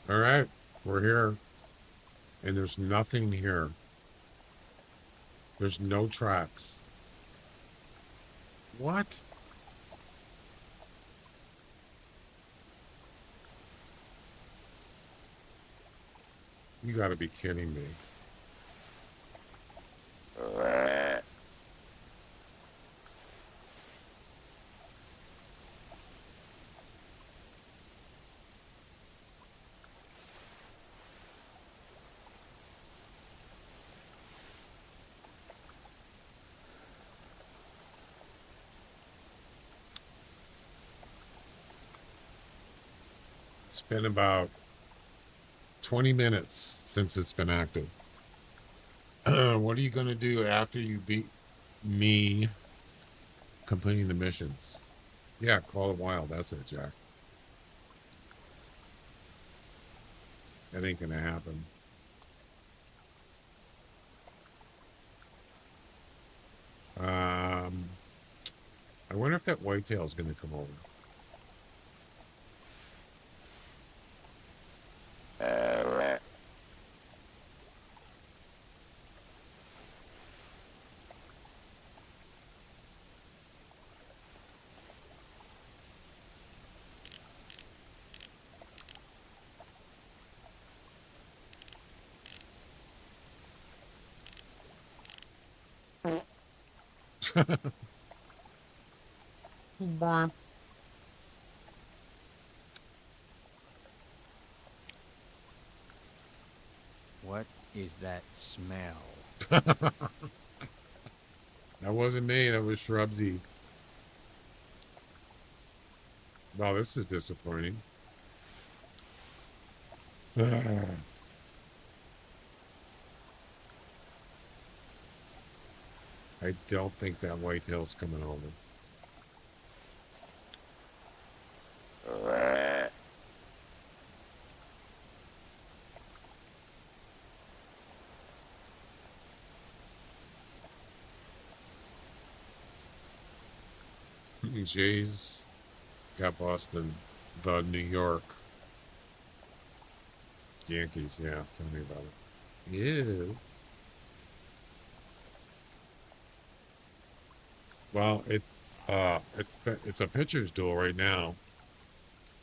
All right, we're here. And there's nothing here. There's no tracks. What? You gotta be kidding me. It's been about 20 minutes since it's been active. What are you going to do after you beat me completing the missions? Yeah, call it wild. That's it, Jack. That ain't going to happen. I wonder if that whitetail is going to come over. Bye. What is that smell? That wasn't me. That was Shrubsy. Wow, this is disappointing. I don't think that whitetail's coming over. Jays got Boston, the New York Yankees. Yeah, tell me about it. Yeah. Well, it's a pitcher's duel right now.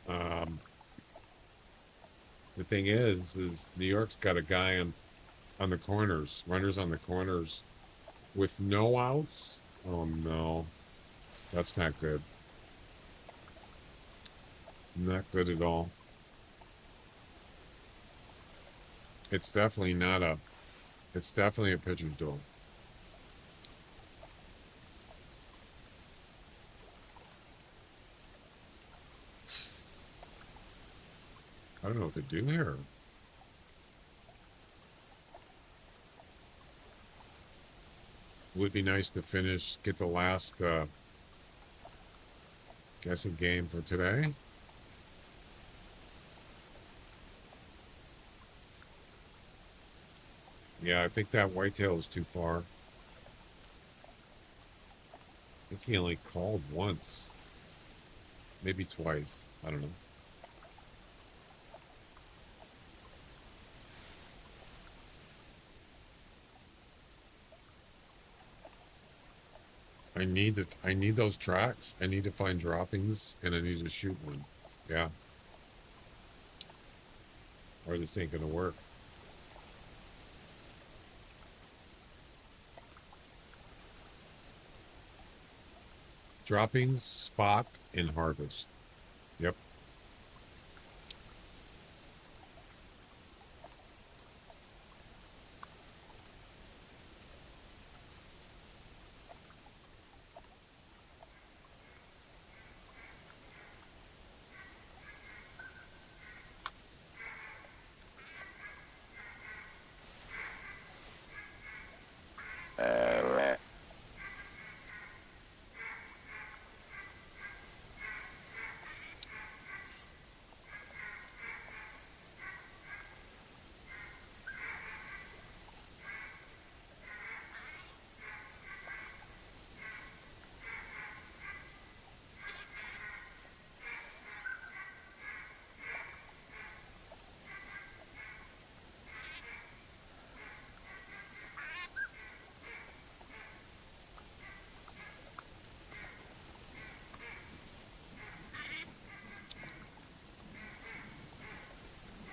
The thing is New York's got a guy on the corners, runners on the corners, with no outs. Oh no, that's not good. Not good at all. It's definitely not a. It's definitely a pitcher's duel. I don't know what to do here. Would be nice to get the last guessing game for today. Yeah, I think that whitetail is too far. I think he only called once. Maybe twice. I don't know. I need those tracks. I need to find droppings and I need to shoot one. Yeah. Or this ain't gonna work. Droppings, spot, and harvest. Yep.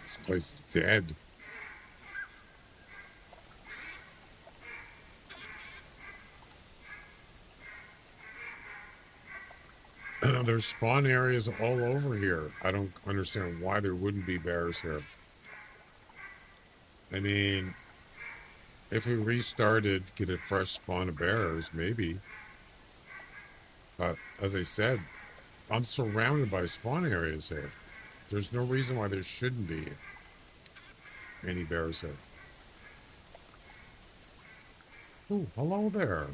This place is dead. There's spawn areas all over here. I don't understand why there wouldn't be bears here. I mean, if we restarted, get a fresh spawn of bears, maybe. But as I said, I'm surrounded by spawn areas here. There's no reason why there shouldn't be any bears here. Oh, hello there.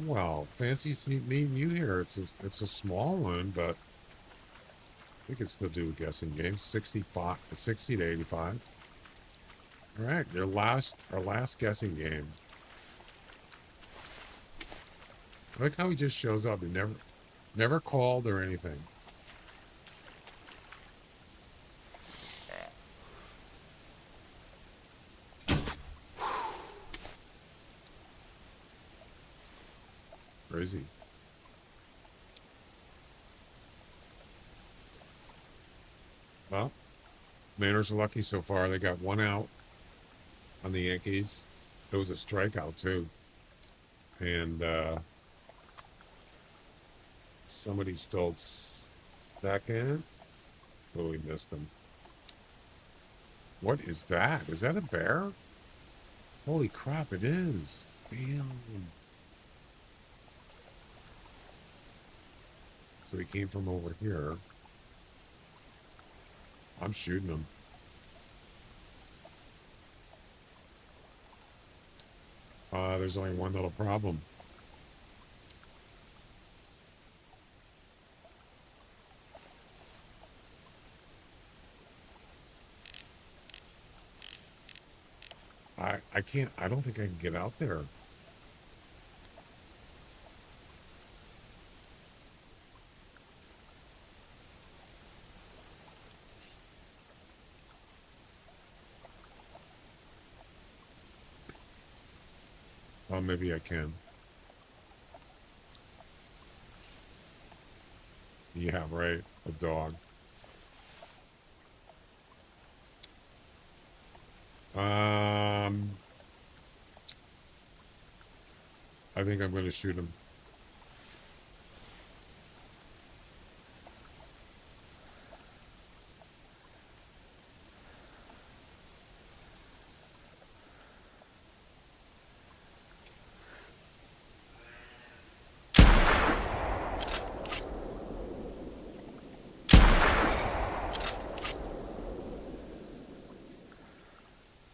Well, fancy meeting you here. It's a small one, but we can still do a guessing game. 60 to 85. All right, our last guessing game. I like how he just shows up. He never called or anything. Crazy. Well, Mariners are lucky so far. They got one out on the Yankees. It was a strikeout too. And somebody stole second. Oh, we missed him. What is that? Is that a bear? Holy crap, it is. Damn. So he came from over here. I'm shooting him. There's only one little problem. I can't, I don't think I can get out there. Oh, maybe I can. Yeah, right. A dog. I think I'm going to shoot him.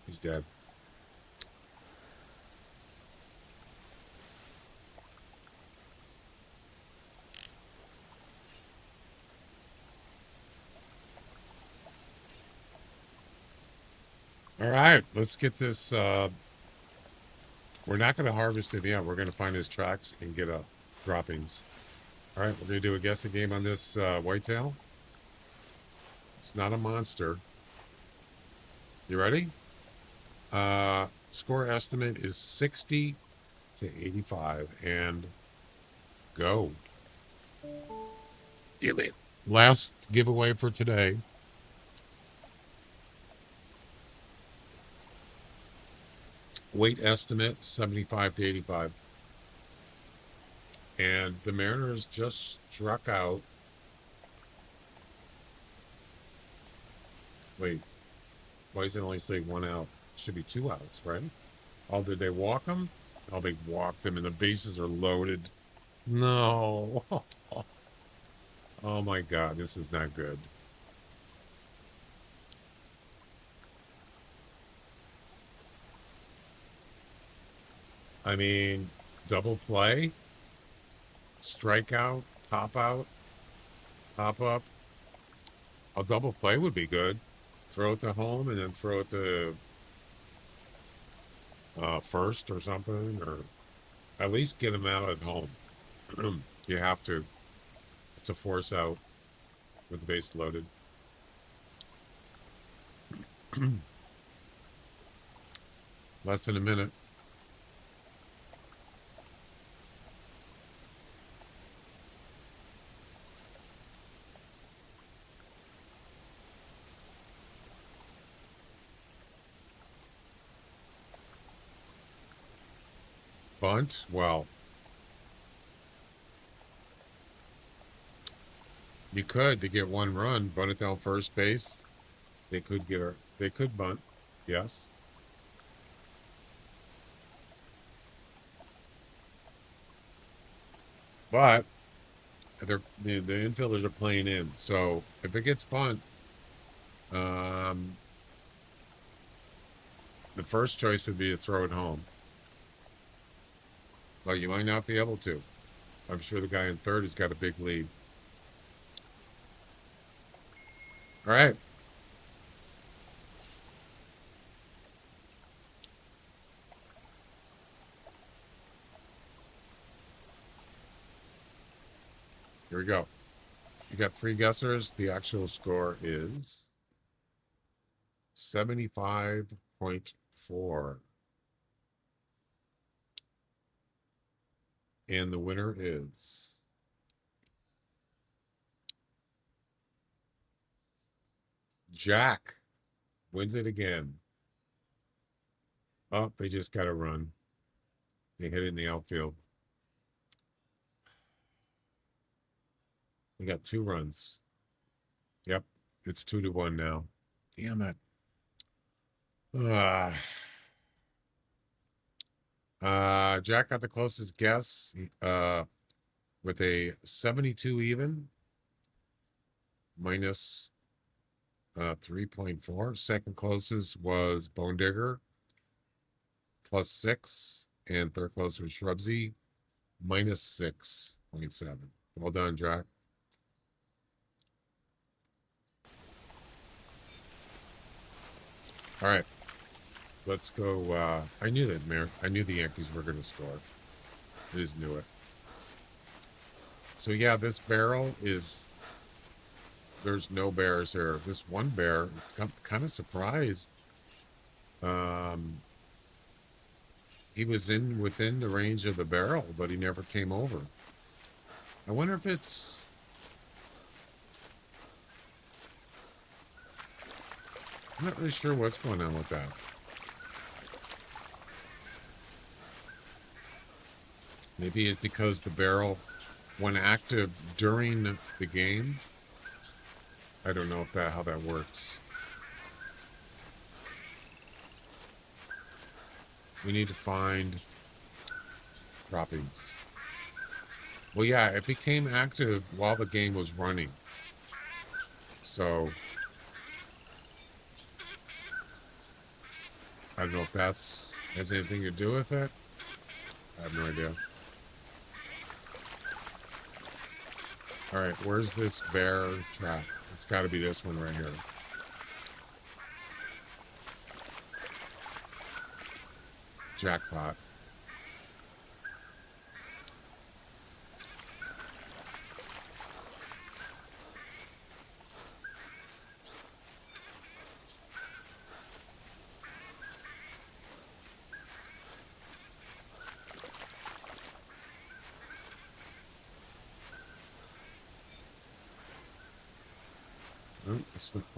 He's dead. All right, let's get this. We're not going to harvest him yet. We're going to find his tracks and get droppings. All right, we're going to do a guessing game on this whitetail. It's not a monster. You ready? Score estimate is 60 to 85, and go. Damn it. Last giveaway for today. Weight estimate 75 to 85. And the Mariners just struck out. Wait, why is it only say 1 out? Should be 2 outs, right? Oh, did they walk them? Oh, they walked them, and the bases are loaded. No. Oh my God, this is not good. I mean, double play, strikeout, pop out, pop up. A double play would be good. Throw it to home and then throw it to first or something, or at least get him out at home. You have to. It's a force out with the base loaded. Less than a minute. Bunt? Well, you could to get 1 run, bunt it down first base. They could get they could bunt, yes. But the infielders are playing in, so if it gets bunt, the first choice would be to throw it home. But you might not be able to. I'm sure the guy in third has got a big lead. All right. Here we go. You got 3 guessers. The actual score is 75.4. And the winner is Jack. Wins it again. Oh, they just got a run. They hit it in the outfield. We got 2 runs. Yep, it's 2-1 now. Damn it. Jack got the closest guess with a 72 even minus 3.4. Second closest was Bone Digger plus 6, And third close was Shrubsy, minus 6.7. Well done, Jack. All right. Let's go. I knew the Yankees were going to score. I just knew it. So yeah, this barrel is, there's no bears here. This one bear is kind of surprised. He was within the range of the barrel, but he never came over. I wonder if it's, I'm not really sure what's going on with that. Maybe it's because the barrel went active during the game. I don't know how that works. We need to find droppings. Well, yeah, it became active while the game was running. So I don't know if that's has anything to do with it. I have no idea. All right, where's this bear trap? It's got to be this one right here. Jackpot.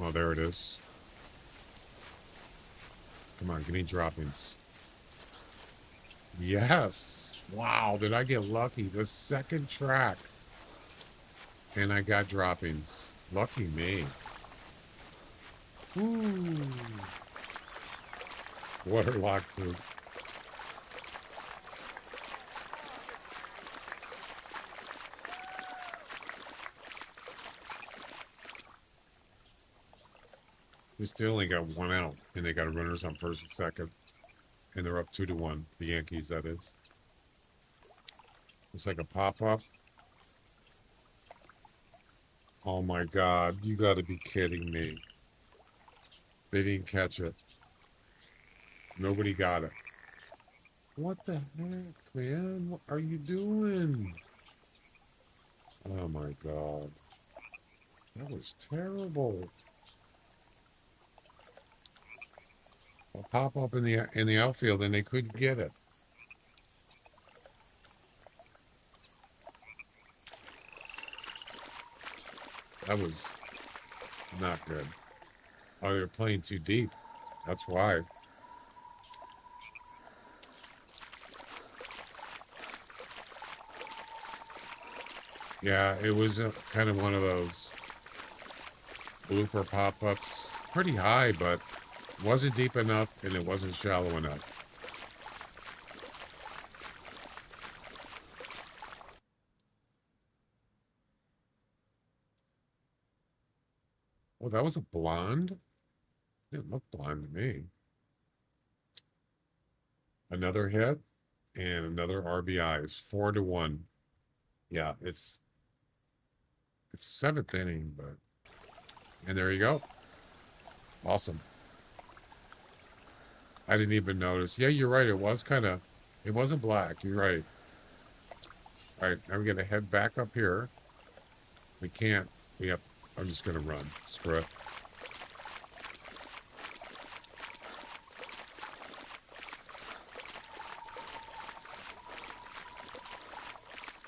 Oh, there it is. Come on, give me droppings. Yes. Wow, did I get lucky? The second track. And I got droppings. Lucky me. Ooh. Waterlock food. They still only got one out, and they got runners on first and second. And they're up 2-1. The Yankees, that is. Looks like a pop-up. Oh my God, you gotta be kidding me. They didn't catch it. Nobody got it. What the heck, man? What are you doing? Oh my God. That was terrible. A pop up in the outfield and they couldn't get it. That was not good. Oh, they were playing too deep. That's why. Yeah, it was kind of one of those blooper pop-ups. Pretty high, but wasn't deep enough and it wasn't shallow enough. Oh, that was a blonde? Didn't look blonde to me. Another hit and another RBI. It's 4-1. Yeah, it's seventh inning, but and there you go. Awesome. I didn't even notice. Yeah, you're right. It wasn't black. You're right. All right, now we got to head back up here. I'm just going to run. Screw it.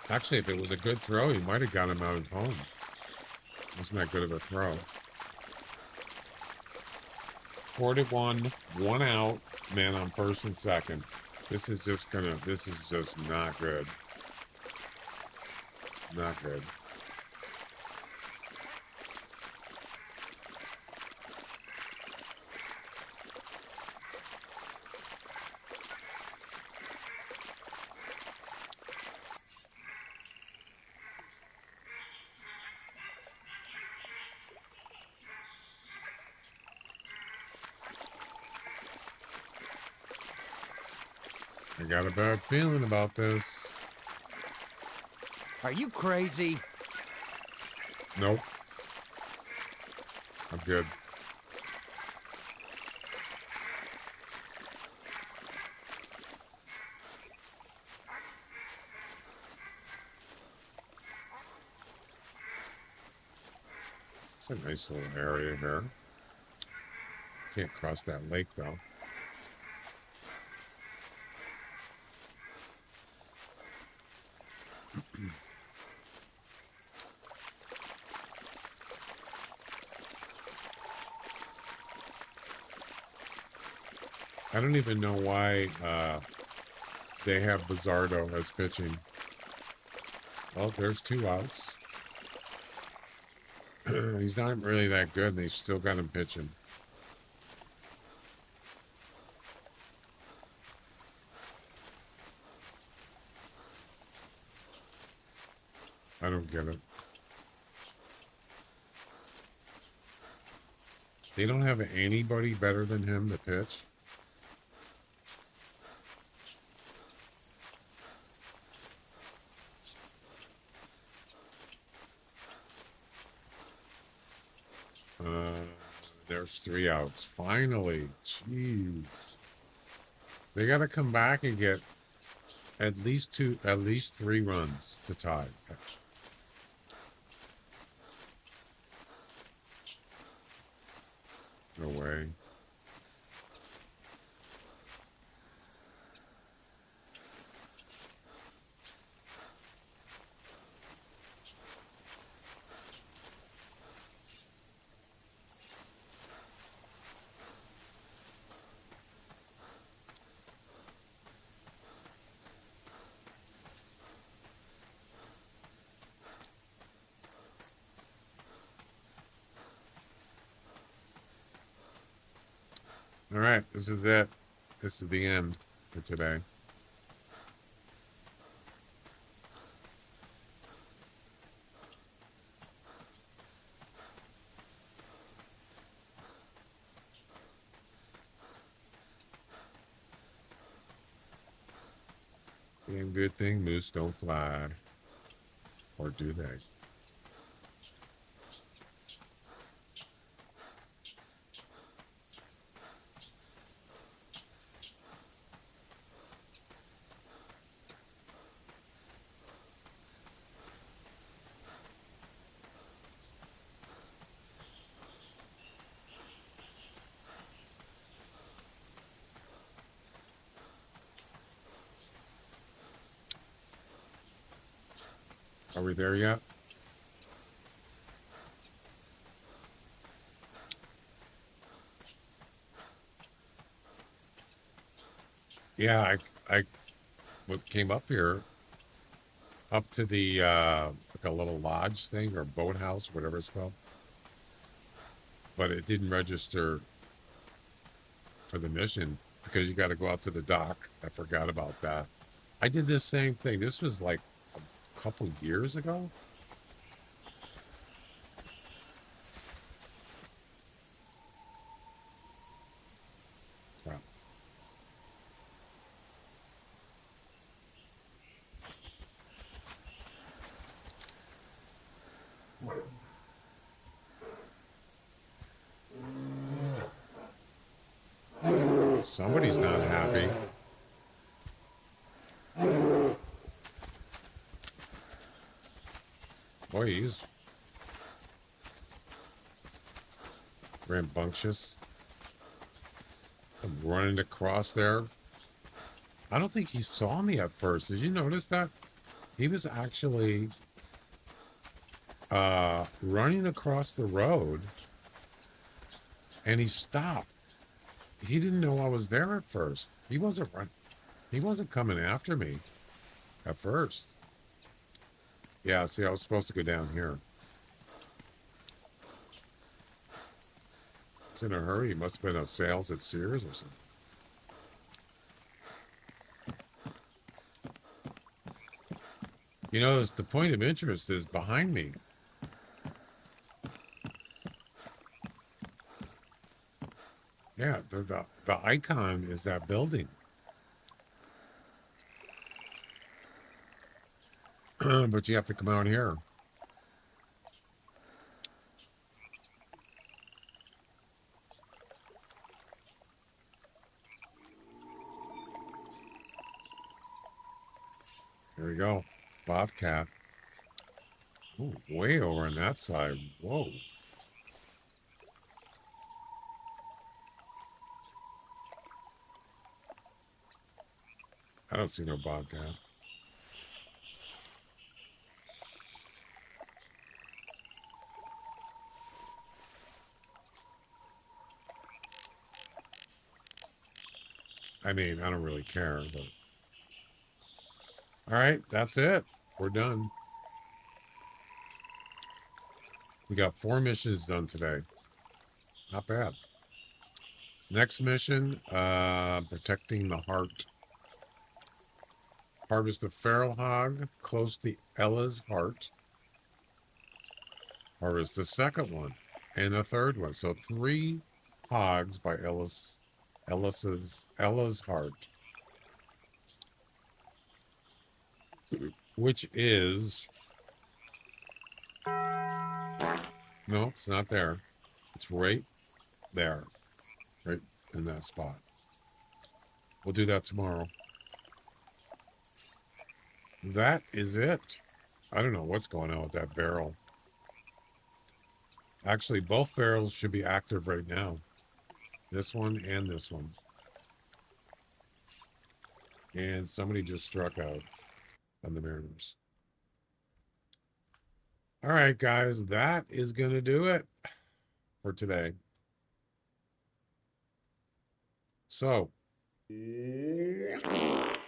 Actually, if it was a good throw, he might have got him out of home. Wasn't that good of a throw. 4-1, one out, man on first and second. This is just not good. Not good. I got a bad feeling about this. Are you crazy? Nope. I'm good. It's a nice little area here. Can't cross that lake though. I don't even know why they have Bizardo as pitching. Well, there's 2 outs. He's not really that good, and they still got him pitching. I don't get it. They don't have anybody better than him to pitch. There's 3 outs. Finally. Jeez. They got to come back and get at least 3 runs to tie. No way. All right, this is it. This is the end for today. Damn good thing moose don't fly. Or do they? Are we there yet? Yeah, I came up here, up to the like a little lodge thing or boathouse, whatever it's called. But it didn't register for the mission because you got to go out to the dock. I forgot about that. I did this same thing. This was like a couple years ago. Wow. Somebody's not happy. Boy, he's rambunctious. I'm running across there. I don't think he saw me at first. Did you notice that? He was actually running across the road, and he stopped. He didn't know I was there at first. He wasn't running. He wasn't coming after me at first. Yeah, see, I was supposed to go down here. He's in a hurry. He must have been a sales at Sears or something. You know, the point of interest is behind me. Yeah, the icon is that building. But you have to come out here. There we go. Bobcat. Ooh, way over on that side. Whoa. I don't see no bobcat. I mean, I don't really care, but... All right, that's it. We're done. We got 4 missions done today. Not bad. Next mission, protecting the heart. Harvest the feral hog close to Ella's heart. Harvest the second one and the third one. So 3 hogs by Ella's heart. Which is... No, it's not there. It's right there. Right in that spot. We'll do that tomorrow. That is it. I don't know what's going on with that barrel. Actually, both barrels should be active right now. This one and this one. And somebody just struck out on the Mariners. All right, guys, that is going to do it for today. So,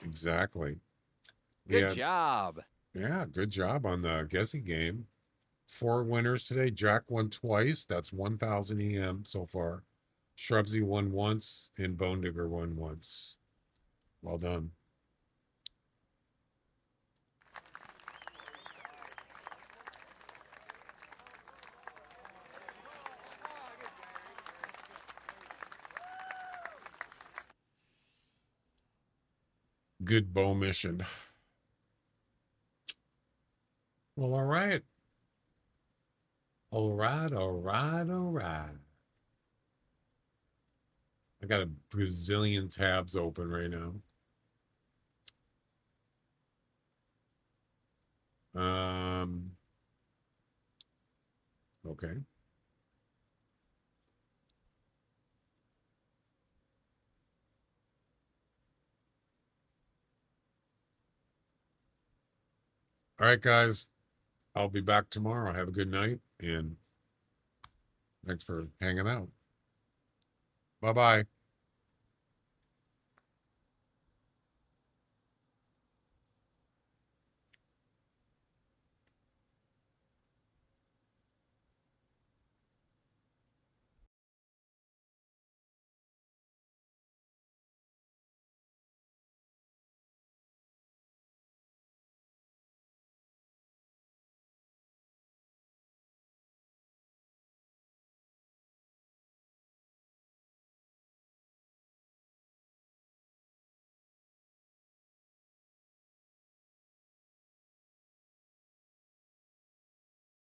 exactly. Good job. Yeah, good job on the guessing game. 4 winners today. Jack won twice. That's 1,000 EM so far. Shrubsy won once, and Bone Digger won once. Well done. Good bow mission. Well, all right. All right, all right, all right. I got a gazillion tabs open right now. Okay. All right, guys. I'll be back tomorrow. Have a good night, and thanks for hanging out. Bye-bye.